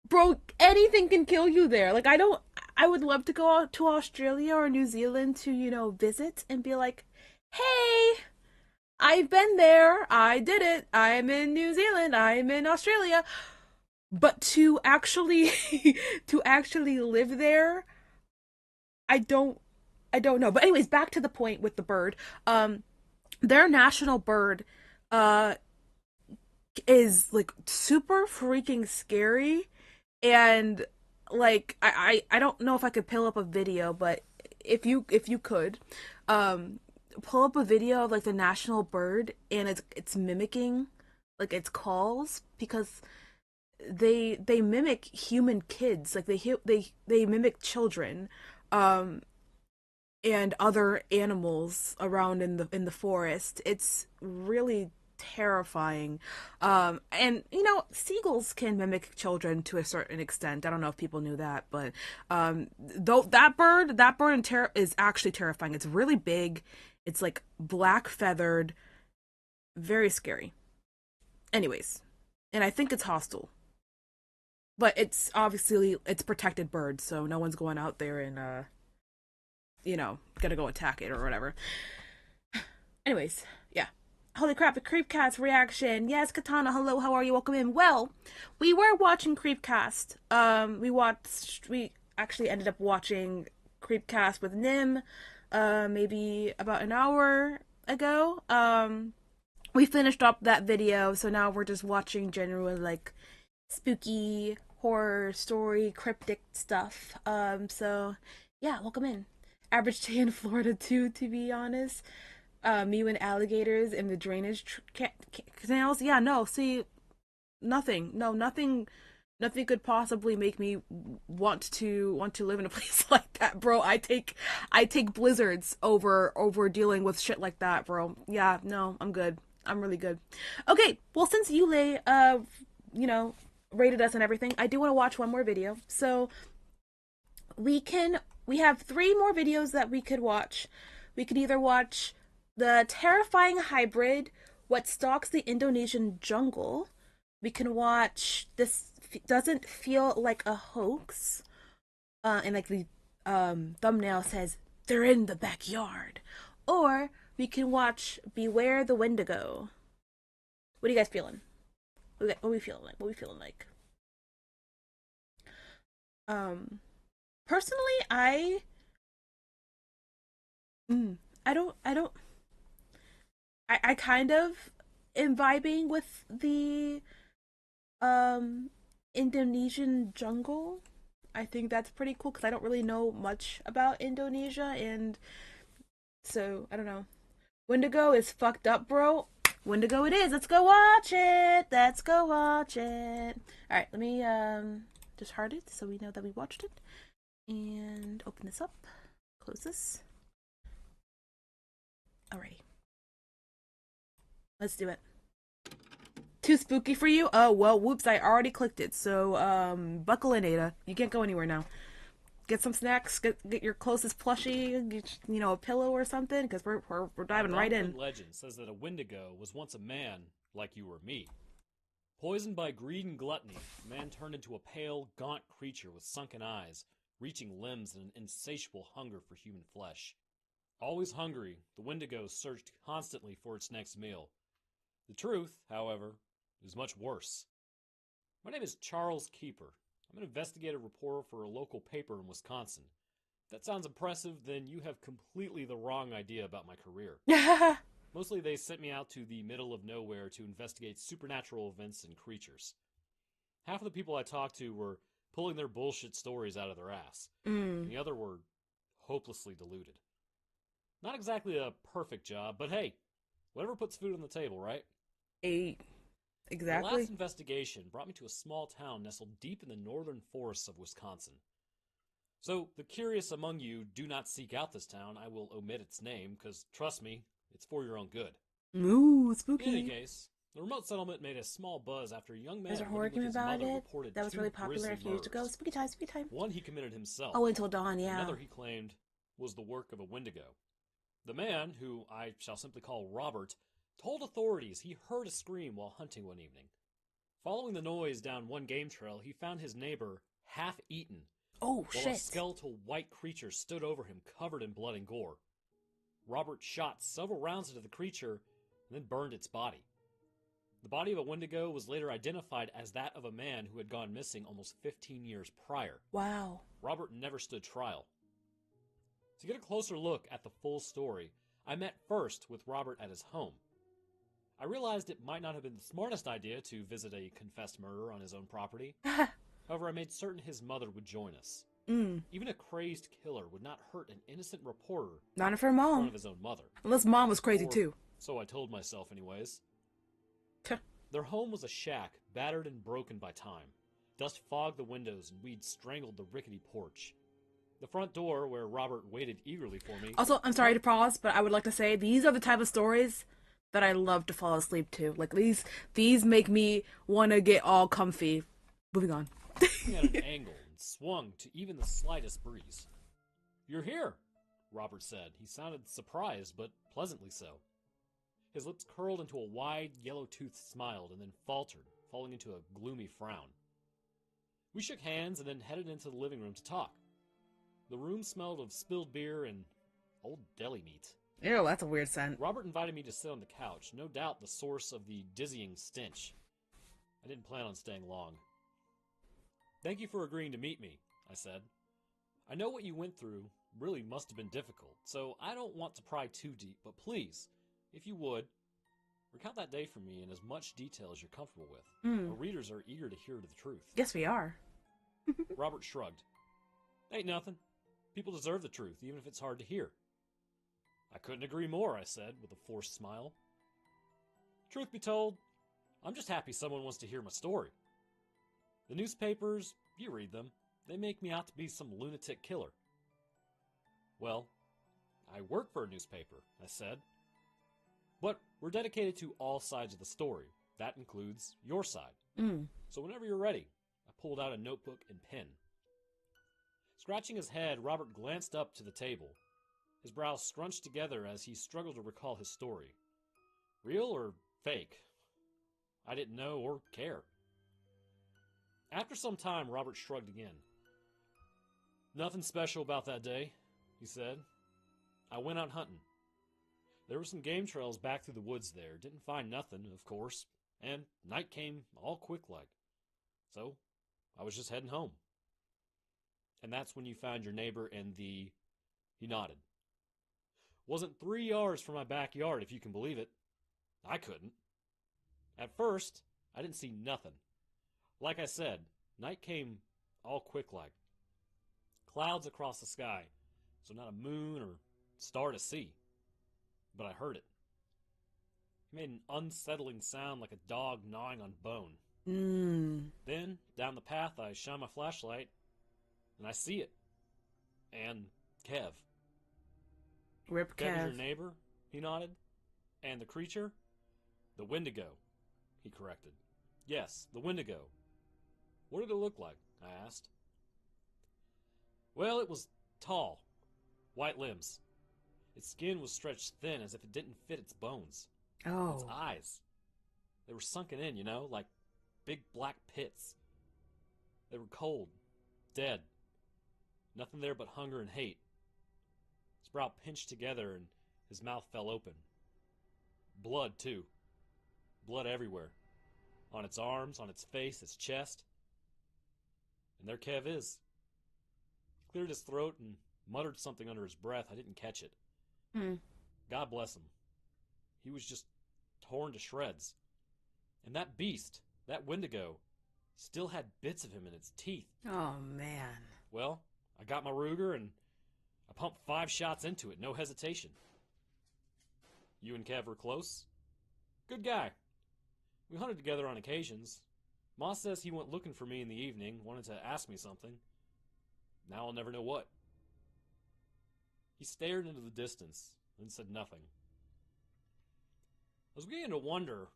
[SPEAKER 1] Bro, anything can kill you there. Like, I would love to go out to Australia or New Zealand to, visit and be like, hey, I've been there. I did it. I'm in New Zealand. I'm in Australia. But to actually, live there, I don't know. But anyways, back to the point with the bird. Their national bird, is like super freaking scary. And like I don't know if I could pull up a video, but if you could pull up a video of like the national bird, and it's mimicking like its calls, because they mimic human kids, like they mimic children and other animals around in the forest. It's really terrifying. And seagulls can mimic children to a certain extent. I don't know if people knew that, but though that bird is actually terrifying. It's really big. It's like black feathered, very scary. Anyways, and I think it's hostile. But it's obviously protected bird, so no one's going out there and gonna go attack it or whatever. Anyways, yeah. Holy crap, a Creepcast reaction. Yes, Katana, hello, how are you? Welcome in. Well, we were watching Creepcast. We actually ended up watching Creepcast with Nim, maybe about an hour ago. We finished up that video, so now we're just watching genuine, like, spooky, horror, story, cryptic stuff. So, yeah, welcome in. Average day in Florida, too, to be honest. Me and alligators in the drainage canals. Yeah, no, see, nothing could possibly make me want to live in a place like that, bro. I take blizzards over dealing with shit like that, bro. Yeah, no, I'm good. I'm really good. Okay, well, since Yule, rated us and everything, I do want to watch one more video. So we have 3 more videos that we could watch. We could either watch the terrifying hybrid, what stalks the Indonesian jungle. We can watch This Doesn't Feel Like a Hoax. And like the thumbnail says, they're in the backyard. Or we can watch Beware the Wendigo. What are you guys feeling? What are we feeling like? Personally, I kind of am vibing with the Indonesian jungle. I think that's pretty cool because I don't really know much about Indonesia, and so I don't know. Wendigo is fucked up, bro. Wendigo it is. Let's go watch it. Alright, let me just heart it so we know that we watched it. And open this up. Close this. Alrighty. Let's do it. Too spooky for you? Oh, well, whoops, I already clicked it. So, buckle in, Ada. You can't go anywhere now. Get some snacks, get your closest plushie, get, a pillow or something, because we're diving right in.
[SPEAKER 7] Legend says that a Wendigo was once a man like you or me. Poisoned by greed and gluttony, the man turned into a pale, gaunt creature with sunken eyes, reaching limbs and an insatiable hunger for human flesh. Always hungry, the Wendigo searched constantly for its next meal. The truth, however, is much worse. My name is Charles Keeper. I'm an investigative reporter for a local paper in Wisconsin. If that sounds impressive, then you have completely the wrong idea about my career. Mostly they sent me out to the middle of nowhere to investigate supernatural events and creatures. Half of the people I talked to were pulling their bullshit stories out of their ass. And the other were hopelessly deluded. Not exactly a perfect job, but hey, whatever puts food on the table, right?
[SPEAKER 1] Exactly.
[SPEAKER 7] My last investigation brought me to a small town nestled deep in the northern forests of Wisconsin. So, the curious among you do not seek out this town. I will omit its name, because, trust me, it's for your own good.
[SPEAKER 1] Ooh, spooky.
[SPEAKER 7] In any case, the remote settlement made a small buzz after a young man
[SPEAKER 1] There's a horror
[SPEAKER 7] living
[SPEAKER 1] game
[SPEAKER 7] with his
[SPEAKER 1] about
[SPEAKER 7] mother
[SPEAKER 1] it
[SPEAKER 7] reported
[SPEAKER 1] that was
[SPEAKER 7] two
[SPEAKER 1] really popular a
[SPEAKER 7] grisly
[SPEAKER 1] few years ago.
[SPEAKER 7] murders.
[SPEAKER 1] Spooky time, spooky time.
[SPEAKER 7] One he committed himself.
[SPEAKER 1] Oh, Until Dawn, yeah.
[SPEAKER 7] Another he claimed was the work of a Wendigo. The man, who I shall simply call Robert, told authorities he heard a scream while hunting one evening. Following the noise down one game trail, he found his neighbor half-eaten.
[SPEAKER 1] Oh,
[SPEAKER 7] while
[SPEAKER 1] shit.
[SPEAKER 7] a skeletal white creature stood over him, covered in blood and gore. Robert shot several rounds into the creature and then burned its body. The body of a Wendigo was later identified as that of a man who had gone missing almost 15 years prior.
[SPEAKER 1] Wow.
[SPEAKER 7] Robert never stood trial. To get a closer look at the full story, I met first with Robert at his home. I realized it might not have been the smartest idea to visit a confessed murderer on his own property. However, I made certain his mother would join us. Even a crazed killer would not hurt an innocent reporter.
[SPEAKER 1] Not if her
[SPEAKER 7] in
[SPEAKER 1] mom.
[SPEAKER 7] front of his own mother.
[SPEAKER 1] Unless mom was crazy too.
[SPEAKER 7] So I told myself anyways. Their home was a shack, battered and broken by time. Dust fogged the windows and weeds strangled the rickety porch. The front door, where Robert waited eagerly for me...
[SPEAKER 1] Also, I'm sorry to pause, but I would like to say these are the type of stories that I love to fall asleep to. Like, these make me want to get all comfy. Moving on.
[SPEAKER 7] He at an angle and swung to even the slightest breeze. "You're here," Robert said. He sounded surprised, but pleasantly so. His lips curled into a wide, yellow-toothed smile and then faltered, falling into a gloomy frown. We shook hands and then headed into the living room to talk. The room smelled of spilled beer and old deli meat.
[SPEAKER 1] Ew, that's a weird scent.
[SPEAKER 7] Robert invited me to sit on the couch, no doubt the source of the dizzying stench. I didn't plan on staying long. "Thank you for agreeing to meet me," I said. "I know what you went through really must have been difficult, so I don't want to pry too deep, but please, if you would, recount that day for me in as much detail as you're comfortable with. Our readers are eager to hear the truth."
[SPEAKER 1] Yes, we are.
[SPEAKER 7] Robert shrugged. "Ain't nothing. People deserve the truth, even if it's hard to hear." "I couldn't agree more," I said, with a forced smile. "Truth be told, I'm just happy someone wants to hear my story. The newspapers, you read them, they make me out to be some lunatic killer." "Well, I work for a newspaper," I said. "But we're dedicated to all sides of the story. That includes your side. So whenever you're ready," I pulled out a notebook and pen. Scratching his head, Robert glanced up to the table. His brows scrunched together as he struggled to recall his story. Real or fake? I didn't know or care. After some time, Robert shrugged again. "Nothing special about that day," he said. "I went out hunting. There were some game trails back through the woods there. Didn't find nothing, of course, and night came all quick-like. So, I was just heading home. And that's when you found your neighbor and the..." He nodded. "Wasn't 3 yards from my backyard, if you can believe it. I couldn't. At first, I didn't see nothing. Like I said, night came all quick-like. Clouds across the sky, so not a moon or star to see. But I heard it. It made an unsettling sound like a dog gnawing on bone. Then, down the path, I shine my flashlight, and I see it. And Kev."
[SPEAKER 1] Rip
[SPEAKER 7] "Kev is your
[SPEAKER 1] Kev.
[SPEAKER 7] neighbor?" he nodded. "And the creature?" "The Wendigo. he corrected. Yes, the Wendigo. What did it look like? I asked. Well, it was tall, white limbs. Its skin was stretched thin as if it didn't fit its bones.
[SPEAKER 1] Oh.
[SPEAKER 7] Its eyes. They were sunken in, you know, like big black pits. They were cold, dead. Nothing there but hunger and hate. His brow pinched together and his mouth fell open. Blood, too. Blood everywhere. On its arms, on its face, its chest. And there Kev is. He cleared his throat and muttered something under his breath. I didn't catch it. God bless him. He was just torn to shreds. And that beast, that Wendigo, still had bits of him in its teeth.
[SPEAKER 1] Oh, man.
[SPEAKER 7] Well, I got my Ruger and I pumped 5 shots into it, no hesitation. You and Kev were close? Good guy. We hunted together on occasions. Moss says he went looking for me in the evening, wanted to ask me something. Now I'll never know what. He stared into the distance and said nothing. I was beginning to wonder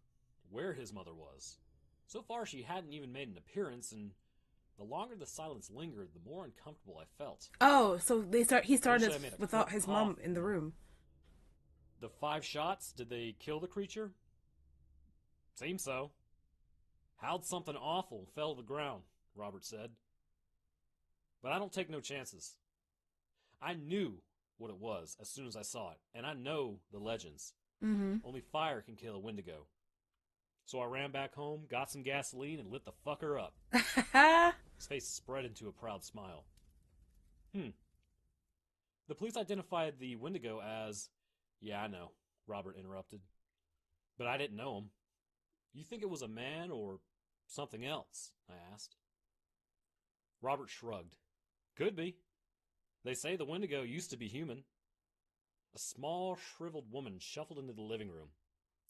[SPEAKER 7] where his mother was. So far she hadn't even made an appearance, and the longer the silence lingered, the more uncomfortable I felt.
[SPEAKER 1] Oh, so he started
[SPEAKER 7] Eventually I made a
[SPEAKER 1] without
[SPEAKER 7] quick
[SPEAKER 1] his
[SPEAKER 7] cough.
[SPEAKER 1] mom in the room.
[SPEAKER 7] The 5 shots, did they kill the creature? Seems so. Howled something awful and fell to the ground, Robert said. But I don't take no chances. I knew what it was as soon as I saw it, and I know the legends. Only fire can kill a Wendigo. So I ran back home, got some gasoline, and lit the fucker up. His face spread into a proud smile. The police identified the Wendigo as... Yeah, I know, Robert interrupted. But I didn't know him. You think it was a man or something else? I asked. Robert shrugged. Could be. They say the Wendigo used to be human. A small, shriveled woman shuffled into the living room.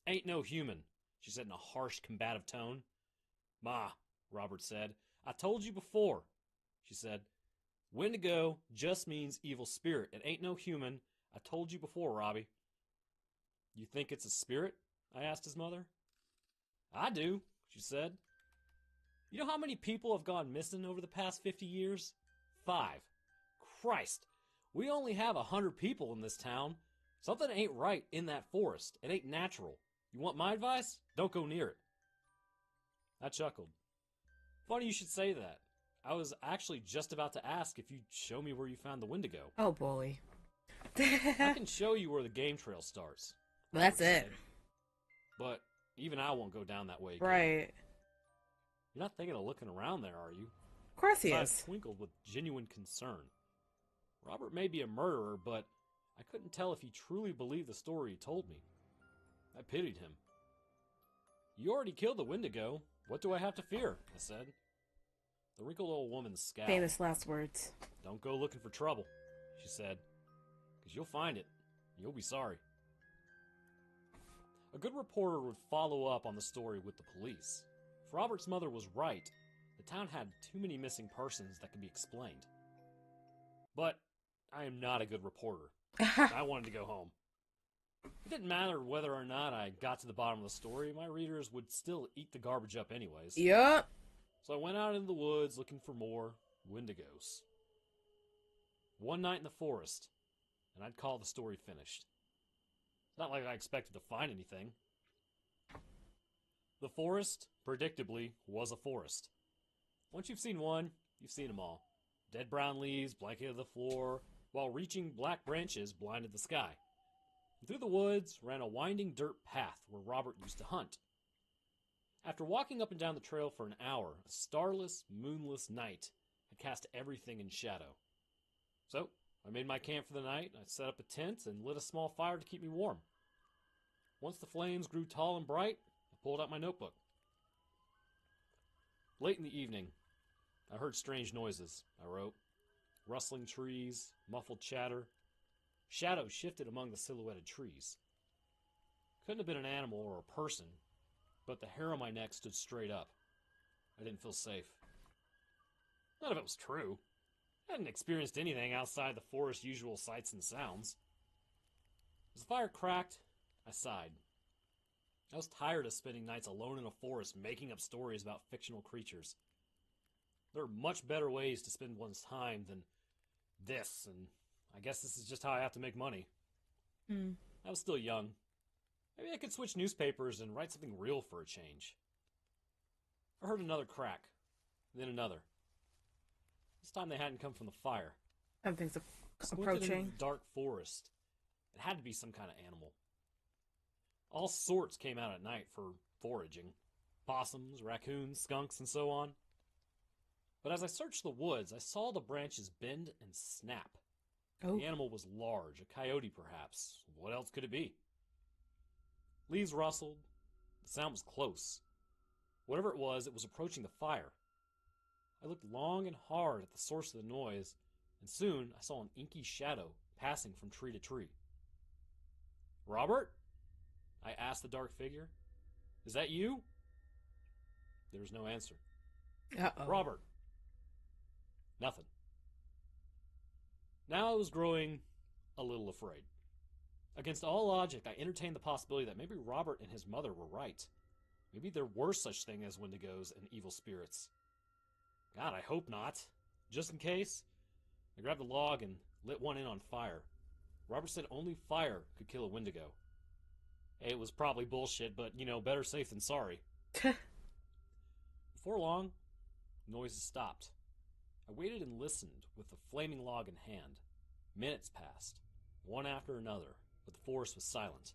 [SPEAKER 7] Ain't no human, she said in a harsh, combative tone. Ma, Robert said. I told you before, she said. Wendigo just means evil spirit. It ain't no human. I told you before, Robbie. You think it's a spirit? I asked his mother. I do, she said. You know how many people have gone missing over the past 50 years? 5. Christ, we only have 100 people in this town. Something ain't right in that forest. It ain't natural. You want my advice? Don't go near it. I chuckled. Funny you should say that. I was actually just about to ask if you'd show me where you found the Wendigo.
[SPEAKER 1] Oh, boy.
[SPEAKER 7] I can show you where the game trail starts.
[SPEAKER 1] Well, that's it.
[SPEAKER 7] Said. But even I won't go down that way again.
[SPEAKER 1] Right.
[SPEAKER 7] You're not thinking of looking around there, are you?
[SPEAKER 1] Of course he
[SPEAKER 7] I
[SPEAKER 1] is.
[SPEAKER 7] twinkled with genuine concern. Robert may be a murderer, but I couldn't tell if he truly believed the story he told me. I pitied him. You already killed the Wendigo. What do I have to fear? I said. The wrinkled old woman scowled.
[SPEAKER 1] Famous last words.
[SPEAKER 7] Don't go looking for trouble, she said. Because you'll find it. You'll be sorry. A good reporter would follow up on the story with the police. If Robert's mother was right, the town had too many missing persons that could be explained. But I am not a good reporter. I wanted to go home. It didn't matter whether or not I got to the bottom of the story. My readers would still eat the garbage up anyways.
[SPEAKER 1] Yup.
[SPEAKER 7] So I went out into the woods looking for more Wendigos. One night in the forest, and I'd call the story finished. It's not like I expected to find anything. The forest, predictably, was a forest. Once you've seen one, you've seen them all. Dead brown leaves blanketed the floor, while reaching black branches blinded the sky. And through the woods ran a winding dirt path where Robert used to hunt. After walking up and down the trail for an hour, a starless, moonless night had cast everything in shadow. So, I made my camp for the night, I set up a tent and lit a small fire to keep me warm. Once the flames grew tall and bright, I pulled out my notebook. Late in the evening, I heard strange noises, I wrote. Rustling trees, muffled chatter. Shadows shifted among the silhouetted trees. Couldn't have been an animal or a person, but the hair on my neck stood straight up. I didn't feel safe. None of it was true. I hadn't experienced anything outside the forest's usual sights and sounds. As the fire cracked, I sighed. I was tired of spending nights alone in a forest making up stories about fictional creatures. There are much better ways to spend one's time than this, and I guess this is just how I have to make money. I was still young. Maybe I could switch newspapers and write something real for a change. I heard another crack, then another. This time they hadn't come from the fire.
[SPEAKER 1] Something's
[SPEAKER 7] Squinted
[SPEAKER 1] approaching.
[SPEAKER 7] into the dark forest. It had to be some kind of animal. All sorts came out at night for foraging. Possums, raccoons, skunks, and so on. But as I searched the woods, I saw the branches bend and snap.
[SPEAKER 1] Oh.
[SPEAKER 7] The animal was large, a coyote perhaps. What else could it be? Leaves rustled. The sound was close. Whatever it was approaching the fire. I looked long and hard at the source of the noise, and soon I saw an inky shadow passing from tree to tree. "Robert?" I asked the dark figure. "Is that you?" There was no answer.
[SPEAKER 1] Uh-oh.
[SPEAKER 7] "Robert." Nothing. Now I was growing a little afraid. Against all logic, I entertained the possibility that maybe Robert and his mother were right. Maybe there were such things as wendigos and evil spirits. God, I hope not. Just in case, I grabbed a log and lit one in on fire. Robert said only fire could kill a wendigo. It was probably bullshit, but, better safe than sorry. Before long, noises stopped. I waited and listened with the flaming log in hand. Minutes passed, one after another, but the forest was silent.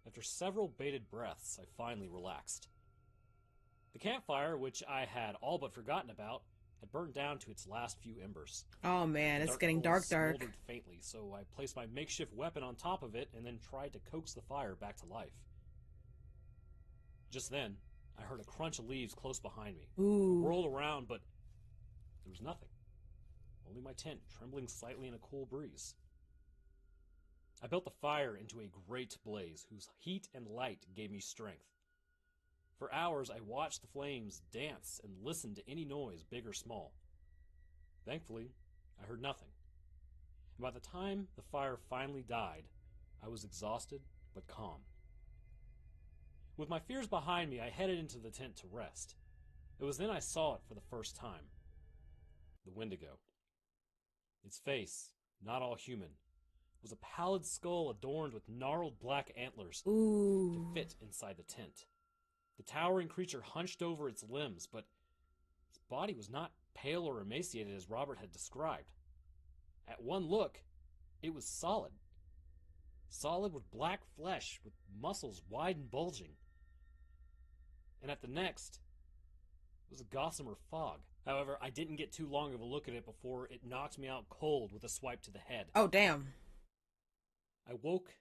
[SPEAKER 7] After several bated breaths, I finally relaxed. The campfire, which I had all but forgotten about, had burned down to its last few embers.
[SPEAKER 1] Oh man,
[SPEAKER 7] The
[SPEAKER 1] it's getting
[SPEAKER 7] coals
[SPEAKER 1] dark.
[SPEAKER 7] smoldered faintly, so I placed my makeshift weapon on top of it and then tried to coax the fire back to life. Just then, I heard a crunch of leaves close behind me.
[SPEAKER 1] Ooh.
[SPEAKER 7] I whirled around, but there was nothing. Only my tent trembling slightly in a cool breeze. I built the fire into a great blaze whose heat and light gave me strength. For hours I watched the flames dance and listened to any noise, big or small. Thankfully, I heard nothing. And by the time the fire finally died, I was exhausted but calm. With my fears behind me, I headed into the tent to rest. It was then I saw it for the first time. The wendigo. Its face, not all human, was a pallid skull adorned with gnarled black antlers
[SPEAKER 1] Ooh.
[SPEAKER 7] to fit inside the tent. The towering creature hunched over its limbs, but its body was not pale or emaciated as Robert had described. At one look, it was solid. Solid with black flesh, with muscles wide and bulging. And at the next, it was a gossamer fog. However, I didn't get too long of a look at it before it knocked me out cold with a swipe to the head.
[SPEAKER 1] Oh, damn.
[SPEAKER 7] I woke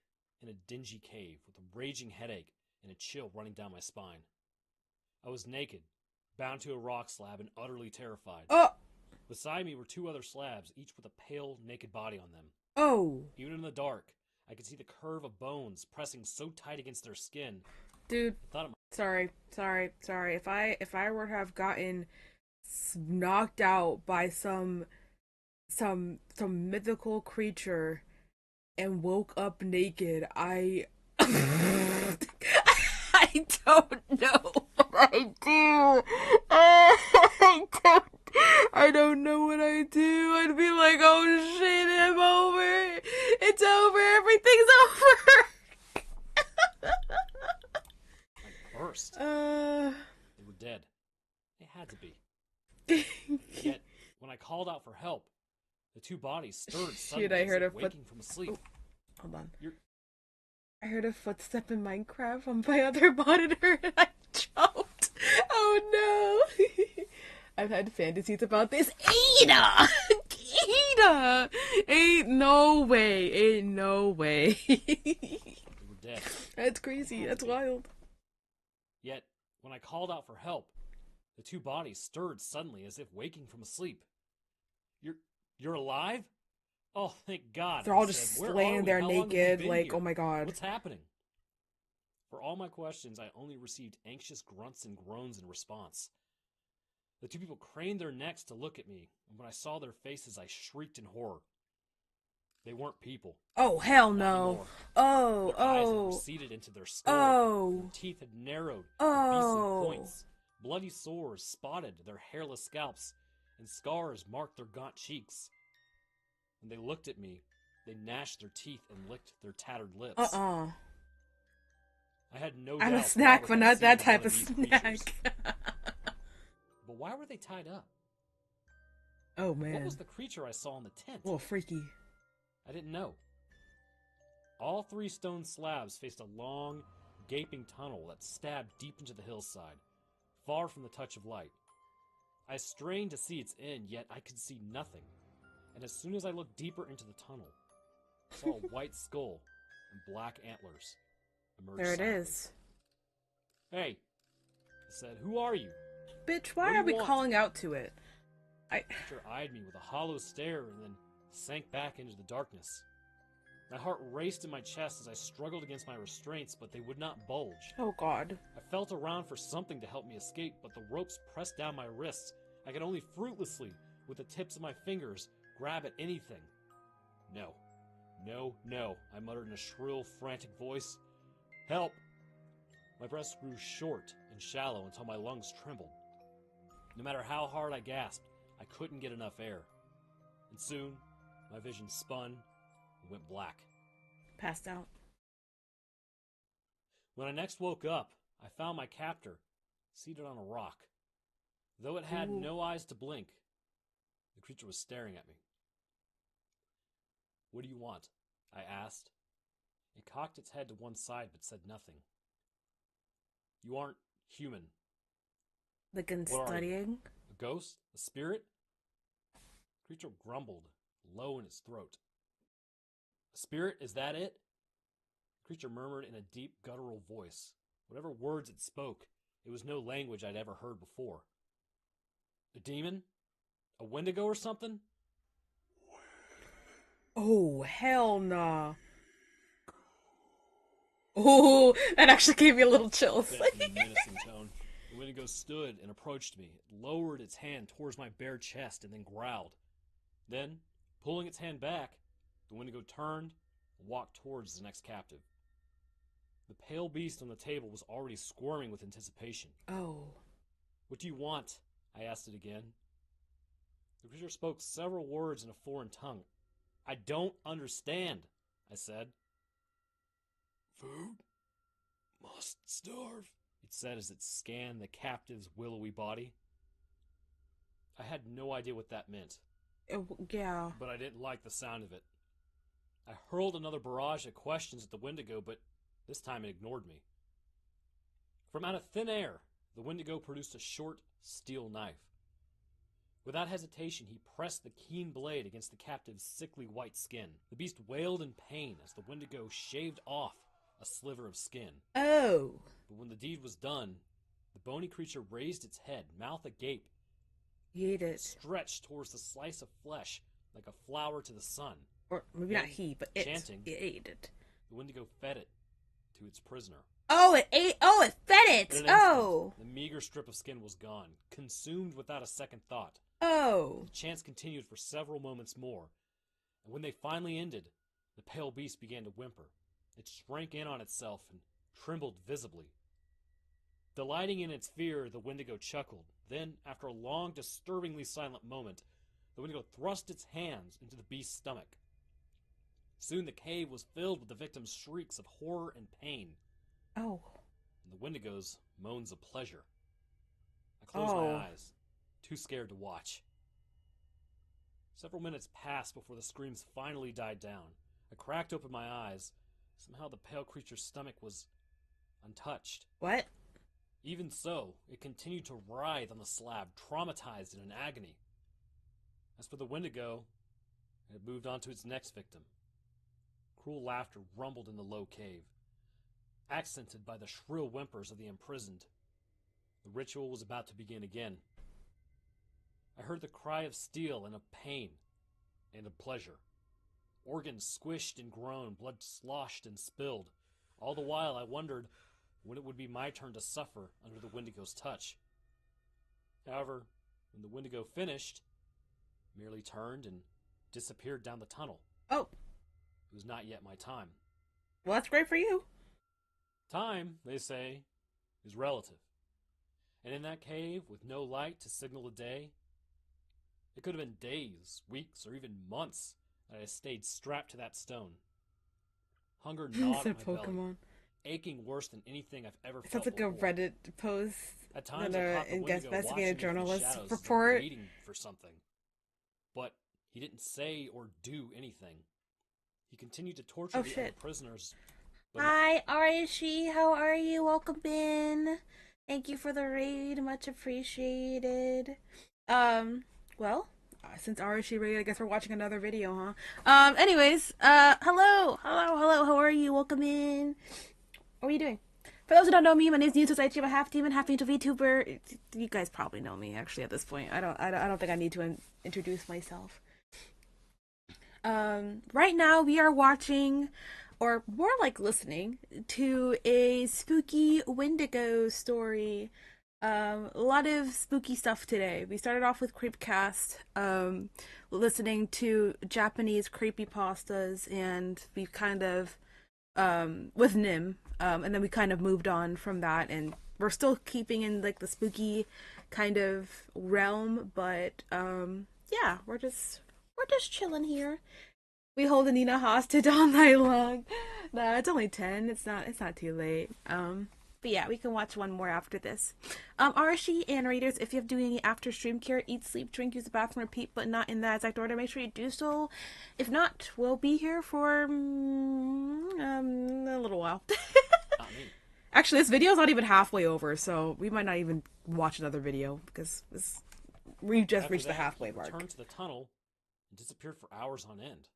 [SPEAKER 7] in a dingy cave with a raging headache and a chill running down my spine. I was naked, bound to a rock slab and utterly terrified.
[SPEAKER 1] Oh!
[SPEAKER 7] Beside me were two other slabs, each with a pale, naked body on them.
[SPEAKER 1] Oh!
[SPEAKER 7] Even in the dark, I could see the curve of bones pressing so tight against their skin.
[SPEAKER 1] Dude,
[SPEAKER 7] I thought it
[SPEAKER 1] sorry. If I were to have gotten knocked out by some mythical creature and woke up naked, I I don't know what I do. I don't know what I do. I'd be like, oh shit, I'm over. It's over. Everything's over.
[SPEAKER 7] burst. They were dead. They had to be. Yet, when I called out for help, the two bodies stirred suddenly
[SPEAKER 1] Dude, I heard
[SPEAKER 7] as if
[SPEAKER 1] a
[SPEAKER 7] waking from sleep.
[SPEAKER 1] Oh, hold on.
[SPEAKER 7] You're...
[SPEAKER 1] I heard a footstep in Minecraft on my other monitor and I jumped. Oh no. I've had fantasies about this. Ada! Ada! Ain't no way.
[SPEAKER 7] They were dead.
[SPEAKER 1] That's crazy. That's wild.
[SPEAKER 7] Yet, when I called out for help, the two bodies stirred suddenly as if waking from sleep. You're alive? Oh, thank God.
[SPEAKER 1] They're all
[SPEAKER 7] I
[SPEAKER 1] just
[SPEAKER 7] said. Where are
[SPEAKER 1] laying
[SPEAKER 7] we?
[SPEAKER 1] there
[SPEAKER 7] How long have we
[SPEAKER 1] naked,
[SPEAKER 7] been
[SPEAKER 1] like,
[SPEAKER 7] here?
[SPEAKER 1] oh my God.
[SPEAKER 7] What's happening? For all my questions, I only received anxious grunts and groans in response. The two people craned their necks to look at me, and when I saw their faces, I shrieked in horror. They weren't people.
[SPEAKER 1] Oh, hell
[SPEAKER 7] Not
[SPEAKER 1] no.
[SPEAKER 7] anymore.
[SPEAKER 1] Oh,
[SPEAKER 7] Their eyes had
[SPEAKER 1] oh.
[SPEAKER 7] receded into their skull.
[SPEAKER 1] Oh.
[SPEAKER 7] Their teeth had narrowed to
[SPEAKER 1] Oh.
[SPEAKER 7] beastly points. Bloody sores spotted their hairless scalps, and scars marked their gaunt cheeks. When they looked at me, they gnashed their teeth and licked their tattered lips. I had no doubt.
[SPEAKER 1] I'm a snack, but not that type of snack.
[SPEAKER 7] But why were they tied up?
[SPEAKER 1] Oh, man.
[SPEAKER 7] What was the creature I saw in the tent?
[SPEAKER 1] Oh, freaky.
[SPEAKER 7] I didn't know. All 3 stone slabs faced a long, gaping tunnel that stabbed deep into the hillside, far from the touch of light. I strained to see its end, yet I could see nothing. And as soon as I looked deeper into the tunnel, I saw a white skull and black antlers emerge.
[SPEAKER 1] There it
[SPEAKER 7] silently.
[SPEAKER 1] is.
[SPEAKER 7] Hey, I said, who are you?
[SPEAKER 1] Bitch, why
[SPEAKER 7] What do
[SPEAKER 1] are
[SPEAKER 7] you
[SPEAKER 1] we
[SPEAKER 7] want?
[SPEAKER 1] calling out to it?
[SPEAKER 7] The creature eyed me with a hollow stare and then sank back into the darkness. My heart raced in my chest as I struggled against my restraints, but they would not bulge.
[SPEAKER 1] Oh, God.
[SPEAKER 7] I felt around for something to help me escape, but the ropes pressed down my wrists. I could only fruitlessly, with the tips of my fingers, grab at anything. No. No, no, I muttered in a shrill, frantic voice. Help! My breath grew short and shallow until my lungs trembled. No matter how hard I gasped, I couldn't get enough air. And soon, my vision spun and went black.
[SPEAKER 1] Passed out.
[SPEAKER 7] When I next woke up, I found my captor seated on a rock. Though it had no eyes to blink, the creature was staring at me. What do you want? I asked. It cocked its head to one side but said nothing. You aren't human.
[SPEAKER 1] Like in
[SPEAKER 7] What are you?
[SPEAKER 1] studying?
[SPEAKER 7] A ghost? A spirit? The creature grumbled, low in its throat. A spirit? Is that it? The creature murmured in a deep, guttural voice. Whatever words it spoke, it was no language I'd ever heard before. A demon? A Wendigo or something?
[SPEAKER 1] Oh, hell nah. Oh, that actually gave me a little chills.
[SPEAKER 7] Said in a menacing tone. The Wendigo stood and approached me. It lowered its hand towards my bare chest and then growled. Then, pulling its hand back, the Wendigo turned and walked towards the next captive. The pale beast on the table was already squirming with anticipation.
[SPEAKER 1] Oh.
[SPEAKER 7] What do you want? I asked it again. The creature spoke several words in a foreign tongue. I don't understand, I said. Food? Must starve, it said as it scanned the captive's willowy body. I had no idea what that meant.
[SPEAKER 1] Yeah.
[SPEAKER 7] But I didn't like the sound of it. I hurled another barrage of questions at the Wendigo, but this time it ignored me. From out of thin air, the Wendigo produced a short, steel knife. Without hesitation, he pressed the keen blade against the captive's sickly white skin. The beast wailed in pain as the Wendigo shaved off a sliver of skin.
[SPEAKER 1] Oh.
[SPEAKER 7] But when the deed was done, the bony creature raised its head, mouth agape.
[SPEAKER 1] He ate it.
[SPEAKER 7] Stretched towards the slice of flesh like a flower to the sun.
[SPEAKER 1] Or maybe not he, but it.
[SPEAKER 7] Chanting,
[SPEAKER 1] It ate it.
[SPEAKER 7] The Wendigo fed it to its prisoner.
[SPEAKER 1] Oh, it ate. Oh, it fed it.
[SPEAKER 7] In an
[SPEAKER 1] Oh.
[SPEAKER 7] instant, the meager strip of skin was gone, consumed without a second thought.
[SPEAKER 1] Oh.
[SPEAKER 7] The chants continued for several moments more, and when they finally ended, the pale beast began to whimper. It shrank in on itself and trembled visibly. Delighting in its fear, the Wendigo chuckled. Then, after a long, disturbingly silent moment, the Wendigo thrust its hands into the beast's stomach. Soon the cave was filled with the victim's shrieks of horror and pain,
[SPEAKER 1] Oh.
[SPEAKER 7] and the Wendigo's moans of pleasure. I closed my eyes, too scared to watch. Several minutes passed before the screams finally died down. I cracked open my eyes. Somehow the pale creature's stomach was untouched.
[SPEAKER 1] What?
[SPEAKER 7] Even so, it continued to writhe on the slab, traumatized and in agony. As for the Wendigo, it had moved on to its next victim. Cruel laughter rumbled in the low cave, accented by the shrill whimpers of the imprisoned. The ritual was about to begin again. I heard the cry of steel and of pain, and of pleasure. Organs squished and groaned, blood sloshed and spilled. All the while I wondered when it would be my turn to suffer under the Wendigo's touch. However, when the Wendigo finished, it merely turned and disappeared down the tunnel.
[SPEAKER 1] Oh.
[SPEAKER 7] It was not yet my time.
[SPEAKER 1] Well, that's great for you.
[SPEAKER 7] Time, they say, is relative. And in that cave, with no light to signal the day, it could have been days, weeks, or even months that I stayed strapped to that stone. Hunger gnawed at my belly, aching worse than anything I've ever felt
[SPEAKER 1] Sounds like
[SPEAKER 7] before.
[SPEAKER 1] a Reddit post.
[SPEAKER 7] At times, I caught the Wendigo
[SPEAKER 1] investigative
[SPEAKER 7] watching me from the
[SPEAKER 1] journalist
[SPEAKER 7] shadows,
[SPEAKER 1] report.
[SPEAKER 7] waiting for something. But he didn't say or do anything. He continued to torture the other prisoners.
[SPEAKER 1] Hi, Arishi. How are you? Welcome in. Thank you for the raid. Much appreciated. Well, since Arishi raid, I guess we're watching another video, huh? Anyways, hello. How are you? Welcome in. What are you doing? For those who don't know me, my name's New Society. I'm a half demon, half angel VTuber. You guys probably know me actually at this point. I don't think I need to introduce myself. Right now we are watching, or more like listening to, a spooky Wendigo story. A lot of spooky stuff today. We started off with Creepcast, listening to Japanese creepypastas, and we kind of with Nim, and then we kind of moved on from that, and we're still keeping in like the spooky kind of realm, but yeah, we're just chilling here. We hold Anina hostage all night long. No, it's only 10. It's not too late. But yeah, we can watch one more after this. Arashi and readers, if you're doing any after stream care, eat, sleep, drink, use the bathroom, repeat, but not in that exact order, make sure you do so. If not, we'll be here for a little while.
[SPEAKER 7] Not me.
[SPEAKER 1] Actually, this video's not even halfway over, so we might not even watch another video because we've just reached the halfway mark.
[SPEAKER 7] Returned to the tunnel and disappeared for hours on end.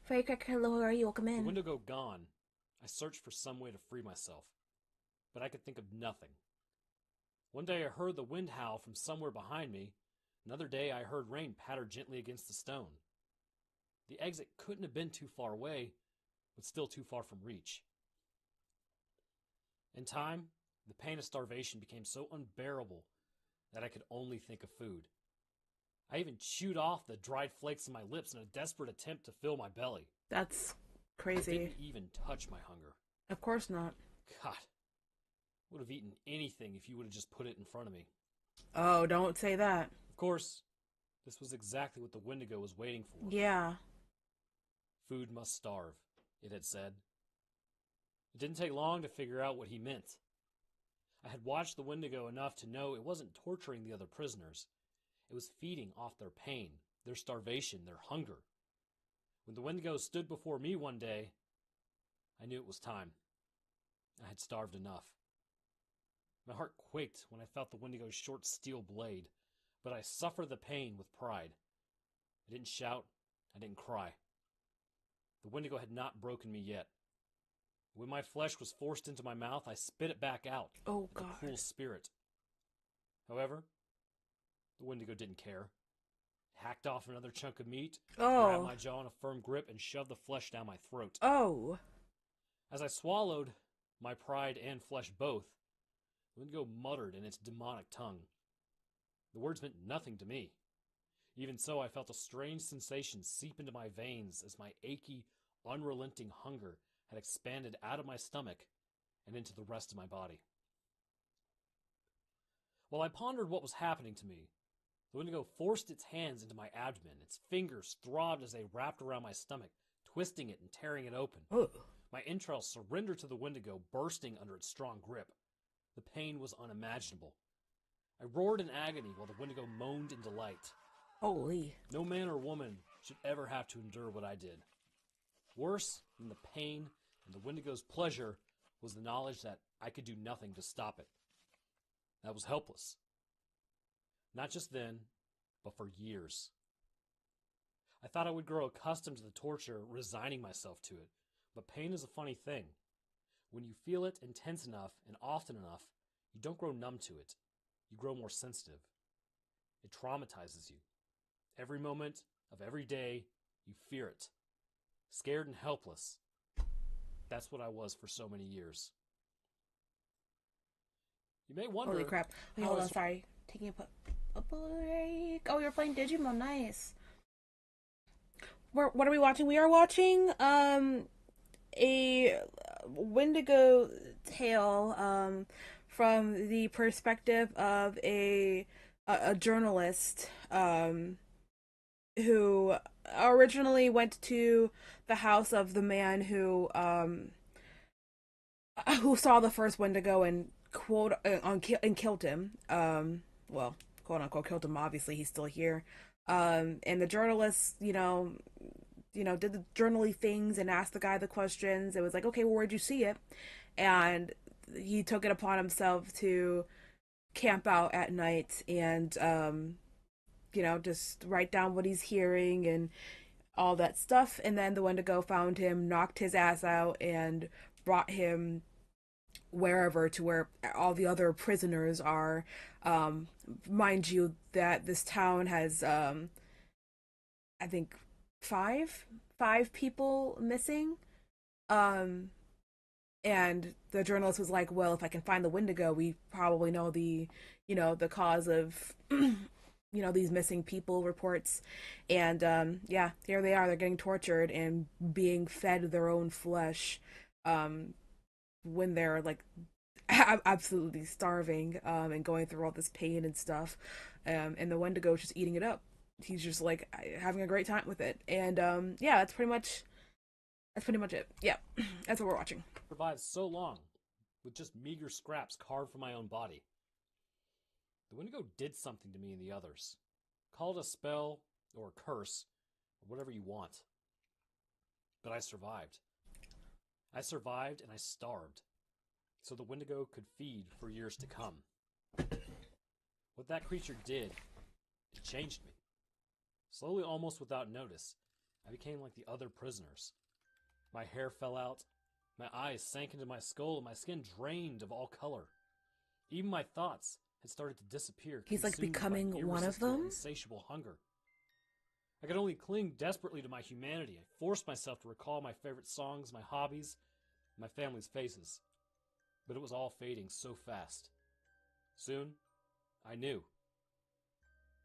[SPEAKER 1] Firecracker, hello, how are you? Welcome in.
[SPEAKER 7] The Wendigo gone. I searched for some way to free myself, but I could think of nothing. One day I heard the wind howl from somewhere behind me. Another day I heard rain patter gently against the stone. The exit couldn't have been too far away, but still too far from reach. In time, the pain of starvation became so unbearable that I could only think of food. I even chewed off the dried flakes in my lips in a desperate attempt to fill my belly.
[SPEAKER 1] That's crazy.
[SPEAKER 7] I didn't even touch my hunger.
[SPEAKER 1] Of course not.
[SPEAKER 7] God, would have eaten anything if you would have just put it in front of me.
[SPEAKER 1] Oh, don't say that.
[SPEAKER 7] Of course, this was exactly what the Wendigo was waiting for.
[SPEAKER 1] Yeah.
[SPEAKER 7] Food must starve, it had said. It didn't take long to figure out what he meant. I had watched the Wendigo enough to know it wasn't torturing the other prisoners. It was feeding off their pain, their starvation, their hunger. When the Wendigo stood before me one day, I knew it was time. I had starved enough. My heart quaked when I felt the Wendigo's short steel blade, but I suffered the pain with pride. I didn't shout, I didn't cry. The Wendigo had not broken me yet. When my flesh was forced into my mouth, I spit it back out.
[SPEAKER 1] Oh,
[SPEAKER 7] God. A cruel spirit. However, the Wendigo didn't care. It hacked off another chunk of meat, grabbed my jaw in a firm grip, and shoved the flesh down my throat.
[SPEAKER 1] Oh.
[SPEAKER 7] As I swallowed, my pride and flesh both, the Wendigo muttered in its demonic tongue. The words meant nothing to me. Even so, I felt a strange sensation seep into my veins as my achy, unrelenting hunger had expanded out of my stomach and into the rest of my body. While I pondered what was happening to me, the Wendigo forced its hands into my abdomen. Its fingers throbbed as they wrapped around my stomach, twisting it and tearing it open.
[SPEAKER 1] Oh.
[SPEAKER 7] My entrails surrendered to the Wendigo, bursting under its strong grip. The pain was unimaginable. I roared in agony while the Wendigo moaned in delight.
[SPEAKER 1] Holy.
[SPEAKER 7] No man or woman should ever have to endure what I did. Worse than the pain and the Wendigo's pleasure was the knowledge that I could do nothing to stop it. I was helpless. Not just then, but for years. I thought I would grow accustomed to the torture, resigning myself to it. But pain is a funny thing. When you feel it intense enough and often enough, you don't grow numb to it. You grow more sensitive. It traumatizes you. Every moment of every day, you fear it. Scared and helpless. That's what I was for so many years. You may wonder...
[SPEAKER 1] Holy crap. Wait, hold on, sorry. Taking a break. Oh, you're playing Digimon, nice. what are we watching? We are watching a Wendigo tale from the perspective of a journalist who originally went to the house of the man who saw the first Wendigo and and killed him. Well, quote unquote killed him. Obviously, he's still here. And the journalist, did the journally things and asked the guy the questions. It was like, okay, well, where'd you see it? And he took it upon himself to camp out at night and just write down what he's hearing and all that stuff. And then the Wendigo found him, knocked his ass out, and brought him wherever to where all the other prisoners are. Mind you, that this town has, I think, five people missing. And the journalist was like, well, if I can find the Wendigo, we probably know the cause of these missing people reports. And here they are. They're getting tortured and being fed their own flesh when they're like absolutely starving and going through all this pain and stuff. And the Wendigo is just eating it up. He's just like having a great time with it. And that's pretty much it. Yeah, that's what we're watching.
[SPEAKER 7] Survived so long with just meager scraps carved from my own body. The Wendigo did something to me and the others. Call it a spell or a curse or whatever you want. But I survived. I survived and I starved, so the Wendigo could feed for years to come. What that creature did, it changed me. Slowly, almost without notice, I became like the other prisoners. My hair fell out, my eyes sank into my skull, and my skin drained of all color. Even my thoughts had started to disappear.
[SPEAKER 1] He's like becoming one of them?
[SPEAKER 7] Insatiable hunger. I could only cling desperately to my humanity. I forced myself to recall my favorite songs, my hobbies, my family's faces. But it was all fading so fast. Soon, I knew.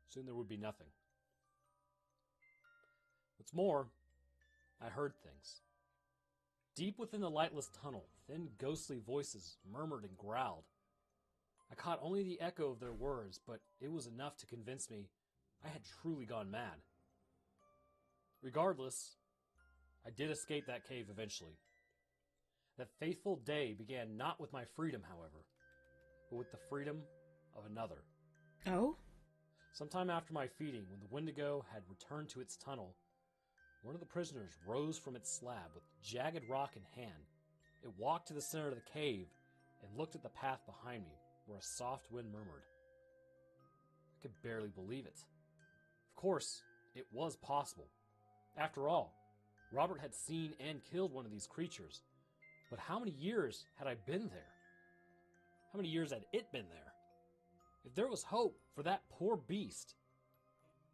[SPEAKER 7] Soon there would be nothing. What's more, I heard things. Deep within the lightless tunnel, thin ghostly voices murmured and growled. I caught only the echo of their words, but it was enough to convince me I had truly gone mad. Regardless, I did escape that cave eventually. That faithful day began not with my freedom, however, but with the freedom of another.
[SPEAKER 1] Oh?
[SPEAKER 7] Sometime after my feeding, when the Wendigo had returned to its tunnel, one of the prisoners rose from its slab with jagged rock in hand. It walked to the center of the cave and looked at the path behind me, where a soft wind murmured. I could barely believe it. Of course, it was possible. After all, Robert had seen and killed one of these creatures. But how many years had I been there? How many years had it been there? If there was hope for that poor beast,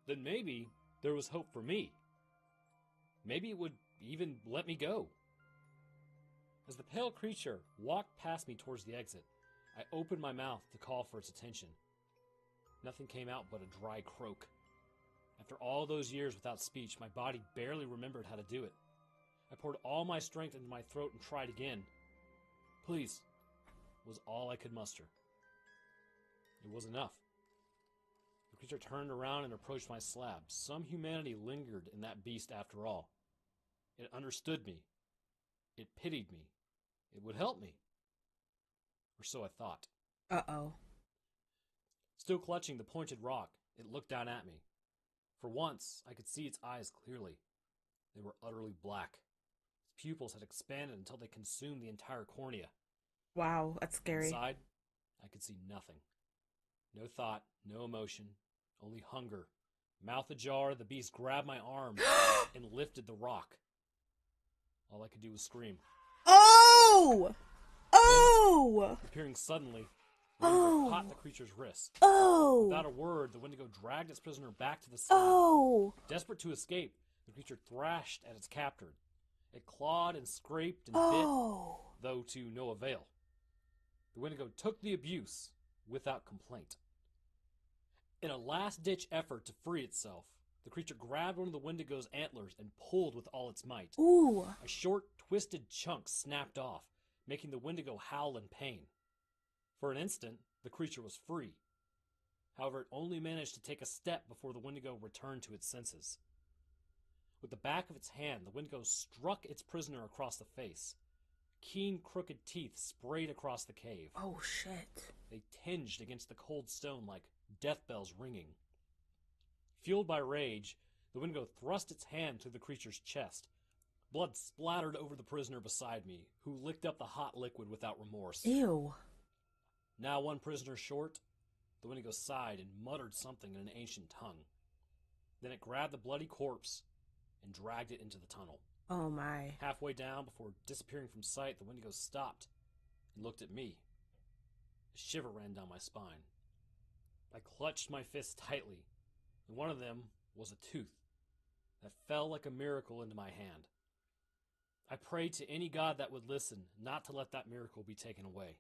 [SPEAKER 7] then maybe there was hope for me. Maybe it would even let me go. As the pale creature walked past me towards the exit, I opened my mouth to call for its attention. Nothing came out but a dry croak. After all those years without speech, my body barely remembered how to do it. I poured all my strength into my throat and tried again. Please, was all I could muster. It was enough. The creature turned around and approached my slab. Some humanity lingered in that beast after all. It understood me. It pitied me. It would help me. Or so I thought.
[SPEAKER 1] Uh-oh.
[SPEAKER 7] Still clutching the pointed rock, it looked down at me. For once, I could see its eyes clearly. They were utterly black. Its pupils had expanded until they consumed the entire cornea.
[SPEAKER 1] Wow, that's scary.
[SPEAKER 7] Inside, I could see nothing. No thought, no emotion, only hunger. Mouth ajar, the beast grabbed my arm and lifted the rock. All I could do was scream.
[SPEAKER 1] Oh! Oh!
[SPEAKER 7] Then, appearing suddenly, the Wendigo caught the creature's wrist.
[SPEAKER 1] Oh!
[SPEAKER 7] Without a word, the Wendigo dragged its prisoner back to the slab.
[SPEAKER 1] Oh!
[SPEAKER 7] Desperate to escape, the creature thrashed at its captor. It clawed and scraped and
[SPEAKER 1] Oh!
[SPEAKER 7] bit, though to no avail. The Wendigo took the abuse without complaint. In a last-ditch effort to free itself, The creature grabbed one of the Wendigo's antlers and pulled with all its might.
[SPEAKER 1] Ooh.
[SPEAKER 7] A short, twisted chunk snapped off, making the Wendigo howl in pain. For an instant, the creature was free. However, it only managed to take a step before the Wendigo returned to its senses. With the back of its hand, the Wendigo struck its prisoner across the face. Keen, crooked teeth sprayed across the cave.
[SPEAKER 1] Oh, shit.
[SPEAKER 7] They tinged against the cold stone like death bells ringing. Fueled by rage, the Wendigo thrust its hand through the creature's chest. Blood splattered over the prisoner beside me, who licked up the hot liquid without remorse.
[SPEAKER 1] Ew.
[SPEAKER 7] Now one prisoner short, the Wendigo sighed and muttered something in an ancient tongue. Then it grabbed the bloody corpse and dragged it into the tunnel.
[SPEAKER 1] Oh my.
[SPEAKER 7] Halfway down, before disappearing from sight, the Wendigo stopped and looked at me. A shiver ran down my spine. I clutched my fists tightly, and one of them was a tooth that fell like a miracle into my hand. I prayed to any god that would listen not to let that miracle be taken away.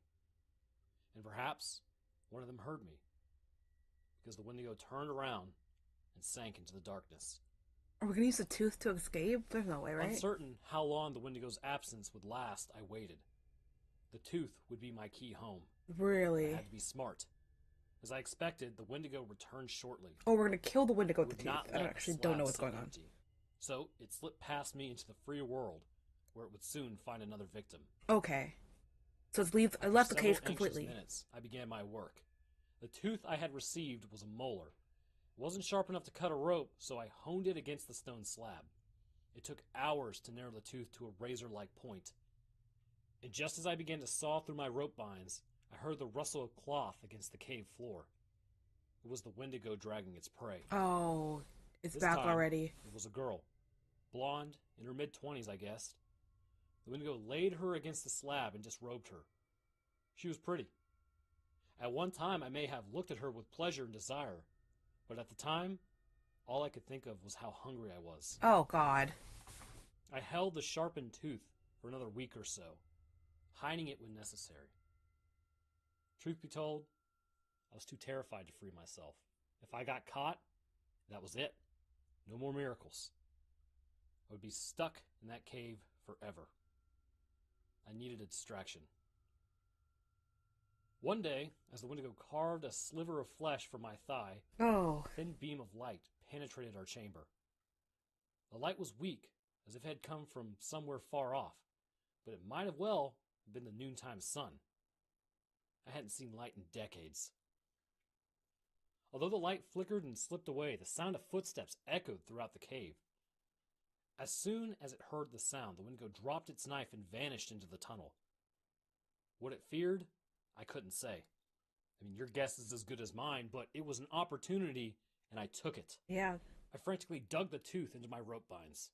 [SPEAKER 7] And perhaps one of them heard me, because the Wendigo turned around and sank into the darkness.
[SPEAKER 1] Are we gonna use the tooth to escape? There's no way, right?
[SPEAKER 7] Uncertain how long the Wendigo's absence would last, I waited. The tooth would be my key home.
[SPEAKER 1] Really?
[SPEAKER 7] I had to be smart. As I expected, the Wendigo returned shortly.
[SPEAKER 1] Oh, we're gonna kill the Wendigo
[SPEAKER 7] It
[SPEAKER 1] with the
[SPEAKER 7] would
[SPEAKER 1] tooth.
[SPEAKER 7] not
[SPEAKER 1] I
[SPEAKER 7] let
[SPEAKER 1] actually
[SPEAKER 7] the
[SPEAKER 1] don't know
[SPEAKER 7] slab
[SPEAKER 1] what's
[SPEAKER 7] sit
[SPEAKER 1] going on.
[SPEAKER 7] empty. So it slipped past me into the free world, where it would soon find another victim.
[SPEAKER 1] Okay. So it
[SPEAKER 7] After
[SPEAKER 1] left the
[SPEAKER 7] several
[SPEAKER 1] cave
[SPEAKER 7] anxious
[SPEAKER 1] completely.
[SPEAKER 7] minutes, I began my work. The tooth I had received was a molar. It wasn't sharp enough to cut a rope, so I honed it against the stone slab. It took hours to narrow the tooth to a razor-like point. And just as I began to saw through my rope binds, I heard the rustle of cloth against the cave floor. It was the Wendigo dragging its prey.
[SPEAKER 1] Oh, it's
[SPEAKER 7] This
[SPEAKER 1] back
[SPEAKER 7] time,
[SPEAKER 1] already.
[SPEAKER 7] It was a girl. Blonde, in her mid-20s, I guessed. The Wendigo laid her against the slab and disrobed her. She was pretty. At one time, I may have looked at her with pleasure and desire, but at the time, all I could think of was how hungry I was.
[SPEAKER 1] Oh, God.
[SPEAKER 7] I held the sharpened tooth for another week or so, hiding it when necessary. Truth be told, I was too terrified to free myself. If I got caught, that was it. No more miracles. I would be stuck in that cave forever. I needed a distraction. One day, as the Wendigo carved a sliver of flesh from my thigh,
[SPEAKER 1] Oh.
[SPEAKER 7] a thin beam of light penetrated our chamber. The light was weak, as if it had come from somewhere far off, but it might have well been the noontime sun. I hadn't seen light in decades. Although the light flickered and slipped away, the sound of footsteps echoed throughout the cave. As soon as it heard the sound, the Wendigo dropped its knife and vanished into the tunnel. What it feared, I couldn't say. I mean, your guess is as good as mine, but it was an opportunity, and I took it.
[SPEAKER 1] Yeah.
[SPEAKER 7] I frantically dug the tooth into my rope binds.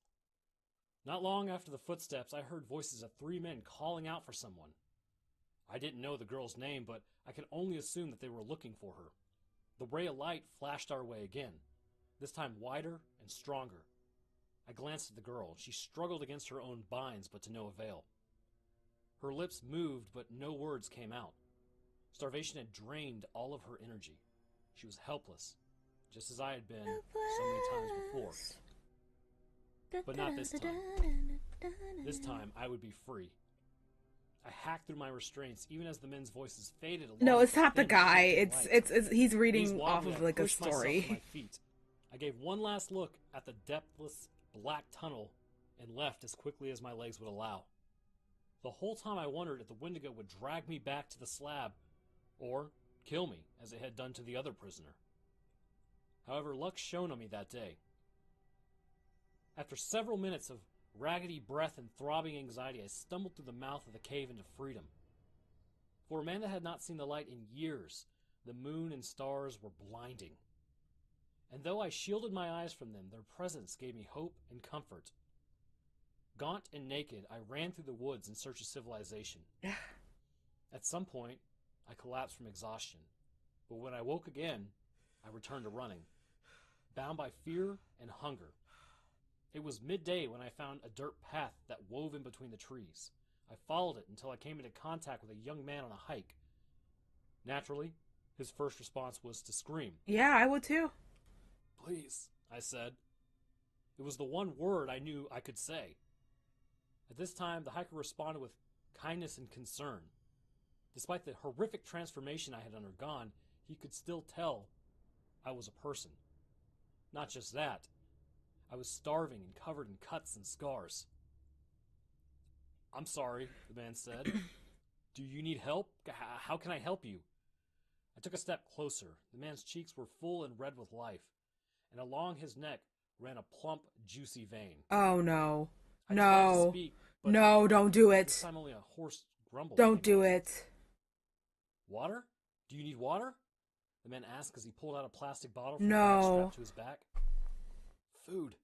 [SPEAKER 7] Not long after the footsteps, I heard voices of 3 men calling out for someone. I didn't know the girl's name, but I could only assume that they were looking for her. The ray of light flashed our way again, this time wider and stronger. I glanced at the girl. She struggled against her own binds, but to no avail. Her lips moved, but no words came out. Starvation had drained all of her energy. She was helpless, just as I had been so many times before. But not this time. This time, I would be free. I hacked through my restraints, even as the men's voices faded along.
[SPEAKER 1] No, it's not the
[SPEAKER 7] thin
[SPEAKER 1] guy.
[SPEAKER 7] shifting
[SPEAKER 1] It's
[SPEAKER 7] light.
[SPEAKER 1] he's
[SPEAKER 7] Knees
[SPEAKER 1] reading off
[SPEAKER 7] wobbly,
[SPEAKER 1] of
[SPEAKER 7] I
[SPEAKER 1] like a
[SPEAKER 7] pushed myself to my
[SPEAKER 1] story.
[SPEAKER 7] feet. I gave one last look at the depthless black tunnel and left as quickly as my legs would allow. The whole time I wondered if the Wendigo would drag me back to the slab or kill me as it had done to the other prisoner. However, luck shone on me that day. After several minutes of raggedy breath and throbbing anxiety, I stumbled through the mouth of the cave into freedom. For a man that had not seen the light in years, the moon and stars were blinding. And though I shielded my eyes from them, their presence gave me hope and comfort. Gaunt and naked, I ran through the woods in search of civilization. At some point, I collapsed from exhaustion, but when I woke again, I returned to running, bound by fear and hunger. It was midday when I found a dirt path that wove in between the trees. I followed it until I came into contact with a young man on a hike. Naturally, his first response was to scream.
[SPEAKER 1] Yeah, I would too.
[SPEAKER 7] "Please, I said. It was the one word I knew I could say. At this time, the hiker responded with kindness and concern. Despite the horrific transformation I had undergone, he could still tell I was a person. Not just that, I was starving and covered in cuts and scars. I'm sorry, the man said. Do you need help? How can I help you? I took a step closer. The man's cheeks were full and red with life, and along his neck ran a plump, juicy vein.
[SPEAKER 1] Oh no.
[SPEAKER 7] I tried to speak, but
[SPEAKER 1] No, don't do it.
[SPEAKER 7] this time only a hoarse grumble.
[SPEAKER 1] Don't do
[SPEAKER 7] out.
[SPEAKER 1] it.
[SPEAKER 7] Water? Do you need water? The man asked as he pulled out a plastic bottle from the bag strapped to his back. Food,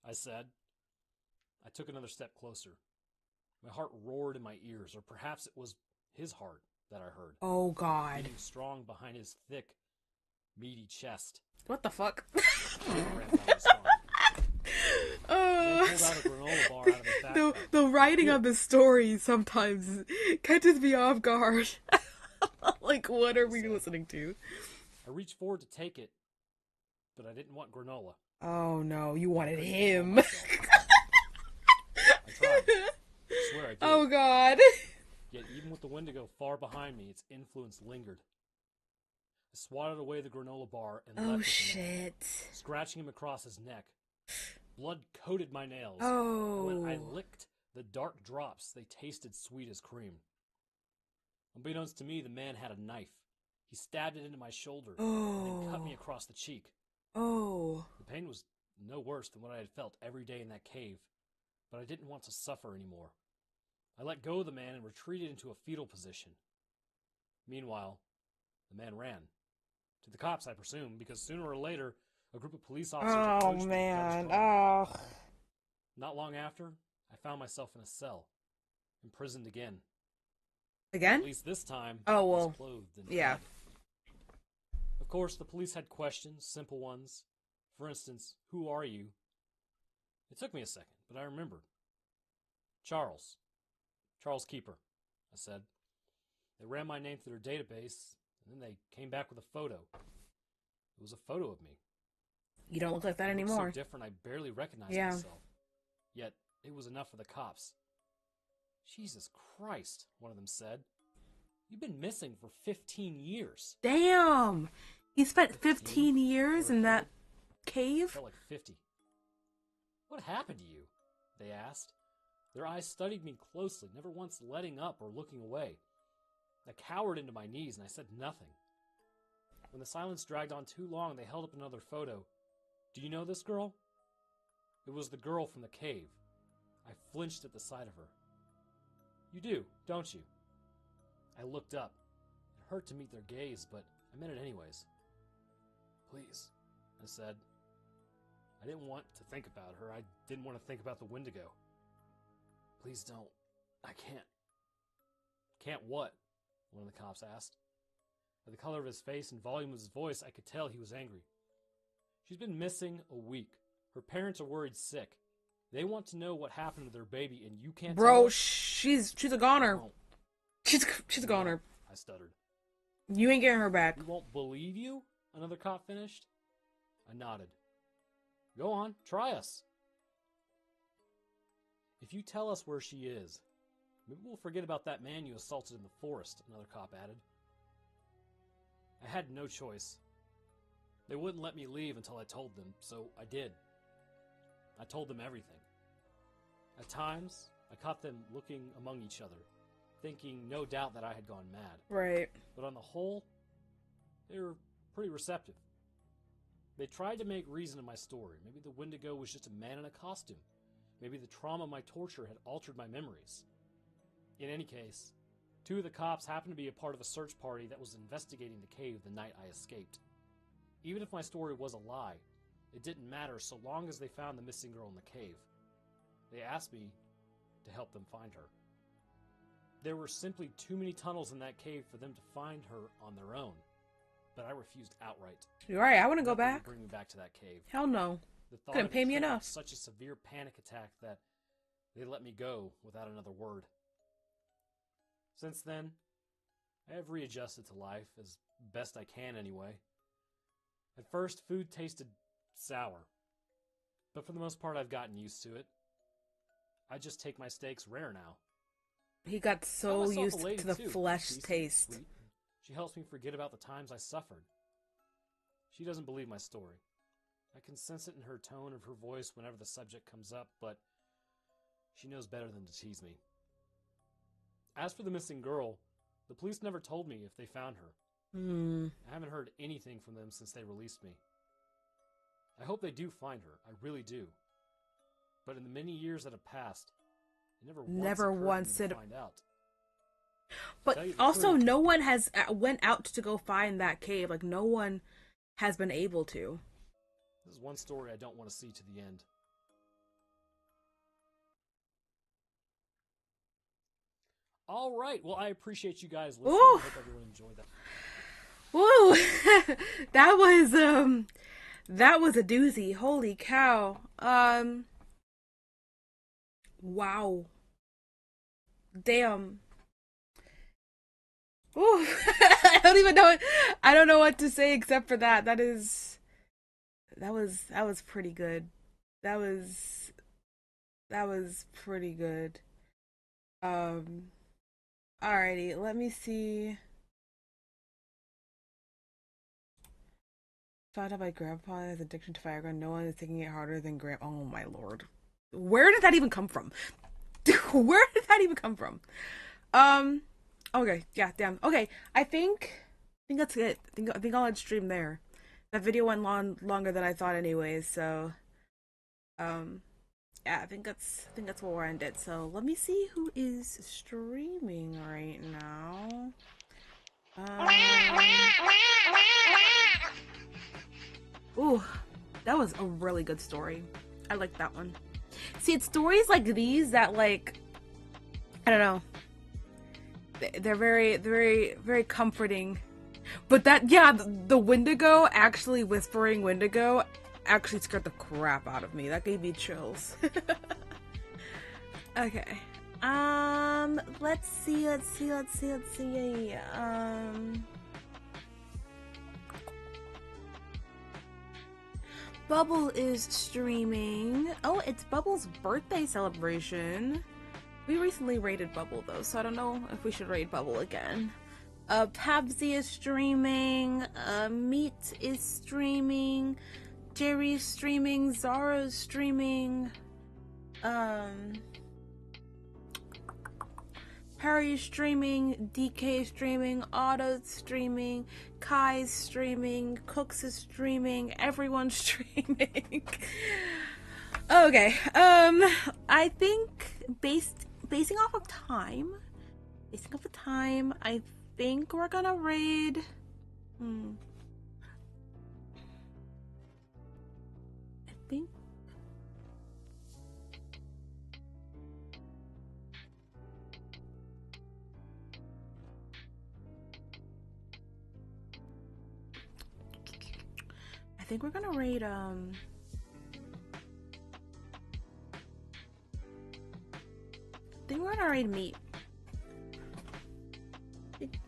[SPEAKER 7] I said. I took another step closer. My heart roared in my ears, or perhaps it was his heart that I heard.
[SPEAKER 1] Oh God.
[SPEAKER 7] Beating strong behind his thick, meaty chest.
[SPEAKER 1] What the fuck? The writing of the story sometimes catches me off guard. Like, what are we listening to?
[SPEAKER 7] I reached forward to take it, but I didn't want granola.
[SPEAKER 1] Oh no, you wanted him.
[SPEAKER 7] I tried. I swear I did.
[SPEAKER 1] Oh God.
[SPEAKER 7] Yet even with the Wendigo far behind me, its influence lingered. I swatted away the granola bar and left it in him, scratching him across his neck. Blood coated my nails.
[SPEAKER 1] Oh.
[SPEAKER 7] When I licked the dark drops, they tasted sweet as cream. Unbeknownst to me, the man had a knife. He stabbed it into my shoulder and then cut me across the cheek.
[SPEAKER 1] Oh.
[SPEAKER 7] The pain was no worse than what I had felt every day in that cave, but I didn't want to suffer anymore. I let go of the man and retreated into a fetal position. Meanwhile, the man ran. To the cops, I presume, because sooner or later, a group of police officers approached me. Oh. Not long after, I found myself in a cell, imprisoned again.
[SPEAKER 1] Again?
[SPEAKER 7] At least this time,
[SPEAKER 1] oh well,
[SPEAKER 7] I was clothed and fed. Of course, the police had questions, simple ones. For instance, who are you? It took me a second, but I remembered. Charles Keeper, I said. They ran my name through their database, and then they came back with a photo. It was a photo of me.
[SPEAKER 1] You don't look like that anymore.
[SPEAKER 7] So different, I barely recognized myself. Yet, it was enough for the cops. Jesus Christ, one of them said. You've been missing for 15 years.
[SPEAKER 1] Damn! He spent 15 years in that cave?
[SPEAKER 7] Felt like 50. What happened to you? They asked. Their eyes studied me closely, never once letting up or looking away. I cowered into my knees and I said nothing. When the silence dragged on too long, they held up another photo. Do you know this girl? It was the girl from the cave. I flinched at the sight of her. You do, don't you? I looked up. It hurt to meet their gaze, but I meant it anyways. Please, I said. I didn't want to think about her. I didn't want to think about the Wendigo. Please don't. I can't. Can't what? One of the cops asked. By the color of his face and volume of his voice, I could tell he was angry. She's been missing a week. Her parents are worried sick. They want to know what happened to their baby, and you can't tell
[SPEAKER 1] Bro,
[SPEAKER 7] us?
[SPEAKER 1] she's a goner. She's a goner.
[SPEAKER 7] I stuttered.
[SPEAKER 1] You ain't getting her back.
[SPEAKER 7] We won't believe you? Another cop finished. I nodded. Go on, try us. If you tell us where she is, maybe we'll forget about that man you assaulted in the forest, another cop added. I had no choice. They wouldn't let me leave until I told them, so I did. I told them everything. At times, I caught them looking among each other, thinking no doubt that I had gone mad.
[SPEAKER 1] Right.
[SPEAKER 7] But on the whole, they were pretty receptive. They tried to make reason of my story. Maybe the Wendigo was just a man in a costume. Maybe the trauma of my torture had altered my memories. In any case, two of the cops happened to be a part of a search party that was investigating the cave the night I escaped. Even if my story was a lie, it didn't matter so long as they found the missing girl in the cave. They asked me to help them find her. There were simply too many tunnels in that cave for them to find her on their own, but I refused outright.
[SPEAKER 1] You're right, I wouldn't go back.
[SPEAKER 7] Bring me back to that cave.
[SPEAKER 1] Hell no. Couldn't pay me enough.
[SPEAKER 7] Such a severe panic attack that they let me go without another word. Since then, I have readjusted to life, as best I can anyway. At first, food tasted sour. But for the most part, I've gotten used to it. I just take my steaks rare now.
[SPEAKER 1] He got so used to the
[SPEAKER 7] too.
[SPEAKER 1] flesh
[SPEAKER 7] She's
[SPEAKER 1] taste.
[SPEAKER 7] sweet. She helps me forget about the times I suffered. She doesn't believe my story. I can sense it in her tone of her voice whenever the subject comes up, but she knows better than to tease me. As for the missing girl, the police never told me if they found her. I haven't heard anything from them since they released me. I hope they do find her. I really do. But in the many years that have passed, it never once occurred to me to find out.
[SPEAKER 1] But also, no one has went out to go find that cave. Like, no one has been able to.
[SPEAKER 7] This is one story I don't want to see to the end. All right. Well, I appreciate you guys listening.
[SPEAKER 1] Ooh.
[SPEAKER 7] I hope everyone enjoyed that.
[SPEAKER 1] Woo! that was a doozy. Holy cow. Wow. Damn. Ooh. I don't even know. I don't know what to say except for that. That was pretty good. That was pretty good. Alrighty, let me see. Found out my grandpa has addiction to Viagra. No one is taking it harder than grandpa. Oh my lord. Where did that even come from? Where did that even come from? Okay, yeah, damn. Okay, I think that's it. I think I'll end stream there. That video went longer than I thought anyways, so yeah, I think that's where we'll end it. So let me see who is streaming right now. Ooh, that was a really good story. I like that one. See, it's stories like these that, like, I don't know. They're very comforting. But that, yeah, the Wendigo, actually whispering Wendigo, actually scared the crap out of me. That gave me chills. Okay. Let's see. Bubble is streaming. Oh, it's Bubble's birthday celebration. We recently raided Bubble though, so I don't know if we should raid Bubble again. Pabsy is streaming. Meat is streaming. Jerry's streaming. Zara's streaming. Perry's streaming. DK is streaming. Otto's streaming. Kai's streaming. Cooks is streaming. Everyone's streaming. Okay. I think basing off of time, I think we're gonna raid. I think we're gonna raid Meat.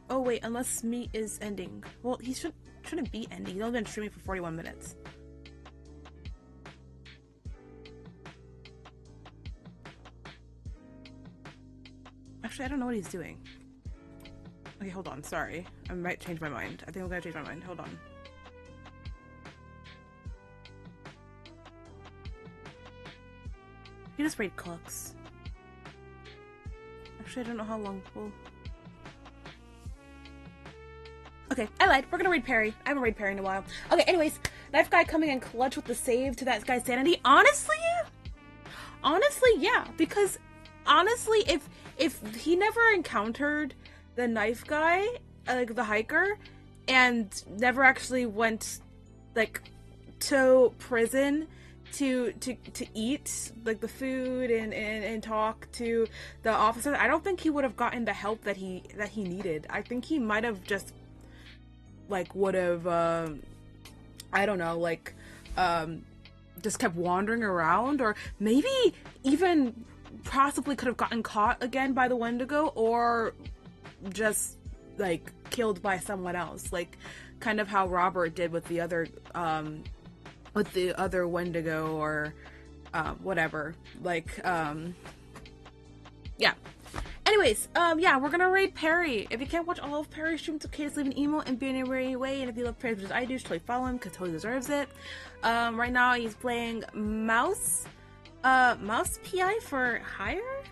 [SPEAKER 1] Oh wait, unless Meat is ending. Well, he shouldn't be ending. He's only been streaming for 41 minutes. Actually, I don't know what he's doing. Okay, hold on. Sorry. I might change my mind. I think I'm gonna change my mind. Hold on. You just raid Cooks. Actually, I don't know how long we'll... Okay, I lied. We're gonna raid Perry. I haven't raid Perry in a while. Okay, anyways, Knife Guy coming in clutch with the save to that guy's sanity. Honestly, yeah. Because, honestly, if he never encountered the Knife Guy, like the hiker, and never actually went, like, to prison to eat, like, the food and talk to the officers, I don't think he would have gotten the help that he needed. I think he might have just, like, would have, I don't know, like, just kept wandering around, or maybe even possibly could have gotten caught again by the Wendigo, or just, like, killed by someone else, like, kind of how Robert did with the other Wendigo, or whatever. Like, yeah. Anyways, yeah, we're gonna raid Perry. If you can't watch all of Perry's streams, it's okay, just leave an emo and be anywhere anyway. And if you love Perry as much as I do, just totally follow him because totally deserves it. Right now he's playing Mouse PI for Hire?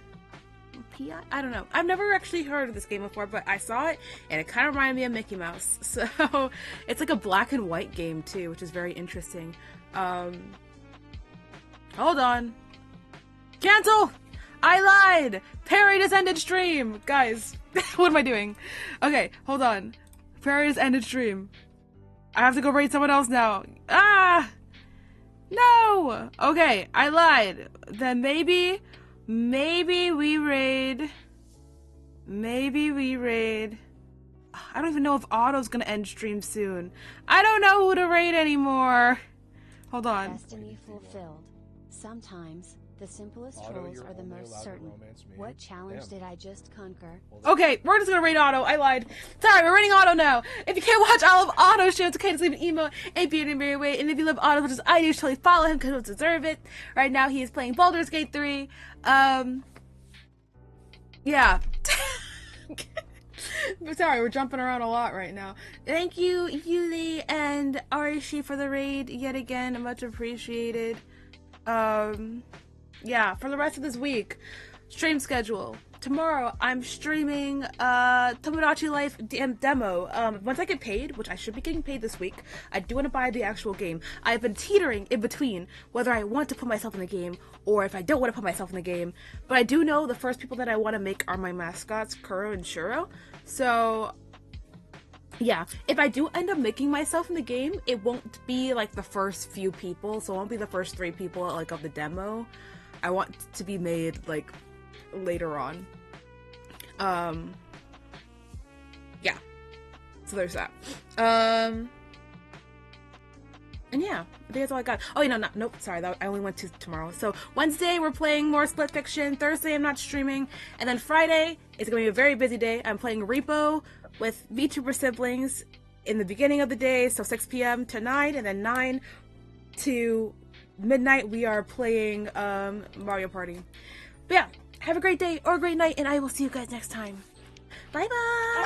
[SPEAKER 1] PI? I don't know. I've never actually heard of this game before, but I saw it and it kind of reminded me of Mickey Mouse. So it's like a black and white game too, which is very interesting. Hold on. Cancel! I lied! Perry just ended stream! Guys, what am I doing? Okay, hold on. Perry just ended stream. I have to go raid someone else now. Ah! No! Okay, I lied. Then maybe we raid... I don't even know if Otto's gonna end stream soon. I don't know who to raid anymore. Hold on.
[SPEAKER 9] Destiny fulfilled. Sometimes the simplest trolls are the most certain. What challenge did I just conquer?
[SPEAKER 1] Okay, we're just gonna raid Otto. I lied. Sorry, we're raiding Otto now. If you can't watch all of Otto's shows, it's okay, just leave an emo and be in a way. And if you love Otto, which is I do, totally follow him because he'll deserve it. Right now, he is playing Baldur's Gate 3. Yeah. But sorry, we're jumping around a lot right now. Thank you, Yuli and Arishi, for the raid yet again. Much appreciated. Yeah, for the rest of this week, stream schedule. Tomorrow, I'm streaming Tomodachi Life demo. Once I get paid, which I should be getting paid this week, I do want to buy the actual game. I've been teetering in between whether I want to put myself in the game or if I don't want to put myself in the game. But I do know the first people that I want to make are my mascots, Kuro and Shuro. So, yeah, if I do end up making myself in the game, it won't be like the first few people. So it won't be the first 3 people like of the demo. I want to be made like later on. Yeah, so there's that. And yeah, I think that's all I got. Oh, nope, sorry, I only went to tomorrow. So Wednesday we're playing more Split Fiction. Thursday I'm not streaming, and then Friday is gonna be a very busy day. I'm playing Repo with VTuber siblings in the beginning of the day, so 6 p.m. to 9, and then 9 to midnight we are playing Mario Party. But yeah, have a great day or a great night, and I will see you guys next time. Bye bye.